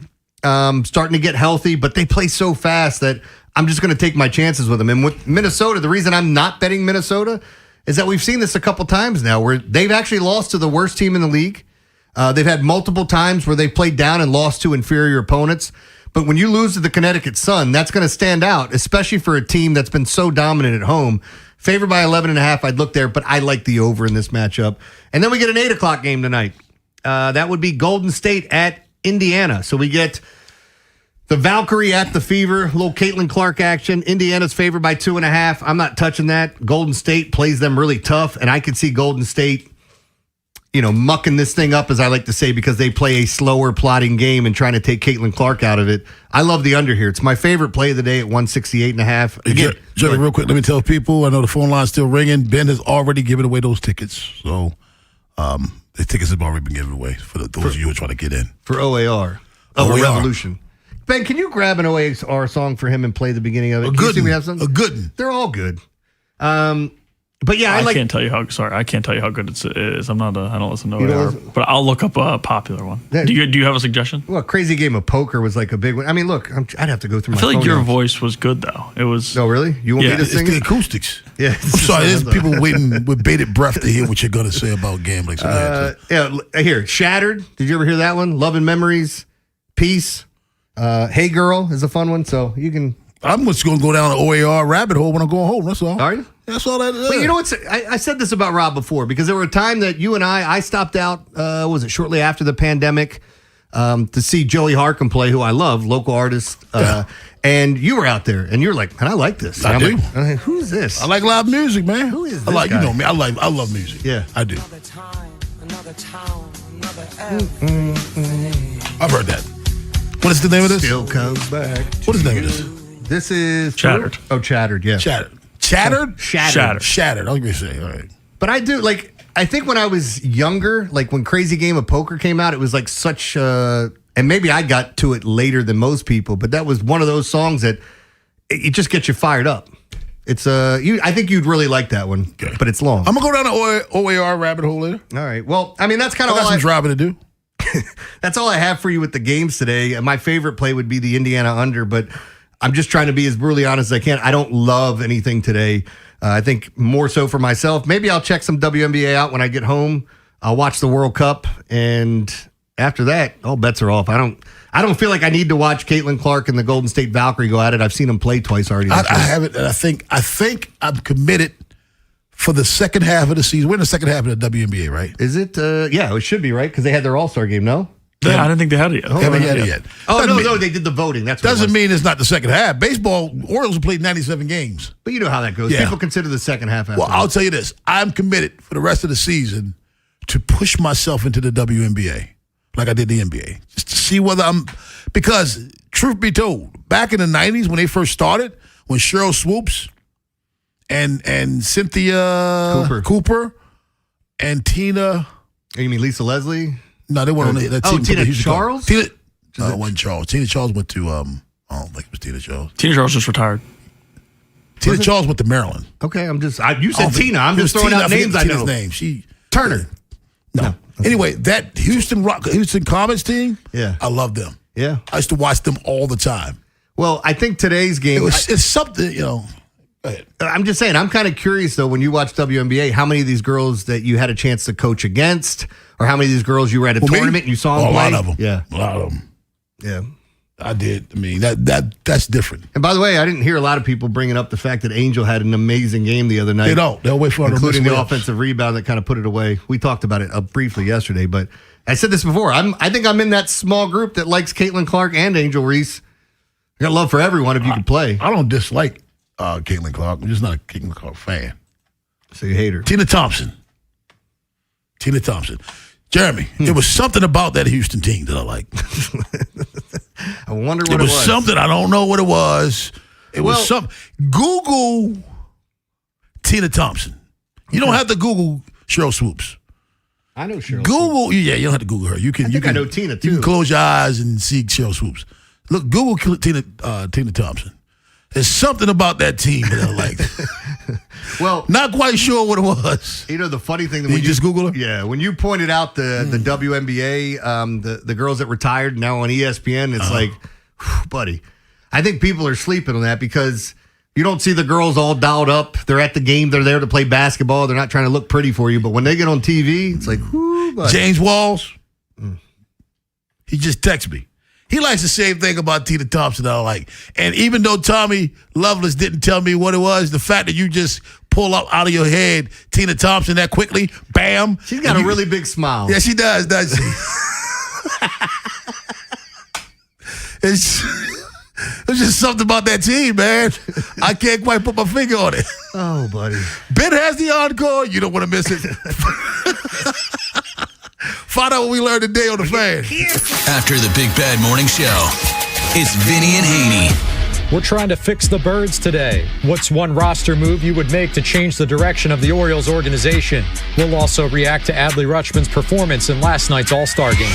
S2: starting to get healthy, but they play so fast that I'm just going to take my chances with them. And with Minnesota, the reason I'm not betting Minnesota is that we've seen this a couple times now where they've actually lost to the worst team in the league. They've had multiple times where they've played down and lost to inferior opponents. But when you lose to the Connecticut Sun, that's going to stand out, especially for a team that's been so dominant at home. Favored by 11.5, I'd look there, but I like the over in this matchup. And then we get an 8 o'clock game tonight. That would be Golden State at Indiana. So we get the Valkyrie at the Fever, a little Caitlin Clark action. Indiana's favored by 2.5. I'm not touching that. Golden State plays them really tough, and I could see Golden State, mucking this thing up, as I like to say, because they play a slower plotting game and trying to take Caitlin Clark out of it. I love the under here. It's my favorite play of the day at 168.5. Again,
S1: Jerry, real quick, let me tell people, I know the phone line's still ringing. Ben has already given away those tickets. So the tickets have already been given away for those of you who are trying to get in.
S2: For OAR.
S1: OAR.
S2: Revolution. Ben, can you grab an OAR song for him and play the beginning of it?
S1: A good one. A good one.
S2: They're all good. But yeah,
S23: I can't tell you how good it is. I don't listen to it, but I'll look up a popular one. Do you have a suggestion?
S2: Well, Crazy Game of Poker was like a big one. I mean, look, I'd have to go through my
S23: I feel like
S2: phone
S23: your
S2: now.
S23: voice was good though. It was.
S2: Oh, really? You want me to sing
S1: it's the
S2: it?
S1: acoustics.
S2: Yeah.
S1: I'm sorry, there's people waiting with bated breath to hear what you're going to say about gambling.
S2: Here, Shattered. Did you ever hear that one? Love and Memories. Peace. Hey Girl is a fun one, so you can.
S1: I'm just going to go down the OAR rabbit hole when I'm going home. That's all.
S2: Are you?
S1: That's all that is.
S2: But you know what? I said this about Rob before, because there were a time that you and I stopped out, was it shortly after the pandemic, to see Joey Harkin play, who I love, local artist. And you were out there, and you're like, man, I like this.
S1: I do.
S2: Like, who's this?
S1: I like live music, man.
S2: Who is this
S1: I like,
S2: guy?
S1: you know me. I love music.
S2: Yeah.
S1: I do. I've heard that. What is the name of this?
S2: Still comes back.
S1: What is the name of this?
S2: This is
S23: Shattered.
S2: Oh, Shattered, yeah.
S1: Shattered.
S23: Shattered.
S1: I was going to say, all right.
S2: But I do, I think when I was younger, like when Crazy Game of Poker came out, it was like such, and maybe I got to it later than most people, but that was one of those songs that it just gets you fired up. It's I think you'd really like that one, but it's long.
S1: I'm going to go down the OAR rabbit hole later.
S2: All right. Well, I mean, that's kind of
S1: I got
S2: all
S1: some driving to do.
S2: That's all I have for you with the games today. My favorite play would be the Indiana under, but I'm just trying to be as brutally honest as I can. I don't love anything today. I think more so for myself. Maybe I'll check some WNBA out when I get home. I'll watch the World Cup, and after that, all bets are off. I don't feel like I need to watch Caitlin Clark and the Golden State Valkyrie go at it. I've seen them play twice already.
S1: I have it, and I think I'm committed for the second half of the season. We're in the second half of the WNBA, right?
S2: Is it? Yeah, it should be, right? Because they had their All-Star game, no?
S23: Yeah, I didn't think they had it yet.
S1: They haven't had it yet.
S2: Oh, no, they did the voting. That's what
S1: doesn't mean it's not the second half. Baseball, Orioles have played 97 games.
S2: But you know how that goes.
S1: Yeah.
S2: People consider the second half after
S1: Well, I'll tell you this. I'm committed for the rest of the season to push myself into the WNBA like I did the NBA. Just to see whether because truth be told, back in the 90s when they first started, when Cheryl Swoops and Cynthia Cooper and Tina.
S2: You mean Lisa Leslie?
S1: No, they weren't on that team.
S2: Tina Charles?
S1: Wasn't Charles. Tina Charles went to, I don't think it was Tina Charles.
S23: Tina Charles just retired.
S1: Tina Charles went to Maryland.
S2: Okay, you said Tina. I'm just throwing out names I know.
S1: Name.
S2: Turner.
S1: No. Anyway, that Houston Comets team,
S2: yeah,
S1: I love them.
S2: Yeah.
S1: I used to watch them all the time.
S2: Well, I think today's game...
S1: It's something, Go ahead.
S2: I'm just saying, I'm kind of curious, though, when you watch WNBA, how many of these girls that you had a chance to coach against, or how many of these girls you were at a tournament and you saw them play?
S1: A lot of them.
S2: Yeah.
S1: A lot of them.
S2: Yeah.
S1: I did. I mean, that's different.
S2: And by the way, I didn't hear a lot of people bringing up the fact that Angel had an amazing game the other night.
S1: They don't. They'll wait for it,
S2: including the offensive rebound that kind of put it away. We talked about it briefly yesterday, but I said this before. I think I'm in that small group that likes Caitlin Clark and Angel Reese. I got love for everyone if you can play.
S1: I don't dislike Caitlin Clark. I'm just not a Caitlin Clark fan.
S2: So you hate her.
S1: Tina Thompson. Jeremy, there was something about that Houston team that I liked.
S2: I wonder what it was.
S1: It was something. I don't know what it was. It was something. Google Tina Thompson. You don't have to Google Cheryl Swoops.
S2: I know Cheryl
S1: Google,
S2: Swoops.
S1: yeah, you don't have to Google her. You can.
S2: I know Tina, too.
S1: You can close your eyes and see Cheryl Swoops. Look, Google Tina Thompson. There's something about that team that I like.
S2: Well,
S1: not quite sure what it was.
S2: You know, the funny thing that
S1: Did you just Google her?
S2: Yeah, when you pointed out the WNBA, the girls that retired now on ESPN, it's like, whew, buddy, I think people are sleeping on that because you don't see the girls all dialed up. They're at the game. They're there to play basketball. They're not trying to look pretty for you. But when they get on TV, it's like, whoo, buddy.
S1: James Walls, he just texted me. He likes the same thing about Tina Thompson that I like. And even though Tommy Lovelace didn't tell me what it was, the fact that you just pull up out of your head Tina Thompson that quickly, bam.
S2: She's got a really big smile.
S1: Yeah, she does, doesn't she? It's just something about that team, man. I can't quite put my finger on it.
S2: Oh, buddy.
S1: Ben has the encore. You don't want to miss it. Find out what we learned today on the Fan.
S4: After the Big Bad Morning Show, it's Vinny and Haynie.
S12: We're trying to fix the Birds today. What's one roster move you would make to change the direction of the Orioles organization? We'll also react to Adley Rutschman's performance in last night's All-Star game.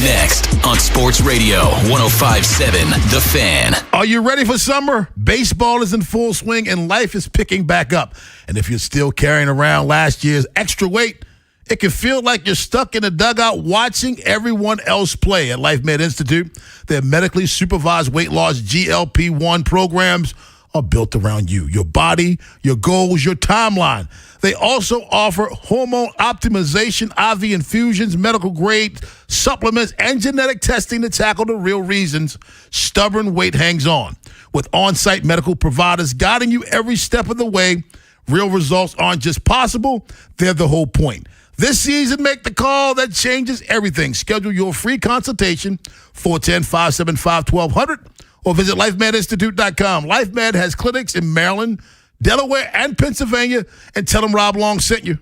S4: Next on Sports Radio 105.7 The Fan.
S1: Are you ready for summer? Baseball is in full swing and life is picking back up. And if you're still carrying around last year's extra weight, it can feel like you're stuck in a dugout watching everyone else play. At Life Med Institute, their medically supervised weight loss GLP-1 programs are built around you, your body, your goals, your timeline. They also offer hormone optimization, IV infusions, medical grade supplements, and genetic testing to tackle the real reasons stubborn weight hangs on. With on-site medical providers guiding you every step of the way, real results aren't just possible, they're the whole point. This season, make the call that changes everything. Schedule your free consultation, 410-575-1200, or visit lifemedinstitute.com. LifeMed has clinics in Maryland, Delaware, and Pennsylvania, and tell them Rob Long sent you.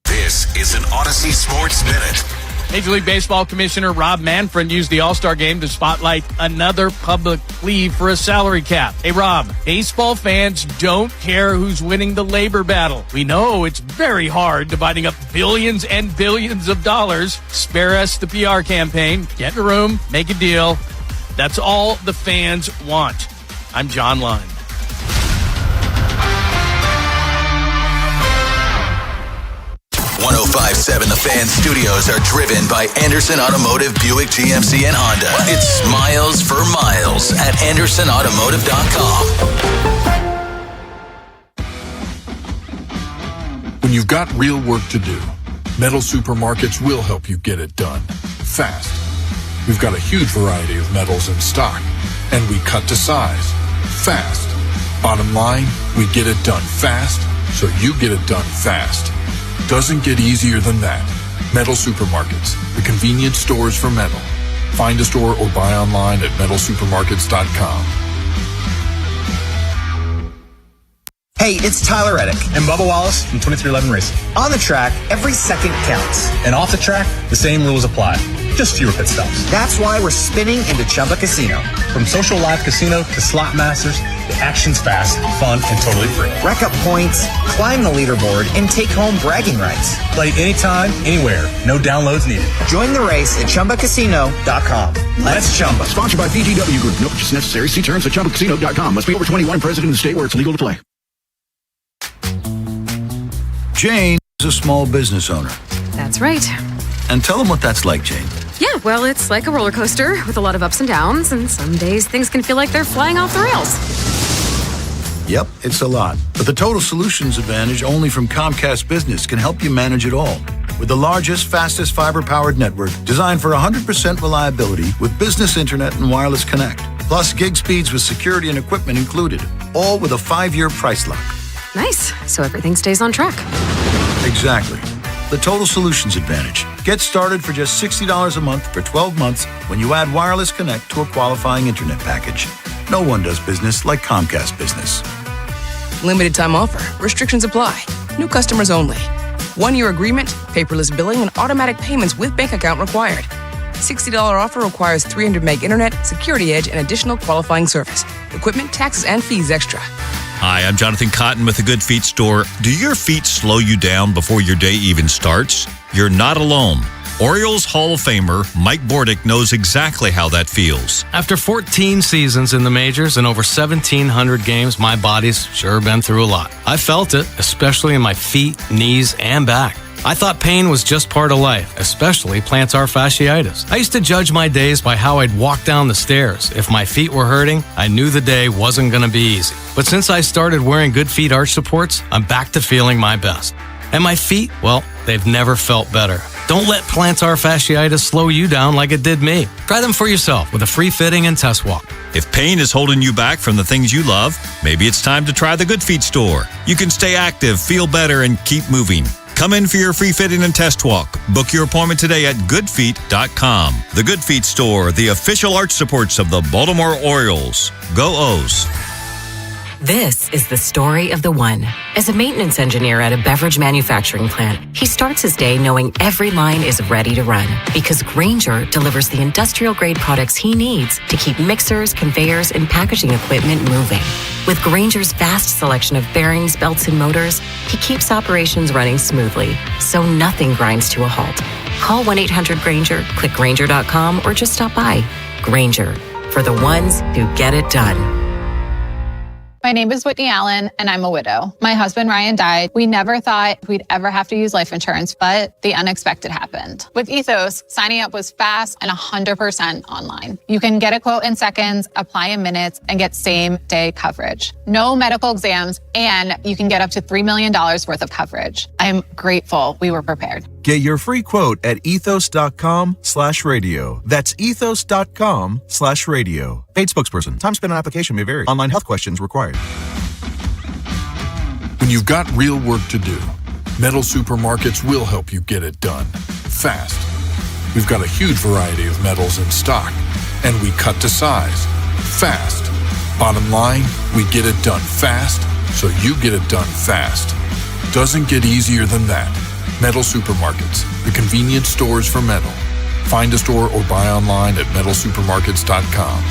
S4: This is an Odyssey Sports Minute.
S15: Major League Baseball Commissioner Rob Manfred used the All-Star game to spotlight another public plea for a salary cap. Hey, Rob, baseball fans don't care who's winning the labor battle. We know it's very hard dividing up billions and billions of dollars. Spare us the PR campaign. Get in a room, make a deal. That's all the fans want. I'm John Lund.
S4: .5.7 The Fan studios are driven by Anderson Automotive, Buick, GMC, and Honda. It's smiles for miles at AndersonAutomotive.com.
S16: When you've got real work to do, Metal Supermarkets will help you get it done fast. We've got a huge variety of metals in stock, and we cut to size fast. Bottom line, we get it done fast, so you get it done fast. Doesn't get easier than that. Metal Supermarkets, the convenient stores for metal. Find a store or buy online at metalsupermarkets.com.
S19: Hey, it's Tyler Reddick and Bubba Wallace from 2311 Racing. On the track, every second counts. And off the track, the same rules apply. Just fewer pit stops. That's why we're spinning into Chumba Casino. From social live casino to slot masters, the action's fast, fun, and totally free. Rack up points, climb the leaderboard, and take home bragging rights. Play anytime, anywhere. No downloads needed. Join the race at ChumbaCasino.com. Let's Chumba.
S6: Sponsored by VGW Group. No purchase necessary. See terms at ChumbaCasino.com. Must be over 21 present in the state where it's legal to play.
S20: Jane is a small business owner.
S21: That's right.
S20: And tell them what that's like, Jane.
S21: Yeah, well, it's like a roller coaster with a lot of ups and downs, and some days things can feel like they're flying off the rails.
S20: Yep, it's a lot. But the Total Solutions Advantage only from Comcast Business can help you manage it all. with the largest, fastest fiber-powered network designed for 100% reliability with business internet and wireless connect. Plus gig speeds with security and equipment included, all with a 5-year price lock.
S21: Nice. So everything stays on track.
S20: Exactly. The Total Solutions Advantage. Get started for just $60 a month for 12 months when you add wireless connect to a qualifying internet package. No one does business like Comcast Business.
S3: Limited time offer. Restrictions apply. New customers only. 1-year agreement, paperless billing, and automatic payments with bank account required. $60 offer requires 300 meg internet, security edge, and additional qualifying service. Equipment, taxes, and fees extra.
S7: Hi, I'm Jonathan Cotton with the Good Feet Store. Do your feet slow you down before your day even starts? You're not alone. Orioles Hall of Famer Mike Bordick knows exactly how that feels.
S10: After 14 seasons in the majors and over 1,700 games, my body's sure been through a lot. I felt it, especially in my feet, knees, and back. I thought pain was just part of life, especially plantar fasciitis. I used to judge my days by how I'd walk down the stairs. If my feet were hurting, I knew the day wasn't going to be easy. But since I started wearing Good Feet arch supports, I'm back to feeling my best. And my feet, well, they've never felt better. Don't let plantar fasciitis slow you down like it did me. Try them for yourself with a free fitting and test walk.
S7: If pain is holding you back from the things you love, maybe it's time to try the Good Feet Store. You can stay active, feel better, and keep moving. Come in for your free fitting and test walk. Book your appointment today at goodfeet.com. The Good Feet Store, the official arch supports of the Baltimore Orioles. Go O's.
S22: This is the story of the one. As a maintenance engineer at a beverage manufacturing plant, he starts his day knowing every line is ready to run because Grainger delivers the industrial-grade products he needs to keep mixers, conveyors, and packaging equipment moving. With Grainger's vast selection of bearings, belts, and motors, he keeps operations running smoothly, so nothing grinds to a halt. Call 1-800-GRAINGER, click Grainger.com, or just stop by. Grainger, for the ones who get it done.
S24: My name is Whitney Allen, and I'm a widow. My husband, Ryan, died. We never thought we'd ever have to use life insurance, but the unexpected happened. With Ethos, signing up was fast and 100% online. You can get a quote in seconds, apply in minutes, and get same-day coverage. No medical exams, and you can get up to $3 million worth of coverage. I'm grateful we were prepared.
S26: Get your free quote at ethos.com/radio. That's ethos.com/radio. Paid spokesperson. Time spent on application may vary. Online health questions required.
S16: When you've got real work to do, Metal Supermarkets will help you get it done fast. We've got a huge variety of metals in stock, and we cut to size fast. Bottom line, we get it done fast, so you get it done fast. Doesn't get easier than that. Metal Supermarkets, the convenience stores for metal. Find a store or buy online at metalsupermarkets.com.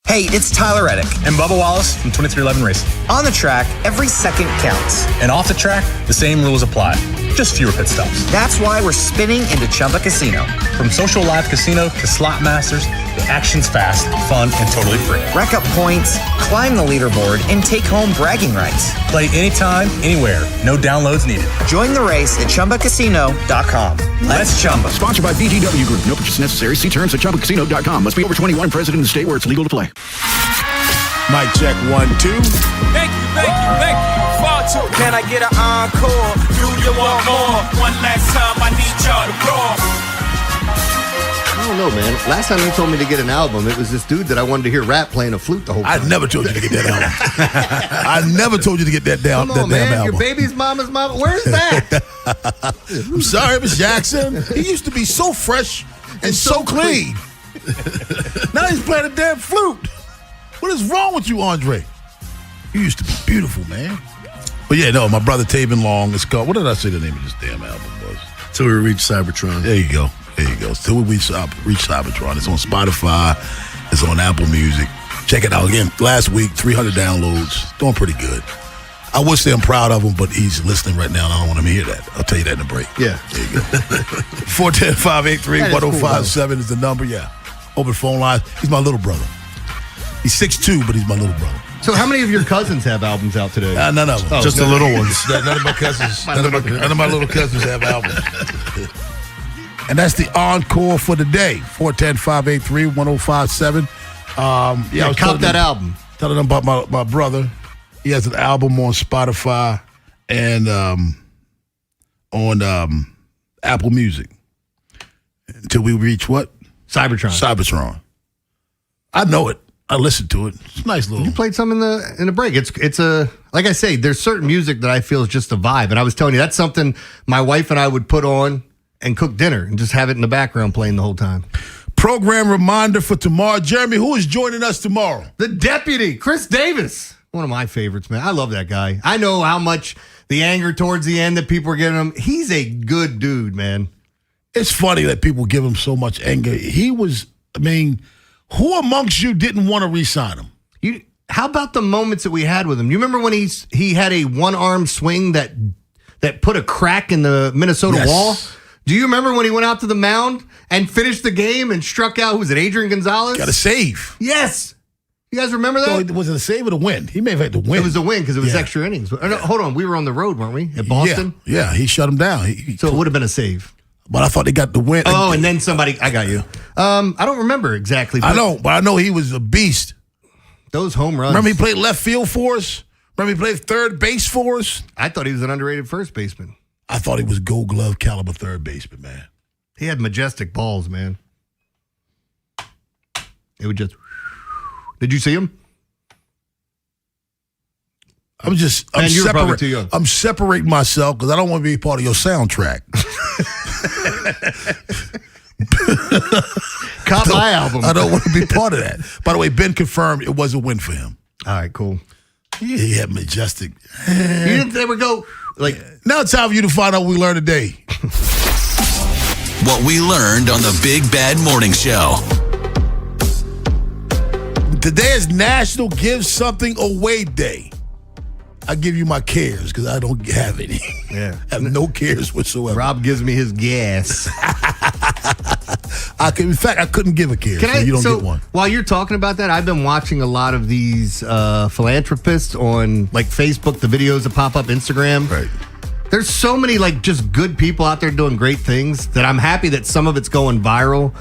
S19: Hey, it's Tyler Reddick and Bubba Wallace from 2311 Racing. On the track, every second counts. And off the track, the same rules apply. Just fewer pit stops. That's why we're spinning into Chumba Casino. From social live casino to slot masters, the action's fast, fun, and totally free. Rack up points, climb the leaderboard, and take home bragging rights. Play anytime, anywhere. No downloads needed. Join the race at ChumbaCasino.com. Let's Chumba.
S6: Sponsored by VGW Group. No purchase necessary. See terms at ChumbaCasino.com. Must be over 21, present in the state where it's legal to play.
S1: Mic check 1, 2.
S27: Thank you. Far too. Can I get an encore? Do you want more? One last time, I need y'all to roar.
S2: I don't know, man. Last time you told me to get an album, it was this dude that I wanted to hear rap playing a flute the whole time.
S1: I never told you to get that album. I never told you to get that down.
S2: Come on,
S1: that damn
S2: man.
S1: album.
S2: Your baby's mama's mama. Where's that?
S1: I'm sorry, Miss Jackson. He used to be so fresh and so clean. Now he's playing a damn flute. What is wrong with you, Andre? You used to be beautiful, man. But yeah, no, my brother Taven Long is called. What did I say the name of this damn album was?
S28: Till We Reach Cybertron.
S1: There you go. Till We Reach Cybertron. It's on Spotify. It's on Apple Music. Check it out again. Last week, 300 downloads. Doing pretty good. I would say I'm proud of him, but he's listening right now, and I don't want him to hear that. I'll tell you that in the break.
S2: Yeah.
S1: There you go. 410-583-1057 is the number. Yeah. Open phone line. He's my little brother. He's 6'2", but he's my little brother.
S2: So how many of your cousins have albums out today?
S1: None of them.
S2: Oh,
S1: just
S2: the
S1: little ones. None of my cousins. None of my little cousins have albums. And that's the encore for the day. 410-583-1057.
S2: Cop that album.
S1: Telling them about my brother. He has an album on Spotify, and on Apple Music until we reach what? Cybertron. I know it. I listened to it. It's a nice little.
S2: You played some in the break. It's a, like I say, there's certain music that I feel is just a vibe. And I was telling you, that's something my wife and I would put on and cook dinner and just have it in the background playing the whole time.
S1: Program reminder for tomorrow. Jeremy, who is joining us tomorrow?
S2: The deputy, Chris Davis. One of my favorites, man. I love that guy. I know how much the anger towards the end that people are giving him. He's a good dude, man.
S1: It's funny that people give him so much anger. He was, who amongst you didn't want to re-sign him?
S2: How about the moments that we had with him? You remember when he had a one-arm swing that put a crack in the Minnesota wall? Do you remember when he went out to the mound and finished the game and struck out, who was it, Adrian Gonzalez?
S1: Got a save.
S2: Yes. You guys remember that?
S1: So was it a save or the win? He may have had to win.
S2: It was a win because it was extra innings. Hold on. We were on the road, weren't we? At Boston?
S1: Yeah, he shut him down.
S2: So it would have been a save.
S1: But I thought they got the win.
S2: Oh, and then somebody, I got you. I don't remember exactly.
S1: I know, but I know he was a beast.
S2: Those home runs.
S1: Remember he played left field for us? Remember he played third base for us?
S2: I thought he was an underrated first baseman.
S1: I thought he was Gold Glove caliber third baseman, man.
S2: He had majestic balls, man. It would just. Did you see him?
S1: I'm separating myself because I don't want to be part of your soundtrack.
S2: Caught my album.
S1: I don't want to be part of that. By the way, Ben confirmed it was a win for him.
S2: All right, cool.
S1: He had majestic.
S2: You didn't ever go like.
S1: Now it's time for you to find out what we learned today.
S4: What we learned on the Big Bad Morning Show.
S1: Today is National Give Something Away Day. I give you my cares because I don't have any.
S2: Yeah.
S1: I have no cares whatsoever.
S2: Rob gives me his gas.
S1: In fact, I couldn't give a care. So you don't get one.
S2: While you're talking about that, I've been watching a lot of these philanthropists on like Facebook, the videos that pop up, Instagram.
S1: Right.
S2: There's so many like just good people out there doing great things that I'm happy that some of it's going viral.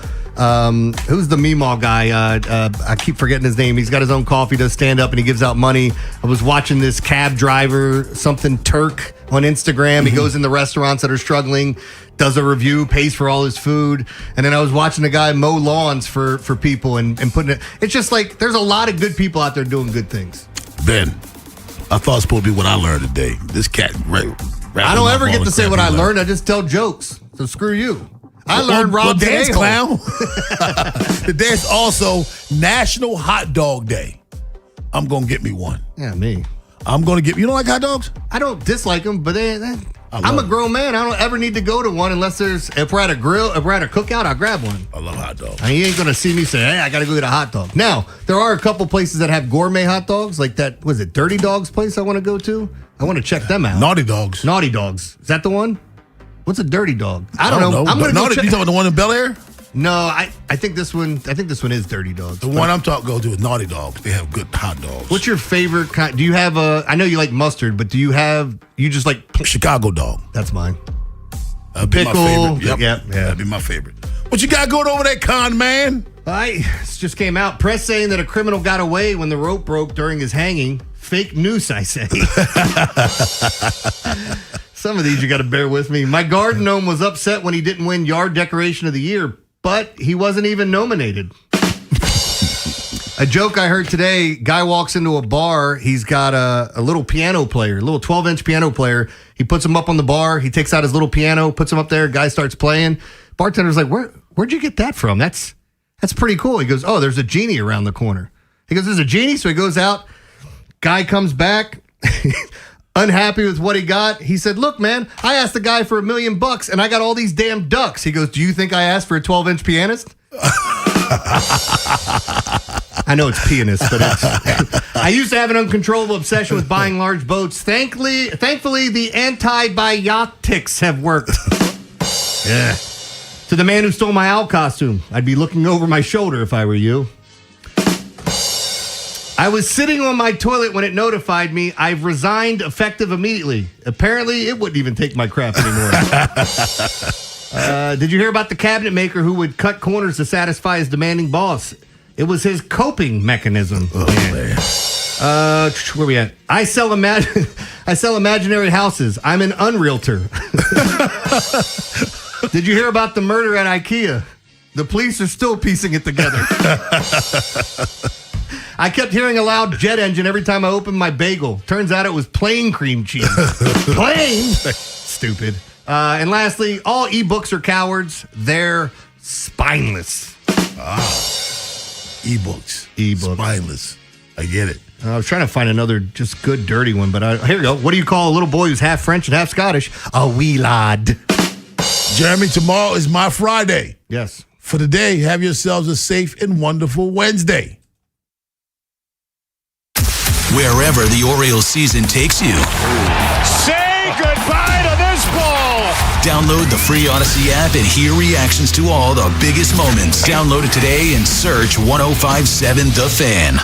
S2: Who's the Meemaw guy? I keep forgetting his name. He's got his own coffee, does stand up, and he gives out money. I was watching this cab driver, something Turk, on Instagram. He goes in the restaurants that are struggling, does a review, pays for all his food. And then I was watching a guy mow lawns for people and putting it. It's just like there's a lot of good people out there doing good things.
S1: Ben, I thought it was supposed to be what I learned today. This cat,
S2: I don't ever get to say what I learned. I just tell jokes. So screw you. I learned Rob
S1: dance clown. Today is also National Hot Dog Day. I'm going to get me one.
S2: Yeah, me.
S1: I'm going to get. You don't like hot dogs?
S2: I don't dislike them, but I'm a grown man. I don't ever need to go to one unless if we're at a grill, if we're at a cookout, I'll grab one.
S1: I love hot dogs.
S2: And you ain't going to see me say, hey, I got to go get a hot dog. Now, there are a couple places that have gourmet hot dogs, like that, was it Dirty Dogs place I want to go to? I want to check them out.
S1: Naughty Dogs.
S2: Naughty Dogs. Is that the one? What's a Dirty Dog? I don't know.
S1: I'm going to go check. You talking about the one in Bel Air?
S2: No, I think this one is Dirty Dogs.
S1: The one I'm talking go to is Naughty Dogs. They have good hot dogs.
S2: What's your favorite kind? Do you have I know you like mustard, but you just like
S1: Chicago dog?
S2: That's mine.
S1: That'd be
S2: Pickle.
S1: my favorite.
S2: Yep.
S1: That'd be my favorite. What you got going over there, con man?
S2: This just came out. Press saying that a criminal got away when the rope broke during his hanging. Fake news, I say. Some of these you got to bear with me. My garden gnome was upset when he didn't win Yard Decoration of the Year, but he wasn't even nominated. A joke I heard today, guy walks into a bar, he's got a little piano player, a little 12-inch piano player. He puts him up on the bar, he takes out his little piano, puts him up there, guy starts playing. Bartender's like, where'd you get that from? That's pretty cool. He goes, oh, there's a genie around the corner. He goes, there's a genie? So he goes out, guy comes back, unhappy with what he got. He said, look, man, I asked the guy for $1 million and I got all these damn ducks. He goes, do you think I asked for a 12-inch pianist? I know it's pianist, but I used to have an uncontrollable obsession with buying large boats. Thankfully, the antibiotics have worked. Yeah. To the man who stole my owl costume, I'd be looking over my shoulder if I were you. I was sitting on my toilet when it notified me I've resigned effective immediately. Apparently, it wouldn't even take my crap anymore. Did you hear about the cabinet maker who would cut corners to satisfy his demanding boss? It was his coping mechanism.
S1: Oh, man.
S2: Where we at? I sell a I sell imaginary houses. I'm an unrealtor. Did you hear about the murder at IKEA? The police are still piecing it together. I kept hearing a loud jet engine every time I opened my bagel. Turns out it was plain cream cheese. Plain? Stupid. And lastly, all ebooks are cowards. They're spineless.
S1: Ebooks. Spineless. I get it.
S2: I was trying to find another just good, dirty one, but here we go. What do you call a little boy who's half French and half Scottish? A wee lad.
S1: Jeremy, tomorrow is my Friday.
S2: Yes.
S1: For the day, have yourselves a safe and wonderful Wednesday.
S4: Wherever the Orioles season takes you.
S25: Say goodbye to this ball.
S4: Download the free Odyssey app and hear reactions to all the biggest moments. Download it today and search 105.7 The Fan.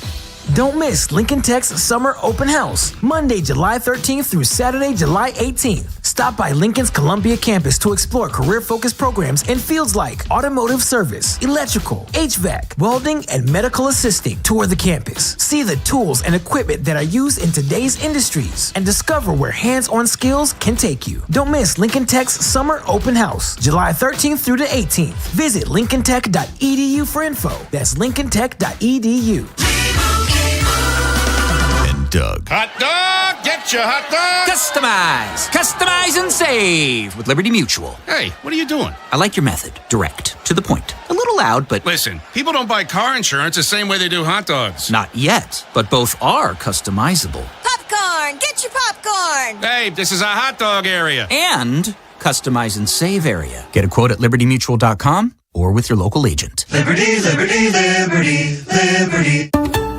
S5: Don't miss Lincoln Tech's Summer Open House, Monday, July 13th through Saturday, July 18th. Stop by Lincoln's Columbia campus to explore career-focused programs in fields like automotive service, electrical, HVAC, welding, and medical assisting. Tour the campus. See the tools and equipment that are used in today's industries and discover where hands-on skills can take you. Don't miss Lincoln Tech's Summer Open House, July 13th through the 18th. Visit lincolntech.edu for info. That's lincolntech.edu.
S4: Doug.
S8: Hot dog, get your hot dog.
S9: Customize and save with Liberty Mutual.
S8: Hey, what are you doing?
S9: I like your method. Direct, to the point. A little loud, but...
S8: Listen, people don't buy car insurance the same way they do hot dogs.
S9: Not yet, but both are customizable.
S13: Popcorn, get your popcorn.
S8: Hey, this is a hot dog area.
S9: And customize and save area. Get a quote at libertymutual.com or with your local agent.
S14: Liberty, liberty, liberty, liberty.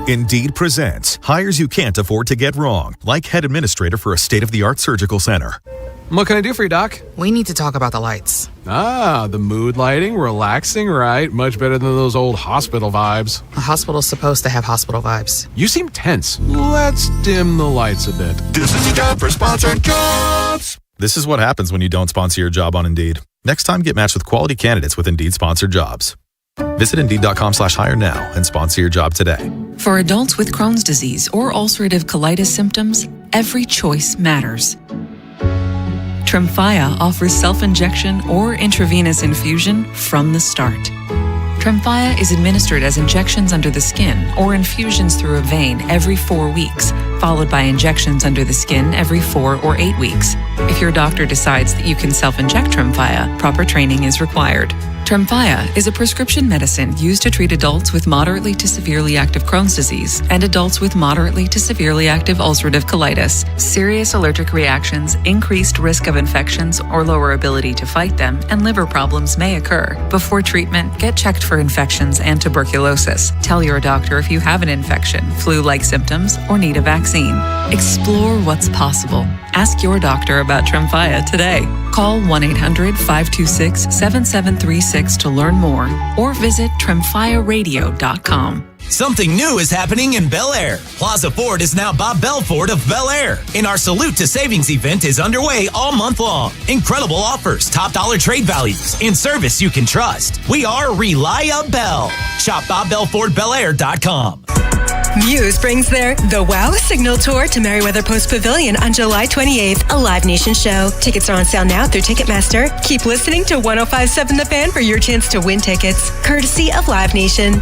S14: Indeed presents hires you can't afford to get wrong, like head administrator for a state-of-the-art surgical center.
S17: What can I do for you, Doc?
S18: We need to talk about the lights.
S17: Ah, the mood lighting, relaxing, right? Much better than those old hospital vibes.
S18: A hospital's supposed to have hospital vibes.
S17: You seem tense. Let's dim the lights a bit.
S14: This is a job for sponsored jobs. This is what happens when you don't sponsor your job on Indeed. Next time, get matched with quality candidates with Indeed sponsored jobs. Visit Indeed.com/hire now and sponsor your job today.
S28: For adults with Crohn's disease or ulcerative colitis symptoms, every choice matters. Tremfya offers self-injection or intravenous infusion from the start. Tremfya is administered as injections under the skin or infusions through a vein every 4 weeks, followed by injections under the skin every 4 or 8 weeks. If your doctor decides that you can self-inject Tremfya, proper training is required. Tremfya is a prescription medicine used to treat adults with moderately to severely active Crohn's disease and adults with moderately to severely active ulcerative colitis. Serious allergic reactions, increased risk of infections or lower ability to fight them, and liver problems may occur. Before treatment, get checked for infections and tuberculosis. Tell your doctor if you have an infection, flu-like symptoms, or need a vaccine. Explore what's possible. Ask your doctor about Tremfya today. Call 1-800-526-7736 to learn more or visit tremfyaradio.com.
S29: Something new is happening in Bel Air. Plaza Ford is now Bob Bell Ford of Bel Air. And our Salute to Savings event is underway all month long. Incredible offers, top dollar trade values, and service you can trust. We are reliable. Shop BobBellFordBelAir.com.
S30: Muse brings their The Wow Signal Tour to Merriweather Post Pavilion on July 28th, a Live Nation show. Tickets are on sale now through Ticketmaster. Keep listening to 105.7 The Fan for your chance to win tickets, courtesy of Live Nation.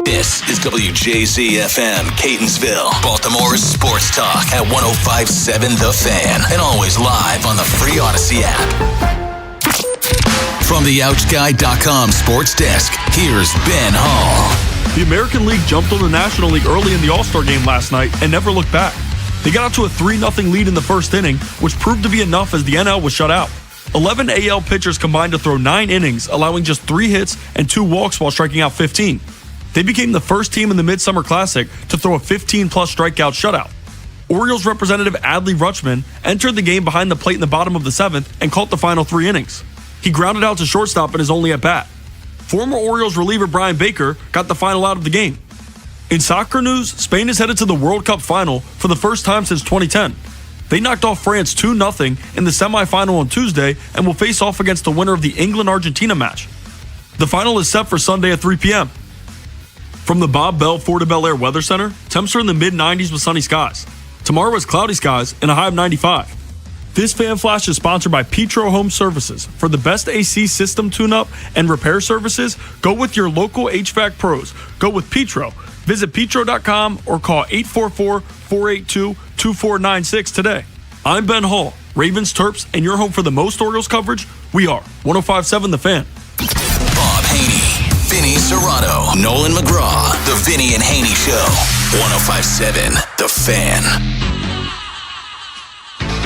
S4: This is WJZ-FM, Catonsville, Baltimore's sports talk at 105.7 The Fan, and always live on the free Odyssey app. From the OutGuy.com sports desk, here's Ben Hall.
S23: The American League jumped on the National League early in the All-Star game last night and never looked back. They got out to a 3-0 lead in the first inning, which proved to be enough as the NL was shut out. 11 AL pitchers combined to throw 9 innings, allowing just 3 hits and 2 walks while striking out 15. They became the first team in the Midsummer Classic to throw a 15-plus strikeout shutout. Orioles representative Adley Rutschman entered the game behind the plate in the bottom of the 7th and caught the final 3 innings. He grounded out to shortstop in his only at-bat. Former Orioles reliever Brian Baker got the final out of the game. In soccer news, Spain is headed to the World Cup final for the first time since 2010. They knocked off France 2-0 in the semifinal on Tuesday and will face off against the winner of the England-Argentina match. The final is set for Sunday at 3 p.m. From the Bob Bell Ford of Bel Air Weather Center, temps are in the mid-90s with sunny skies. Tomorrow is cloudy skies and a high of 95. This fan flash is sponsored by Petro Home Services. For the best AC system tune-up and repair services, go with your local HVAC pros. Go with Petro. Visit petro.com or call 844-482-2496 today. I'm Ben Hall, Ravens, Terps, and your home for the most Orioles coverage. We are 105.7 The Fan.
S4: Bob Haynie, Vinny Serrato, Nolan McGraw, The Vinny and Haynie Show. 105.7 The Fan.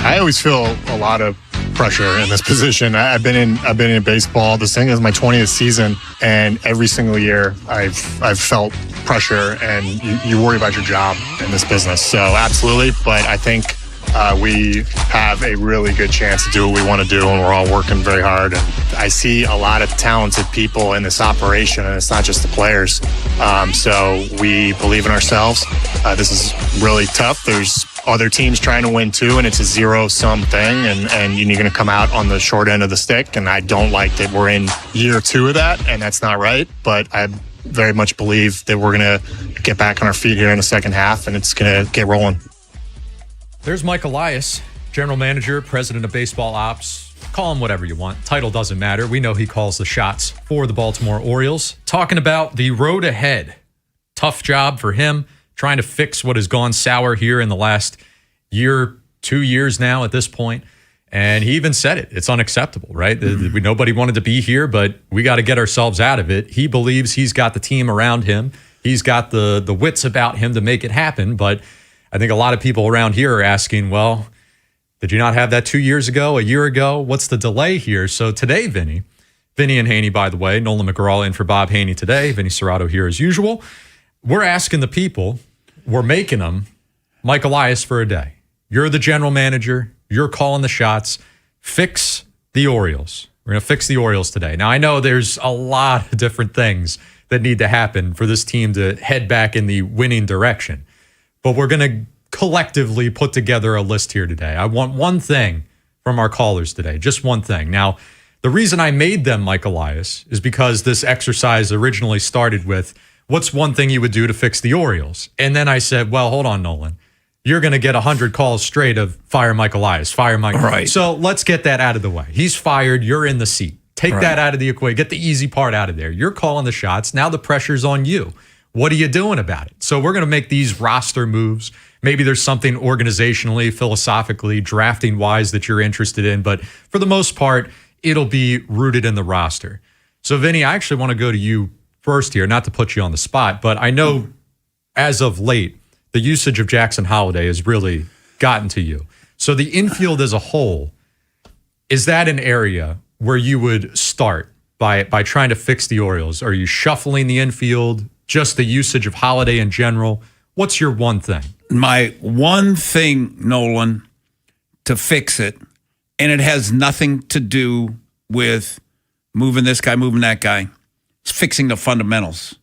S3: I always feel a lot of pressure in this position. I've been in baseball. This thing is my 20th season, and every single year I've felt pressure, and you worry about your job in this business. So absolutely, but I think we have a really good chance to do what we want to do, and we're all working very hard. And I see a lot of talented people in this operation, and it's not just the players. So we believe in ourselves. This is really tough. There's other teams trying to win too, and it's a zero-sum thing, and you're going to come out on the short end of the stick, and I don't like that we're in year 2 of that, and that's not right, but I very much believe that we're going to get back on our feet here in the second half, and it's going to get rolling.
S7: There's Mike Elias, general manager, president of baseball ops. Call him whatever you want. Title doesn't matter. We know he calls the shots for the Baltimore Orioles. Talking about the road ahead. Tough job for him, trying to fix what has gone sour here in the last year, 2 years now at this point. And he even said it. It's unacceptable, right? Nobody wanted to be here, but we got to get ourselves out of it. He believes he's got the team around him. He's got the wits about him to make it happen. But I think a lot of people around here are asking, well, did you not have that 2 years ago, a year ago? What's the delay here? So today, Vinny and Haynie, by the way, Nolan McGraw in for Bob Haynie today, Vinny Serrato here as usual. We're asking the people, we're making them Mike Elias for a day. You're the general manager. You're calling the shots. Fix the Orioles. We're going to fix the Orioles today. Now, I know there's a lot of different things that need to happen for this team to head back in the winning direction. But we're going to collectively put together a list here today. I want one thing from our callers today, just one thing. Now, the reason I made them Mike Elias is because this exercise originally started with, what's one thing you would do to fix the Orioles? And then I said, well, hold on, Nolan. You're going to get 100 calls straight of fire Mike Elias, fire Mike. Right. So let's get that out of the way. He's fired. You're in the seat. Take that out of the equation. Get the easy part out of there. You're calling the shots. Now the pressure's on you. What are you doing about it? So we're going to make these roster moves. Maybe there's something organizationally, philosophically, drafting-wise that you're interested in. But for the most part, it'll be rooted in the roster. So, Vinny, I actually want to go to you first here, not to put you on the spot, but I know as of late, the usage of Jackson Holliday has really gotten to you. So the infield as a whole, is that an area where you would start by trying to fix the Orioles? Are you shuffling the infield? Just the usage of Holliday in general? What's your one thing?
S10: My one thing, Nolan, to fix it, and it has nothing to do with moving this guy, moving that guy. It's fixing the fundamentals,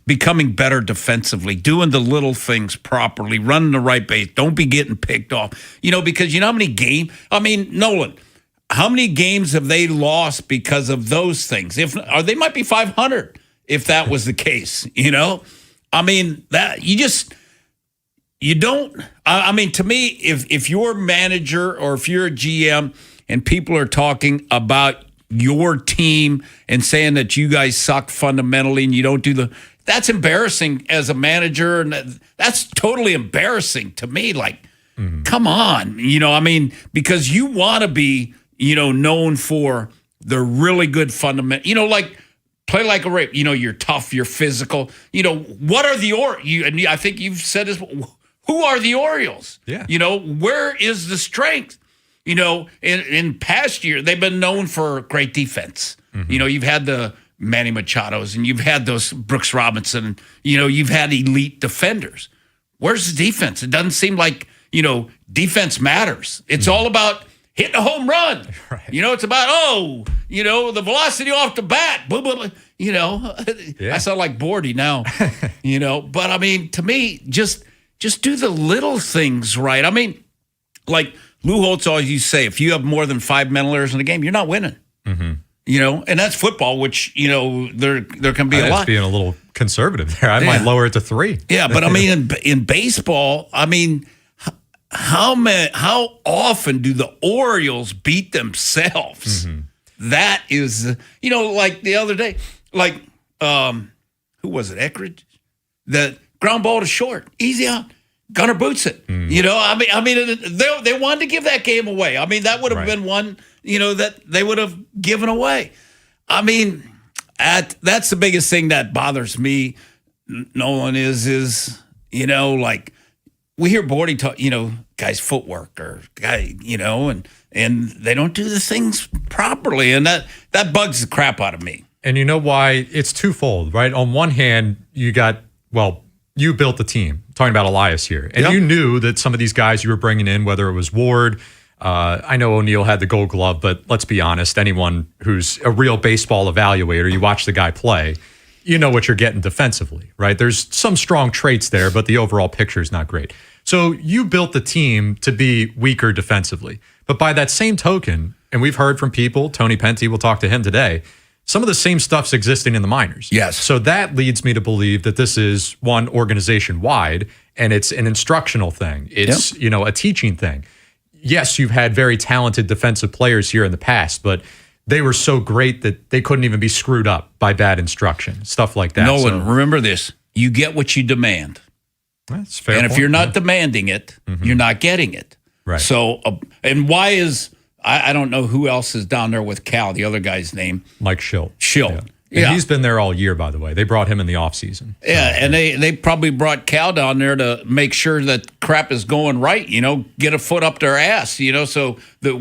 S10: becoming better defensively, doing the little things properly, running the right base. Don't be getting picked off. Because you know how many games? I mean, Nolan, how many games have they lost because of those things? They might be 500 if that was the case. I mean, that you don't. I mean, to me, if you're a manager or if you're a GM and people are talking about your team and saying that you guys suck fundamentally and you don't do that's embarrassing as a manager, and that's totally embarrassing to me. Like, come on, I mean, because you want to be, known for the really good fundamental, like play like a rape, you're tough, you're physical, what are and I think you've said this, who are the Orioles? Yeah. Where is the strength? In past year, they've been known for great defense. You've had the Manny Machados and you've had those Brooks Robinson. You've had elite defenders. Where's the defense? It doesn't seem like, defense matters. It's all about hitting a home run. Right. It's about, the velocity off the bat. Blah, blah, blah. I sound like Bordy now, But, I mean, to me, just do the little things right. I mean, like Lou Holtz always used to say, if you have more than 5 mental errors in a game, you're not winning. And that's football, which, there can be a lot.
S7: Being a little conservative there. I might lower it to 3.
S10: Yeah, but I mean, in baseball, I mean, how often do the Orioles beat themselves? That is, like the other day, like, who was it? Eckridge? The ground ball to short, easy out. Gunnar boots it. I mean, they wanted to give that game away. I mean, that would have been one, that they would have given away. I mean, that's the biggest thing that bothers me, Nolan, is like we hear Bordy talk, guys' footwork or guy, and they don't do the things properly, and that bugs the crap out of me.
S7: And you know why? It's twofold, right? On one hand, you built the team. Talking about Elias here, and you knew that some of these guys you were bringing in, whether it was Ward, I know O'Neill had the Gold Glove, but let's be honest, anyone who's a real baseball evaluator, you watch the guy play, you know what you're getting defensively, right? There's some strong traits there, but the overall picture is not great. So you built the team to be weaker defensively. But by that same token, and we've heard from people, Tony Penty, we'll talk to him today, some of the same stuff's existing in the minors.
S10: Yes.
S7: So that leads me to believe that this is one organization-wide, and it's an instructional thing. It's, a teaching thing. Yes, you've had very talented defensive players here in the past, but they were so great that they couldn't even be screwed up by bad instruction, stuff like that.
S10: Nolan, remember this. You get what you demand.
S7: That's fair.
S10: And if you're not demanding it, you're not getting it.
S7: Right.
S10: So, and why is... I don't know who else is down there with Cal, the other guy's name.
S7: Mike Schilt.
S10: Yeah.
S7: He's been there all year, by the way. They brought him in the offseason.
S10: Yeah, and they probably brought Cal down there to make sure that crap is going right, get a foot up their ass, so that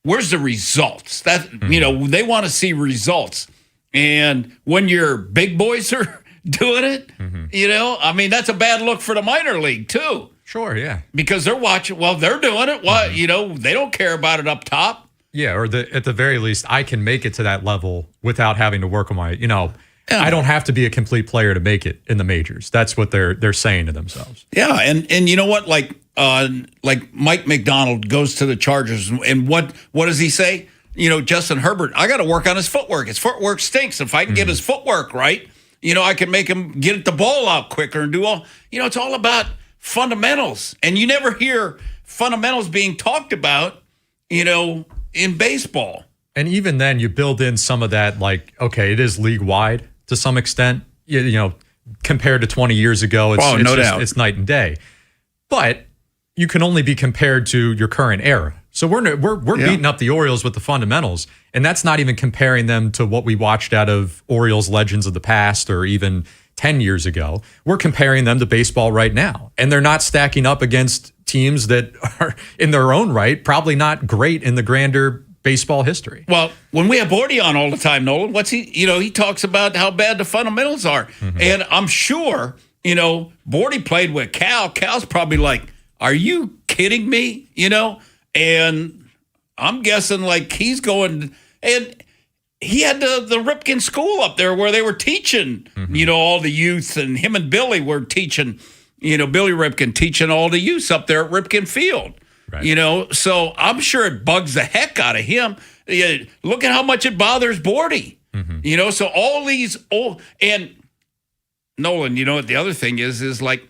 S10: where's the results? That they want to see results. And when your big boys are doing it, I mean, that's a bad look for the minor league, too.
S7: Sure, yeah.
S10: Because they're watching, they're doing it. They don't care about it up top.
S7: Yeah, or at the very least, I can make it to that level without having to work on my, I don't have to be a complete player to make it in the majors. That's what they're saying to themselves.
S10: Yeah, and you know what? Like Mike McDonald goes to the Chargers, and what does he say? Justin Herbert, I got to work on his footwork. His footwork stinks. If I can get his footwork right, I can make him get the ball out quicker and do all. It's all about fundamentals, and you never hear fundamentals being talked about, in baseball.
S7: And even then, you build in some of that, like, okay, it is league wide to some extent, compared to 20 years ago. It's
S10: no doubt.
S7: It's night and day. But you can only be compared to your current era. So we're beating up the Orioles with the fundamentals, and that's not even comparing them to what we watched out of Orioles legends of the past or even 10 years ago. We're comparing them to baseball right now. And they're not stacking up against teams that are, in their own right, probably not great in the grander baseball history.
S10: Well, when we have Bordy on all the time, Nolan, he talks about how bad the fundamentals are. And I'm sure, Bordy played with Cal. Cal's probably like, are you kidding me? And I'm guessing like he's going, and he had the Ripken school up there where they were teaching, all the youth, and him and Billy were teaching, Billy Ripken teaching all the youth up there at Ripken Field. Right. So I'm sure it bugs the heck out of him. Look at how much it bothers Bordy. So all these and Nolan, the other thing is like,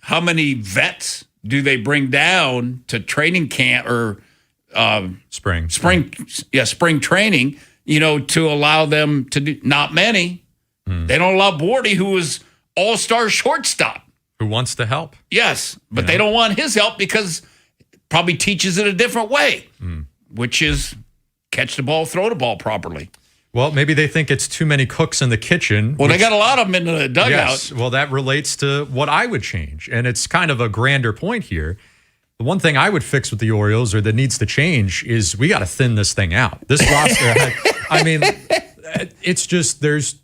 S10: how many vets do they bring down to training camp or
S7: spring
S10: training? To allow them to do, not many. They don't allow Bordy, who was all-star shortstop.
S7: Who wants to help.
S10: Yes, but they don't want his help because probably teaches it a different way, which is catch the ball, throw the ball properly.
S7: Well, maybe they think it's too many cooks in the kitchen.
S10: Well, they got a lot of them in the dugout.
S7: Yes, well, that relates to what I would change, and it's kind of a grander point here. The one thing I would fix with the Orioles, or that needs to change, is we got to thin this thing out. This roster, I mean, it's just, there's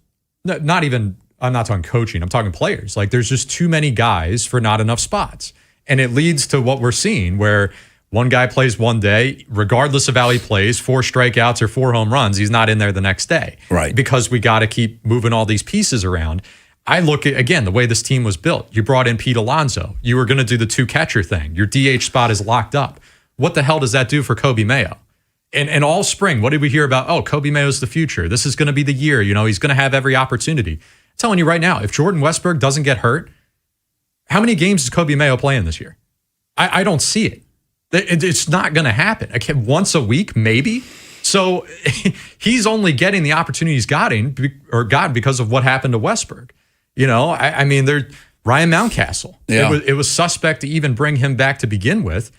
S7: not even, I'm not talking coaching, I'm talking players. Like, there's just too many guys for not enough spots. And it leads to what we're seeing, where one guy plays one day, regardless of how he plays, 4 strikeouts or 4 home runs, he's not in there the next day.
S10: Right.
S7: Because we got to keep moving all these pieces around. I look at, again, the way this team was built. You brought in Pete Alonso. You were going to do the 2-catcher thing. Your DH spot is locked up. What the hell does that do for Kobe Mayo? And all spring, what did we hear about? Oh, Kobe Mayo's the future. This is going to be the year. He's going to have every opportunity. I'm telling you right now, if Jordan Westburg doesn't get hurt, how many games is Kobe Mayo playing this year? I don't see it. It's not going to happen. Okay, once a week, maybe. So he's only getting the opportunity he's gotten because of what happened to Westberg. I mean, Ryan Mountcastle. Yeah. It was suspect to even bring him back to begin with.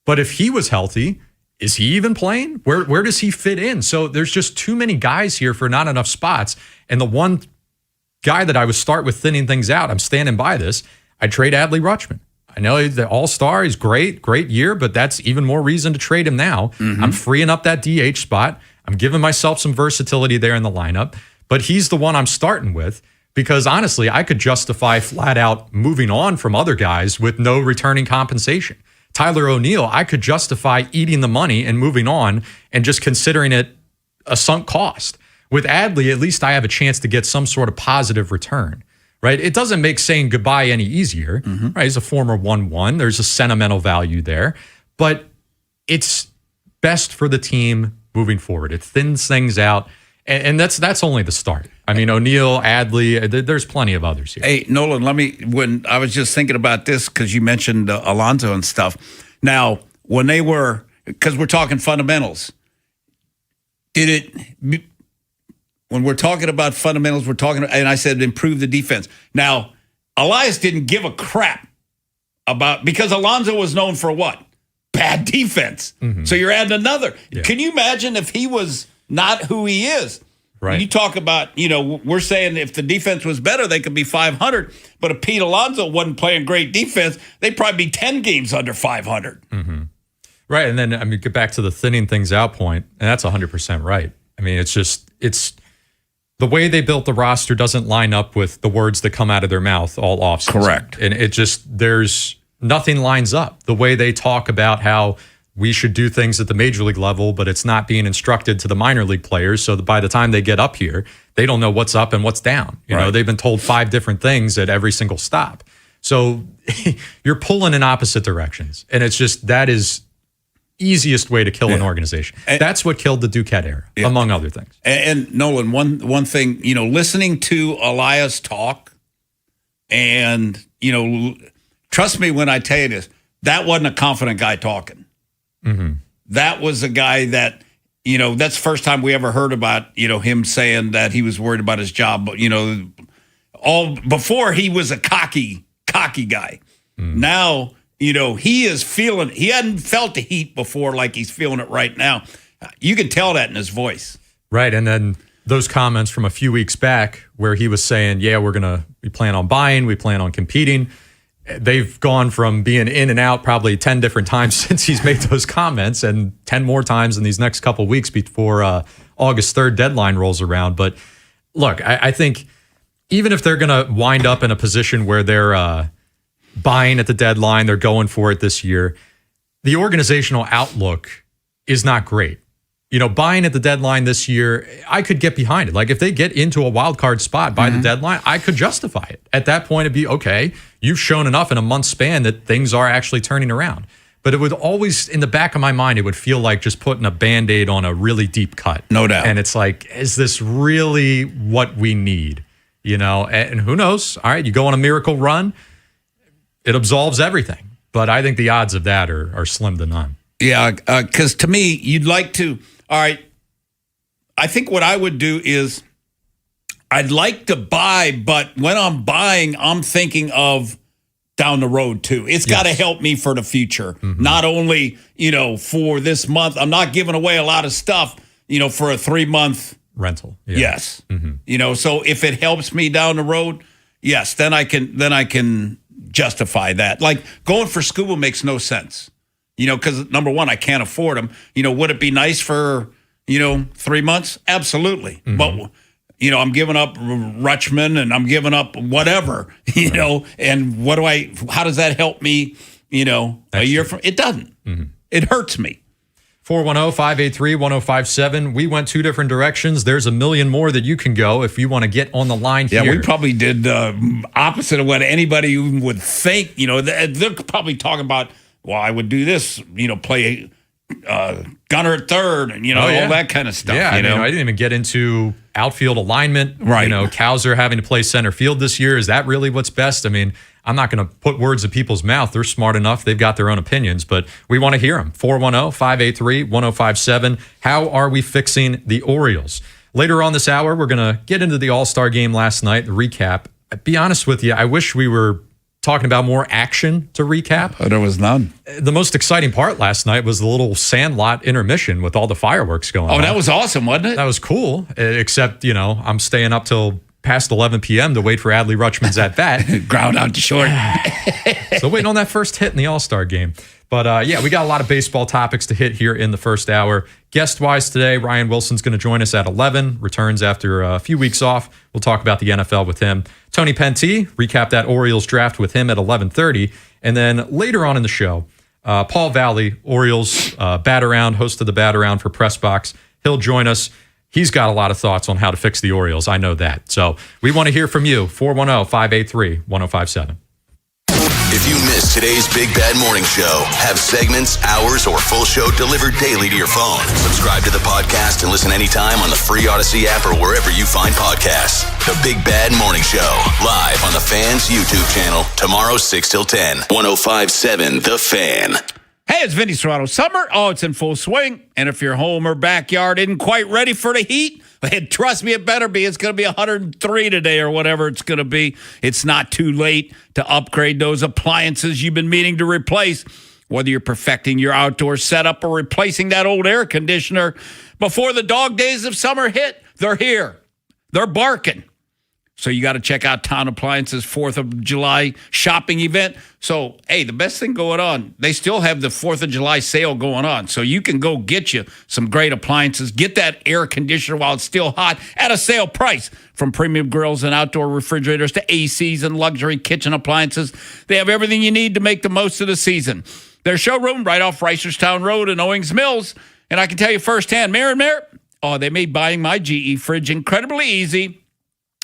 S7: But if he was healthy, is he even playing? Where does he fit in? So there's just too many guys here for not enough spots. And the one guy that I would start with thinning things out, I'm standing by this, I'd trade Adley Rutschman. I know he's the all-star. He's great year, but that's even more reason to trade him now. Mm-hmm. I'm freeing up that DH spot. I'm giving myself some versatility there in the lineup, but he's the one I'm starting with because honestly, I could justify flat out moving on from other guys with no returning compensation. Tyler O'Neill, I could justify eating the money and moving on and just considering it a sunk cost. With Adley, at least I have a chance to get some sort of positive return. Right? It doesn't make saying goodbye any easier. Mm-hmm. Right? He's a former 1-1. There's a sentimental value there. But it's best for the team moving forward. It thins things out. And that's only the start. I mean, O'Neill, Adley, there's plenty of others here.
S10: Hey, Nolan, when I was just thinking about this because you mentioned Alonso and stuff. Now, because we're talking fundamentals, when we're talking about fundamentals, and I said improve the defense. Now, Elias didn't give a crap because Alonso was known for what? Bad defense. Mm-hmm. So you're adding another. Yeah. Can you imagine if he was not who he is? Right. When you talk about, we're saying if the defense was better, they could be 500. But if Pete Alonso wasn't playing great defense, they'd probably be 10 games under 500.
S7: Mm-hmm. Right. And then, get back to the thinning things out point, and that's 100% right. I mean, it's the way they built the roster doesn't line up with the words that come out of their mouth all offseason.
S10: Correct.
S7: And there's nothing lines up. The way they talk about how we should do things at the major league level, but it's not being instructed to the minor league players. So that by the time they get up here, they don't know what's up and what's down. They've been told 5 different things at every single stop. So you're pulling in opposite directions. And it's just, that is easiest way to kill an organization. That's what killed the Duquette era, among other things.
S10: And Nolan, one thing, listening to Elias talk, and trust me when I tell you this, that wasn't a confident guy talking. Mm-hmm. That was a guy that that's the first time we ever heard about him saying that he was worried about his job. But all before he was a cocky guy. Mm-hmm. Now. He is feeling, he hadn't felt the heat before like he's feeling it right now. You can tell that in his voice.
S7: Right. And then those comments from a few weeks back where he was saying, we plan on buying, we plan on competing. They've gone from being in and out probably 10 different times since he's made those comments and 10 more times in these next couple of weeks before August 3rd deadline rolls around. But look, I think even if they're going to wind up in a position where they're buying at the deadline, they're going for it this year, the organizational outlook is not great. Buying at the deadline this year, I could get behind it. Like if they get into a wild card spot by the deadline, I could justify it. At that point, it'd be, okay, you've shown enough in a month span that things are actually turning around. But it would always, in the back of my mind, it would feel like just putting a Band-Aid on a really deep cut.
S10: No doubt.
S7: And it's like, is this really what we need? And who knows? All right, you go on a miracle run, it absolves everything. But I think the odds of that are slim to none.
S10: Yeah, because to me, you'd like to, all right, I think what I would do is I'd like to buy, but when I'm buying, I'm thinking of down the road too. It's got to help me for the future. Mm-hmm. Not only, for this month. I'm not giving away a lot of stuff, for a 3-month
S7: rental.
S10: Yeah. Yes. Mm-hmm. So if it helps me down the road, yes, then I can justify that. Like going for scuba makes no sense, because number one, I can't afford them. Would it be nice for, 3 months? Absolutely. Mm-hmm. But, I'm giving up Rutschman and I'm giving up whatever, and how does that help me, a year from, it doesn't. Mm-hmm. It hurts me.
S7: 410-583-1057. We went 2 different directions. There's a million more that you can go if you want to get on the line here.
S10: Yeah, we probably did opposite of what anybody even would think. They're probably talking about, well, I would do this, play gunner at third and, all that kind of stuff.
S7: Yeah, I didn't even get into outfield alignment.
S10: Right.
S7: Kowser having to play center field this year. Is that really what's best? I mean, I'm not going to put words in people's mouth. They're smart enough. They've got their own opinions, but we want to hear them. 410-583-1057. How are we fixing the Orioles? Later on this hour, we're going to get into the All-Star game last night, the recap. I'll be honest with you, I wish we were talking about more action to recap.
S10: Oh, there was none.
S7: The most exciting part last night was the little Sandlot intermission with all the fireworks going on.
S10: Oh, that was awesome, wasn't it?
S7: That was cool, except, I'm staying up till past 11 p.m. to wait for Adley Rutschman's at bat.
S10: Ground out to short.
S7: So waiting on that first hit in the All-Star game. But we got a lot of baseball topics to hit here in the first hour. Guest-wise today, Ryan Wilson's going to join us at 11, returns after a few weeks off. We'll talk about the NFL with him. Tony Penty, recap that Orioles draft with him at 11:30. And then later on in the show, Paul Valley, Orioles bat-around, host of the bat-around for Press Box. He'll join us. He's got a lot of thoughts on how to fix the Orioles. I know that. So we want to hear from you. 410-583-1057.
S4: If you missed today's Big Bad Morning Show, have segments, hours, or full show delivered daily to your phone. Subscribe to the podcast and listen anytime on the free Odyssey app or wherever you find podcasts. The Big Bad Morning Show, live on the Fan's YouTube channel, tomorrow 6 till 10. 105.7 The Fan.
S10: Hey, it's Vinny Serrano. Summer, it's in full swing. And if your home or backyard isn't quite ready for the heat, trust me, it better be. It's going to be 103 today or whatever it's going to be. It's not too late to upgrade those appliances you've been meaning to replace. Whether you're perfecting your outdoor setup or replacing that old air conditioner, before the dog days of summer hit, they're here. They're barking. So you got to check out Town Appliance's 4th of July shopping event. So, hey, the best thing going on, they still have the 4th of July sale going on. So you can go get you some great appliances. Get that air conditioner while it's still hot at a sale price. From premium grills and outdoor refrigerators to ACs and luxury kitchen appliances, they have everything you need to make the most of the season. Their showroom right off Reisterstown Road in Owings Mills. And I can tell you firsthand, Mayor, they made buying my GE fridge incredibly easy.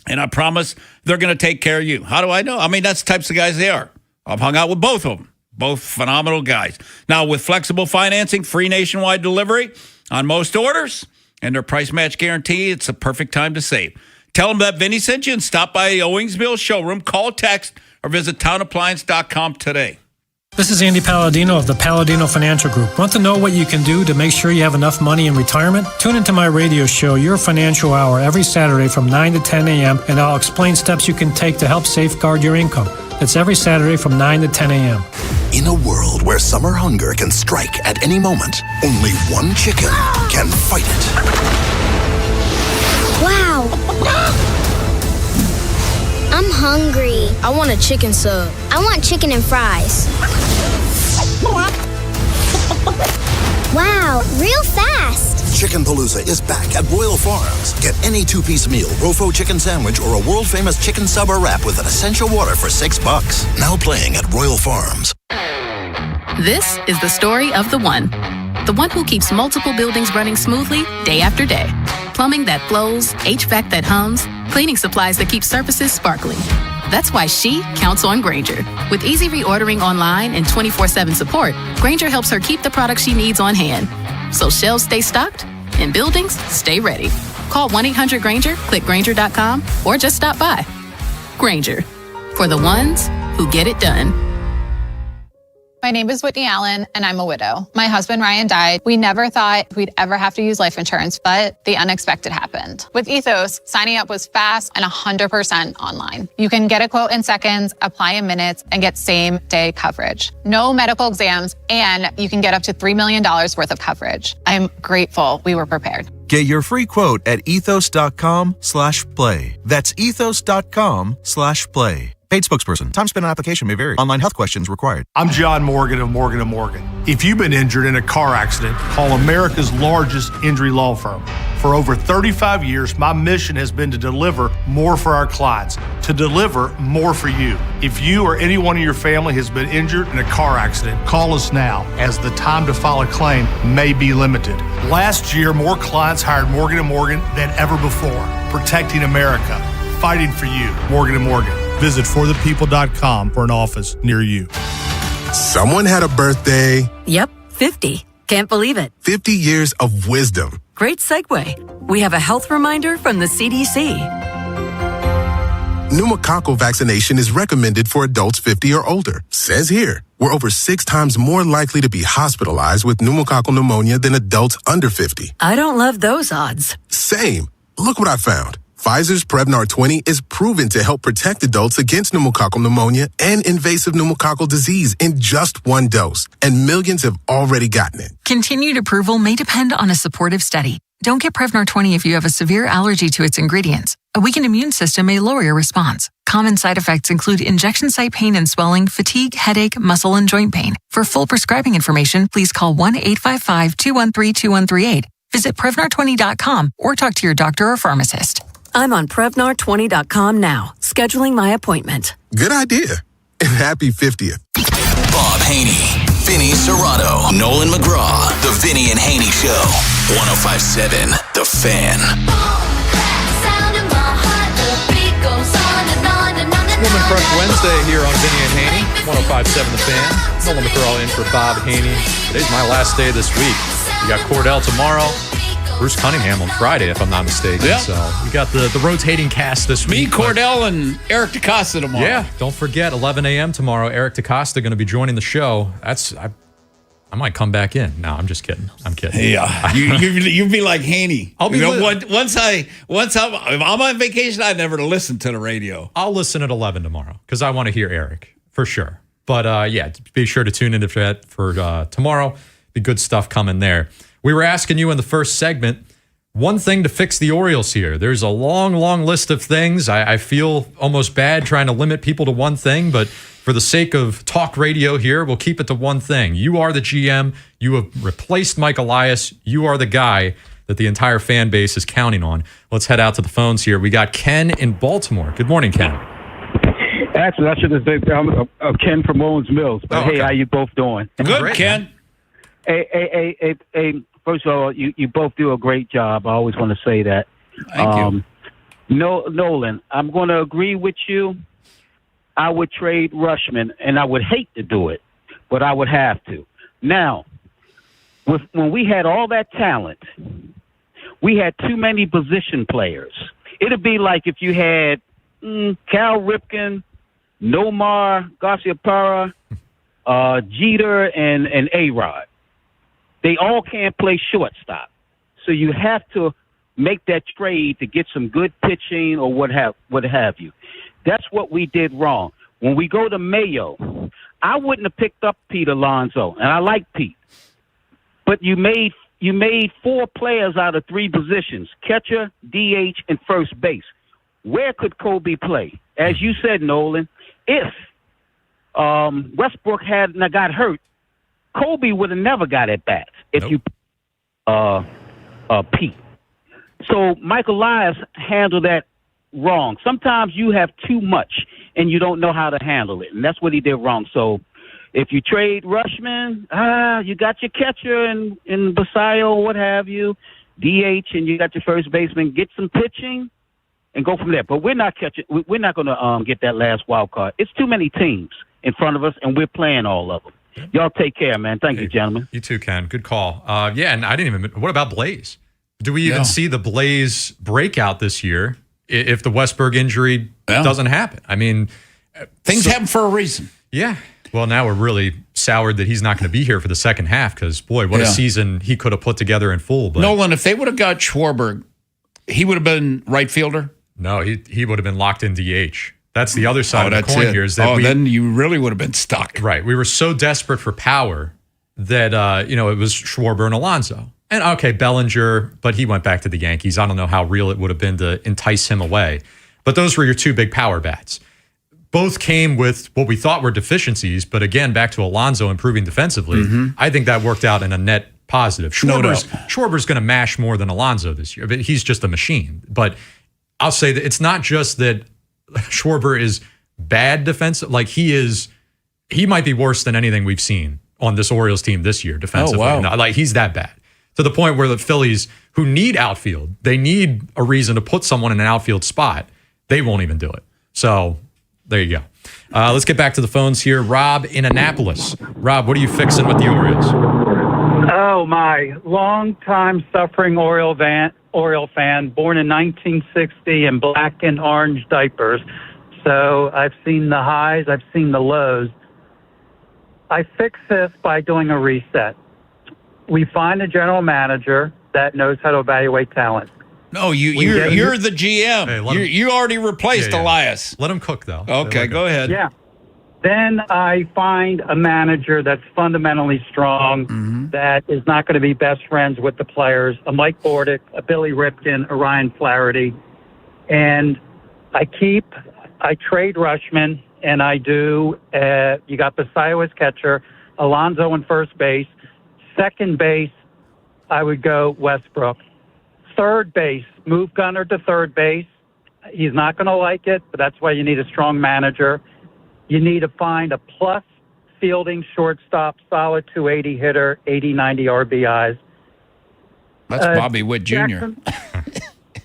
S10: And I promise they're going to take care of you. How do I know? I mean, that's the types of guys they are. I've hung out with both of them. Both phenomenal guys. Now, with flexible financing, free nationwide delivery on most orders, and their price match guarantee, it's the perfect time to save. Tell them that Vinny sent you and stop by Owings Mills showroom, call, text, or visit townappliance.com today.
S11: This is Andy Palladino of the Palladino Financial Group. Want to know what you can do to make sure you have enough money in retirement? Tune into my radio show, Your Financial Hour, every Saturday from 9 to 10 a.m., and I'll explain steps you can take to help safeguard your income. That's every Saturday from 9 to 10 a.m.
S12: In a world where summer hunger can strike at any moment, only one chicken can fight it.
S15: Wow! I'm hungry. I want a chicken sub. I want chicken and fries. Wow, real fast.
S12: Chicken Palooza is back at Royal Farms. Get any two-piece meal, Rofo chicken sandwich, or a world-famous chicken sub or wrap with an essential water for $6. Now playing at Royal Farms.
S16: This is the story of the one who keeps multiple buildings running smoothly day after day. Plumbing that flows, HVAC that hums, cleaning supplies that keep surfaces sparkling. That's why she counts on Grainger. With easy reordering online and 24/7 support, Grainger helps her keep the products she needs on hand. So shelves stay stocked and buildings stay ready. Call 1-800-GRAINGER, click Grainger.com, or just stop by. Grainger, for the ones who get it done.
S19: My name is Whitney Allen, and I'm a widow. My husband, Ryan, died. We never thought we'd ever have to use life insurance, but the unexpected happened. With Ethos, signing up was fast and 100% online. You can get a quote in seconds, apply in minutes, and get same-day coverage. No medical exams, and you can get up to $3 million worth of coverage. I'm grateful we were prepared.
S20: Get your free quote at ethos.com/play. That's ethos.com/play. Paid spokesperson. Time spent on application may vary. Online health questions required.
S21: I'm John Morgan of Morgan & Morgan. If you've been injured in a car accident, call America's largest injury law firm. For over 35 years, my mission has been to deliver more for our clients, to deliver more for you. If you or anyone in your family has been injured in a car accident, call us now, as the time to file a claim may be limited. Last year, more clients hired Morgan & Morgan than ever before, protecting America, fighting for you. Morgan & Morgan. Visit forthepeople.com for an office near you.
S22: Someone had a birthday.
S24: Yep, 50. Can't believe it.
S22: 50 years of wisdom.
S24: Great segue. We have a health reminder from the CDC.
S22: Pneumococcal vaccination is recommended for adults 50 or older. Says here, we're over 6 times more likely to be hospitalized with pneumococcal pneumonia than adults under 50.
S24: I don't love those odds.
S22: Same. Look what I found. Pfizer's Prevnar 20 is proven to help protect adults against pneumococcal pneumonia and invasive pneumococcal disease in just 1 dose, and millions have already gotten it.
S28: Continued approval may depend on a supportive study. Don't get Prevnar 20 if you have a severe allergy to its ingredients. A weakened immune system may lower your response. Common side effects include injection site pain and swelling, fatigue, headache, muscle, and joint pain. For full prescribing information, please call 1-855-213-2138. Visit Prevnar20.com or talk to your doctor or pharmacist.
S24: I'm on Prevnar20.com now, scheduling my appointment.
S22: Good idea. And happy 50th.
S4: Bob Haynie, Vinny Serrato, Nolan McGraw. The Vinny and Haynie Show. 105.7 The Fan.
S7: Woman Crush Wednesday here on Vinny and Haynie. 105.7 The Fan. Nolan McGraw in for Bob Haynie. Today's my last day this week. We got Cordell tomorrow. Bruce Cunningham on Friday, if I'm not mistaken.
S10: Yep.
S7: So we got the rotating cast this week.
S10: Me, Cordell, and Eric DeCosta tomorrow.
S7: Yeah, don't forget, 11 a.m. tomorrow, Eric DeCosta going to be joining the show. I might come back in. No, I'm just kidding. I'm kidding.
S10: Yeah, you'd be like Haney.
S7: I'll be
S10: once if I'm on vacation, I never listen to the radio.
S7: I'll listen at 11 tomorrow because I want to hear Eric for sure. But yeah, be sure to tune in for tomorrow. Be good stuff coming there. We were asking you in the first segment, one thing to fix the Orioles here. There's a long, long list of things. I feel almost bad trying to limit people to one thing, but for the sake of talk radio here, we'll keep it to one thing. You are the GM. You have replaced Mike Elias. You are the guy that the entire fan base is counting on. Let's head out to the phones here. We got Ken in Baltimore. Good morning, Ken.
S1: Actually, I should have said I'm Ken from Owens Mills. But hey, how you both doing?
S10: Good, great, Ken.
S1: Hey, first of all, you both do a great job. I always want to say that.
S10: Thank you.
S1: Nolan, I'm going to agree with you. I would trade Rushman, and I would hate to do it, but I would have to. Now, when we had all that talent, we had too many position players. It'd be like if you had Cal Ripken, Nomar, Garciaparra, Jeter, and A-Rod. They all can't play shortstop. So you have to make that trade to get some good pitching or what have you. That's what we did wrong. When we go to Mayo, I wouldn't have picked up Pete Alonso, and I like Pete. But you made 4 players out of 3 positions, catcher, DH, and first base. Where could Kobe play? As you said, Nolan, if Westbrook hadn't got hurt, Kobe would have never got at bats if you Pete. So Michael Elias handled that wrong. Sometimes you have too much and you don't know how to handle it, and that's what he did wrong. So if you trade Rushman, you got your catcher in Basayo, what have you, DH, and you got your first baseman. Get some pitching and go from there. But we're not going to get that last wild card. It's too many teams in front of us, and we're playing all of them. Y'all take care, man. Thank you, gentlemen.
S7: You too, Ken. Good call. Yeah, and I didn't even. What about Blaze? Do we even see the Blaze breakout this year if the Westberg injury doesn't happen? I mean,
S10: things happen for a reason.
S7: Yeah. Well, now we're really soured that he's not going to be here for the second half because, boy, what a season he could have put together in full. But
S10: Nolan, if they would have got Schwarber, he would have been right fielder?
S7: No, he would have been locked in DH. That's the other side of the coin here. Is that
S10: then you really would have been stuck.
S7: Right. We were so desperate for power that, it was Schwarber and Alonso. And, okay, Bellinger, but he went back to the Yankees. I don't know how real it would have been to entice him away. But those were your 2 big power bats. Both came with what we thought were deficiencies, but again, back to Alonso improving defensively, I think that worked out in a net positive. Schwarber's going to mash more than Alonso this year, but he's just a machine. But I'll say that it's not just that Schwarber is bad defensive. Like he might be worse than anything we've seen on this Orioles team this year defensively.
S10: Oh, wow.
S7: Like he's that bad to the point where the Phillies, who need outfield, they need a reason to put someone in an outfield spot. They won't even do it. So there you go. Let's get back to the phones here. Rob in Annapolis. Rob, what are you fixing with the Orioles?
S2: Oh, my long-time suffering Oriole fan, born in 1960 in black and orange diapers, So I've seen the highs, I've seen the lows. I fix this by doing a reset. We find a general manager that knows how to evaluate talent.
S10: No, you're the GM.
S7: Hey,
S10: you already replaced Elias.
S7: Let him cook, though.
S10: Okay, go ahead.
S2: Yeah. Then I find a manager that's fundamentally strong, that is not going to be best friends with the players, a Mike Bordick, a Billy Ripken, a Ryan Flaherty. And I trade Rushman, and I do, you got Basayo as catcher, Alonso in first base. Second base, I would go Westbrook. Third base, move Gunnar to third base. He's not going to like it, but that's why you need a strong manager. You need to find a plus fielding shortstop, solid 280 hitter, 80, 90 RBIs.
S10: That's Bobby Witt Jr.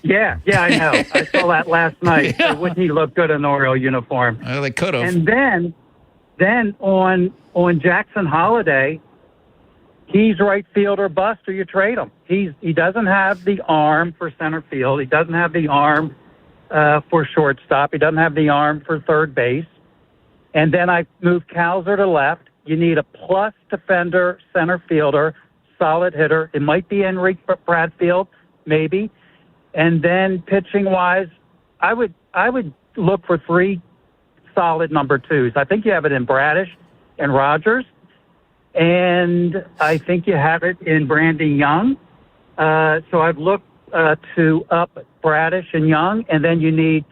S2: Yeah, I know. I saw that last night. Yeah. Wouldn't he look good in an Oriole uniform?
S10: Well, they could have.
S2: And then on Jackson Holiday, he's right fielder bust or you trade him. He doesn't have the arm for center field. He doesn't have the arm for shortstop. He doesn't have the arm for third base. And then I move Kalzer to left. You need a plus defender, center fielder, solid hitter. It might be Enrique Bradfield, maybe. And then pitching-wise, I would look for 3 solid number 2s. I think you have it in Bradish and Rogers. And I think you have it in Brandy Young. So I'd look to up Bradish and Young. And then you need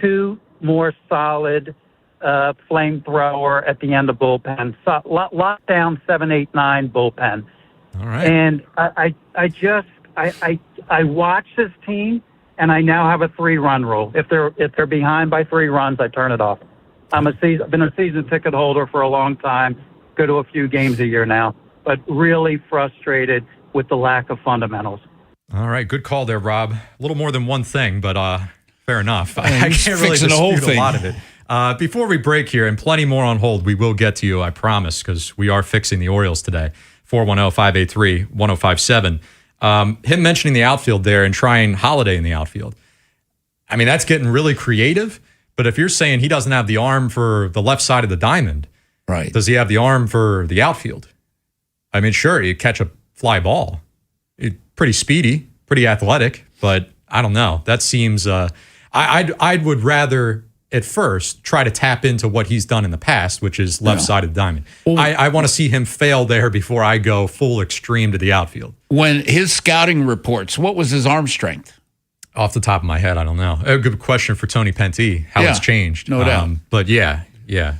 S2: 2 more solid flamethrower at the end of bullpen. So, lock down 7, 8, 9 bullpen.
S7: All right.
S2: And I watch this team, and I now have a 3-run rule. If they're behind by 3 runs, I turn it off. I've been a season ticket holder for a long time. Go to a few games a year now, but really frustrated with the lack of fundamentals.
S7: All right, good call there, Rob. A little more than one thing, but fair enough. I can't really
S10: the whole
S7: dispute
S10: thing.
S7: a lot of it. Before we break here, and plenty more on hold, we will get to you, I promise, because we are fixing the Orioles today. 410-583-1057. Him mentioning the outfield there and trying Holiday in the outfield. I mean, that's getting really creative, but if you're saying he doesn't have the arm for the left side of the diamond,
S10: right? Does
S7: he have the arm for the outfield? I mean, sure, you catch a fly ball. Pretty speedy, pretty athletic, but I don't know. That seems, I would rather at first try to tap into what he's done in the past, which is left side of the diamond. Well, I want to see him fail there before I go full extreme to the outfield.
S10: When his scouting reports, what was his arm strength?
S7: Off the top of my head, I don't know. A good question for Tony Penty, how it's changed.
S10: No doubt.
S7: But yeah.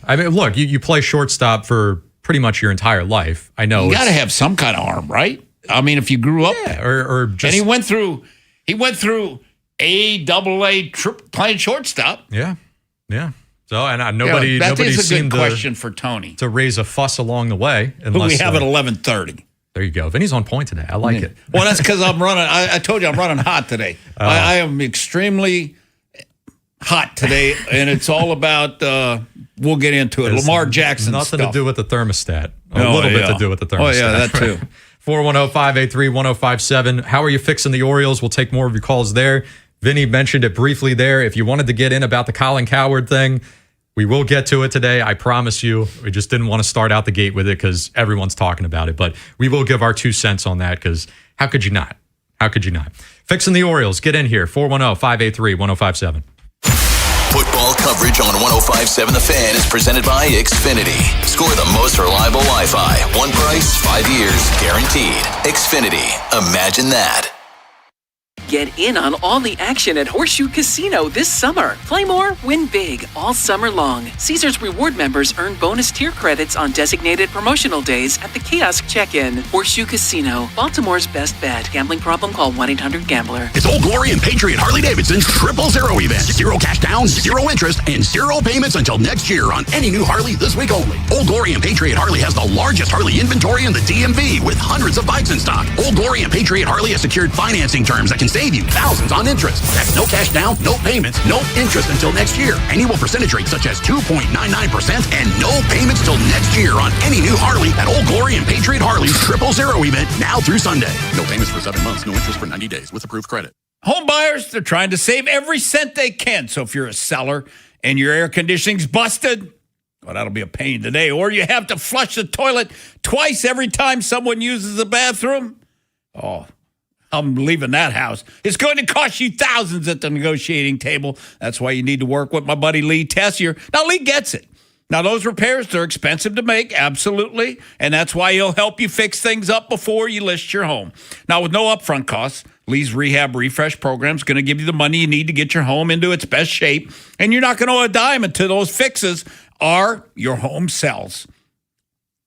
S7: I mean, look, you play shortstop for pretty much your entire life. I know.
S10: You got to have some kind of arm, right? I mean, if you grew up,
S7: or just,
S10: and he went through A, AA, playing shortstop.
S7: Yeah. So, and nobody
S10: is a
S7: seemed
S10: good question for Tony
S7: to raise a fuss along the way.
S10: Who we have at 11:30.
S7: There you go. Vinny's on point today. I like it.
S10: Well, that's because I'm running. I told you I'm running hot today. I am extremely hot today, and it's all about. We'll get into it. Lamar Jackson.
S7: Nothing
S10: stuff.
S7: to do with the thermostat. A little bit to do with the thermostat.
S10: Oh yeah, that too.
S7: 410-583-1057. How are you fixing the Orioles? We'll take more of your calls there. Vinny mentioned it briefly there. If you wanted to get in about the Colin Cowherd thing, we will get to it today. I promise you. We just didn't want to start out the gate with it because everyone's talking about it. But we will give our 2 cents on that because how could you not? Fixing the Orioles. Get in here. 410-583-1057.
S4: Football coverage on 105.7 The Fan is presented by Xfinity. Score the most reliable Wi-Fi. One price, 5 years, guaranteed. Xfinity. Imagine that.
S28: Get in on all the action at Horseshoe Casino this summer. Play more, win big all summer long. Caesars Reward members earn bonus tier credits on designated promotional days at the kiosk check-in. Horseshoe Casino, Baltimore's best bet. Gambling problem? Call 1-800-GAMBLER.
S5: It's Old Glory and Patriot Harley-Davidson's 000 event. 0 cash down, 0 interest, and 0 payments until next year on any new Harley this week only. Old Glory and Patriot Harley has the largest Harley inventory in the DMV with hundreds of bikes in stock. Old Glory and Patriot Harley has secured financing terms that can save you thousands on interest. That's no cash down, no payments, no interest until next year. Annual percentage rates such as 2.99% and no payments till next year on any new Harley at Old Glory and Patriot Harley's 000 event now through Sunday. No payments for 7 months, no interest for 90 days with approved credit.
S10: Home buyers, they're trying to save every cent they can. So if you're a seller and your air conditioning's busted, well, that'll be a pain today. Or you have to flush the toilet twice every time someone uses the bathroom. Oh, I'm leaving that house. It's going to cost you thousands at the negotiating table. That's why you need to work with my buddy Lee Tessier. Now, Lee gets it. Now, those repairs, they're expensive to make, absolutely. And that's why he'll help you fix things up before you list your home. Now, with no upfront costs, Lee's Rehab Refresh program is going to give you the money you need to get your home into its best shape. And you're not going to owe a dime until those fixes are your home sells.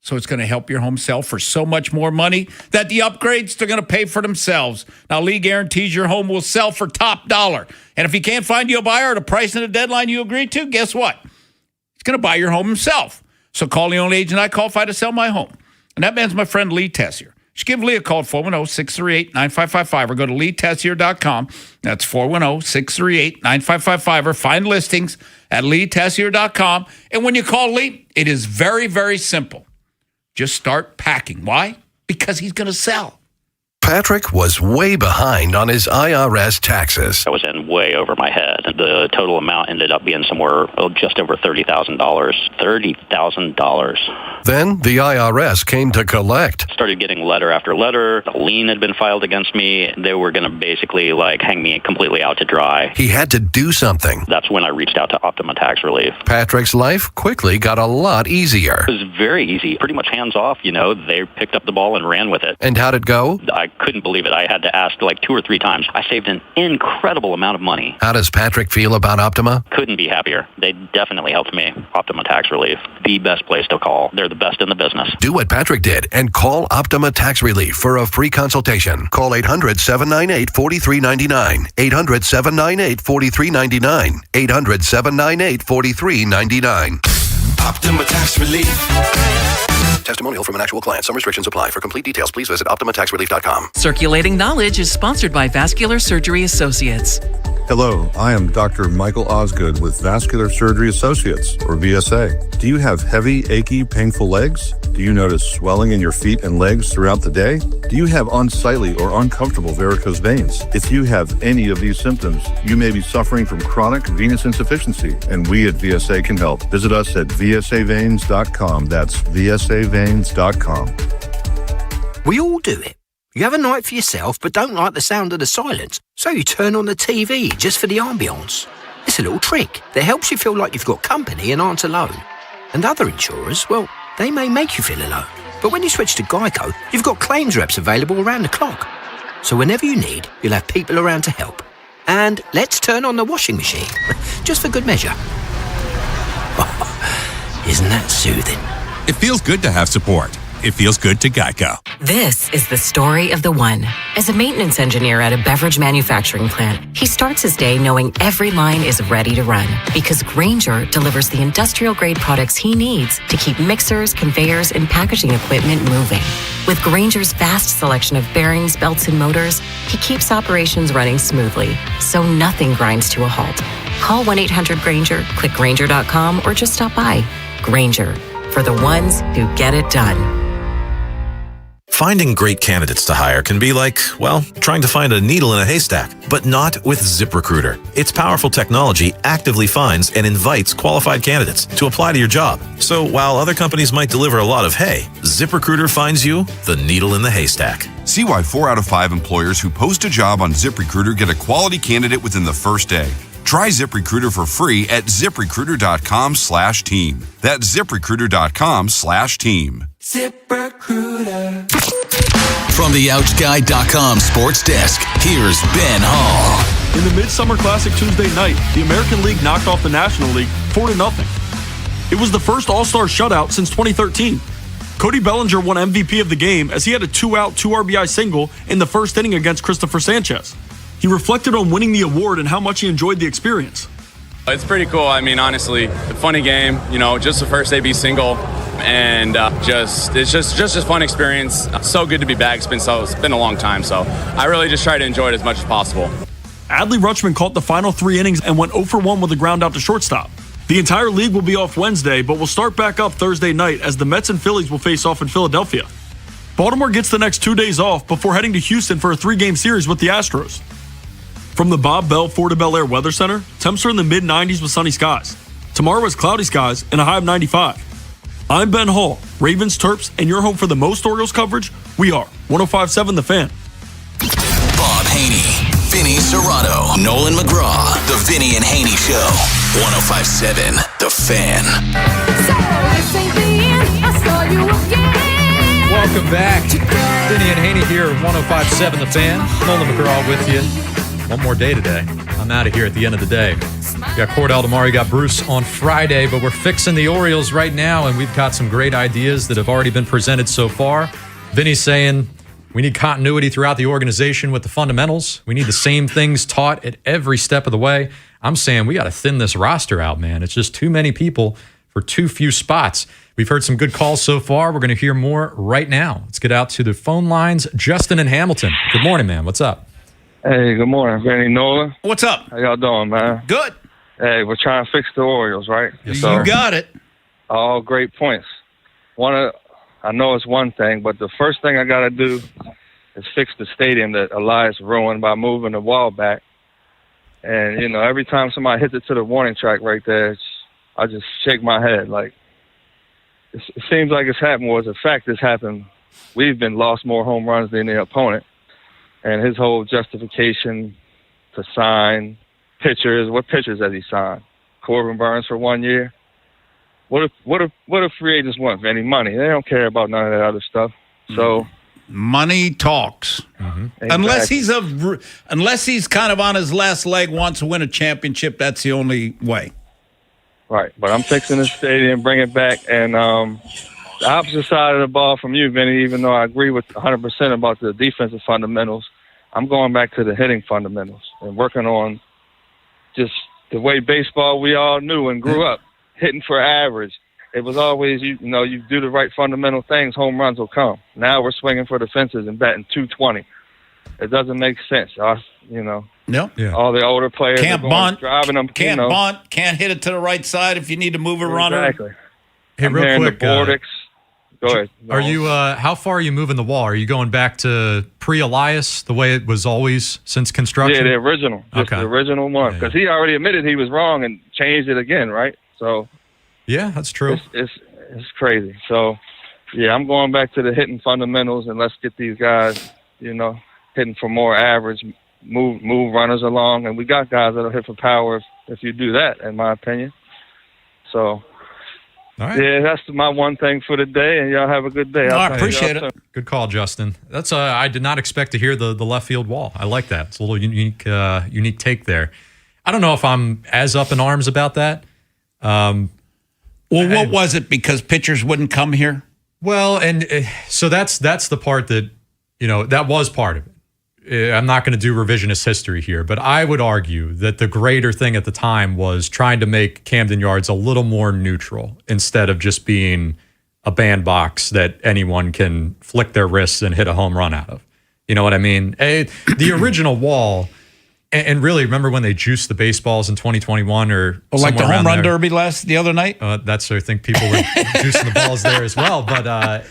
S10: So it's going to help your home sell for so much more money that the upgrades, they're going to pay for themselves. Now, Lee guarantees your home will sell for top dollar. And if he can't find you a buyer at a price and a deadline you agreed to, guess what? He's going to buy your home himself. So call the only agent I qualify to sell my home. And that man's my friend Lee Tessier. Just give Lee a call at 410-638-9555 or go to leetessier.com. That's 410-638-9555 or find listings at leetessier.com. And when you call Lee, it is very, very simple. Just start packing. Why? Because he's going to sell.
S6: Patrick was way behind on his IRS taxes.
S8: I was in way over my head. The total amount ended up being somewhere just over $30,000. $30,000.
S6: Then the IRS came to collect.
S8: Started getting letter after letter. A lien had been filed against me. They were going to basically hang me completely out to dry.
S6: He had to do something.
S8: That's when I reached out to Optima Tax Relief.
S6: Patrick's life quickly got a lot easier.
S8: It was very easy. Pretty much hands off, They picked up the ball and ran with it.
S6: And how'd it go?
S8: I couldn't believe it. I had to ask 2 or 3 times. I saved an incredible amount of money.
S6: How does Patrick feel about Optima?
S8: Couldn't be happier. They definitely helped me. Optima Tax Relief, the best place to call. They're the best in the business.
S6: Do what Patrick did and call Optima Tax Relief for a free consultation. Call 800-798-4399. 800-798-4399. 800-798-4399.
S12: Optima Tax Relief. Testimonial from an actual client. Some restrictions apply. For complete details, please visit OptimaTaxRelief.com.
S28: Circulating Knowledge is sponsored by Vascular Surgery Associates.
S9: Hello, I am Dr. Michael Osgood with Vascular Surgery Associates, or VSA. Do you have heavy, achy, painful legs? Do you notice swelling in your feet and legs throughout the day? Do you have unsightly or uncomfortable varicose veins? If you have any of these symptoms, you may be suffering from chronic venous insufficiency, and we at VSA can help. Visit us at vsaveins.com. That's vsaveins.com.
S13: We all do it. You have a night for yourself, but don't like the sound of the silence, so you turn on the TV just for the ambience. It's a little trick that helps you feel like you've got company and aren't alone. And other insurers, well, they may make you feel alone. But when you switch to Geico, you've got claims reps available around the clock. So whenever you need, you'll have people around to help. And let's turn on the washing machine, just for good measure. Isn't that soothing?
S14: It feels good to have support. It feels good to Geico.
S28: This is the story of the one. As a maintenance engineer at a beverage manufacturing plant, he starts his day knowing every line is ready to run because Grainger delivers the industrial-grade products he needs to keep mixers, conveyors, and packaging equipment moving. With Grainger's vast selection of bearings, belts, and motors, he keeps operations running smoothly, so nothing grinds to a halt. Call 1-800-GRAINGER, click Grainger.com, or just stop by. Grainger, for the ones who get it done.
S17: Finding great candidates to hire can be like, well, trying to find a needle in a haystack, but not with ZipRecruiter. Its powerful technology actively finds and invites qualified candidates to apply to your job. So while other companies might deliver a lot of hay, ZipRecruiter finds you the needle in the haystack.
S18: See why 4 out of 5 employers who post a job on ZipRecruiter get a quality candidate within the first day. Try ZipRecruiter for free at ZipRecruiter.com/team. That's ZipRecruiter.com/team.
S12: ZipRecruiter.
S4: From the OutGuy.com sports desk, here's Ben Hall.
S23: In the Midsummer Classic Tuesday night, the American League knocked off the National League 4-0. It was the first All-Star shutout since 2013. Cody Bellinger won MVP of the game as he had a 2-out, 2 RBI single in the first inning against Christopher Sanchez. He reflected on winning the award and how much he enjoyed the experience.
S25: It's pretty cool. I mean, honestly, a funny game, just the first AB single, and it's just a fun experience. So good to be back. It's been a long time, so I really just try to enjoy it as much as possible.
S23: Adley Rutschman caught the final 3 innings and went 0 for 1 with a ground out to shortstop. The entire league will be off Wednesday, but will start back up Thursday night as the Mets and Phillies will face off in Philadelphia. Baltimore gets the next 2 days off before heading to Houston for a 3-game series with the Astros. From the Bob Bell Ford of Bel Air Weather Center, temps are in the mid-90s with sunny skies. Tomorrow is cloudy skies and a high of 95. I'm Ben Hall, Ravens, Terps, and your home for the most Orioles coverage. We are 105.7 The Fan.
S4: Bob Haney, Vinny Serrato, Nolan McGraw. The Vinny and Haney Show. 105.7 The Fan.
S7: Welcome back. Vinny and Haney here at 105.7 The Fan. Nolan McGraw with you. One more day today. I'm out of here at the end of the day. We got Cordell tomorrow. You got Bruce on Friday, but we're fixing the Orioles right now, and we've got some great ideas that have already been presented so far. Vinny's saying we need continuity throughout the organization with the fundamentals. We need the same things taught at every step of the way. I'm saying we got to thin this roster out, man. It's just too many people for too few spots. We've heard some good calls so far. We're going to hear more right now. Let's get out to the phone lines. Justin in Hamilton. Good morning, man. What's up?
S3: Hey, good morning, Vinny, Nolan.
S10: What's up?
S3: How y'all doing, man?
S10: Good.
S3: Hey, we're trying to fix the Orioles, right?
S10: Yes, you got it.
S3: All great points. I know it's one thing, but the first thing I got to do is fix the stadium that Elias ruined by moving the wall back. And, you know, every time somebody hits it to the warning track right there, I just shake my head. Like, it seems like it's happened. Well, as a fact, it's happened. We've been lost more home runs than the opponent. And his whole justification to sign pitchers, what pitchers has he signed? Corbin Burns for 1 year? What if free agents want, Vinny? Money. They don't care about none of that other stuff. So
S10: money talks.
S3: Exactly.
S10: Unless he's kind of on his last leg, wants to win a championship, that's the only way.
S3: Right. But I'm fixing the stadium, bring it back, and the opposite side of the ball from you, Vinny, even though I agree with 100% about the defensive fundamentals, I'm going back to the hitting fundamentals and working on just the way baseball we all knew and grew up, hitting for average. It was always, you do the right fundamental things, home runs will come. Now we're swinging for the fences and batting .220. It doesn't make sense.
S10: No.
S3: Yeah. All the older players
S10: can't bunt,
S3: driving them.
S10: Can't bunt, can't hit it to the right side if you need to move a runner.
S3: Exactly.
S7: Hey, real quick,
S3: Go ahead.
S7: Are you? How far are you moving the wall? Are you going back to pre-Elias, the way it was always since construction?
S3: Yeah, the original. Just the original one. Because he already admitted he was wrong and changed it again, right? So.
S7: Yeah, that's true.
S3: It's crazy. So, yeah, I'm going back to the hitting fundamentals, and let's get these guys, hitting for more average, move runners along. And we got guys that'll hit for power if you do that, in my opinion. So.
S7: All right.
S3: Yeah, that's my one thing for the day, and y'all have a good day.
S10: I appreciate it.
S7: Good call, Justin. That's I did not expect to hear the left field wall. I like that. It's a little unique take there. I don't know if I'm as up in arms about that.
S10: Well, what was it? Because pitchers wouldn't come here?
S7: Well, and so that's the part that, that was part of it. I'm not going to do revisionist history here, but I would argue that the greater thing at the time was trying to make Camden Yards a little more neutral instead of just being a bandbox that anyone can flick their wrists and hit a home run out of. You know what I mean? The original wall, and really remember when they juiced the baseballs in 2021 or
S10: like the home run derby the other night?
S7: That's I think people were juicing the balls there as well. But,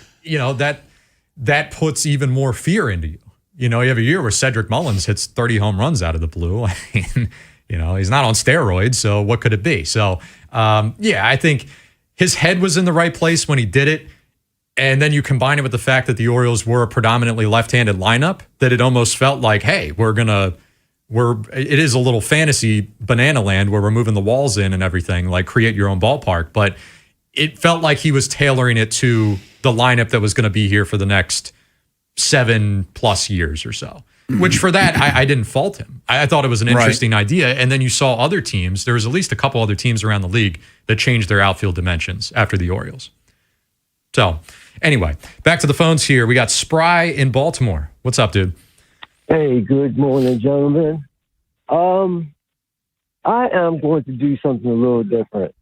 S7: that puts even more fear into you. You have a year where Cedric Mullins hits 30 home runs out of the blue. I mean, he's not on steroids, so what could it be? So, I think his head was in the right place when he did it. And then you combine it with the fact that the Orioles were a predominantly left-handed lineup, that it almost felt like, hey, it is a little fantasy banana land where we're moving the walls in and everything, like create your own ballpark. But it felt like he was tailoring it to the lineup that was going to be here for the next 7+ years or so, which for that, I didn't fault him. I thought it was an interesting idea. And then you saw other teams, there was at least a couple other teams around the league that changed their outfield dimensions after the Orioles. So anyway, back to the phones here. We got Spry in Baltimore. What's up, dude?
S11: Hey, good morning, gentlemen. I am going to do something a little different.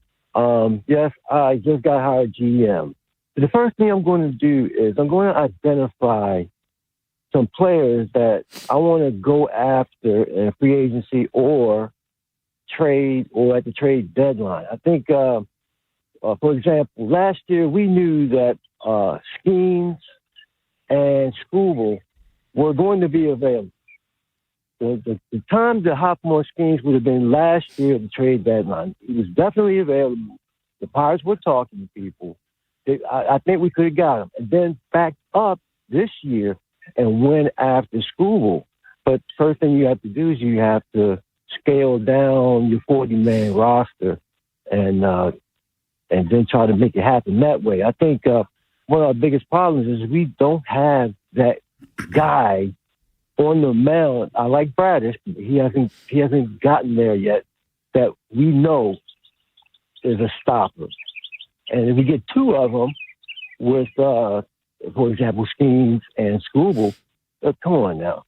S11: Yes, I just got hired GM. The first thing I'm going to do is I'm going to identify some players that I want to go after in free agency or trade or at the trade deadline. I think, for example, last year we knew that Skeens and Scooble were going to be available. the time the Hawthorne schemes would have been last year at the trade deadline. It was definitely available. The Pirates were talking to people. I think we could have got him. And then backed up this year and went after Scooble. But first thing you have to do is you have to scale down your 40-man roster and then try to make it happen that way. I think one of our biggest problems is we don't have that guy on the mound. I like Bradish, but he hasn't gotten there yet that we know is a stopper. And if we get two of them with, for example, Skeens and Scooble, come on now.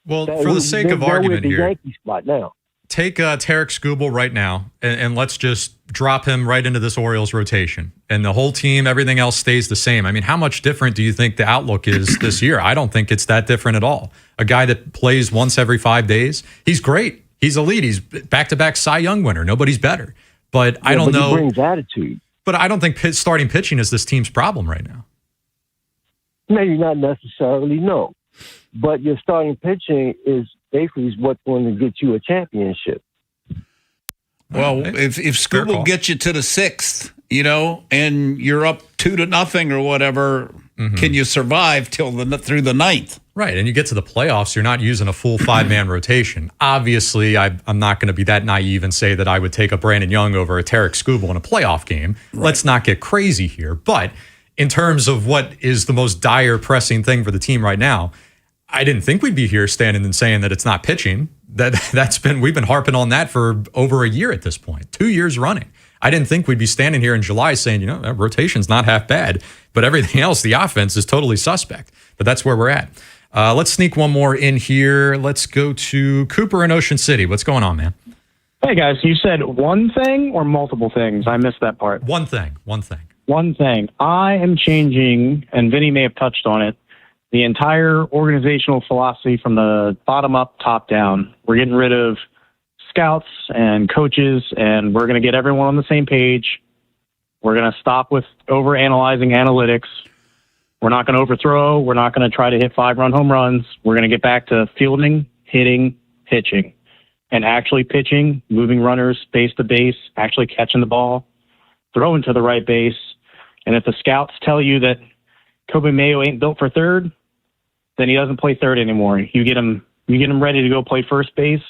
S7: Well, for the sake of argument here,
S11: Yankee spot now.
S7: Take Tarek Skubal right now, and let's just drop him right into this Orioles rotation. And the whole team, everything else stays the same. I mean, how much different do you think the outlook is this year? I don't think it's that different at all. A guy that plays once every 5 days, he's great. He's elite. He's back-to-back Cy Young winner. Nobody's better. But I don't know.
S11: He brings attitude.
S7: But I don't think starting pitching is this team's problem right now.
S11: Maybe not necessarily, no. But your starting pitching is basically what's going to get you a championship.
S10: Well, if Scooble gets you to the 6th, and you're up 2-0 or whatever, can you survive through the 9th?
S7: Right, and you get to the playoffs, you're not using a full 5-man rotation. Obviously, I'm not going to be that naive and say that I would take a Brandon Young over a Tarek Skubal in a playoff game. Right. Let's not get crazy here. But in terms of what is the most dire, pressing thing for the team right now, I didn't think we'd be here standing and saying that it's not pitching. We've been harping on that for over a year at this point, 2 years running. I didn't think we'd be standing here in July saying, that rotation's not half bad, but everything else, the offense is totally suspect. But that's where we're at. Let's sneak one more in here. Let's go to Cooper in Ocean City. What's going on, man?
S15: Hey, guys. You said one thing or multiple things? I missed that part.
S7: One thing.
S15: I am changing, and Vinny may have touched on it, the entire organizational philosophy from the bottom up, top down. We're getting rid of scouts and coaches, and we're going to get everyone on the same page. We're going to stop with overanalyzing analytics. We're not going to overthrow. We're not going to try to hit 5-run home runs. We're going to get back to fielding, hitting, pitching, and actually pitching, moving runners base to base, actually catching the ball, throwing to the right base. And if the scouts tell you that Kobe Mayo ain't built for third, then he doesn't play third anymore. You get him ready to go play first base.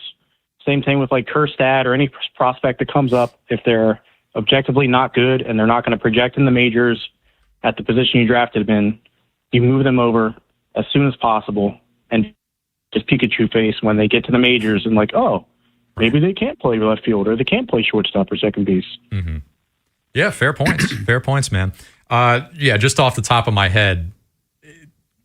S15: Same thing with like Kerstad or any prospect that comes up. If they're objectively not good and they're not going to project in the majors at the position you drafted him in, you move them over as soon as possible and just Pikachu face when they get to the majors and like, oh, maybe they can't play left field or they can't play shortstop or second base.
S7: Mm-hmm. Yeah, fair points. Fair points, man. Just off the top of my head,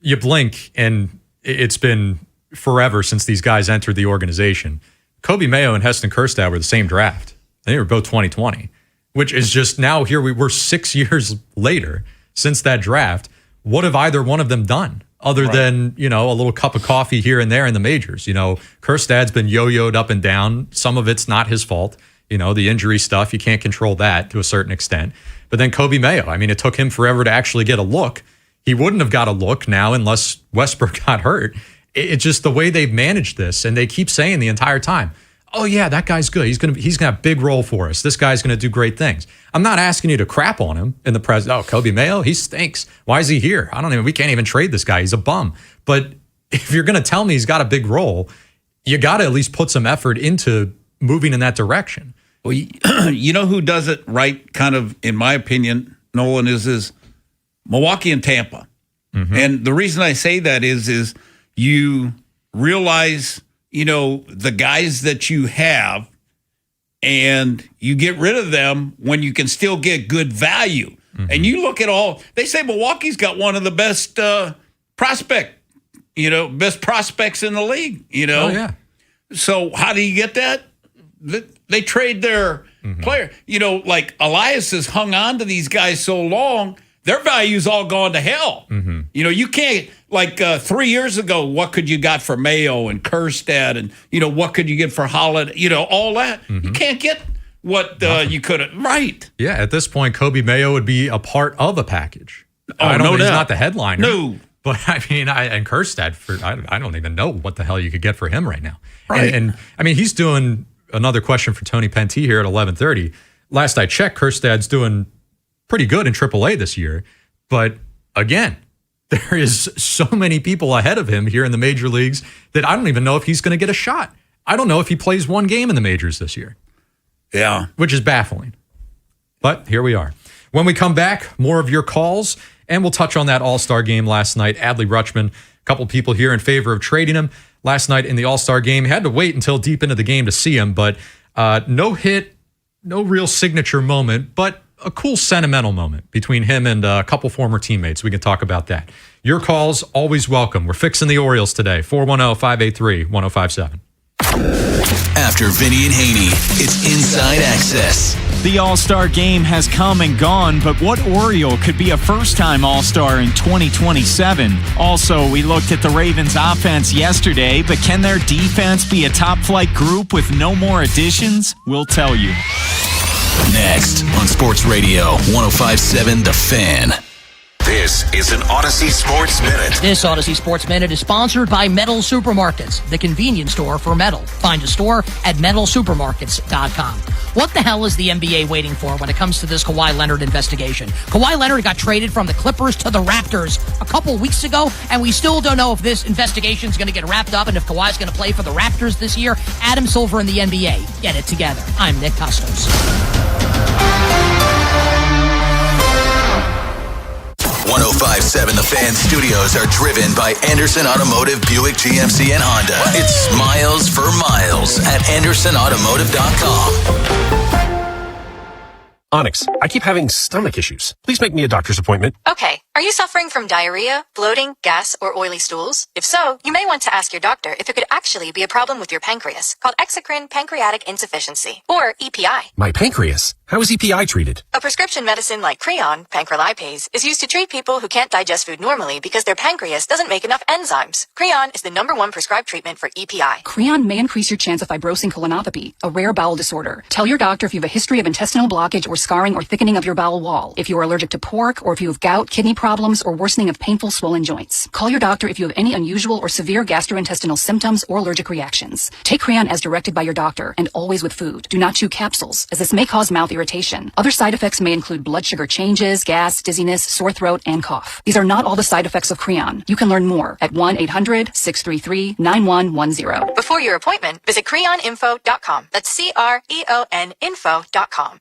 S7: you blink and it's been forever since these guys entered the organization. Kobe Mayo and Heston Kjerstad were the same draft. They were both 2020, which is just now here we were 6 years later since that draft. What have either one of them done other than, a little cup of coffee here and there in the majors? Kjerstad's been yo-yoed up and down. Some of it's not his fault. The injury stuff, you can't control that to a certain extent. But then Kobe Mayo, it took him forever to actually get a look. He wouldn't have got a look now unless Westbrook got hurt. It's just the way they've managed this, and they keep saying the entire time, oh yeah, that guy's good. He's gonna have a big role for us. This guy's gonna do great things. I'm not asking you to crap on him in the present. Oh, Kobe Mayo, he stinks. Why is he here? We can't even trade this guy. He's a bum. But if you're gonna tell me he's got a big role, you gotta at least put some effort into moving in that direction.
S10: Well, you know who does it right, kind of, in my opinion, Nolan, is Milwaukee and Tampa. Mm-hmm. And the reason I say that is you realize, the guys that you have and you get rid of them when you can still get good value. Mm-hmm. And you look at they say Milwaukee's got one of the best best prospects in the league, Oh, yeah. So how do you get that? They trade their player. Like Elias has hung on to these guys so long, their value's all gone to hell. Mm-hmm. You can't, 3 years ago, what could you got for Mayo and Kjerstad and, what could you get for Holiday, all that. Mm-hmm. You can't get what you could have. Right.
S7: Yeah, at this point, Kobe Mayo would be a part of a package.
S10: Oh,
S7: He's not the headliner.
S10: No.
S7: But I mean, and Kjerstad, I don't even know what the hell you could get for him right now.
S10: Right.
S7: And I mean, he's doing another question for Tony Penty here at 11:30. Last I checked, Kjerstad's doing pretty good in AAA this year. But again, there is so many people ahead of him here in the major leagues that I don't even know if he's going to get a shot. I don't know if he plays one game in the majors this year.
S10: Yeah.
S7: Which is baffling. But here we are. When we come back, more of your calls, and we'll touch on that All-Star game last night. Adley Rutschman, a couple people here in favor of trading him. Last night in the All-Star game, had to wait until deep into the game to see him, but no hit, no real signature moment, but a cool sentimental moment between him and a couple former teammates. We can talk about that. Your calls, always welcome. We're fixing the Orioles today, 410-583-1057.
S4: After Vinny and Haynie, it's Inside Access.
S16: The All-Star game has come and gone, but what Oriole could be a first-time All-Star in 2027? Also, we looked at the Ravens' offense yesterday, but can their defense be a top-flight group with no more additions? We'll tell you.
S4: Next on Sports Radio 105.7 The Fan.
S19: This is an Odyssey Sports Minute.
S20: This Odyssey Sports Minute is sponsored by Metal Supermarkets, the convenience store for metal. Find a store at metalsupermarkets.com. What the hell is the NBA waiting for when it comes to this Kawhi Leonard investigation? Kawhi Leonard got traded from the Clippers to the Raptors a couple weeks ago, and we still don't know if this investigation is going to get wrapped up and if Kawhi's going to play for the Raptors this year. Adam Silver in the NBA. Get it together. I'm Nick Custos.
S4: 105.7 The Fan studios are driven by Anderson Automotive, Buick, GMC, and Honda. It's miles for miles at AndersonAutomotive.com.
S21: Onyx, I keep having stomach issues. Please make me a doctor's appointment.
S22: Okay. Are you suffering from diarrhea, bloating, gas, or oily stools? If so, you may want to ask your doctor if it could actually be a problem with your pancreas, called exocrine pancreatic insufficiency, or EPI.
S21: My pancreas? How is EPI treated?
S22: A prescription medicine like Creon, pancrelipase, is used to treat people who can't digest food normally because their pancreas doesn't make enough enzymes. Creon is the #1 prescribed treatment for EPI.
S23: Creon may increase your chance of fibrosing colonopathy, a rare bowel disorder. Tell your doctor if you have a history of intestinal blockage or scarring or thickening of your bowel wall, if you are allergic to pork, or if you have gout, kidney problems, or worsening of painful swollen joints. Call your doctor if you have any unusual or severe gastrointestinal symptoms or allergic reactions. Take Creon as directed by your doctor, and always with food. Do not chew capsules, as this may cause mouth irritation. Other side effects may include blood sugar changes, gas, dizziness, sore throat, and cough. These are not all the side effects of Creon. You can learn more at 1-800-633-9110.
S22: Before your appointment, visit creoninfo.com. That's CREON info.com.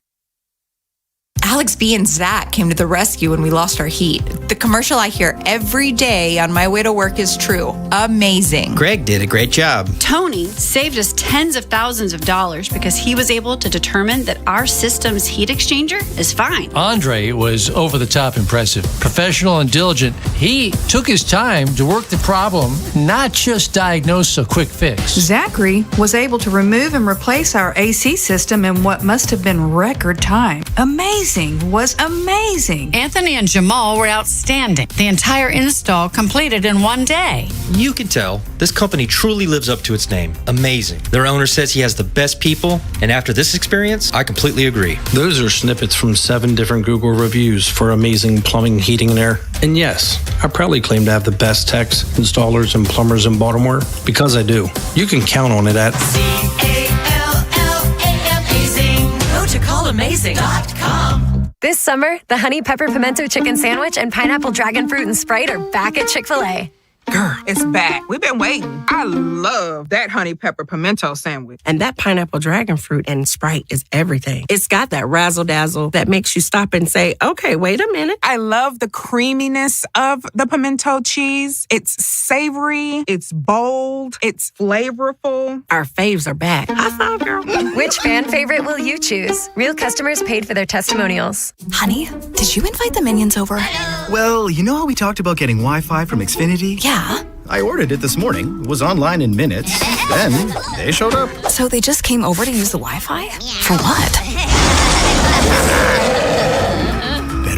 S24: Alex B and Zach came to the rescue when we lost our heat. The commercial I hear every day on my way to work is true. Amazing.
S26: Greg did a great job.
S27: Tony saved us tens of thousands of dollars because he was able to determine that our system's heat exchanger is fine.
S28: Andre was over the top impressive. Professional and diligent. He took his time to work the problem, not just diagnose a quick fix.
S29: Zachary was able to remove and replace our AC system in what must have been record time. Amazing. Was amazing.
S27: Anthony and Jamal were outstanding. The entire install completed in one day.
S26: You can tell this company truly lives up to its name. Amazing. Their owner says he has the best people, and after this experience, I completely agree.
S30: Those are snippets from 7 different Google reviews for amazing plumbing, heating, and air. And yes, I proudly claim to have the best techs, installers, and plumbers in Baltimore because I do. You can count on it at
S31: CALLAMAZING. Go to callamazing.com.
S32: This summer, the Honey Pepper Pimento Chicken Sandwich and Pineapple Dragon Fruit and Sprite are back at Chick-fil-A.
S33: Girl, it's back. We've been waiting. I love that honey pepper pimento sandwich.
S34: And that pineapple dragon fruit and Sprite is everything. It's got that razzle-dazzle that makes you stop and say, okay, wait a minute.
S33: I love the creaminess of the pimento cheese. It's savory. It's bold. It's flavorful.
S34: Our faves are back. High five, girl.
S32: Which fan favorite will you choose? Real customers paid for their testimonials.
S35: Honey, did you invite the minions over?
S36: Well, you know how we talked about getting Wi-Fi from Xfinity?
S35: Yeah.
S36: I ordered it this morning, was online in minutes, then they showed up.
S35: So they just came over to use the Wi-Fi? For what?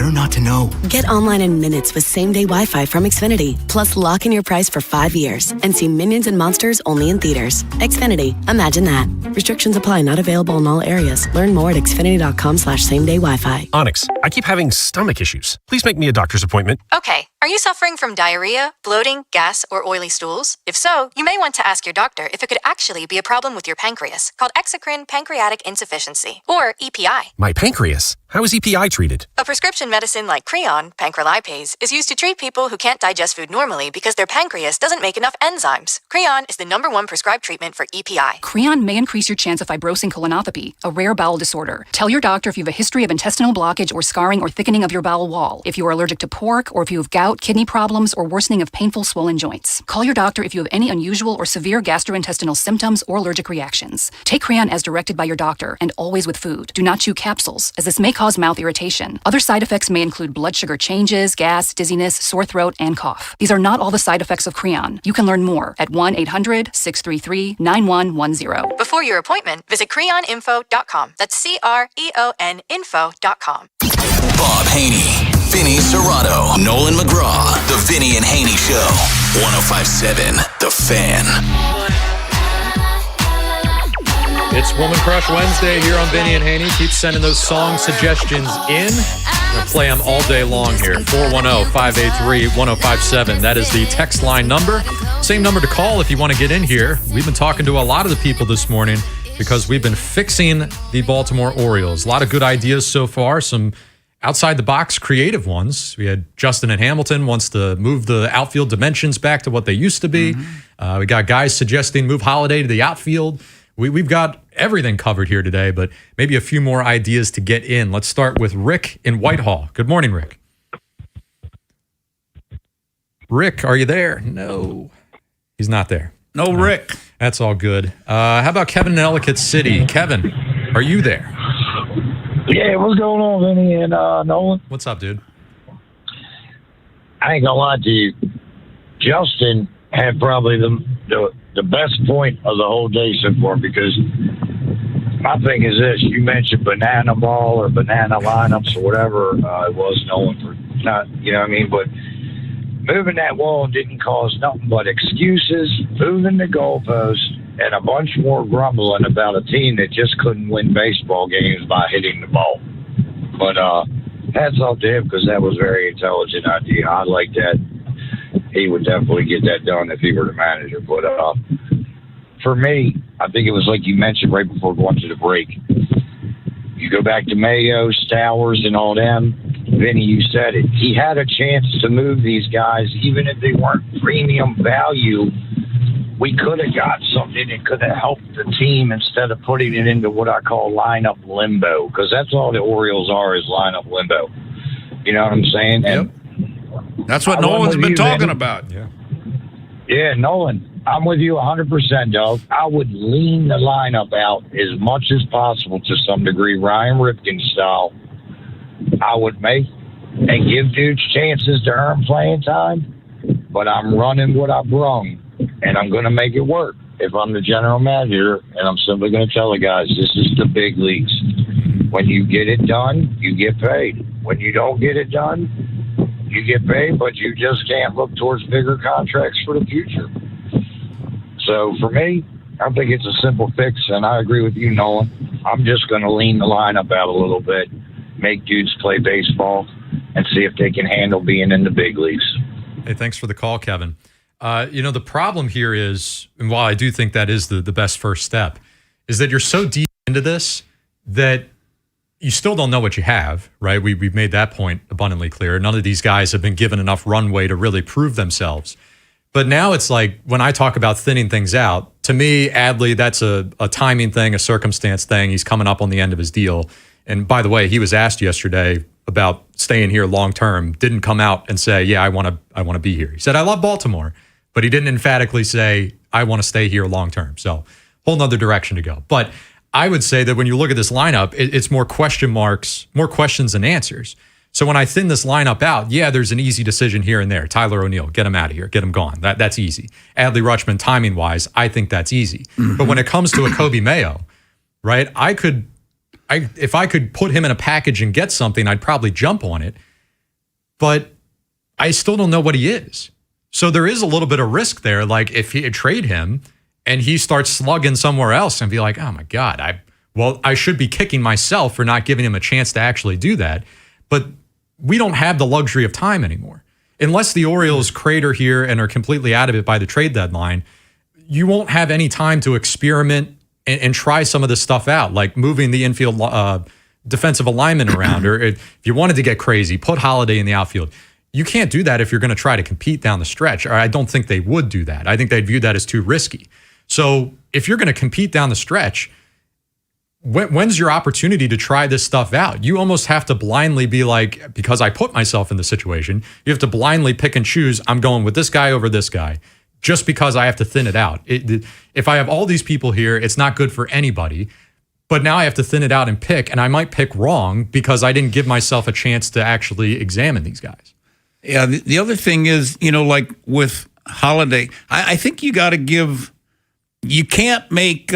S1: better not to know.
S2: Get online in minutes with same-day Wi-Fi from Xfinity. Plus, lock in your price for 5 years and see Minions and Monsters only in theaters. Xfinity. Imagine that. Restrictions apply. Not available in all areas. Learn more at xfinity.com/same-day Wi-Fi.
S21: Onyx, I keep having stomach issues. Please make me a doctor's appointment.
S22: Okay, are you suffering from diarrhea, bloating, gas, or oily stools? If so, you may want to ask your doctor if it could actually be a problem with your pancreas, called exocrine pancreatic insufficiency, or EPI.
S21: My pancreas? How is EPI treated?
S22: A prescription medicine like Creon, pancrelipase, is used to treat people who can't digest food normally because their pancreas doesn't make enough enzymes. Creon is the #1 prescribed treatment for EPI.
S3: Creon may increase your chance of fibrosing colonopathy, a rare bowel disorder. Tell your doctor if you have a history of intestinal blockage or scarring or thickening of your bowel wall, if you are allergic to pork, or if you have gout, kidney problems, or worsening of painful swollen joints. Call your doctor if you have any unusual or severe gastrointestinal symptoms or allergic reactions. Take Creon as directed by your doctor and always with food. Do not chew capsules, as this may cause mouth irritation. Other side effects may include blood sugar changes, gas, dizziness, sore throat, and cough. These are not all the side effects of Creon. You can learn more at 1-800-633-9110.
S22: Before your appointment, visit creoninfo.com. That's CREON info.com.
S4: Bob Haney, Vinny Serrato, Nolan McGraw. The Vinny and Haney Show. 105.7 The Fan.
S7: It's Woman Crush Wednesday here on Vinny and Haney. Keep sending those song suggestions in. I'm going to play them all day long here. 410-583-1057. That is the text line number. Same number to call if you want to get in here. We've been talking to a lot of the people this morning because we've been fixing the Baltimore Orioles. A lot of good ideas so far. Some outside-the-box creative ones. We had Justin and Hamilton wants to move the outfield dimensions back to what they used to be. We got guys suggesting move Holiday to the outfield. We've got everything covered here today, but maybe a few more ideas to get in. Let's start with Rick in Whitehall. Good morning, Rick. Rick, are you there? No, he's not there.
S5: No, Rick.
S7: That's all good. How about Kevin in Ellicott City? Kevin, are you there?
S6: Yeah, what's going on, Vinny and Nolan?
S7: What's up, dude?
S6: I ain't gonna lie to you. Justin had probably the best point of the whole day so far, because my thing is this: you mentioned banana ball or banana lineups or whatever it was, Nolan, for not, you know what I mean? But moving that wall didn't cause nothing but excuses, moving the goalposts, and a bunch more grumbling about a team that just couldn't win baseball games by hitting the ball. But hats off to him, because that was a very intelligent idea. I like that. He would definitely get that done if he were the manager. But for me, I think it was like you mentioned right before going to the break. You go back to Mayo, Stowers, and all them. Vinny, you said it. He had a chance to move these guys, even if they weren't premium value. We could have got something that could have helped the team instead of putting it into what I call lineup limbo, because that's all the Orioles are, is lineup limbo. You know what I'm saying?
S5: Yep.
S6: And
S5: that's what Nolan's been talking about.
S6: Yeah, Nolan, I'm with you 100%, dog. I would lean the lineup out as much as possible to some degree, Ryan Ripken style. I would make and give dudes chances to earn playing time, but I'm running what I brung, and I'm going to make it work if I'm the general manager, and I'm simply going to tell the guys, this is the big leagues. When you get it done, you get paid. When you don't get it done, you get paid, but you just can't look towards bigger contracts for the future. So for me, I think it's a simple fix, and I agree with you, Nolan. I'm just going to lean the lineup out a little bit, make dudes play baseball, and see if they can handle being in the big leagues.
S7: Hey, thanks for the call, Kevin. The problem here is, and while I do think that is the best first step, is that you're so deep into this that you still don't know what you have, right? We've made that point abundantly clear. None of these guys have been given enough runway to really prove themselves. But now it's like, when I talk about thinning things out, to me, Adley, that's a timing thing, a circumstance thing. He's coming up on the end of his deal. And by the way, he was asked yesterday about staying here long term, didn't come out and say, yeah, I want to be here. He said, I love Baltimore, but he didn't emphatically say, I want to stay here long term. So whole nother direction to go. But I would say that when you look at this lineup, it's more question marks, more questions than answers. So when I thin this lineup out, yeah, there's an easy decision here and there. Tyler O'Neill, get him out of here, get him gone. That's easy. Adley Rutschman, timing wise, I think that's easy. Mm-hmm. But when it comes to a Kobe Mayo, right? If I could put him in a package and get something, I'd probably jump on it. but I still don't know what he is. So there is a little bit of risk there. Like if he trade him and he starts slugging somewhere else and be like, oh my God, I should be kicking myself for not giving him a chance to actually do that. But we don't have the luxury of time anymore. Unless the Orioles crater here and are completely out of it by the trade deadline, you won't have any time to experiment and try some of this stuff out, like moving the infield defensive alignment around, or if you wanted to get crazy, put Holiday in the outfield. You can't do that if you're going to try to compete down the stretch. Or I don't think they would do that. I think they'd view that as too risky. So if you're going to compete down the stretch, when's your opportunity to try this stuff out? You almost have to blindly be like, because I put myself in the situation, you have to blindly pick and choose. I'm going with this guy over this guy just because I have to thin it out. If I have all these people here, it's not good for anybody. But now I have to thin it out and pick, and I might pick wrong because I didn't give myself a chance to actually examine these guys.
S1: Yeah, the other thing is, like with Holiday, I think you got to give – you can't make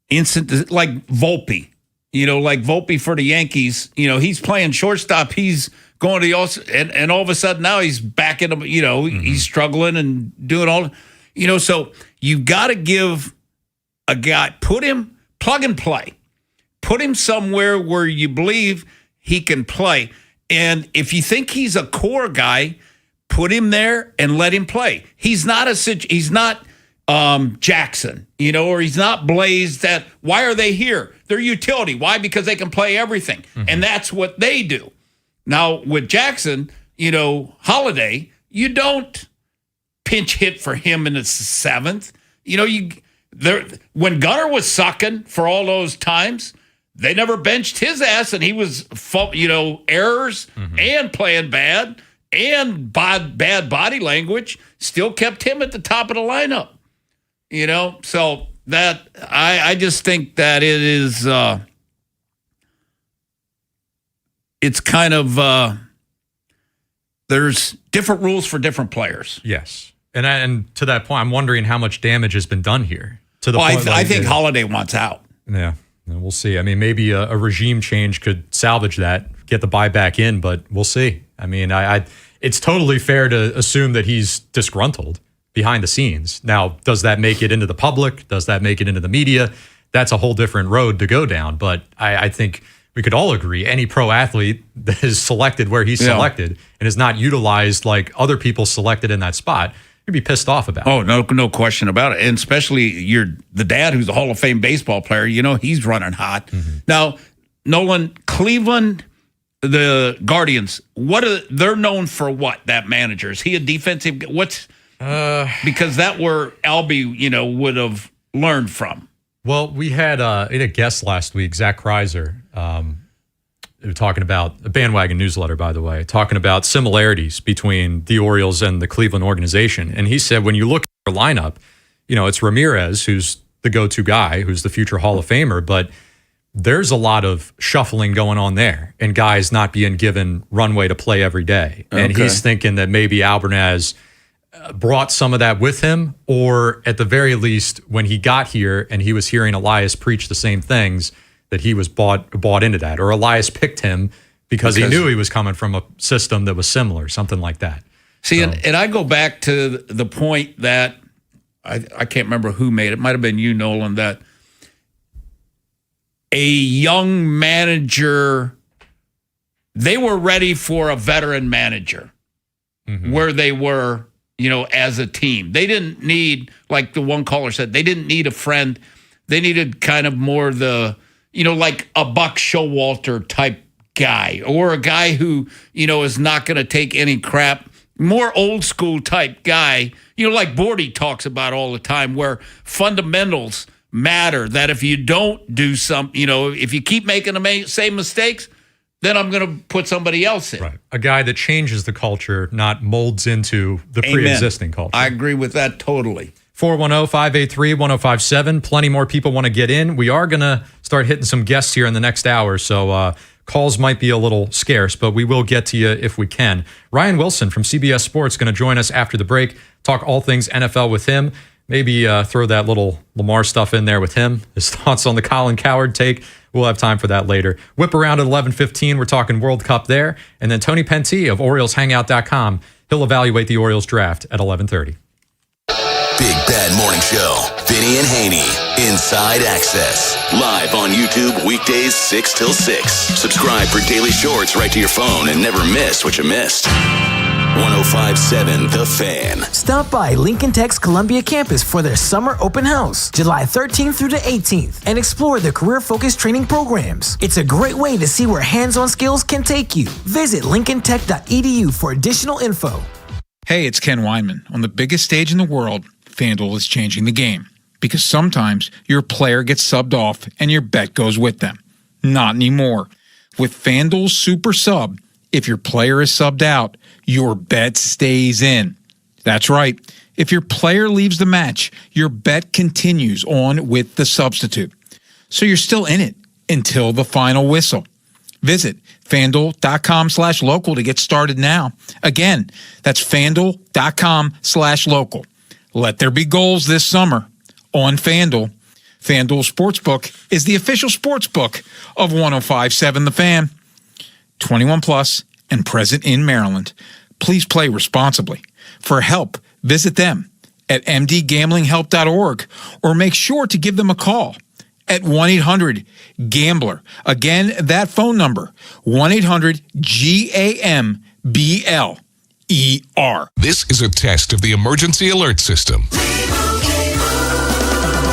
S1: instant – like Volpe. Like Volpe for the Yankees, he's playing shortstop. He's going to the – and all of a sudden now he's back in – he's struggling and doing all – so you got to give a guy – put him – plug and play. Put him somewhere where you believe he can play. And if you think he's a core guy, put him there and let him play. He's not Jackson, or he's not Blaze. That why are they here? They're utility. Why? Because they can play everything, and that's what they do. Now with Jackson, Holiday, you don't pinch hit for him in the seventh. When Gunnar was sucking for all those times. They never benched his ass, and he was, errors and playing bad and bad body language still kept him at the top of the lineup. So that I just think that it is, it's kind of there's different rules for different players.
S7: Yes, and to that point, I'm wondering how much damage has been done here. To the point,
S1: I think Holiday wants out.
S7: Yeah. We'll see. I mean, maybe a regime change could salvage that, get the buy back in, but we'll see. I mean, it's totally fair to assume that he's disgruntled behind the scenes. Now, does that make it into the public? Does that make it into the media? That's a whole different road to go down. But I think we could all agree any pro athlete that is selected where he's selected and is not utilized like other people selected in that spot, you'd be pissed off about it.
S1: Oh, no question about it. And especially the dad who's a Hall of Fame baseball player, he's running hot. Now, Nolan, Cleveland, the Guardians, they're known for what, that manager? Is he a defensive? Because that where Albie, would have learned from.
S7: Well, we had a guest last week, Zach Kreiser, talking about a bandwagon newsletter, by the way, talking about similarities between the Orioles and the Cleveland organization. And he said, when you look at their lineup, it's Ramirez, who's the go-to guy, who's the future Hall of Famer, but there's a lot of shuffling going on there and guys not being given runway to play every day. And he's thinking that maybe Albernaz brought some of that with him, or at the very least, when he got here and he was hearing Elias preach the same things, that he was bought into that, or Elias picked him because he knew he was coming from a system that was similar, something like that.
S1: See, and I go back to the point that I can't remember who made it. It might have been you, Nolan, that a young manager, they were ready for a veteran manager where they were, as a team. They didn't need, like the one caller said, they didn't need a friend. They needed kind of more like a Buck Showalter type guy, or a guy who, is not going to take any crap. More old school type guy, like Bordy talks about all the time, where fundamentals matter. That if you don't do something, if you keep making the same mistakes, then I'm going to put somebody else in.
S7: Right. A guy that changes the culture, not molds into the pre-existing culture.
S1: I agree with that totally.
S7: 410-583-1057. Plenty more people want to get in. We are going to start hitting some guests here in the next hour, so calls might be a little scarce, but we will get to you if we can. Ryan Wilson from CBS Sports going to join us after the break, talk all things NFL with him. Maybe throw that little Lamar stuff in there with him, his thoughts on the Colin Cowherd take. We'll have time for that later. Whip around at 11:15. We're talking World Cup there. And then Tony Pentee of OriolsHangout.com. He'll evaluate the Orioles draft at 11:30.
S4: Big Bad Morning Show. Vinny and Haynie. Inside Access. Live on YouTube weekdays 6 till 6. Subscribe for daily shorts right to your phone and never miss what you missed. 105.7 The Fan.
S8: Stop by Lincoln Tech's Columbia campus for their summer open house, July 13th through the 18th, and explore their career-focused training programs. It's a great way to see where hands-on skills can take you. Visit lincolntech.edu for additional info.
S9: Hey, it's Ken Weinman. On the biggest stage in the world, FanDuel is changing the game. Because sometimes your player gets subbed off and your bet goes with them. Not anymore. With FanDuel's Super Sub, if your player is subbed out, your bet stays in. That's right. If your player leaves the match, your bet continues on with the substitute. So you're still in it until the final whistle. Visit FanDuel.com/local to get started now. Again, that's FanDuel.com/local. Let there be goals this summer on FanDuel. FanDuel Sportsbook is the official sportsbook of 105.7 The Fan. 21 plus and present in Maryland. Please play responsibly. For help, visit them at mdgamblinghelp.org or make sure to give them a call at 1-800-GAMBLER. Again, that phone number, 1-800-GAMBLER.
S10: This is a test of the emergency alert system.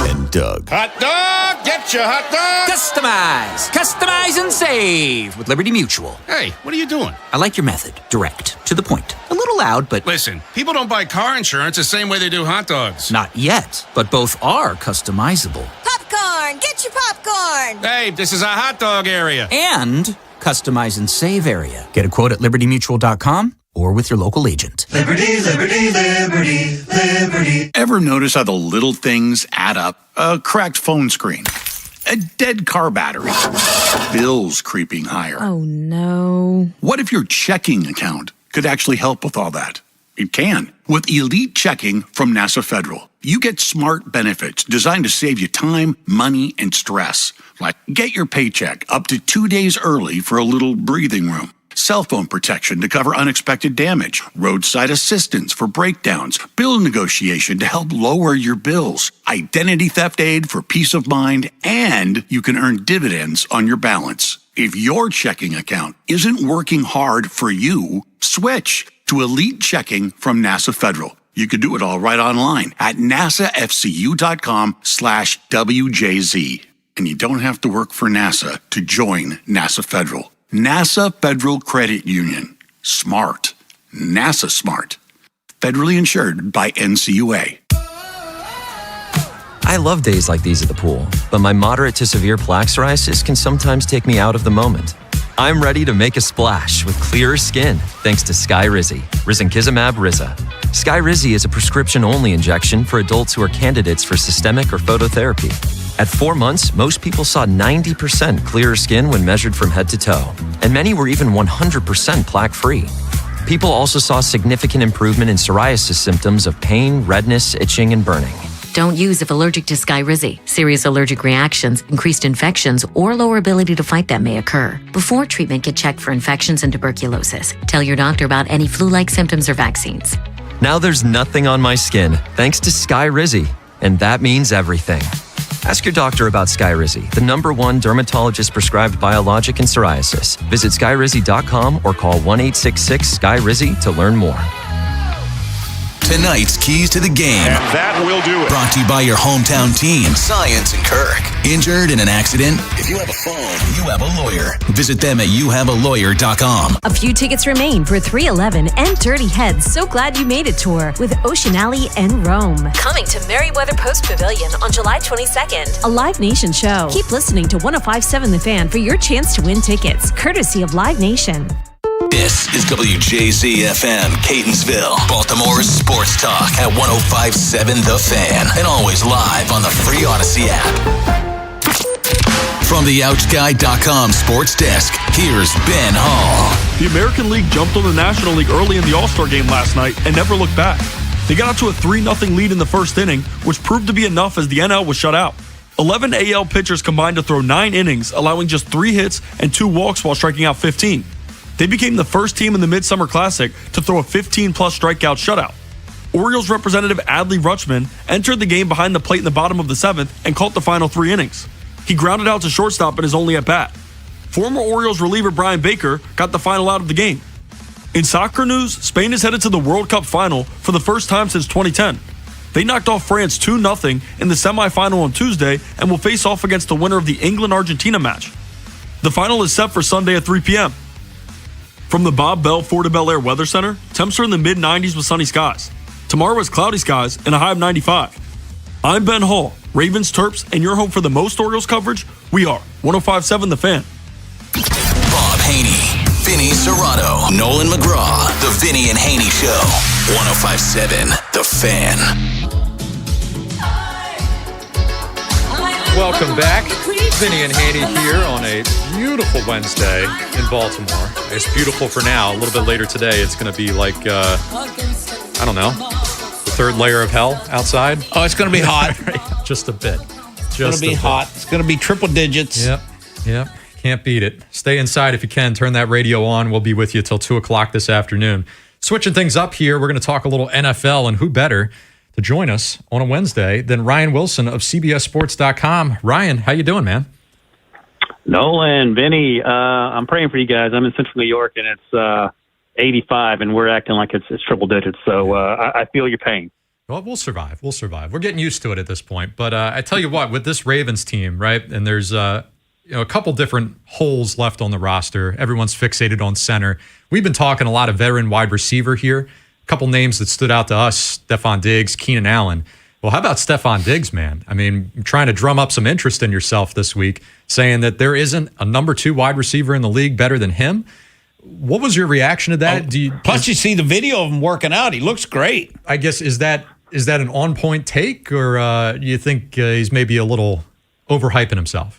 S4: And Doug.
S11: Hot dog! Get your hot dog!
S12: Customize and save with Liberty Mutual.
S11: Hey, what are you doing?
S12: I like your method. Direct, to the point. A little loud, but...
S11: Listen, people don't buy car insurance the same way they do hot dogs.
S12: Not yet, but both are customizable.
S31: Popcorn! Get your popcorn!
S11: Hey, this is a hot dog area.
S12: And customize and save area. Get a quote at libertymutual.com or with your local agent.
S13: Liberty, liberty, liberty, liberty.
S36: Ever notice how the little things add up? A cracked phone screen, a dead car battery, bills creeping higher.
S29: Oh, no.
S36: What if your checking account could actually help with all that? It can. With Elite Checking from NASA Federal, you get smart benefits designed to save you time, money, and stress. Like get your paycheck up to 2 days early for a little breathing room. Cell phone protection to cover unexpected damage, roadside assistance for breakdowns, bill negotiation to help lower your bills, identity theft aid for peace of mind, and you can earn dividends on your balance. If your checking account isn't working hard for you, switch to Elite Checking from NASA Federal. You can do it all right online at nasafcu.com/WJZ. And you don't have to work for NASA to join NASA Federal. NASA Federal Credit Union. Smart. NASA smart. Federally insured by NCUA.
S14: I love days like these at the pool, but my moderate to severe plaque psoriasis can sometimes take me out of the moment. I'm ready to make a splash with clearer skin thanks to Skyrizi, Risankizumab Riza. Skyrizi is a prescription-only injection for adults who are candidates for systemic or phototherapy. At 4 months, most people saw 90% clearer skin when measured from head to toe, and many were even 100% plaque-free. People also saw significant improvement in psoriasis symptoms of pain, redness, itching, and burning.
S15: Don't use if allergic to Skyrizi. Serious allergic reactions, increased infections, or lower ability to fight them may occur. Before treatment, get checked for infections and tuberculosis. Tell your doctor about any flu-like symptoms or vaccines.
S14: Now there's nothing on my skin thanks to Skyrizi, and that means everything. Ask your doctor about Skyrizi, the #1 dermatologist-prescribed biologic in psoriasis. Visit Skyrizi.com or call 1-866-SKY-RIZI to learn more.
S4: Tonight's Keys to the Game.
S11: And that will do it.
S4: Brought to you by your hometown team, Science and Kirk. Injured in an accident? If you have a phone, you have a lawyer. Visit them at youhavealawyer.com.
S32: A few tickets remain for 311 and Dirty Heads So Glad You Made It tour with Ocean Alley and Rome. Coming to Merriweather Post Pavilion on July 22nd. A Live Nation show. Keep listening to 105.7 The Fan for your chance to win tickets, courtesy of Live Nation.
S4: This is WJZ-FM, Catonsville, Baltimore's sports talk at 105.7 The Fan, and always live on the free Odyssey app. From the OutSky.com sports desk, here's Ben Hall.
S16: The American League jumped on the National League early in the All-Star game last night and never looked back. They got out to a 3-0 lead in the first inning, which proved to be enough as the NL was shut out. 11 AL pitchers combined to throw 9 innings, allowing just 3 hits and 2 walks while striking out 15. They became the first team in the Midsummer Classic to throw a 15-plus strikeout shutout. Orioles representative Adley Rutschman entered the game behind the plate in the bottom of the 7th and caught the final 3 innings. He grounded out to shortstop in his only at-bat. Former Orioles reliever Brian Baker got the final out of the game. In soccer news, Spain is headed to the World Cup final for the first time since 2010. They knocked off France 2-0 in the semifinal on Tuesday and will face off against the winner of the England-Argentina match. The final is set for Sunday at 3 p.m. From the Bob Bell Fort of Bel Air Weather Center, temps are in the mid-90s with sunny skies. Tomorrow is cloudy skies and a high of 95. I'm Ben Hall, Ravens, Terps, and your home for the most Orioles coverage. We are 105.7 The Fan.
S4: Bob Haynie, Vinny Serrato, Nolan McGraw, The Vinny and Haynie Show. 105.7 The Fan.
S7: Welcome back. Vinny and Haynie here on a beautiful Wednesday in Baltimore. It's beautiful for now. A little bit later today, it's going to be like, I don't know, the third layer of hell outside.
S1: Oh, it's going to be hot.
S7: Just a bit.
S1: It's going to be hot. It's going to be triple digits.
S7: Yep. Can't beat it. Stay inside if you can. Turn that radio on. We'll be with you till 2 o'clock this afternoon. Switching things up here, we're going to talk a little NFL, and who better to join us on a Wednesday than Ryan Wilson of CBSSports.com. Ryan, how you doing, man?
S2: Nolan, Vinny, I'm praying for you guys. I'm in Central New York, and it's 85, and we're acting like it's triple digits. So I feel your pain.
S7: Well, we'll survive. We're getting used to it at this point. But I tell you what, with this Ravens team, right, and there's a couple different holes left on the roster. Everyone's fixated on center. We've been talking a lot of veteran wide receiver here. A couple names that stood out to us, Stephon Diggs, Keenan Allen. Well, how about Stephon Diggs, man? I mean, I'm trying to drum up some interest in yourself this week, saying that there isn't a number 2 wide receiver in the league better than him. What was your reaction to that?
S1: Plus, you see the video of him working out. He looks great.
S7: I guess, is that an on-point take, or you think he's maybe a little overhyping himself?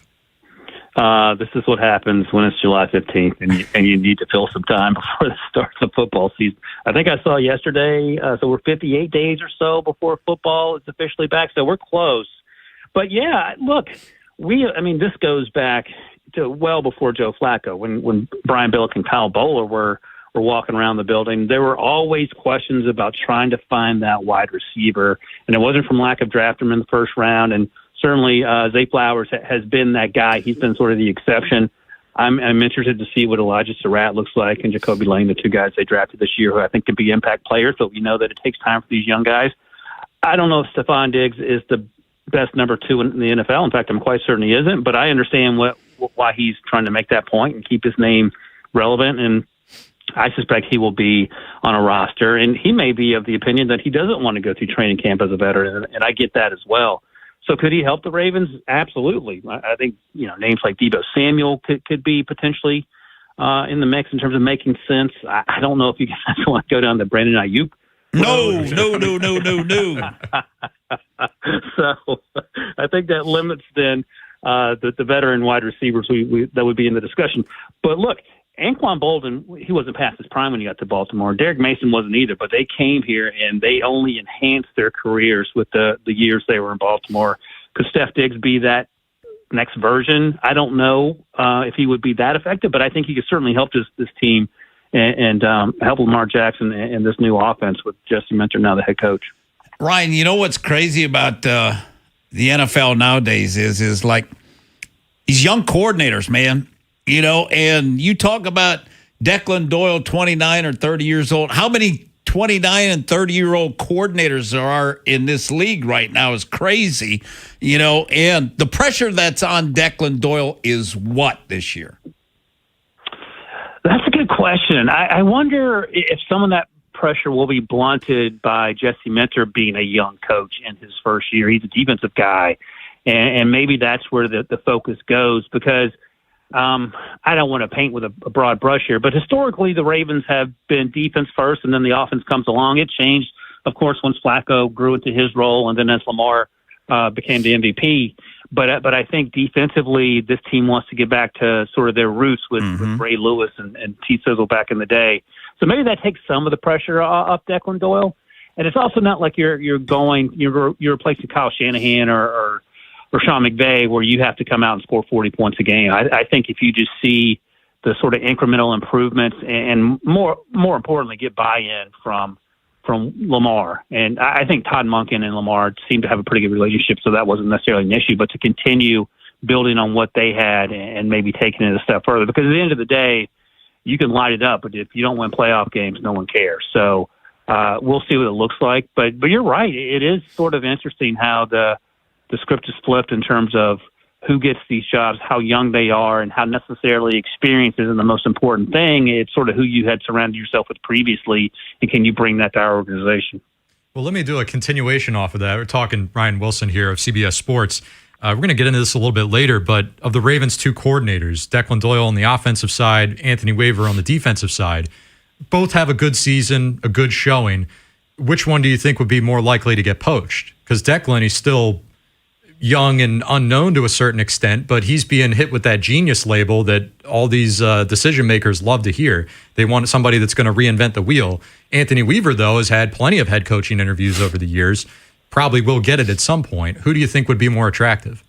S2: This is what happens when it's July 15th and you need to fill some time before the start of the football season. I think I saw yesterday, so we're 58 days or so before football is officially back, so we're close. But, yeah, look, this goes back to well before Joe Flacco. When Brian Billick and Kyle Bowler were walking around the building, there were always questions about trying to find that wide receiver, and it wasn't from lack of drafting him in the first round, and certainly, Zay Flowers has been that guy. He's been sort of the exception. I'm interested to see what Elijah Surratt looks like and Jacoby Lane, the 2 guys they drafted this year, who I think can be impact players. But we know that it takes time for these young guys. I don't know if Stephon Diggs is the best number 2 in the NFL. In fact, I'm quite certain he isn't. But I understand why he's trying to make that point and keep his name relevant. And I suspect he will be on a roster. And he may be of the opinion that he doesn't want to go through training camp as a veteran. And I get that as well. So could he help the Ravens? Absolutely. I think names like Deebo Samuel could be potentially in the mix in terms of making sense. I don't know if you guys want to go down the Brandon Ayuk.
S1: No.
S2: So I think that limits then the veteran wide receivers that would be in the discussion. But look, Anquan Bolden, he wasn't past his prime when he got to Baltimore. Derek Mason wasn't either, but they came here and they only enhanced their careers with the years they were in Baltimore. Could Steph Diggs be that next version? I don't know if he would be that effective, but I think he could certainly help this team and help Lamar Jackson and this new offense with Jesse Minter, now the head coach.
S1: Ryan, you know what's crazy about the NFL nowadays is like these young coordinators, man. And you talk about Declan Doyle, 29 or 30 years old. How many 29 and 30-year-old coordinators there are in this league right now is crazy, and the pressure that's on Declan Doyle is what this year?
S2: That's a good question. I wonder if some of that pressure will be blunted by Jesse Minter being a young coach in his first year. He's a defensive guy, and maybe that's where the focus goes because I don't want to paint with a broad brush here, but historically the Ravens have been defense first, and then the offense comes along. It changed, of course, once Flacco grew into his role, and then as Lamar became the MVP. But I think defensively, this team wants to get back to sort of their roots with Ray Lewis and T. Sizzle back in the day. So maybe that takes some of the pressure off Declan Doyle. And it's also not like you're replacing Kyle Shanahan or Sean McVay, where you have to come out and score 40 points a game. I think if you just see the sort of incremental improvements and more importantly, get buy-in from Lamar. And I think Todd Monken and Lamar seem to have a pretty good relationship, so that wasn't necessarily an issue. But to continue building on what they had and maybe taking it a step further, because at the end of the day, you can light it up, but if you don't win playoff games, no one cares. So we'll see what it looks like. But you're right. It is sort of interesting how the script is flipped in terms of who gets these jobs, how young they are, and how necessarily experience isn't the most important thing. It's sort of who you had surrounded yourself with previously, and can you bring that to our organization?
S7: Well, let me do a continuation off of that. We're talking Ryan Wilson here of CBS Sports. We're going to get into this a little bit later, but of the Ravens' two coordinators, Declan Doyle on the offensive side, Anthony Weaver on the defensive side, both have a good season, a good showing. Which one do you think would be more likely to get poached? Because Declan, he's still young and unknown to a certain extent, but he's being hit with that genius label that all these decision makers love to hear. They want somebody that's going to reinvent the wheel. Anthony Weaver, though, has had plenty of head coaching interviews over the years. Probably will get it at some point. Who do you think would be more attractive?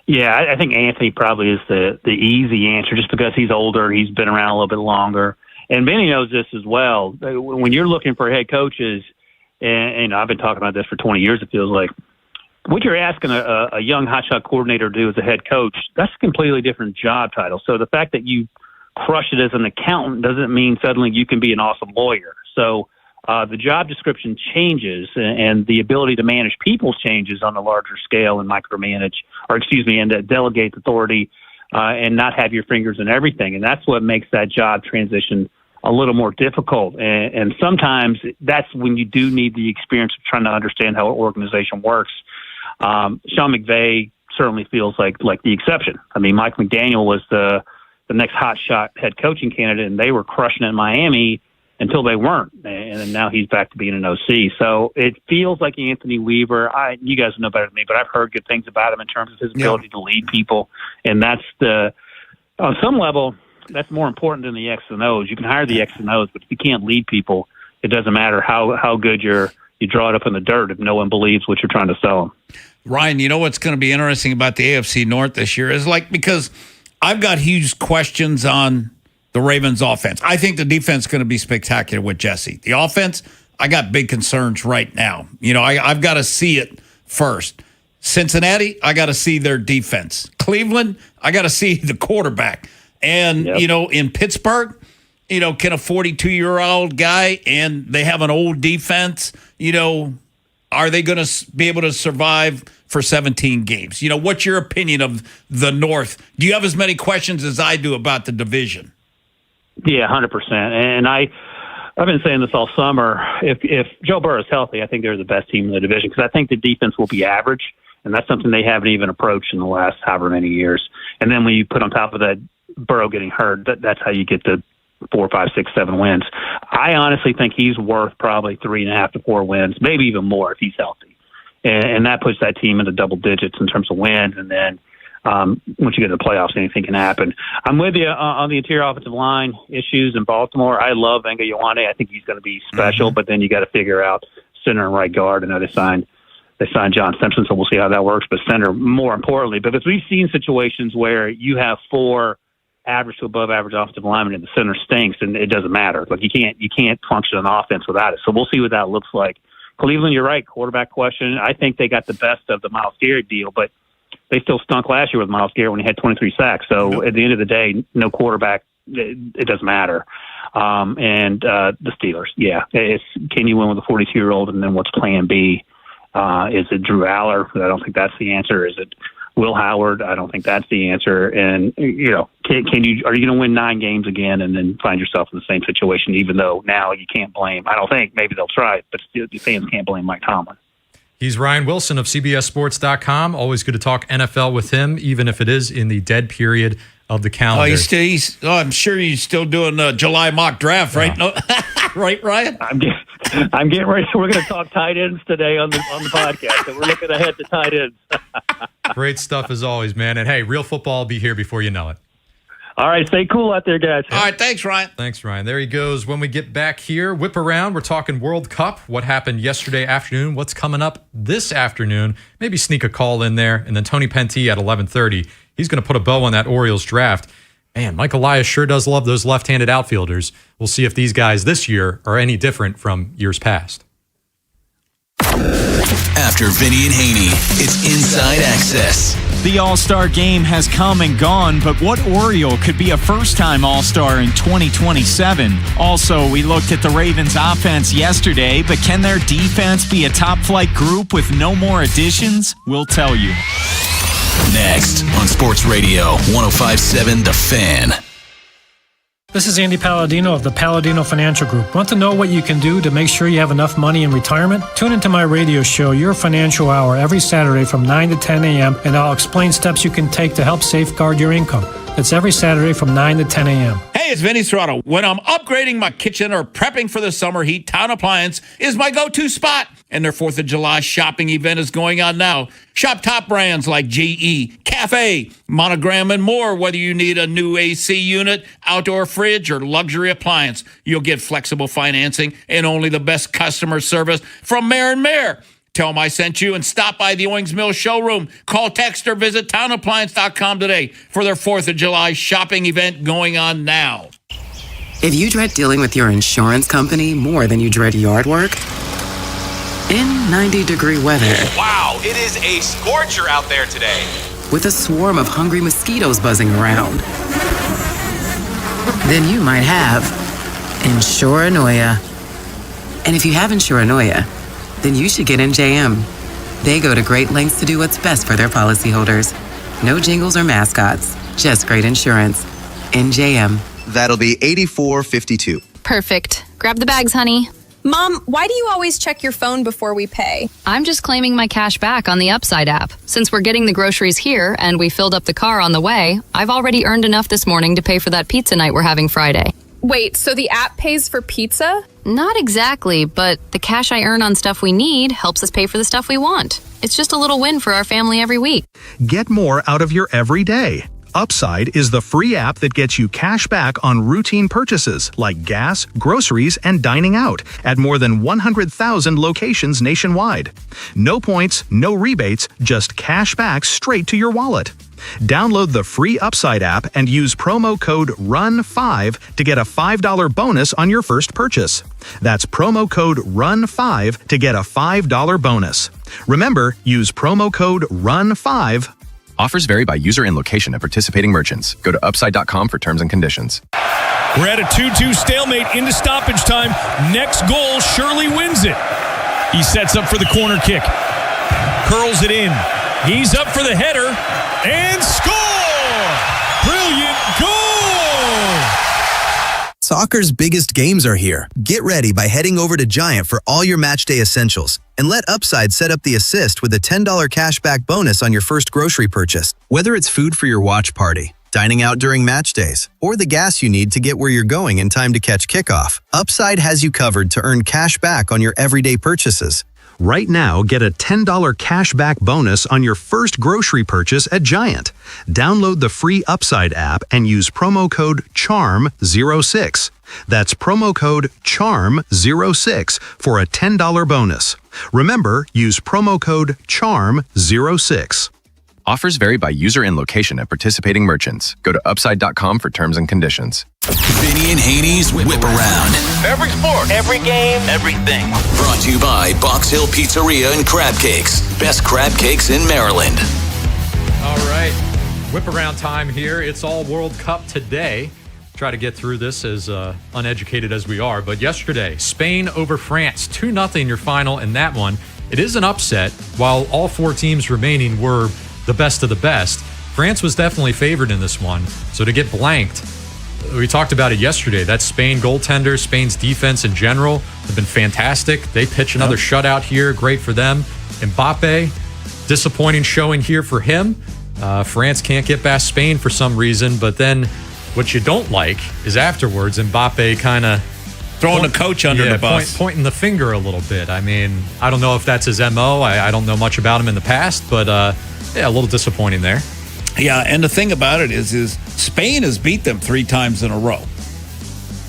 S2: Yeah, I think Anthony probably is the easy answer, just because he's older, he's been around a little bit longer. And Vinny knows this as well. When you're looking for head coaches, and I've been talking about this for 20 years, it feels like, what you're asking a young hotshot coordinator to do as a head coach, that's a completely different job title. So the fact that you crush it as an accountant doesn't mean suddenly you can be an awesome lawyer. So the job description changes, and the ability to manage people changes on a larger scale and and to delegate authority and not have your fingers in everything. And that's what makes that job transition a little more difficult. And sometimes that's when you do need the experience of trying to understand how an organization works. Sean McVay certainly feels like the exception. I mean, Mike McDaniel was the next hotshot head coaching candidate, and they were crushing it in Miami until they weren't. And then now he's back to being an OC. So it feels like Anthony Weaver. You guys know better than me, but I've heard good things about him in terms of his ability to lead people. And that's on some level, that's more important than the X and O's. You can hire the X and O's, but if you can't lead people, it doesn't matter how good you draw it up in the dirt if no one believes what you're trying to sell them.
S1: Ryan, you know what's going to be interesting about the AFC North this year is because I've got huge questions on the Ravens offense. I think the defense is going to be spectacular with Jesse. The offense, I got big concerns right now. I've got to see it first. Cincinnati, I got to see their defense. Cleveland, I got to see the quarterback. And, in Pittsburgh, can a 42-year-old guy, and they have an old defense, are they going to be able to survive for 17 games? What's your opinion of the North? Do you have as many questions as I do about the division?
S2: Yeah, 100%. And I've been saying this all summer. If Joe Burrow is healthy, I think they're the best team in the division, because I think the defense will be average, and that's something they haven't even approached in the last however many years. And then when you put on top of that Burrow getting hurt, that's how you get the 4, 5, 6, 7 wins. I honestly think he's worth probably 3.5 to 4 wins, maybe even more if he's healthy. And that puts that team into double digits in terms of wins. And then once you get to the playoffs, anything can happen. I'm with you on the interior offensive line issues in Baltimore. I love Enga Ioane. I think he's going to be special, but then you got to figure out center and right guard. I know they signed John Simpson, so we'll see how that works. But center, more importantly, because we've seen situations where you have 4 average to above average offensive linemen and the center stinks, and it doesn't matter. Like you can't function on offense without it. So we'll see what that looks like. Cleveland, you're right, quarterback question. I think they got the best of the Myles Garrett deal, but they still stunk last year with Myles Garrett when he had 23 sacks. So at the end of the day, no quarterback, it doesn't matter. And the Steelers, can you win with a 42-year-old, and then what's plan B? Is it Drew Aller? I don't think that's the answer. Is it Will Howard? I don't think that's the answer. And, are you going to win 9 games again and then find yourself in the same situation, even though now you can't blame, I don't think, maybe they'll try it, but still the fans can't blame Mike Tomlin.
S7: He's Ryan Wilson of CBSSports.com. Always good to talk NFL with him, even if it is in the dead period of the calendar.
S1: I'm sure he's still doing the July mock draft, right? No. Right, Ryan?
S2: I'm getting ready. We're going to talk tight ends today on the podcast, and we're looking ahead to tight ends.
S7: Great stuff as always, man. And hey, real football will be here before you know it.
S2: All right, stay cool out there, guys.
S1: All right, thanks, Ryan.
S7: Thanks, Ryan. There he goes. When we get back here, whip around. We're talking World Cup, what happened yesterday afternoon, what's coming up this afternoon. Maybe sneak a call in there. And then Tony Penty at 11:30. He's going to put a bow on that Orioles draft. Man, Mike Elias sure does love those left-handed outfielders. We'll see if these guys this year are any different from years past.
S4: After Vinny and Haynie, it's Inside Access.
S3: The All-Star game has come and gone, but what Oriole could be a first-time All-Star in 2027? Also, we looked at the Ravens' offense yesterday, but can their defense be a top-flight group with no more additions? We'll tell you.
S4: Next on Sports Radio 105.7 The Fan.
S17: This is Andy Palladino of the Palladino Financial Group. Want to know what you can do to make sure you have enough money in retirement? Tune into my radio show, Your Financial Hour, every Saturday from 9 to 10 a.m., and I'll explain steps you can take to help safeguard your income. It's every Saturday from 9 to 10 a.m.
S1: Hey, it's Vinny Serrato. When I'm upgrading my kitchen or prepping for the summer heat, Town Appliance is my go-to spot. And their 4th of July shopping event is going on now. Shop top brands like GE, Cafe, Monogram, and more. Whether you need a new AC unit, outdoor fridge, or luxury appliance, you'll get flexible financing and only the best customer service from Mayor and Mayor. Tell them I sent you and stop by the Owings Mill showroom. Call, text, or visit townappliance.com today for their 4th of July shopping event going on now.
S18: If you dread dealing with your insurance company more than you dread yard work, in 90-degree weather.
S19: Wow, it is a scorcher out there today.
S18: With a swarm of hungry mosquitoes buzzing around. Then you might have Insuranoia. And if you have Insuranoia, then you should get NJM. They go to great lengths to do what's best for their policyholders. No jingles or mascots, just great insurance. NJM.
S20: That'll be $84.52.
S21: Perfect. Grab the bags, honey. Mom, why do you always check your phone before we pay?
S23: I'm just claiming my cash back on the Upside app. Since we're getting the groceries here and we filled up the car on the way, I've already earned enough this morning to pay for that pizza night we're having Friday.
S21: Wait, so the app pays for pizza?
S23: Not exactly, but the cash I earn on stuff we need helps us pay for the stuff we want. It's just a little win for our family every week.
S24: Get more out of your everyday. Upside is the free app that gets you cash back on routine purchases like gas, groceries, and dining out at more than 100,000 locations nationwide. No points, no rebates, just cash back straight to your wallet. Download the free Upside app and use promo code RUN5 to get a $5 bonus on your first purchase. That's promo code RUN5 to get a $5 bonus. Remember, use promo code RUN5.
S25: Offers vary by user and location at participating merchants. Go to upside.com for terms and conditions.
S26: We're at a 2-2 stalemate into stoppage time. Next goal surely wins it. He sets up for the corner kick. Curls it in. He's up for the header. And score! Brilliant goal!
S27: Soccer's biggest games are here. Get ready by heading over to Giant for all your matchday essentials. And let Upside set up the assist with a $10 cashback bonus on your first grocery purchase. Whether it's food for your watch party, dining out during match days, or the gas you need to get where you're going in time to catch kickoff, Upside has you covered to earn cash back on your everyday purchases. Right now, get a $10 cashback bonus on your first grocery purchase at Giant. Download the free Upside app and use promo code CHARM06. That's promo code CHARM06 for a $10 bonus. Remember, use promo code CHARM06.
S25: Offers vary by user and location at participating merchants. Go to upside.com for terms and conditions.
S4: Vinny and Haynie's Whip Around.
S11: Every sport, every game, everything.
S4: Brought to you by Box Hill Pizzeria and Crab Cakes. Best crab cakes in Maryland.
S7: All right. Whip around time here. It's all World Cup today. Try to get through this as uneducated as we are. But yesterday, Spain over France. 2-0 your final in that one. It is an upset. While all four teams remaining were the best of the best, France was definitely favored in this one. So to get blanked, we talked about it yesterday. That Spain goaltender, Spain's defense in general have been fantastic. They pitch another shutout here. Great for them. Mbappe, disappointing showing here for him. France can't get past Spain for some reason. But then what you don't like is afterwards, Mbappe kind of
S1: throwing the coach under the bus.
S7: Pointing the finger a little bit. I mean, I don't know if that's his MO. I don't know much about him in the past, but a little disappointing there.
S1: Yeah, and the thing about it is Spain has beat them 3 times in a row.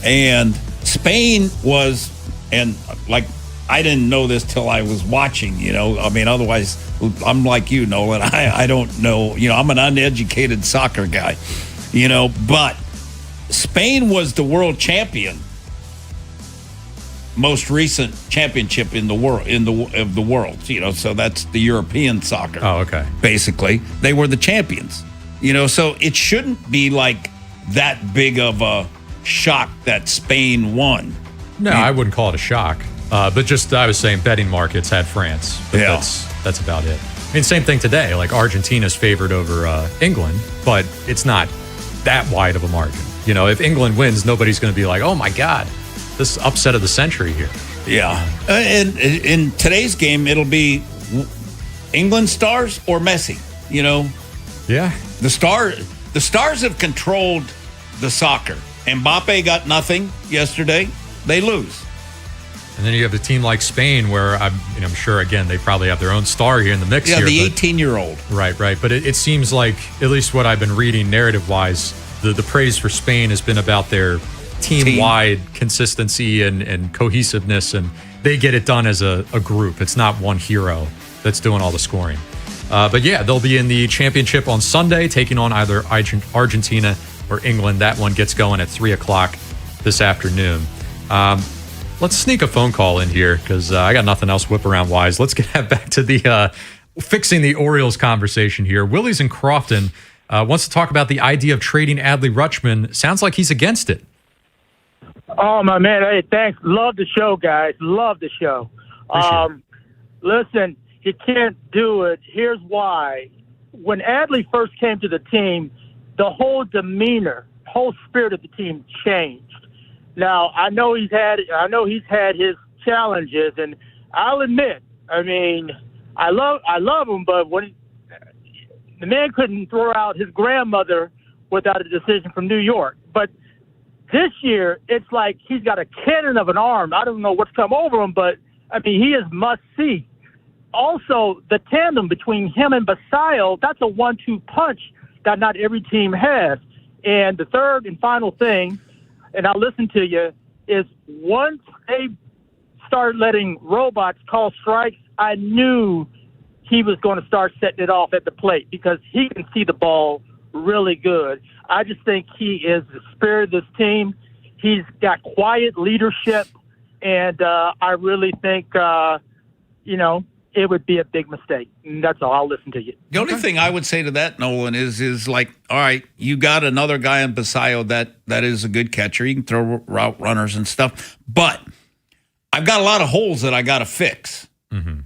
S1: And Spain was, and like, I didn't know this till I was watching, I mean, otherwise, I'm like you, Nolan. I don't know. I'm an uneducated soccer guy, but Spain was the world champion, most recent championship in the world, of the world, so that's the European soccer.
S7: Oh, okay.
S1: Basically, they were the champions, so it shouldn't be like that big of a shock that Spain won.
S7: No, I wouldn't call it a shock. But just, I was saying betting markets had France. But
S1: Yeah.
S7: That's about it. I mean, same thing today. Like Argentina's favored over England, but it's not that wide of a margin. If England wins, nobody's going to be like, oh my God, this upset of the century here.
S1: Yeah. And in today's game, it'll be England stars or Messi,
S7: Yeah.
S1: The stars have controlled the soccer. Mbappe got nothing yesterday. They lose.
S7: And then you have a team like Spain where I'm sure, again, they probably have their own star here in the mix here.
S1: Yeah, the 18-year-old.
S7: Right. But it seems like, at least what I've been reading narrative-wise, the praise for Spain has been about their team-wide consistency and cohesiveness, and they get it done as a group. It's not one hero that's doing all the scoring. But yeah, they'll be in the championship on Sunday, taking on either Argentina or England. That one gets going at 3 o'clock this afternoon. Let's sneak a phone call in here because I got nothing else whip around wise. Let's get back to the fixing the Orioles conversation here. Willie's in Crofton wants to talk about the idea of trading Adley Rutschman. Sounds like he's against it.
S5: Oh, my man. Hey, thanks. Love the show, guys. Love the show. Listen, you can't do it. Here's why. When Adley first came to the team, the whole demeanor, whole spirit of the team changed. Now, I know he's had his challenges, and I'll admit, I mean, I love him, but when the man couldn't throw out his grandmother without a decision from New York. But this year, it's like he's got a cannon of an arm. I don't know what's come over him, but I mean, he is must see. Also, the tandem between him and Basayo, that's a 1-2 punch that not every team has. And the third and final thing, and I'll listen to you, is once they started letting robots call strikes, I knew he was going to start setting it off at the plate because he can see the ball really good. I just think he is the spirit of this team. He's got quiet leadership, and I really think, it would be a big mistake. And that's all. I'll listen to you.
S1: The only thing I would say to that, Nolan, is like, all right, you got another guy in Basayo that is a good catcher. He can throw route runners and stuff. But I've got a lot of holes that I got to fix, and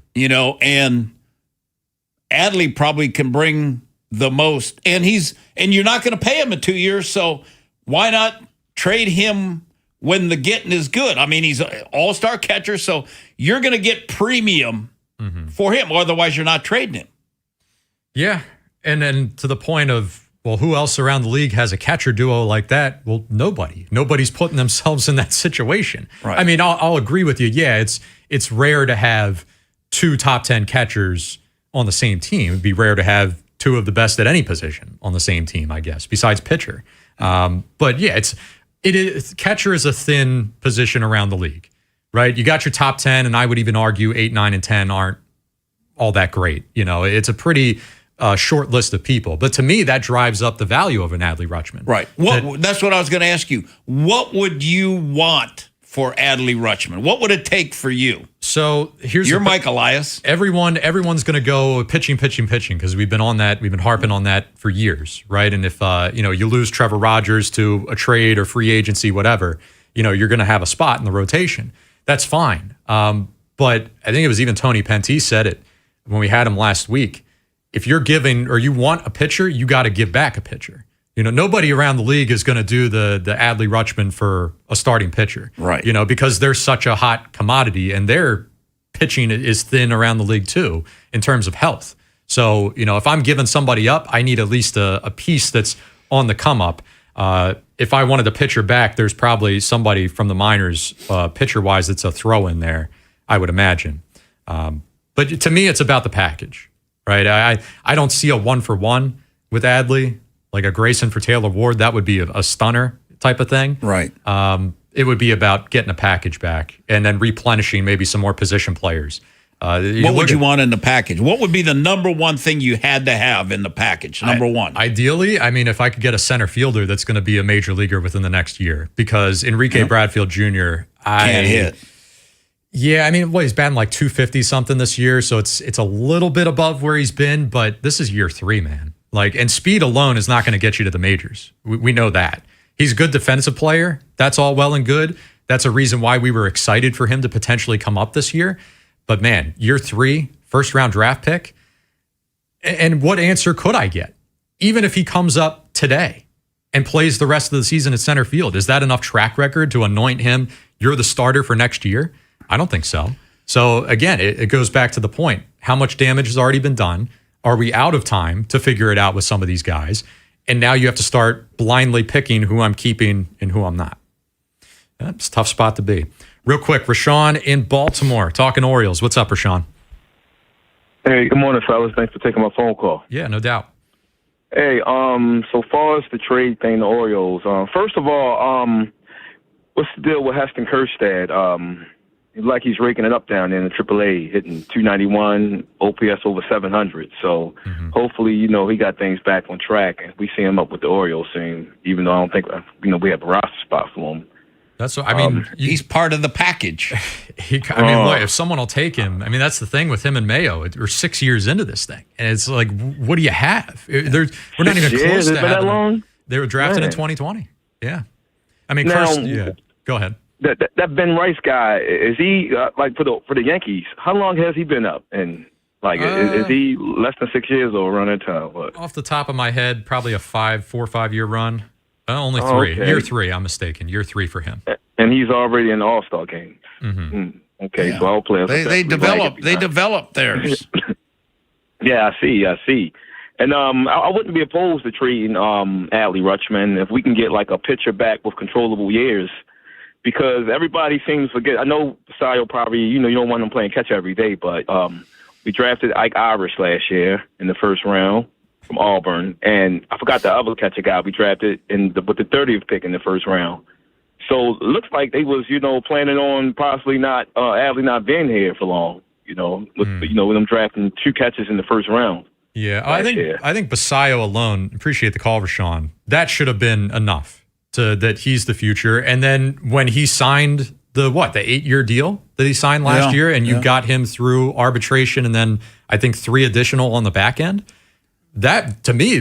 S1: Adley probably can bring the most. And you're not going to pay him in 2 years, so why not trade him when the getting is good? I mean, he's an all-star catcher, so you're going to get premium for him. Otherwise, you're not trading him.
S7: Yeah. And then to the point of, well, who else around the league has a catcher duo like that? Well, nobody. Nobody's putting themselves in that situation.
S1: Right.
S7: I mean, I'll agree with you. Yeah, it's rare to have 2 top 10 catchers on the same team. It'd be rare to have 2 of the best at any position on the same team, I guess, besides pitcher. But yeah, it is catcher is a thin position around the league. Right, you got your top 10, and I would even argue 8, 9, and 10 aren't all that great. It's a pretty short list of people. But to me, that drives up the value of an Adley Rutschman.
S1: Right. That's what I was going to ask you. What would you want for Adley Rutschman? What would it take for you?
S7: So you're
S1: Mike Elias.
S7: Everyone's going to go pitching because we've been on that. We've been harping on that for years, right? And if you lose Trevor Rogers to a trade or free agency, whatever, you're going to have a spot in the rotation. That's fine. But I think it was even Tony Pentee said it when we had him last week. If you're giving or you want a pitcher, you got to give back a pitcher. Nobody around the league is going to do the Adley Rutschman for a starting pitcher.
S1: Right.
S7: Because they're such a hot commodity and their pitching is thin around the league too in terms of health. So, if I'm giving somebody up, I need at least a piece that's on the come up. If I wanted a pitcher back, there's probably somebody from the minors, pitcher-wise, that's a throw-in there, I would imagine. But to me, it's about the package, right? I don't see a 1-for-1 with Adley, like a Grayson for Taylor Ward, that would be a stunner type of thing.
S1: Right.
S7: It would be about getting a package back and then replenishing maybe some more position players.
S1: What would you want in the package? What would be the number one thing you had to have in the package? Number one.
S7: Ideally, I mean, if I could get a center fielder that's going to be a major leaguer within the next year, because Enrique Bradfield Jr.
S1: Can't hit.
S7: Yeah, I mean, he's batting like 250 something this year, so it's a little bit above where he's been, but this is year 3, man. Like, and speed alone is not going to get you to the majors. We know that. He's a good defensive player. That's all well and good. That's a reason why we were excited for him to potentially come up this year. But man, year 3, first round draft pick. And what answer could I get? Even if he comes up today and plays the rest of the season at center field, is that enough track record to anoint him? You're the starter for next year? I don't think so. So again, it goes back to the point. How much damage has already been done? Are we out of time to figure it out with some of these guys? And now you have to start blindly picking who I'm keeping and who I'm not. That's a tough spot to be. Real quick, Rashawn in Baltimore, talking Orioles. What's up, Rashawn?
S6: Hey, good morning, fellas. Thanks for taking my phone call.
S7: Yeah, no doubt.
S6: Hey, so far as the trade thing, the Orioles. First of all, what's the deal with Heston Kjerstad? Like he's raking it up down there in the AAA, hitting 291, OPS over 700. So hopefully, he got things back on track, and we see him up with the Orioles soon. Even though I don't think we have a roster spot for him.
S7: That's what I mean.
S1: He's part of the package.
S7: Look, if someone will take him, that's the thing with him and Mayo. We're 6 years into this thing, and it's like, what do you have? We're not even close to having them. They were drafted in 2020. Yeah, go ahead.
S6: That Ben Rice guy, is he like for the Yankees? How long has he been up? And is he less than 6 years or around that time? What?
S7: Off the top of my head, probably a 4 or 5 year run. Only 3.
S6: Okay.
S7: Year 3, I'm mistaken. Year 3 for him.
S6: And he's already in the All-Star game. Okay, so all players.
S1: They develop theirs.
S6: Yeah, I see. And I wouldn't be opposed to trading Adley Rutschman if we can get like a pitcher back with controllable years. Because everybody seems to forget. I know Basayo probably, you don't want him playing catch every day, but we drafted Ike Irish last year in the first round from Auburn, and I forgot the other catcher guy we drafted with the 30th pick in the first round. So it looks like they was, planning on possibly not Adley not being here for long. With them drafting 2 catchers in the first round.
S7: Yeah, I think Basayo alone. Appreciate the call, Rashawn. That should have been enough. That he's the future. And then when he signed the 8-year deal that he signed last year, and you got him through arbitration and then I think 3 additional on the back end, that to me